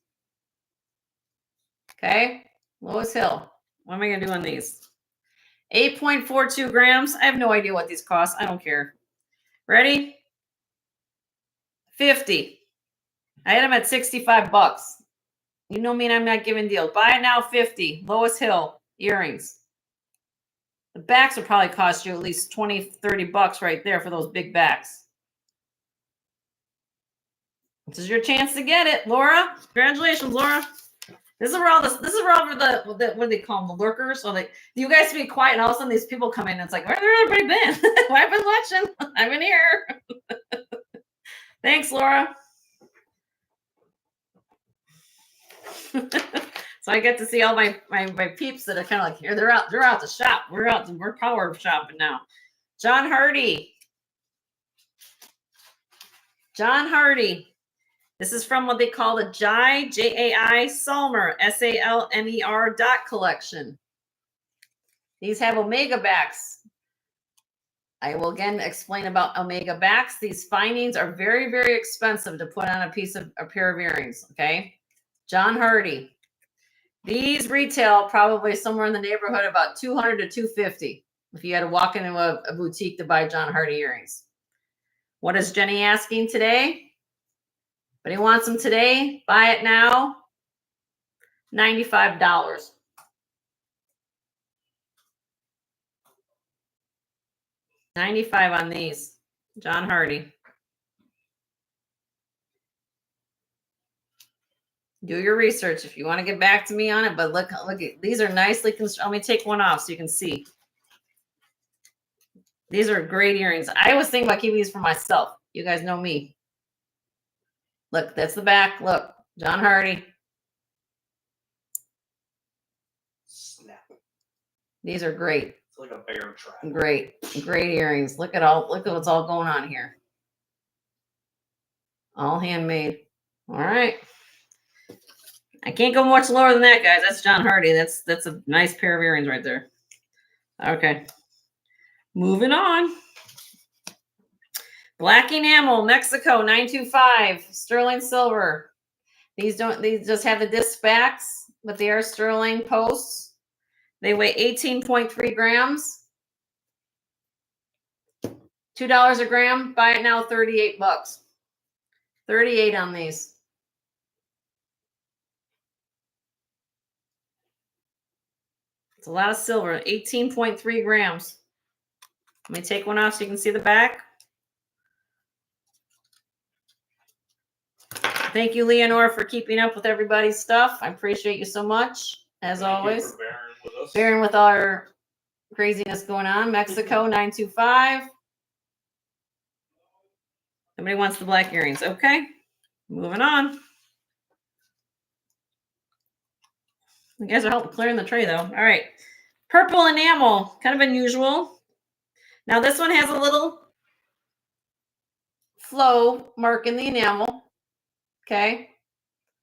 S1: Okay. Lois Hill. What am I going to do on these? 8.42 grams. I have no idea what these cost. I don't care. Ready? 50. I had them at $65. You know me, and I'm not giving deals. Buy it now, 50. Lois Hill earrings. The backs will probably cost you at least 20, 30 bucks right there for those big backs. This is your chance to get it, Laura. Congratulations, Laura. This is where all this. This is where all the what do they call them? The lurkers. So like, you guys be quiet, and all of a sudden these people come in. And it's like, where everybody been? I've been watching. I've been here. Thanks, Laura. So I get to see all my peeps that are kind of like here. They're out to shop. We're power shopping now. John Hardy. John Hardy. This is from what they call the Jai Salmer SALMER dot collection. These have omega backs. I will again explain about omega backs. These findings are very, very expensive to put on a pair of earrings. Okay. John Hardy. These retail probably somewhere in the neighborhood about $200 to $250. if you had to walk into a boutique to buy John Hardy earrings. What is Jenny asking today? But he wants them today. Buy it now. $95. $95 on these. John Hardy. Do your research if you want to get back to me on it. But look at these are nicely constructed. Let me take one off so you can see. These are great earrings. I always think about keeping these for myself. You guys know me. Look, that's the back. Look, John Hardy.
S2: Snap.
S1: These are great.
S2: It's like a bear trap.
S1: Great earrings. Look at what's all going on here. All handmade. All right. I can't go much lower than that, guys. That's John Hardy. That's a nice pair of earrings right there. Okay. Moving on. Black enamel, Mexico, 925, sterling silver. These just have the disc backs, but they are sterling posts. They weigh 18.3 grams. $2 a gram. Buy it now, $38. 38 on these. It's a lot of silver. 18.3 grams. Let me take one off so you can see the back. Thank you, Leonore, for keeping up with everybody's stuff. I appreciate you so much, as always. Bearing with our craziness going on. Mexico, 925. Somebody wants the black earrings. Okay. Moving on. You guys are helping clearing the tray, though. All right. Purple enamel. Kind of unusual. Now, this one has a little flow mark in the enamel. Okay.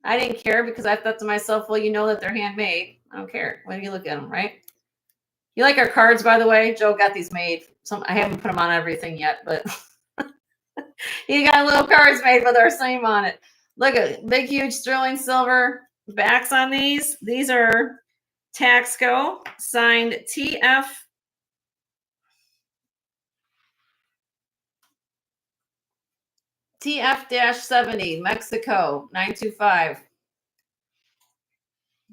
S1: I didn't care because I thought to myself, well, you know that they're handmade. I don't care. When you look at them, right? You like our cards, by the way? Joe got these made. I haven't put them on everything yet, but he got little cards made with our name on it. Look at big, huge sterling silver backs on these. These are Taxco, signed TF-70, Mexico, 925.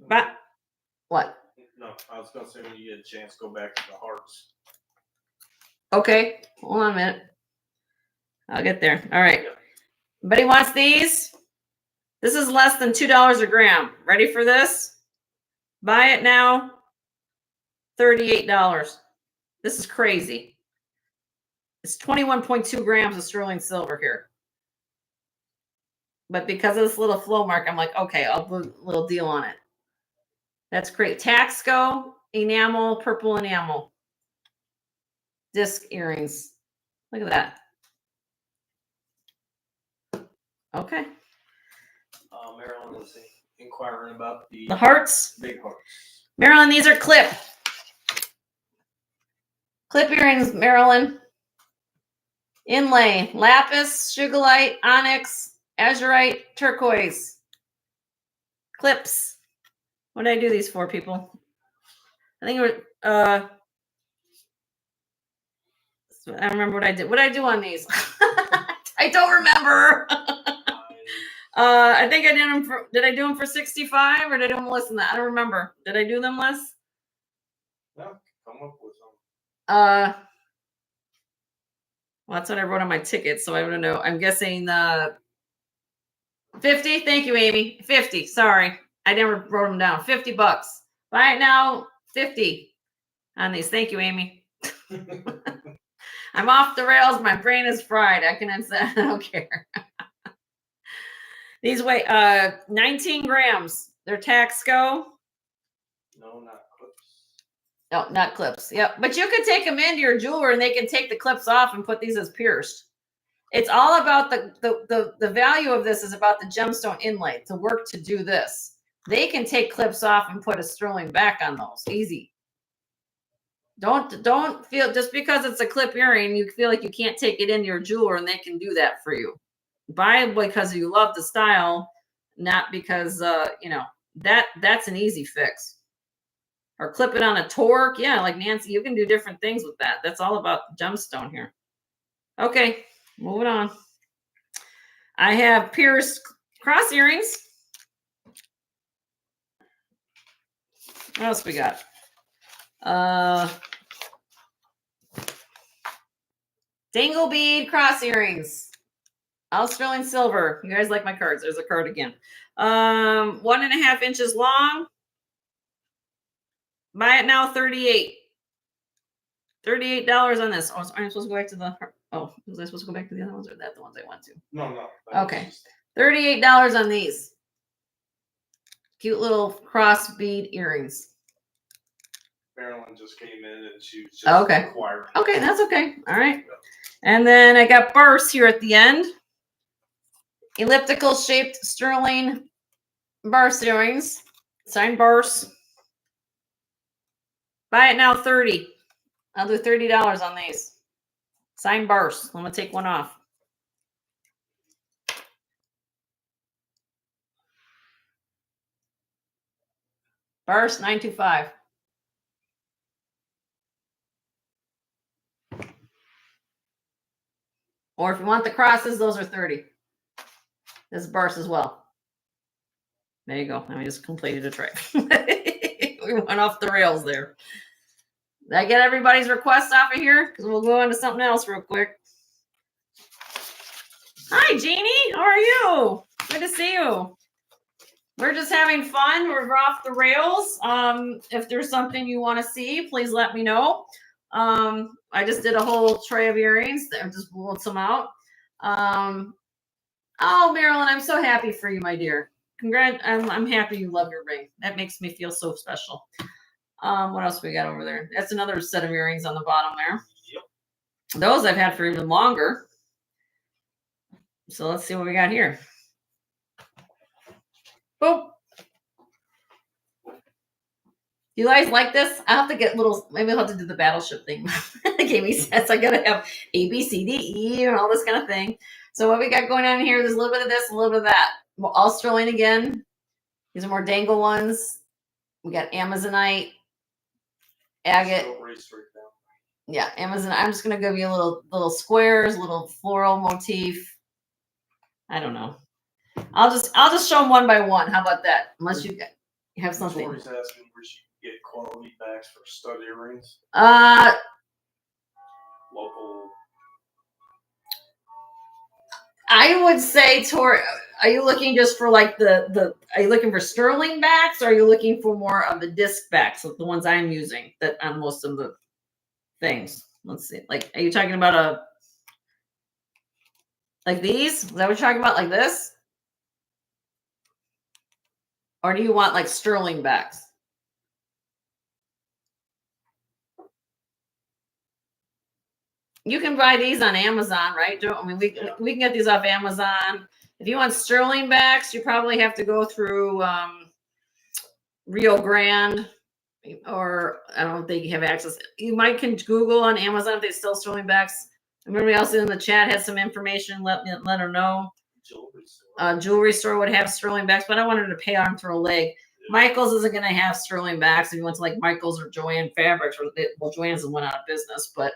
S1: But what?
S2: No, I was going to say when you get a chance, go back to the hearts.
S1: Okay, hold on a minute. I'll get there. All right. But he wants these. This is less than $2 a gram. Ready for this? Buy it now. $38. This is crazy. It's 21.2 grams of sterling silver here. But because of this little flow mark, I'm like, okay, I'll put a little deal on it. That's great. Taxco, enamel, purple enamel. Disc earrings. Look at that. Okay.
S2: Marilyn was inquiring about the
S1: hearts.
S2: Big hearts.
S1: Marilyn, these are clip earrings, Marilyn. Inlay, lapis, sugilite, onyx, azurite, turquoise. Clips. What did I do these for, people? I think it was, I don't remember what I did. What did I do on these? I don't remember. I think I did them for, did I do them for 65 or did I do them less than that? I don't remember. Did I do them less?
S2: No, come up with some.
S1: Well, that's what I wrote on my ticket, so I don't know. I'm guessing 50. Thank you, Amy. 50. Sorry, I never wrote them down. $50. Buy it now. 50 on these. Thank you, Amy. I'm off the rails. My brain is fried. I don't care. These weigh 19 grams. They're Taxco.
S2: No, not clips.
S1: No, not clips. Yep. But you could take them into your jeweler and they can take the clips off and put these as pierced. It's all about the value of this is about the gemstone inlay, to work to do this. They can take clips off and put a sterling back on those. Easy. Don't feel just because it's a clip earring, you feel like you can't take it into your jeweler and they can do that for you. Buy it because you love the style, not because you know, that's an easy fix. or clip it on a torque. Yeah, like Nancy, you can do different things with that. That's all about the gemstone here. Okay, moving on. I have pierced cross earrings. What else we got? Dangle bead cross earrings. All sterling silver. You guys like my cards. There's a card again. 1.5 inches long. Buy it now, $38. $38 on this. Oh, I'm supposed to go back to the. Oh, was I supposed to go back to the other ones, or that the ones I went to?
S2: No.
S1: Okay. $38 on these. Cute little cross bead earrings.
S2: Marilyn just came in and she was just
S1: okay.
S2: inquiring.
S1: Okay, that's okay. All right. And then I got bursts here at the end. Elliptical shaped sterling burst earrings. Signed bursts. Buy it now, $30. I'll do $30 on these. Signed bursts. I'm gonna take one off. Burst $925. Or if you want the crosses, those are $30. This is burst as well. There you go. I just completed a trick. We went off the rails there. Did I get everybody's requests off of here? Because we'll go on to something else real quick. Hi, Jeannie. How are you? Good to see you. We're just having fun. We're off the rails. If there's something you want to see, please let me know. I just did a whole tray of earrings. I just pulled some out. Oh, Marilyn, I'm so happy for you, my dear. I'm happy you love your ring. That makes me feel so special. What else we got over there? That's another set of earrings on the bottom there. Yep. Those I've had for even longer. So let's see what we got here. Boop. You guys like this? I have to get little, maybe I'll have to do the battleship thing. It gave me sense. I gotta have A, B, C, D, E, and all this kind of thing. So what we got going on here, there's a little bit of this, a little bit of that. All sterling again. These are more dangle ones. We got Amazonite, agate. Yeah, Amazon. I'm just gonna give you a little squares, little floral motif. I don't know. I'll just show them one by one. How about that? Unless you have something.
S2: Tori's asking where she can get quality bags for stud earrings. Local.
S1: I would say, Tori, are you looking just for like are you looking for sterling backs, or are you looking for more of the disc backs, like the ones I'm using that on most of the things? Let's see. Like, are you talking about like these? Is that what you're talking about? Like this? Or do you want like sterling backs? You can buy these on Amazon, right? I mean, we can get these off Amazon. If you want sterling backs, you probably have to go through Rio Grande, or I don't think you have access. You might can Google on Amazon if they sell sterling backs. Everybody else in the chat has some information. Let her know. Jewelry store would have sterling backs, but I wanted to pay arm through a leg. Michael's isn't going to have sterling backs. If you went to like Michael's or Joanne Fabrics, well, Joanne's went out of business, but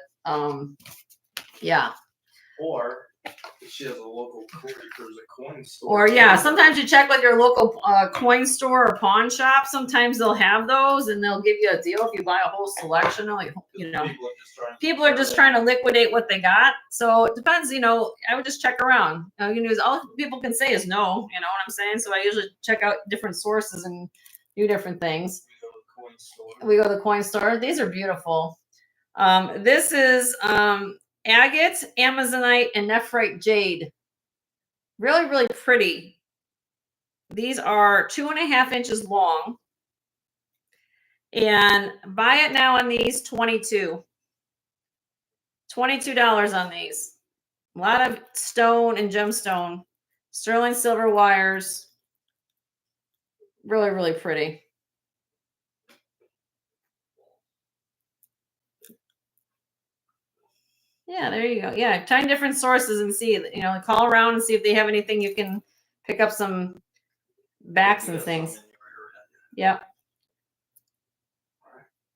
S1: yeah.
S2: Or if she has a local there's a coin store.
S1: Or yeah, sometimes you check with your local coin store or pawn shop. Sometimes they'll have those, and they'll give you a deal if you buy a whole selection. Like, you know, people are just trying to liquidate what they got. So it depends. You know, I would just check around. You know, all people can say is no. You know what I'm saying? So I usually check out different sources and do different things. We go to the coin store. These are beautiful. This is agate, Amazonite, and nephrite jade. Really, really pretty. These are 2.5 inches long. And buy it now on these, $22 on these. A lot of stone and gemstone. Sterling silver wires. Really, really pretty. Yeah, there you go. Yeah, find different sources and see, you know, call around and see if they have anything you can pick up some backs and things. Yep.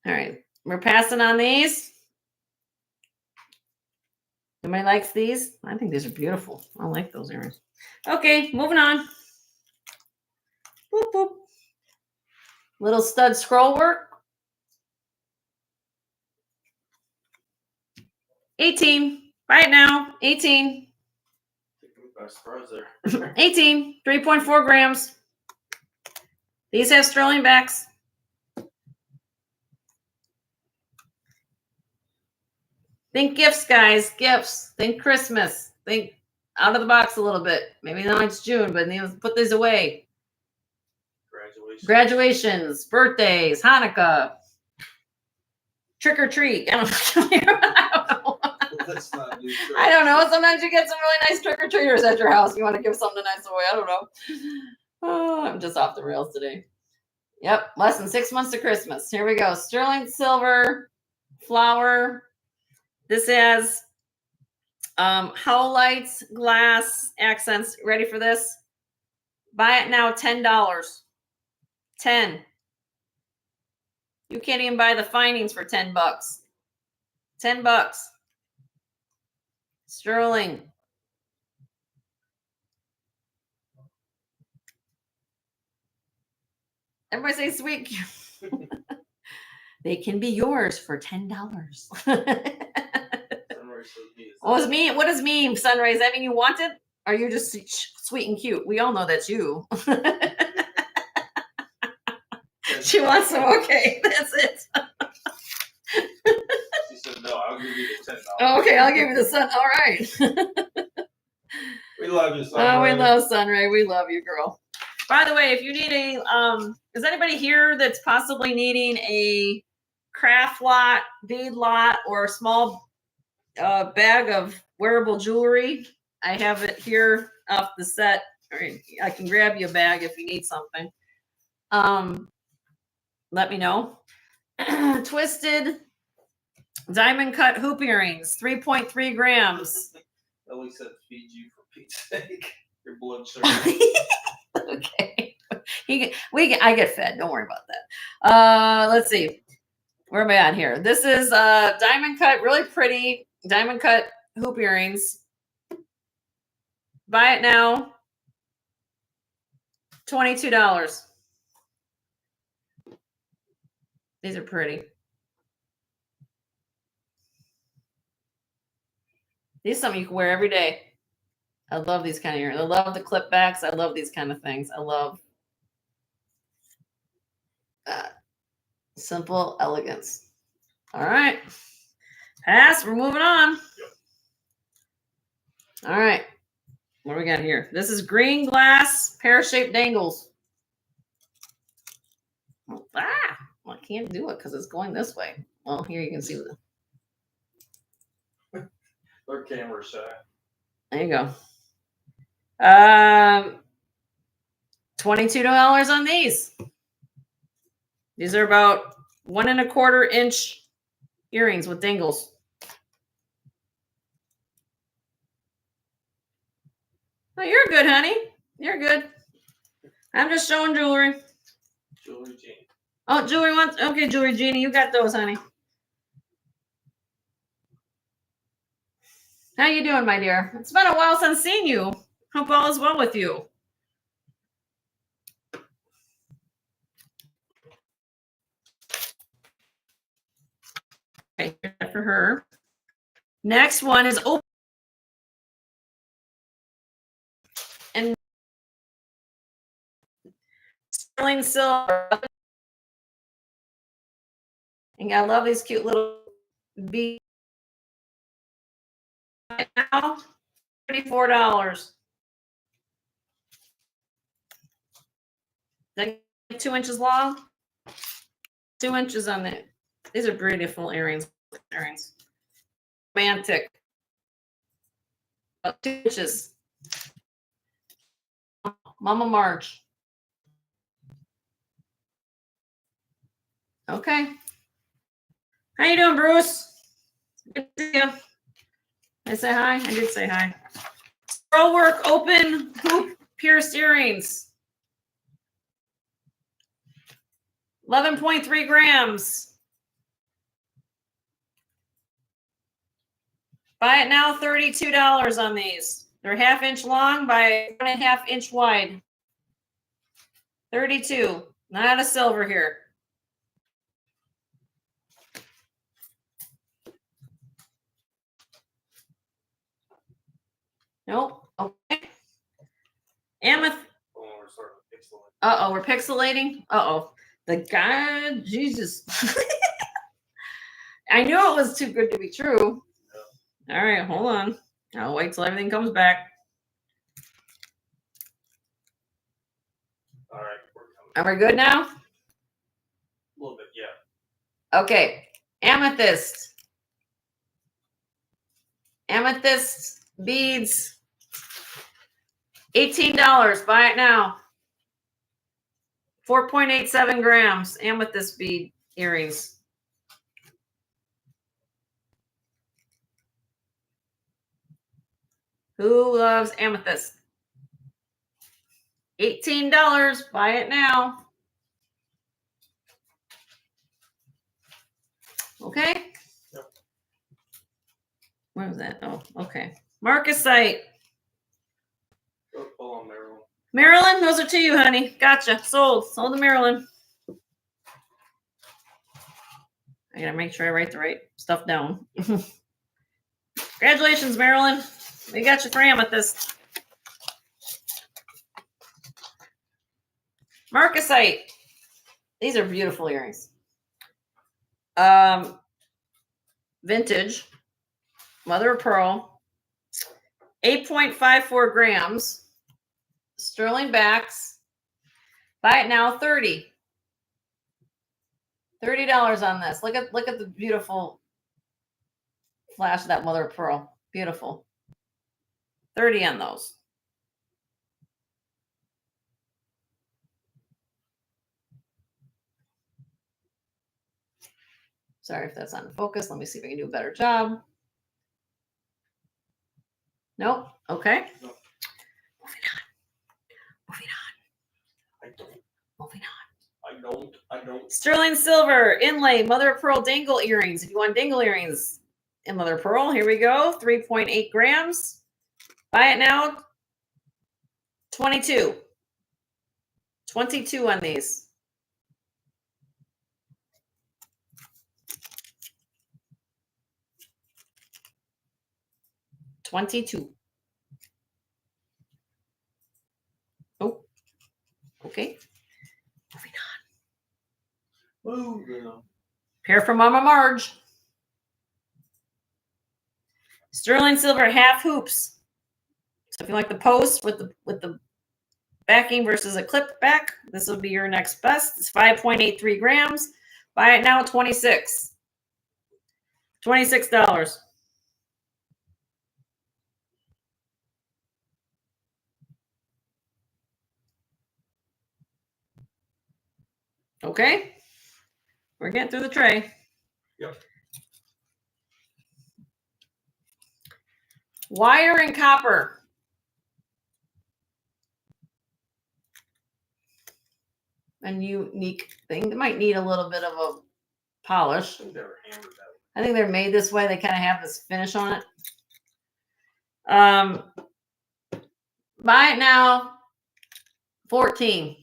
S1: All right. We're passing on these. Anybody likes these? I think these are beautiful. I like those earrings. Okay, moving on. Boop, boop. Little stud scroll work. 18. Buy it now. 18.
S2: By surprise there.
S1: 18. 3.4 grams. These have sterling backs. Think gifts, guys. Gifts. Think Christmas. Think out of the box a little bit. Maybe now it's June, but put these away. Graduations, birthdays, Hanukkah, trick or treat. I don't know.
S2: That's not new.
S1: I don't know. Sometimes you get some really nice trick or treaters at your house. You want to give something nice away. I don't know. Oh, I'm just off the rails today. Yep, less than 6 months to Christmas. Here we go. Sterling silver, flower. This has howlites, glass, accents. Ready for this? Buy it now, $10. 10. You can't even buy the findings for $10. $10. Sterling. Everybody say sweet. They can be yours for $10. What does mean, Sunrise? I mean, you want it? Or are you just sweet and cute? We all know that's you. She wants some. Okay, that's it.
S2: She said, no, I'll give you the $10.
S1: Oh, okay, I'll give you the sun. All right.
S2: We love you, Sunray.
S1: Oh, we love Sunray. We love you, girl. By the way, if you need is anybody here that's possibly needing a craft lot, bead lot, or a small bag of wearable jewelry? I have it here off the set. I can grab you a bag if you need something. Let me know. Twisted diamond cut hoop earrings, 3.3 grams.
S2: Ellie said, feed you for Pete's sake. Your blood sugar.
S1: Okay. I get fed. Don't worry about that. Let's see. Where am I at here? This is diamond cut, really pretty diamond cut hoop earrings. Buy it now. $22. These are pretty. These are something you can wear every day. I love these kind of earrings. I love the clip backs. I love these kind of things. I love simple elegance. All right. Pass. We're moving on. All right. What do we got here? This is green glass pear-shaped dangles. Well, I can't do it because it's going this way. Well, here you can see
S2: They're camera shy.
S1: There you go. $22 on these. These are about 1 1/4 inch earrings with dangles. Oh, you're good, honey. You're good. I'm just showing jewelry.
S2: Jewelry Jean.
S1: Oh, jewelry ones. Okay, jewelry Jeannie, you got those, honey. How you doing, my dear? It's been a while since seen you. Hope all is well with you. Okay, for her. Next one is opal. And sterling silver. And I love these cute little beads. Now, $34. That 2 inches long. 2 inches on it. These are beautiful earrings. Romantic. About 2 inches. Mama March. Okay. How you doing, Bruce? Good to see you. Did I say hi? I did say hi. Scroll work, open hoop pierced earrings. 11.3 grams. Buy it now, $32 on these. They're 1/2 inch long by 1.5 inch wide. 32. Not a silver here. Nope. Okay. Amethyst.
S2: Oh, we're starting to pixelate.
S1: Uh-oh, we're pixelating. Uh-oh. The guy, Jesus. I knew it was too good to be true. Yeah. All right, hold on. I'll wait till everything comes back.
S2: All right,
S1: Are we good now?
S2: A little bit, yeah.
S1: Okay. Amethyst. Amethyst beads. $18. Buy it now. 4.87 grams. Amethyst bead earrings. Who loves amethyst? $18. Buy it now. Okay.
S2: Yep.
S1: Where was that? Oh, okay. Marcasite.
S2: Oh, hold on, Marilyn.
S1: Marilyn, those are to you, honey. Gotcha. Sold. Sold to Marilyn. I gotta make sure I write the right stuff down. Congratulations, Marilyn. We got you for amethyst. Marcasite. These are beautiful earrings. Vintage. Mother of pearl. 8.54 grams. Sterling backs. Buy it now, $30 on this. Look at the beautiful flash of that mother of pearl. Beautiful. 30 on those. Sorry if that's not in focus. Let me see if I can do a better job. Nope. Okay.
S2: No.
S1: Moving on. Moving on.
S2: I don't.
S1: Moving on.
S2: I don't.
S1: Sterling silver inlay mother of pearl dangle earrings. If you want dangle earrings in mother of pearl, here we go. 3.8 grams. Buy it now. 22. 22 on these. $22. Oh, okay. Moving on. Pair from Mama Marge. Sterling silver half hoops. So if you like the post with the backing versus a clip back, this will be your next best. It's 5.83 grams. Buy it now, $26. $26. Okay. We're getting through the tray.
S2: Yep.
S1: Wire and copper. A unique thing. They might need a little bit of a polish.
S2: I think they were hammered out.
S1: I think they're made this way. They kind of have this finish on it. Buy it now. $14.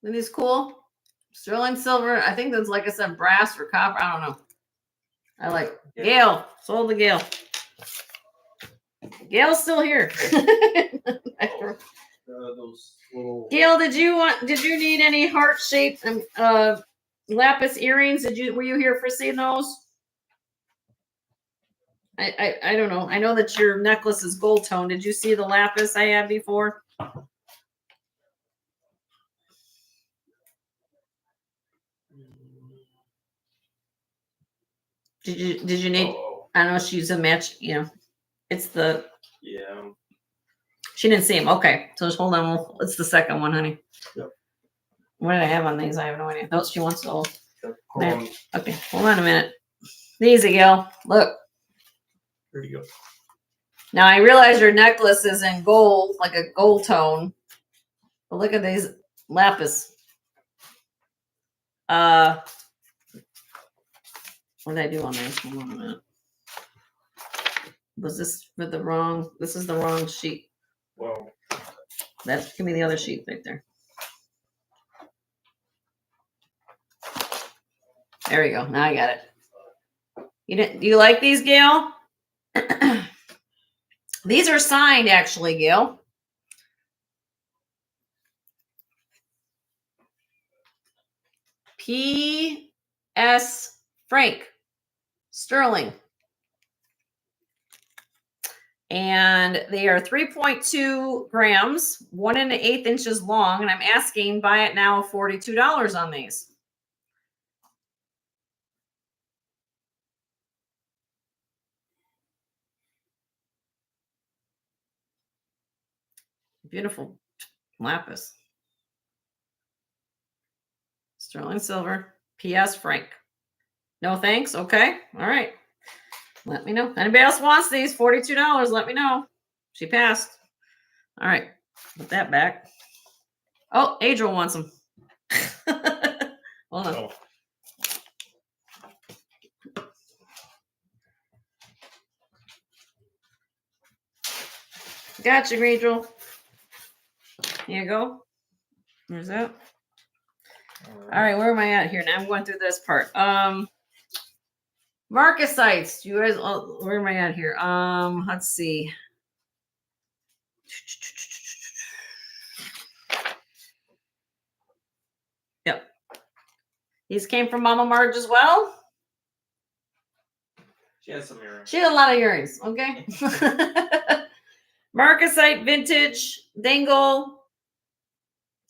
S1: Isn't this cool? Sterling silver. I think that's, like I said, brass or copper. I don't know. I like it.
S2: Yeah.
S1: Gail. Sold to Gail. Gail's still here.
S2: Those little.
S1: Gail, did you need any heart-shaped lapis earrings? Were you here for seeing those? I don't know. I know that your necklace is gold tone. Did you see the lapis I had before? Did you need?
S2: Oh.
S1: I don't know. She's a match. You know, it's the.
S2: Yeah.
S1: She didn't see him. Okay, so just hold on. It's the second one, honey.
S2: Yep.
S1: What did I have on these? I have no idea. No, she wants those.
S2: Hold on.
S1: Okay, hold on a minute. These, Gail. Look.
S2: There you go.
S1: Now I realize your necklace is in gold, like a gold tone. But look at these lapis. What did I do on this? Hold on a minute. Was this for the wrong? This is the wrong sheet.
S2: Well,
S1: That's give me the other sheet right there. There we go. Now I got it. You didn't? Do you like these, Gail? These are signed, actually, Gail. P.S. Frank Sterling. And they are 3.2 grams, 1 1/8 inches long. And I'm asking, buy it now, $42 on these. Beautiful lapis. Sterling silver. P.S. Frank. No thanks. Okay. All right. Let me know. Anybody else wants these? $42. Let me know. She passed. All right. Put that back. Oh, Adriel wants them. Hold on.
S2: oh,
S1: Gotcha, Adriel. Here you go. There's that. All right, where am I at here? Now I'm going through this part. Marcus sites. You guys, where am I at here? Let's see. Yep. These came from Mama Marge as well.
S2: she has some earrings.
S1: She had a lot of earrings. Okay. Marcasite vintage dangle,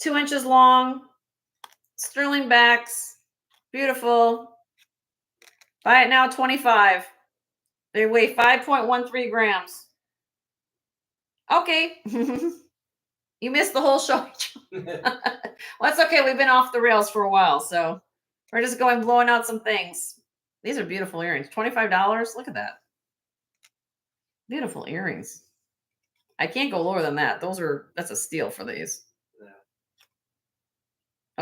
S1: 2 inches long, sterling backs, beautiful. Buy it now, 25. They weigh 5.13 grams. Okay. You missed the whole show. Well, that's okay. We've been off the rails for a while, so we're just going blowing out some things. These are beautiful earrings. $25. Look at that. Beautiful earrings. I can't go lower than that. That's a steal for these.
S2: Yeah.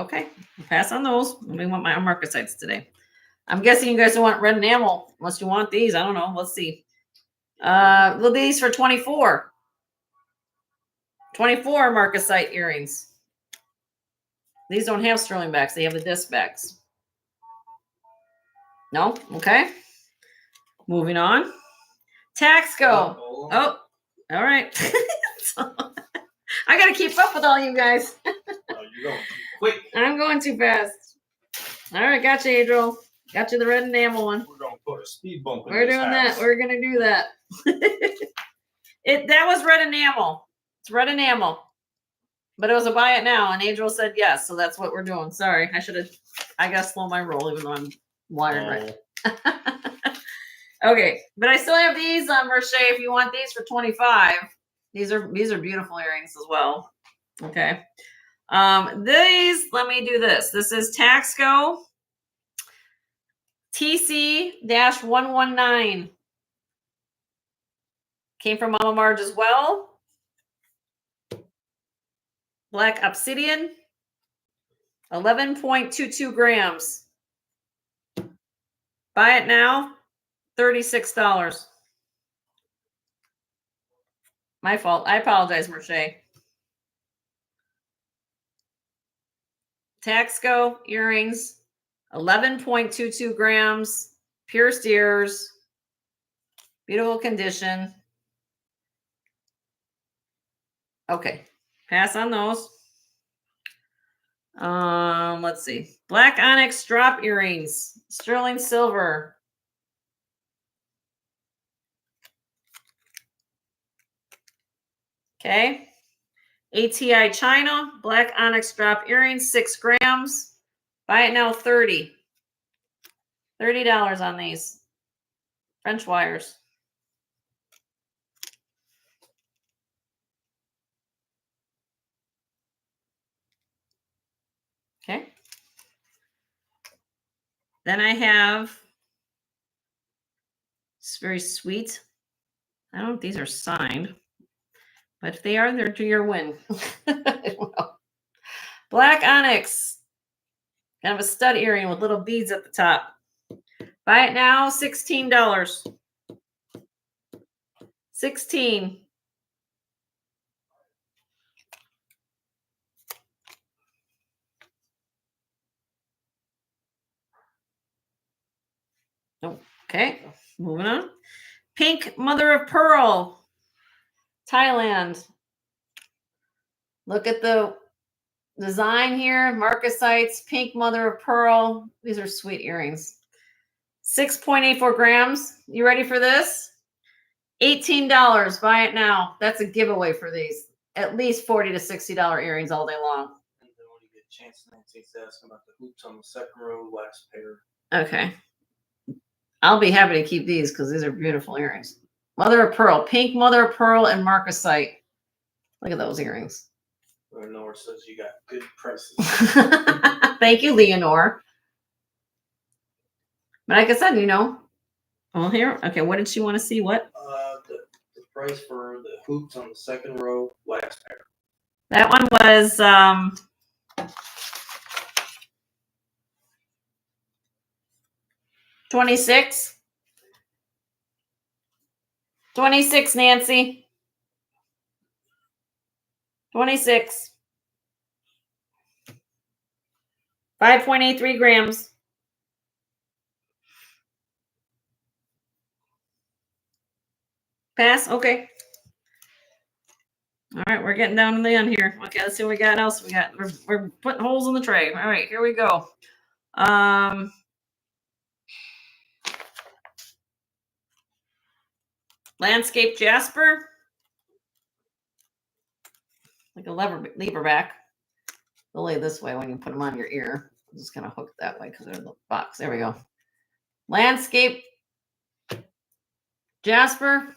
S1: Okay. Pass on those. We want my marcasites today. I'm guessing you guys don't want red enamel unless you want these. I don't know. Let's see. Look, these for 24. 24 marcasite earrings. These don't have sterling backs. They have the disc backs. No? Okay. Moving on. Taxco. Oh, all right. I got to keep up with all you guys.
S2: Oh, you're going too quick.
S1: I'm going too fast. All right. Gotcha, Adriel. Got you the red enamel one.
S2: We're going to put a speed bump in
S1: We're
S2: this
S1: doing
S2: house.
S1: that. We're going to do that. That was red enamel. It's red enamel. But it was a buy it now, and Adriel said yes, so that's what we're doing. Sorry, I gotta slow my roll, even though I'm wired right. Okay, but I still have these, Merche, if you want these for 25. These are beautiful earrings as well. Okay. These, let me do this. This is Taxco TC-119. Came from Mama Marge as well. Black obsidian, 11.22 grams. Buy it now, $36. My fault. I apologize, Merche. Taxco earrings, 11.22 grams, pierced ears, beautiful condition. Okay, pass on those. Let's see. Black onyx drop earrings, sterling silver. Okay. ATI China, black onyx drop earrings, 6 grams. Buy it now, $30 on these. French wires. Okay. Then I have, it's very sweet. I don't know if these are signed, but if they are, they're to your win. Black onyx, Kind of a stud earring with little beads at the top. Buy it now, $16. 16. Okay, moving on. Pink mother of pearl, Thailand. Look at the design here. Marcasites, pink mother of pearl. These are sweet earrings. 6.84 grams. You ready for this? $18. Buy it now. That's a giveaway for these. At least $40 to $60 earrings all day long.
S2: And then when you get a chance, Nancy's asking about the hoops on the second row, last pair.
S1: Okay. I'll be happy to keep these because these are beautiful earrings. Mother of pearl, pink mother of pearl and marcasite. Look at those earrings.
S2: Lenore says you got good prices.
S1: Thank you, Leonore. But like I said, you know, well, here, okay, what did she want to see? What?
S2: The price for the hoops on the second row, last pair.
S1: That one was $26. $26, Nancy. $26. 5.83 grams. Pass? Okay. All right, we're getting down to the end here. Okay, let's see what we got else. We're putting holes in the tray. All right, here we go. Landscape jasper. Like a lever back. They'll lay this way when you put them on your ear. I'm just gonna hook it that way because they're in the box. There we go. Landscape jasper.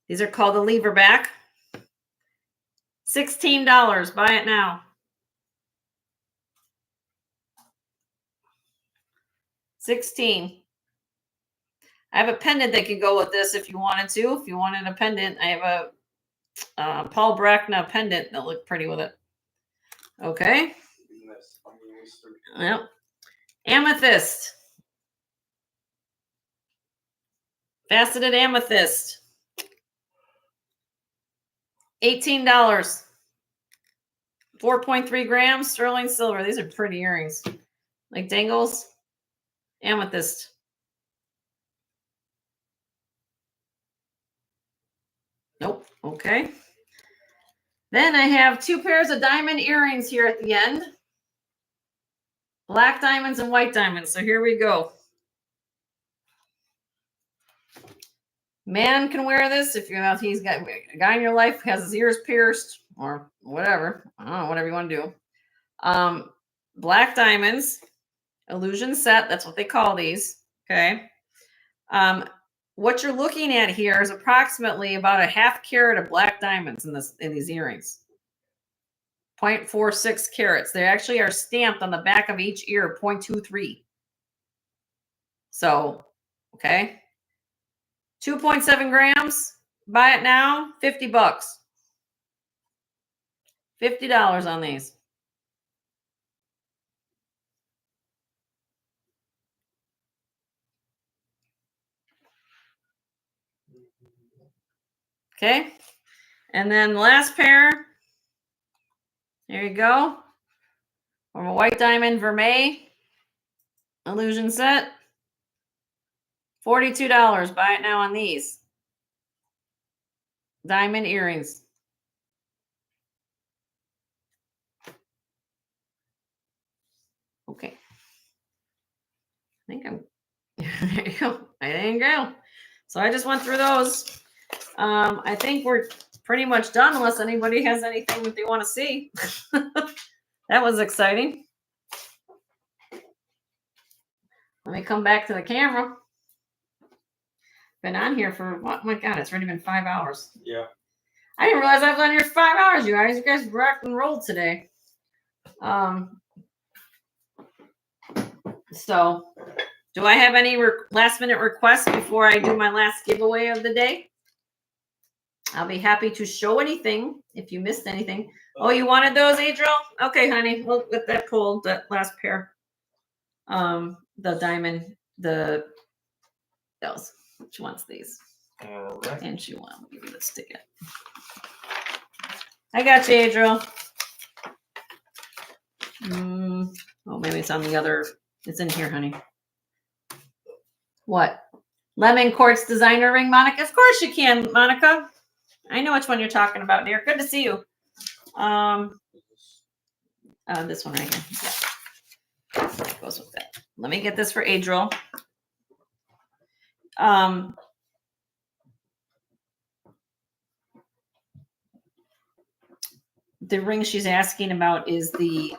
S1: These are called the lever back. $16. Buy it now. 16. I have a pendant that could go with this if you wanted to. If you wanted a pendant, I have a Paul Brackna pendant that looked pretty with it. Okay. Yep. Amethyst. Faceted amethyst. $18. 4.3 grams sterling silver. These are pretty earrings. Like dangles. Amethyst. Nope. Okay. Then I have 2 pairs of diamond earrings here at the end. Black diamonds and white diamonds. So here we go. Man can wear this if he's got a guy in your life has his ears pierced or whatever. I don't know, whatever you want to do. Black diamonds, illusion set. That's what they call these. Okay. What you're looking at here is approximately about a ½ carat of black diamonds in these earrings. 0.46 carats. They actually are stamped on the back of each ear, 0.23. So, okay. 2.7 grams. Buy it now. $50. $50 on these. Okay. And then the last pair. There you go. From a white diamond vermeil illusion set. $42. Buy it now on these. Diamond earrings. Okay. I think I'm there you go. There you go. So I just went through those. I think we're pretty much done unless anybody has anything that they want to see. That was exciting. Let me come back to the camera. Been on here for what? Oh my God, it's already been 5 hours.
S2: Yeah.
S1: I didn't realize I was on here 5 hours, you guys. You guys rocked and rolled today. So, do I have any last minute requests before I do my last giveaway of the day? I'll be happy to show anything if you missed anything. Oh, you wanted those, Adriel? Okay, honey, we'll get that pulled, that last pair. The diamond, those. She wants these.
S2: All right.
S1: And she wants, give me this ticket. I got you, Adriel. Oh, maybe it's on the other. It's in here, honey. What? Lemon quartz designer ring, Monica? Of course you can, Monica. I know which one you're talking about, dear. Good to see you. This one right here. Yeah. That goes with that. Let me get this for Adriel. The ring she's asking about is the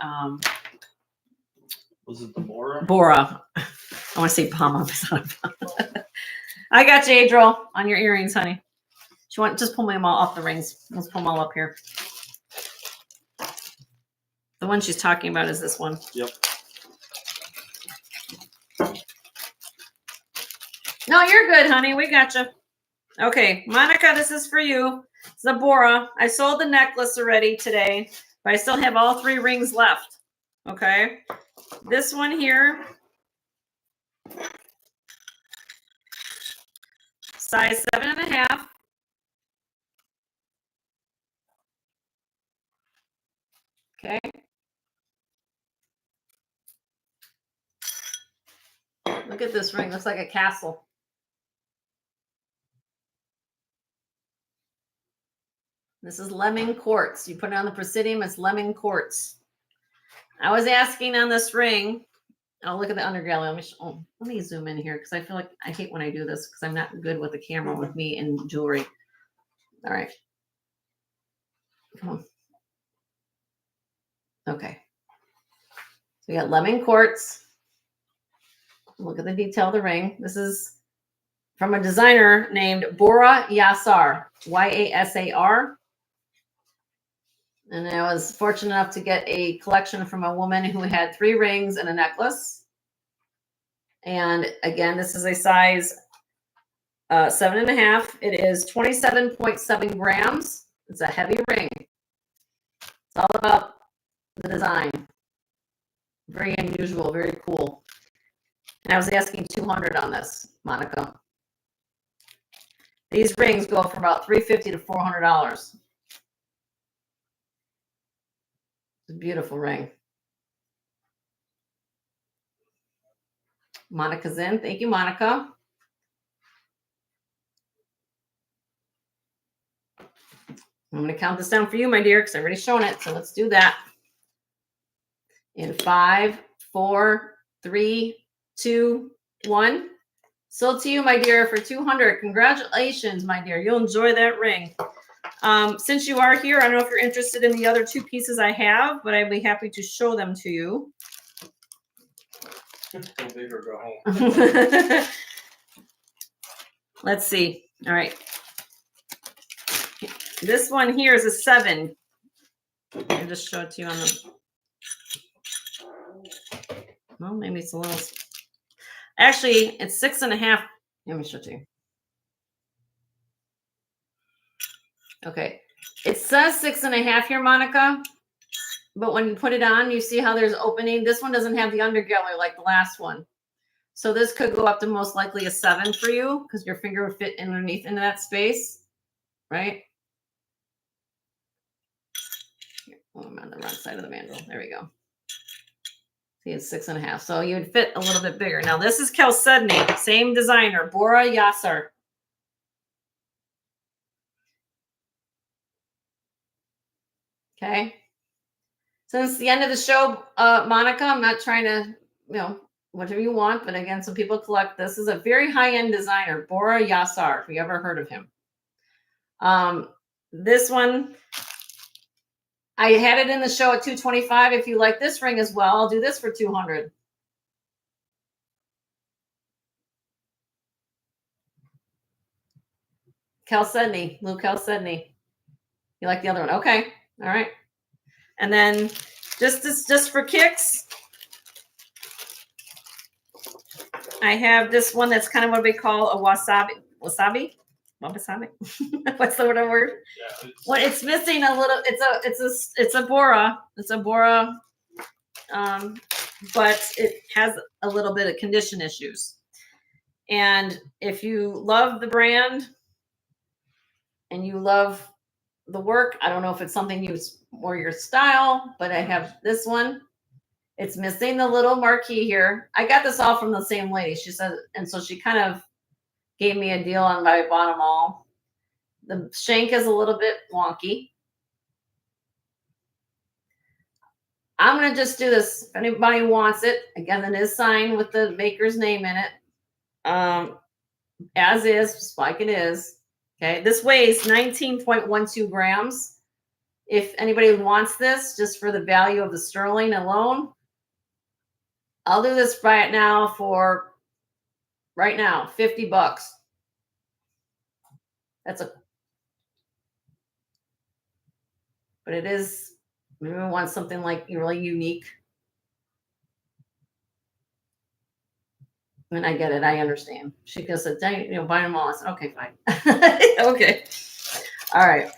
S2: was it the Bora?
S1: Bora. I want to say Palma. I got you, Adriel, on your earrings, honey. She want just pull them all off the rings. Let's pull them all up here. The one she's talking about is this one.
S2: Yep.
S1: No, you're good, honey. We got you. Okay, Monica, this is for you. It's the Bora. I sold the necklace already today, but I still have all 3 rings left. Okay. This one here, size 7.5. Okay. Look at this ring. Looks like a castle. This is lemon quartz. You put it on the presidium, it's lemon quartz. I was asking on this ring. Oh, look at the undergallery. Let me zoom in here because I feel like I hate when I do this because I'm not good with the camera with me and jewelry. All right. Come on. Okay. So we got lemon quartz. Look at the detail of the ring. This is from a designer named Bora Yasar, Yasar. And I was fortunate enough to get a collection from a woman who had 3 rings and a necklace. And again, this is a size 7.5. It is 27.7 grams. It's a heavy ring. It's all about the design. Very unusual, very cool. And I was asking 200 on this, Monica. These rings go for about $350 to $400. It's a beautiful ring. Monica's in. Thank you, Monica. I'm going to count this down for you, my dear, because I've already shown it. So let's do that. In 5, 4, 3, 2, 1. Sold to you, my dear, for 200. Congratulations, my dear. You'll enjoy that ring. Since you are here, I don't know if you're interested in the other 2 pieces I have, but I'd be happy to show them to you.
S2: Go big or go home.
S1: Let's see. All right. This one here is a 7. I'll just show it to you on the. Well, maybe it's a little. Actually, it's 6.5. Let me show it to you. Okay. It says 6.5 here, Monica. But when you put it on, you see how there's opening. This one doesn't have the undergallery like the last one. So this could go up to most likely a 7 for you because your finger would fit underneath into that space, right? Here, I'm on the wrong side of the mandrel. There we go. See, it's 6.5. So you would fit a little bit bigger. Now this is Chalcedony, same designer, Bora Yasar. Okay. Since the end of the show, Monica, I'm not trying to, whatever you want, but again, some people collect this. This is a very high-end designer, Bora Yasar, if you ever heard of him. This one, I had it in the show at $225. If you like this ring as well, I'll do this for $200. Chalcedony, Lou Chalcedony. You like the other one? Okay. All right. And then just for kicks, I have this one that's kind of what we call a wasabi. Wabasame. What's the word?
S2: Yeah,
S1: Well, it's missing a little. It's a Bora. It's a Bora, but it has a little bit of condition issues. And if you love the brand and you love the work, I don't know if it's something more your style, but I have this one. It's missing the little marquee here. I got this all from the same lady. She said, and so she kind of gave me a deal on my bottom all. The shank is a little bit wonky. I'm going to just do this. If anybody wants it, again, it is signed with the maker's name in it. As is, just like it is. Okay, this weighs 19.12 grams. If anybody wants this, just for the value of the sterling alone, I'll do this right now for $50. But it is, maybe we want something like really unique. And I get it, I understand. She goes, buy them all. I said, okay, fine. Okay. All right.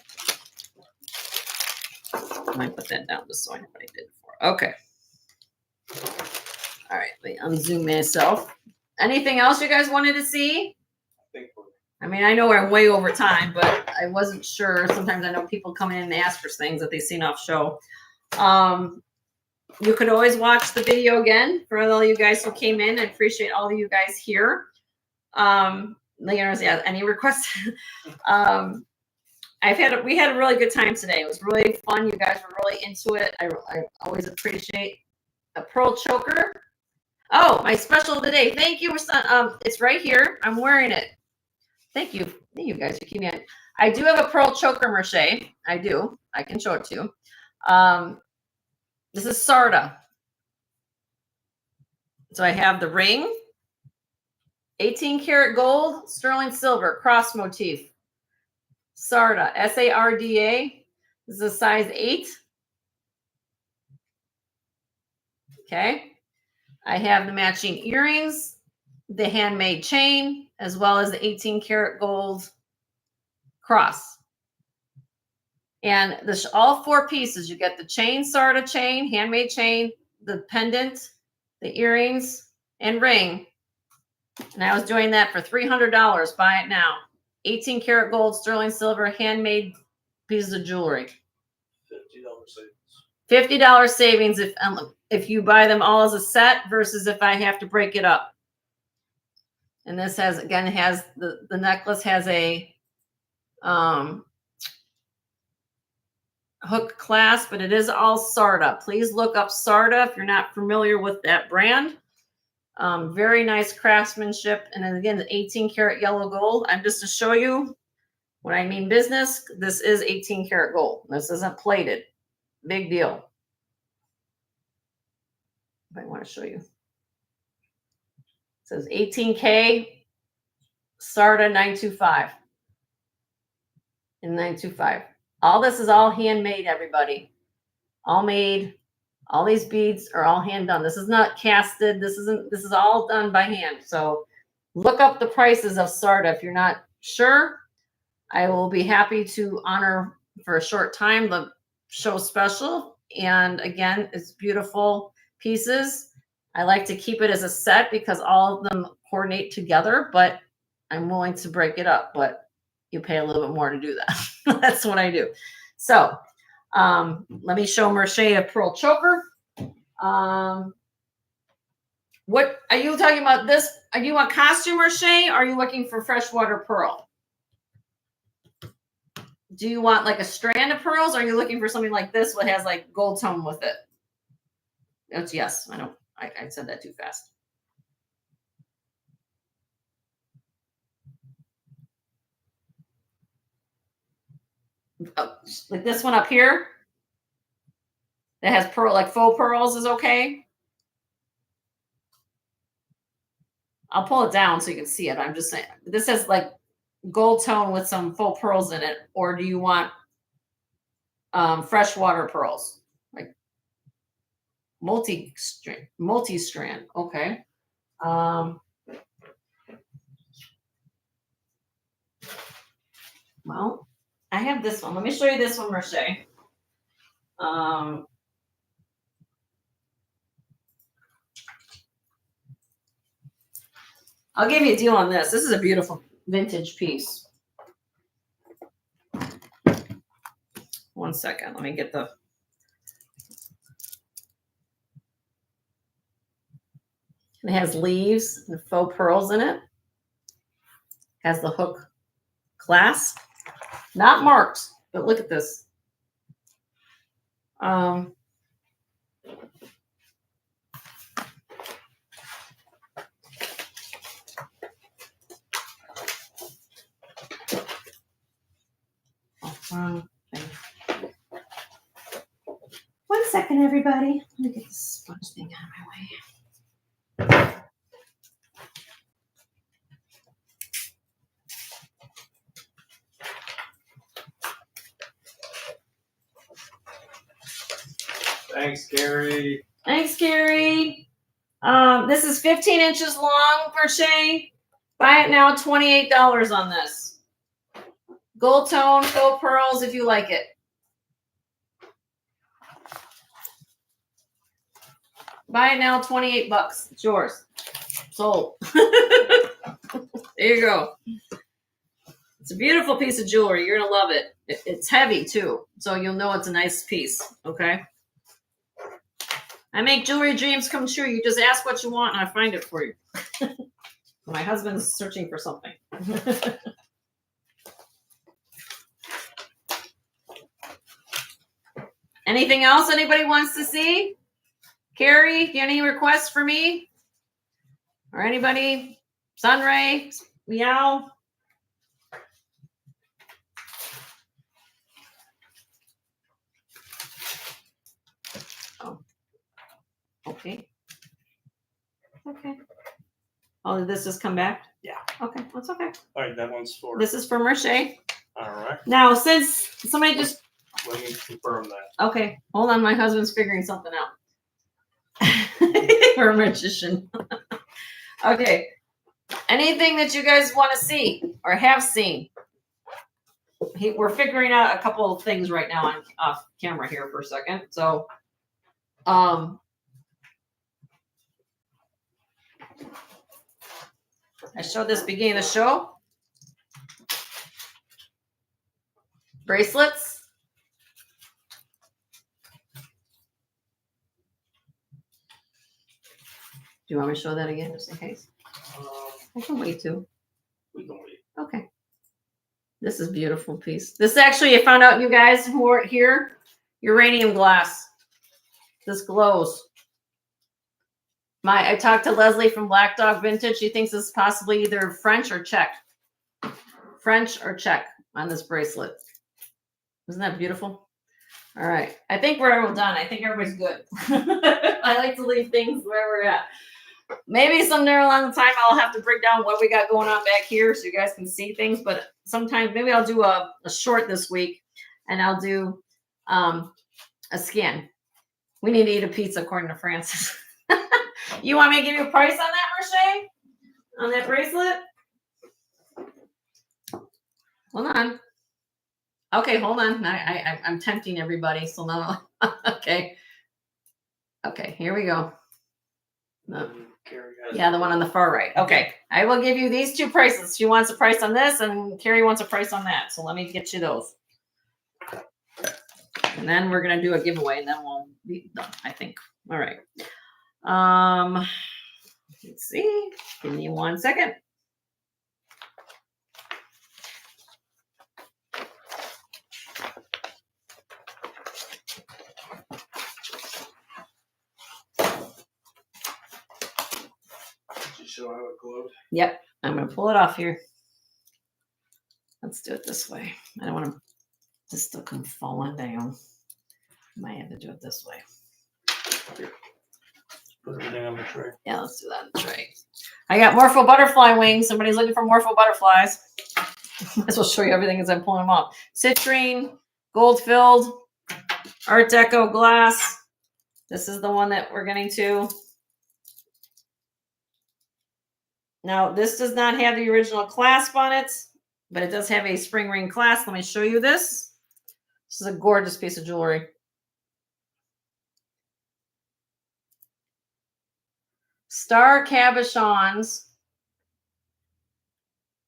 S1: I might put that down just so I know what I did before. Okay. All right, let me unzoom myself. Anything else you guys wanted to see? I mean, I know we're way over time, but I wasn't sure. Sometimes I know people come in and ask for things that they've seen off show. You could always watch the video again for all you guys who came in. I appreciate all of you guys here. Yeah, any requests? We had a really good time today. It was really fun. You guys were really into it. I always appreciate a pearl choker. Oh, my special of the day. Thank you, son. It's right here. I'm wearing it. Thank you. Thank you guys. You keep me in. I do have a pearl choker mache. I do. I can show it to you. This is Sarda. So I have the ring, 18 karat gold, sterling silver, cross motif. Sarda, S-A-R-D-A. This is a size 8. Okay. I have the matching earrings, the handmade chain, as well as the 18 karat gold cross. And this, all 4 pieces, you get the chain, Sarda chain, handmade chain, the pendant, the earrings, and ring. And I was doing that for $300. Buy it now. 18 karat gold, sterling silver, handmade pieces of jewelry. $50 savings. $50 savings if you buy them all as a set versus if I have to break it up. And this has, again, the necklace has a hook clasp, but it is all Sarda. Please look up Sarda if you're not familiar with that brand. Very nice craftsmanship. And then again, the 18 karat yellow gold. I'm just to show you when I mean business, this is 18 karat gold. This isn't plated. Big deal. If I want to show you. It says 18K Sarda 925 and 925. All this is all handmade, everybody. All made. All these beads are all hand done. This is not casted. This is all done by hand. So look up the prices of Sarda if you're not sure. I will be happy to honor for a short time the show special. And again, it's beautiful pieces. I like to keep it as a set because all of them coordinate together, but I'm willing to break it up, but you pay a little bit more to do that. That's what I do. So let me show Merche a pearl choker. What are you talking about? This? Are you a costume Merche? Or are you looking for freshwater pearl? Do you want like a strand of pearls? Or are you looking for something like this what has like gold tone with it? That's yes. I know. I said that too fast. Oh, like this one up here that has pearl, like faux pearls is okay. I'll pull it down so you can see it. I'm just saying this has like gold tone with some faux pearls in it. Or do you want freshwater pearls? Like multi-strand. Okay. Well, I have this one. Let me show you this one, Roche. I'll give you a deal on this. This is a beautiful vintage piece. One second. Let me get the. It has leaves and faux pearls in it. Has the hook clasp. Not marked, but look at this. One second, everybody. Let me get this sponge thing out of my way.
S2: Thanks, Gary.
S1: Thanks, Gary. This is 15 inches long per shade. Buy it now, $28 on this. Gold tone, faux pearls if you like it. Buy it now, 28 bucks. It's yours. Sold. There you go. It's a beautiful piece of jewelry. You're going to love it. It's heavy too, so you'll know it's a nice piece. Okay. I make jewelry dreams come true. You just ask what you want and I find it for you. My husband's searching for something. Anything else anybody wants to see? Carrie, do you have any requests for me? Or anybody? Sunray? Meow? Oh. Okay. Okay. Oh, did this just come back?
S2: Yeah.
S1: Okay, that's okay.
S2: All right, that one's for.
S1: This is for Merche.
S2: All right.
S1: Now, since somebody just.
S2: Let me confirm that.
S1: Okay, hold on. My husband's figuring something out. We're a magician. Okay. Anything that you guys want to see or have seen? We're figuring out a couple of things right now on off camera here for a second. So, I showed this beginning of the show. Bracelets. Do you want me to show that again, just in case? I can wait too.
S2: We can wait.
S1: Okay. This is a beautiful piece. This actually, I found out, you guys who are here, uranium glass. This glows. I talked to Leslie from Black Dog Vintage. She thinks this is possibly either French or Czech. French or Czech on this bracelet. Isn't that beautiful? All right. I think we're all done. I think everybody's good. I like to leave things where we're at. Maybe somewhere along the time I'll have to break down what we got going on back here so you guys can see things. But sometimes maybe I'll do a short this week and I'll do a scan. We need to eat a pizza according to Francis. You want me to give you a price on that, Merche? On that bracelet? Hold on. Okay, hold on. I'm tempting everybody. So now, okay. Okay, here we go. No. Yeah, the one on the far right. Okay, I will give you these two prices. She wants a price on this, and Carrie wants a price on that. So let me get you those. And then we're gonna do a giveaway, and then we'll be done, I think. All right. Let's see. Give me 1 second.
S2: Show how it glowed.
S1: Yep, I'm gonna pull it off here. Let's do it this way. I don't want to just to come falling down. Might have to do it this way.
S2: Put everything on the tray.
S1: Yeah, let's do that on the tray. I got Morpho butterfly wings. Somebody's looking for Morpho butterflies. Might as well show you everything as I'm pulling them off. Citrine, gold filled, Art Deco glass. This is the one that we're getting to. Now, this does not have the original clasp on it. but it does have a spring ring clasp. Let me show you this. This is a gorgeous piece of jewelry. Star cabochons.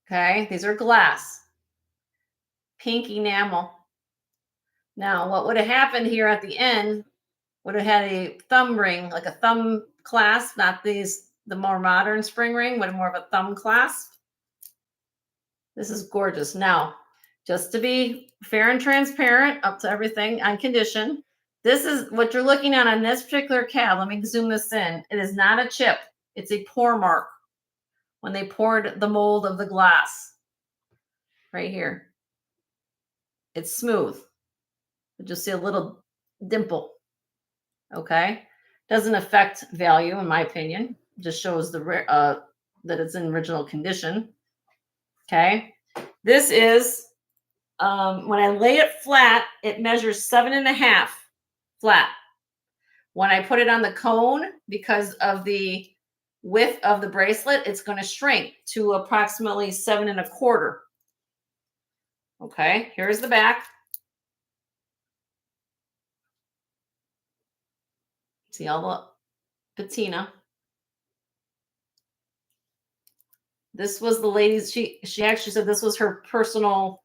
S1: Okay, these are glass. Pink enamel. Now, what would have happened here at the end would have had a thumb ring, like a thumb clasp, not these, the more modern spring ring, but more of a thumb clasp. This is gorgeous. Now, just to be fair and transparent, up to everything on condition, this is what you're looking at on this particular cab. Let me zoom this in. It is not a chip. It's a pour mark when they poured the mold of the glass right here. It's smooth. You'll just see a little dimple. Okay. Doesn't affect value, in my opinion. Just shows the that it's in original condition. Okay. This is when I lay it flat, it measures 7.5 flat. When I put it on the cone, because of the width of the bracelet, it's going to shrink to approximately 7.25. Okay, here's the back. See all the patina. This was the lady's, she actually said this was her personal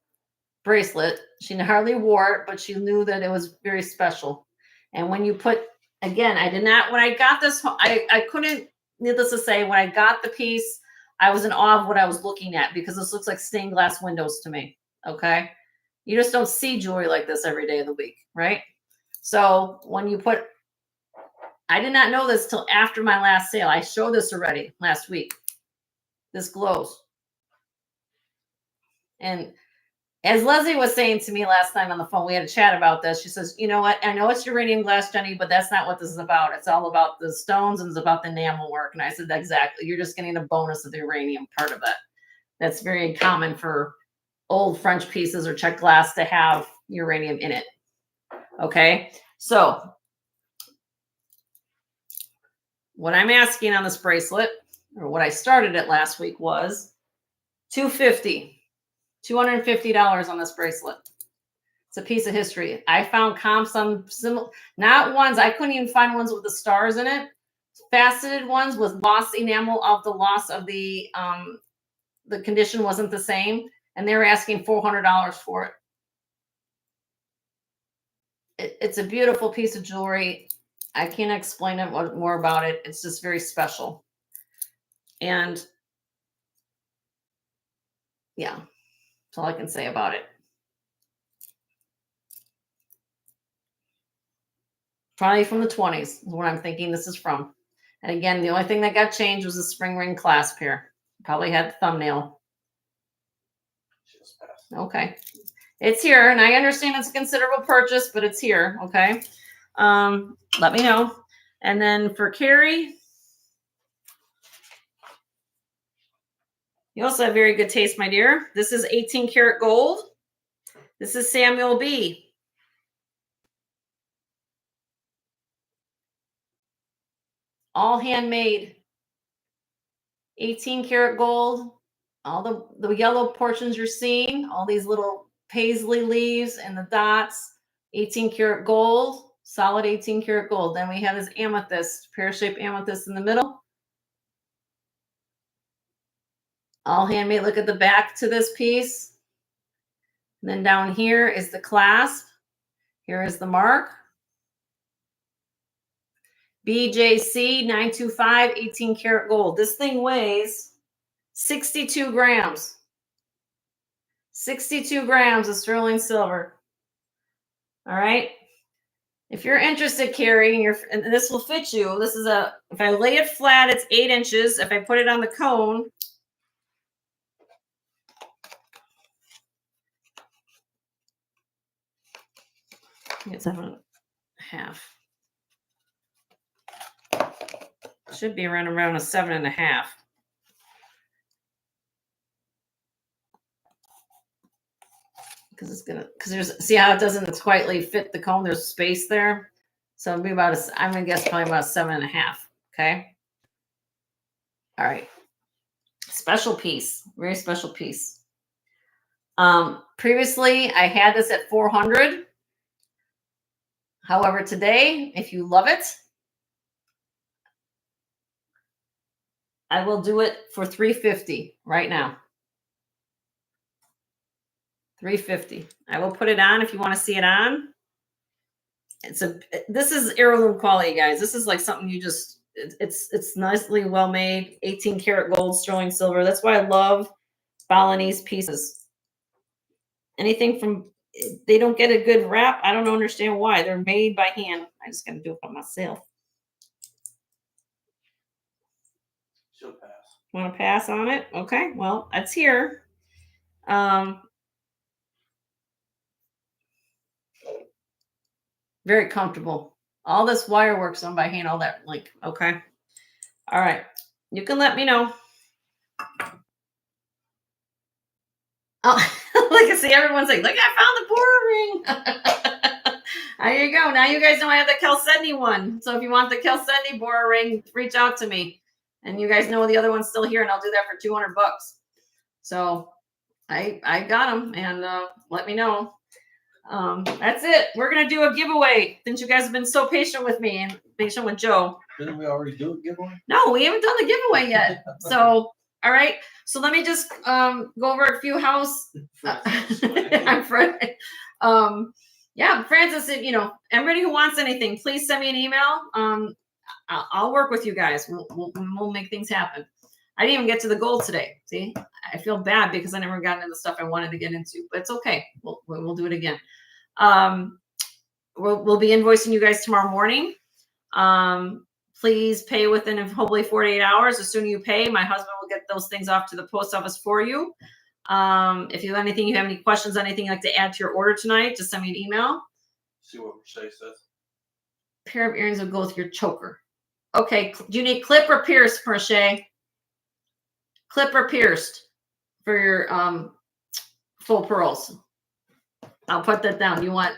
S1: bracelet. She hardly wore it, but she knew that it was very special. And when you put, again, I did not, when I got this, I couldn't, needless to say, when I got the piece, I was in awe of what I was looking at, because this looks like stained glass windows to me. Okay. You just don't see jewelry like this every day of the week, right? So when you put, I did not know this till after my last sale. I showed this already last week. This glows. And as Leslie was saying to me last night on the phone, we had a chat about this. She says, you know what? I know it's uranium glass, Jenny, but that's not what this is about. It's all about the stones and it's about the enamel work. And I said, exactly. You're just getting a bonus of the uranium part of it. That's very common for old French pieces or checked glass to have uranium in it. Okay. So what I'm asking on this bracelet, or what I started it last week, was $250 on this bracelet. It's a piece of history. I found comps on similar, not ones, I couldn't even find ones with the stars in it. Faceted ones with lost enamel of the loss of the condition wasn't the same. And they were asking $400 for it. It's a beautiful piece of jewelry. I can't explain it more about it. It's just very special. And yeah, that's all I can say about it. Probably from the 20s is what I'm thinking this is from. And again, the only thing that got changed was the spring ring clasp here. Probably had the thumbnail. Okay. It's here, and I understand it's a considerable purchase, but it's here. Okay. Let me know. And then for Carrie, you also have very good taste, my dear. This is 18 karat gold. This is Samuel B. All handmade. 18 karat gold. All the yellow portions you're seeing, all these little paisley leaves and the dots. 18 karat gold, solid 18 karat gold. Then we have this amethyst, pear-shaped amethyst in the middle. All handmade. Look at the back to this piece. And then down here is the clasp. Here is the mark. BJC 925, 18 karat gold. This thing weighs 62 grams. 62 grams of sterling silver. All right. If you're interested, Carrie, and this will fit you. This is if I lay it flat, it's 8 inches. If I put it on the cone, it's 7.5. Should be around a 7.5. Because there's, see how it doesn't quite fit the cone. There's space there. So it'll be about I'm going to guess probably about 7.5. Okay. All right. Special piece. Very special piece. Previously, I had this at 400. However, today, if you love it, I will do it for 350 right now. 350. I will put it on if you want to see it on. This is heirloom quality, guys. This is like something you just, it's nicely well made. 18 karat gold, sterling silver. That's why I love Balinese pieces. Anything from, they don't get a good rap. I don't understand why. They're made by hand. I just got to do it by myself.
S2: She'll pass.
S1: Want to pass on it? Okay, well, that's here. Very comfortable. All this wire work's done by hand, all that link. Okay. All right. You can let me know. Oh, look, I see everyone's like, look, I found the Bora ring. There you go. Now you guys know I have the Chalcedony one. So if you want the Chalcedony Bora ring, reach out to me. And you guys know the other one's still here, and I'll do that for 200 bucks. So I got them, and let me know. That's it. We're gonna do a giveaway since you guys have been so patient with me and patient with Joe.
S2: Didn't we already do a giveaway?
S1: No, we haven't done the giveaway yet. So, all right. So let me just go over a few house. I'm Fred. Yeah, Francis. You know, everybody who wants anything, please send me an email. I'll work with you guys. We'll make things happen. I didn't even get to the gold today. See, I feel bad because I never got into the stuff I wanted to get into, but it's okay. We'll do it again. We'll be invoicing you guys tomorrow morning. Please pay within hopefully 48 hours. The sooner you pay, my husband will get those things off to the post office for you. If you have any questions, anything you'd like to add to your order tonight, just send me an email.
S2: See what Mercedes says.
S1: Pair of earrings will go with your choker. Okay, do you need clip or pierced, Merche? Clip or pierced for your full pearls. I'll put that down. You want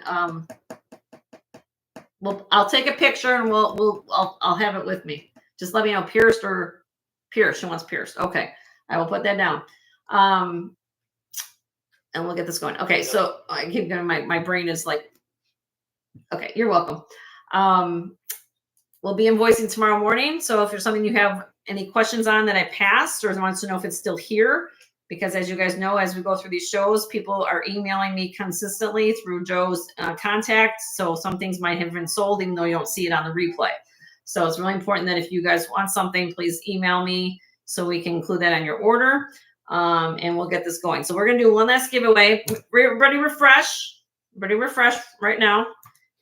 S1: well, I'll take a picture and I'll have it with me. Just let me know pierced or pierced. She wants pierced. Okay, I will put that down. And we'll get this going. Okay, so I keep going. My brain is like, okay, you're welcome. We'll be invoicing tomorrow morning. So if there's something you have any questions on that I passed or wants to know if it's still here, because as you guys know, as we go through these shows, people are emailing me consistently through Joe's contact. So some things might have been sold, even though you don't see it on the replay. So it's really important that if you guys want something, please email me so we can include that on your order. And we'll get this going. So we're going to do one last giveaway. Everybody refresh right now.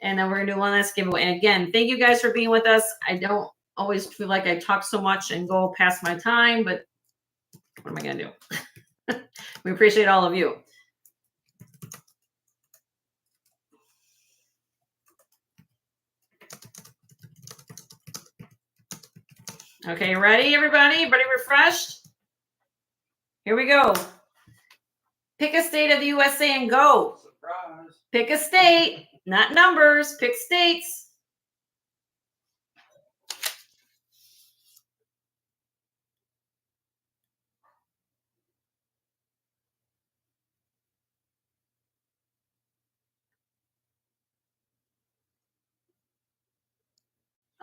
S1: And then we're going to do one last giveaway. And again, thank you guys for being with us. I don't always feel like I talk so much and go past my time, but what am I going to do? We appreciate all of you. Okay, ready, everybody? Everybody refreshed? Here we go. Pick a state of the USA and go.
S2: Surprise.
S1: Pick a state, not numbers. Pick states.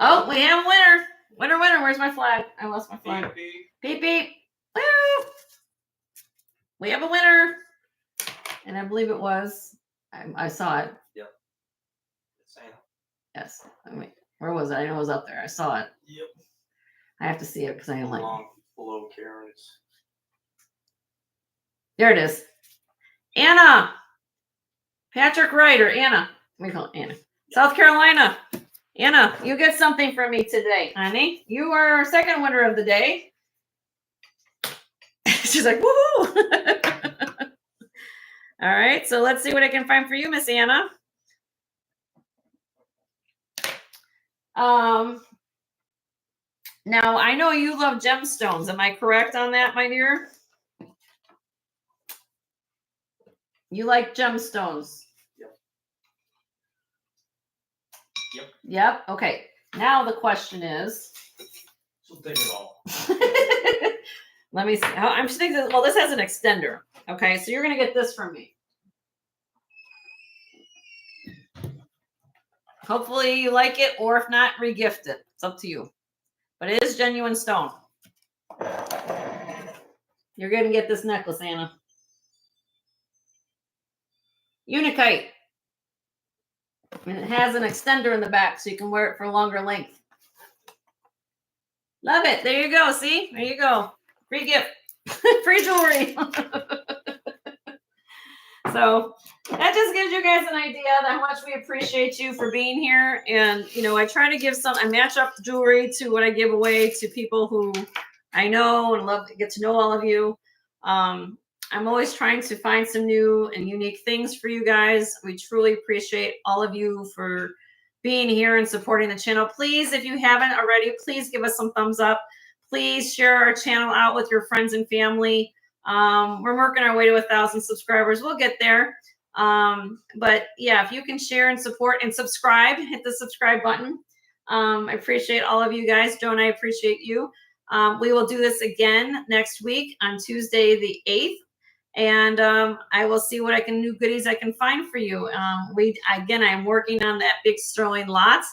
S1: Oh, we have a winner. Winner. Where's my flag? I lost my flag. Beep, beep. Woo! We have a winner. And I believe it was, I saw it.
S2: Yep.
S1: Yes. Wait, where was it? I know it was up there. I saw it.
S2: Yep.
S1: I have to see it because I didn't like it.
S2: Below Karen's.
S1: There it is. Anna. Patrick Wright or Anna. We call it Anna. South Carolina. Anna, you get something from me today, honey. You are our second winner of the day. She's like, woohoo! All right, so let's see what I can find for you, Miss Anna. Now, I know you love gemstones. Am I correct on that, my dear? You like gemstones. Yep. Okay. Now the question is.
S2: So think it all.
S1: Let me see. I'm thinking. Well, this has an extender. Okay, so you're going to get this from me. Hopefully you like it, or if not, regift it. It's up to you. But it is genuine stone. You're going to get this necklace, Anna. Unikite. And it has an extender in the back so you can wear it for longer length. Love it. There you go. See? There you go. Free gift. Free jewelry. So that just gives you guys an idea of how much we appreciate you for being here. And, you know, I try to give I match up the jewelry to what I give away to people who I know and love to get to know all of you. I'm always trying to find some new and unique things for you guys. We truly appreciate all of you for being here and supporting the channel. Please, if you haven't already, please give us some thumbs up. Please share our channel out with your friends and family. We're working our way to 1,000 subscribers. We'll get there. But yeah, if you can share and support and subscribe, hit the subscribe button. I appreciate all of you guys. Joan, I appreciate you. We will do this again next week on Tuesday the 8th. And I will see what new goodies I can find for you. I'm working on that big sterling lot.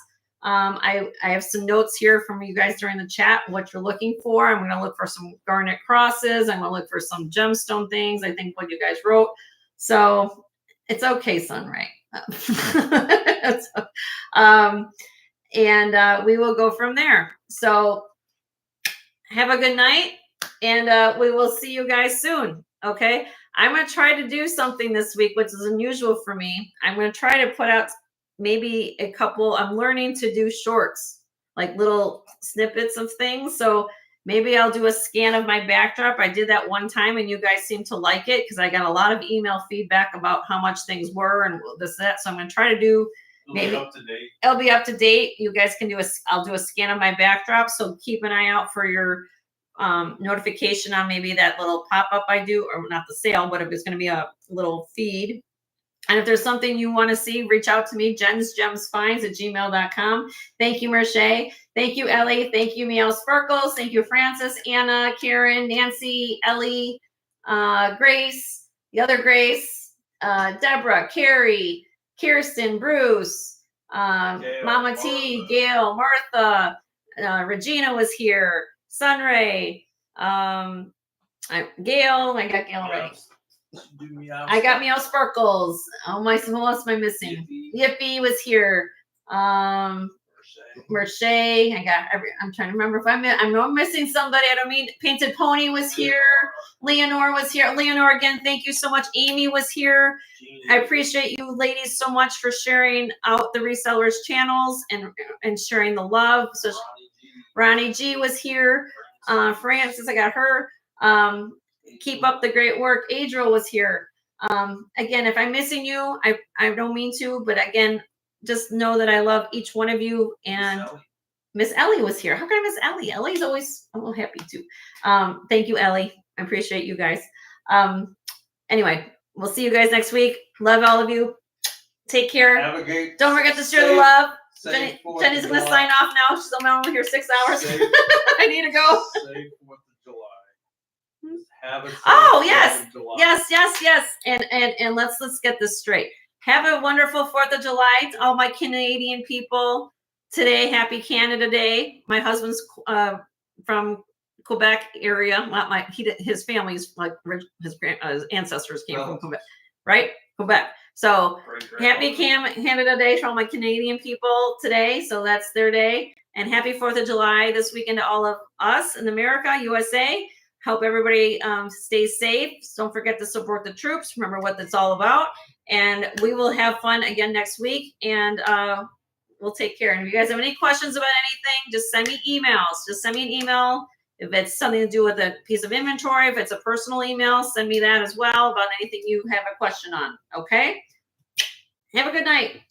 S1: I have some notes here from you guys during the chat, what you're looking for. I'm going to look for some garnet crosses. I'm going to look for some gemstone things. I think what you guys wrote. So it's okay, Sunray. We will go from there. So have a good night, and we will see you guys soon. Okay, I'm going to try to do something this week, which is unusual for me. I'm going to try to put out maybe a couple. I'm learning to do shorts, like little snippets of things. So maybe I'll do a scan of my backdrop. I did that one time and you guys seem to like it because I got a lot of email feedback about how much things were and this, that. So I'm going to try to do maybe
S2: up to date.
S1: It'll be up to date. You guys can I'll do a scan of my backdrop. So keep an eye out for your notification on maybe that little pop-up I do, or not the sale, but if it's going to be a little feed. And if there's something you want to see, reach out to me, jensgemsfinds@gmail.com. Thank you, Merche. Thank you, Ellie. Thank you, Meow Sparkles. Thank you, Francis, Anna, Karen, Nancy, Ellie, Grace, the other Grace, Deborah, Carrie, Kirsten, Bruce, Mama T, Gail, Martha, Regina was here, Sunray, Gail, I got Gail already. I got Meow Sparkles. Oh my, who else am I missing? Yippee was here. Merche. I'm trying to remember if I'm missing somebody. I don't mean. Painted Pony was here. Leonore was here. Leonore, again, thank you so much. Amy was here. I appreciate you ladies so much for sharing out the resellers channels and sharing the love. So Ronnie G was here. Francis, I got her. Keep up the great work. Adriel was here. Again, if I'm missing you, I don't mean to, but again, just know that I love each one of you. And Miss Ellie was here. How can I miss Ellie? Ellie's always a little happy too. Thank you, Ellie. I appreciate you guys. Anyway, we'll see you guys next week. Love all of you. Take care. Don't forget to share the love. Jenny's going to sign off now. She's only here 6 hours. I need to go. Oh yes, yes. And let's get this straight. Have a wonderful 4th of July to all my Canadian people today. Happy Canada Day. My husband's from Quebec area. His family's like his ancestors came from Quebec, right? Quebec. So happy Canada Day to all my Canadian people today. So that's their day. And happy 4th of July this weekend to all of us in America, USA. Hope everybody stays safe. Don't forget to support the troops. Remember what that's all about. And we will have fun again next week. And we'll take care. And if you guys have any questions about anything, just send me emails. Just send me an email. If it's something to do with a piece of inventory, if it's a personal email, send me that as well about anything you have a question on. Okay? Have a good night.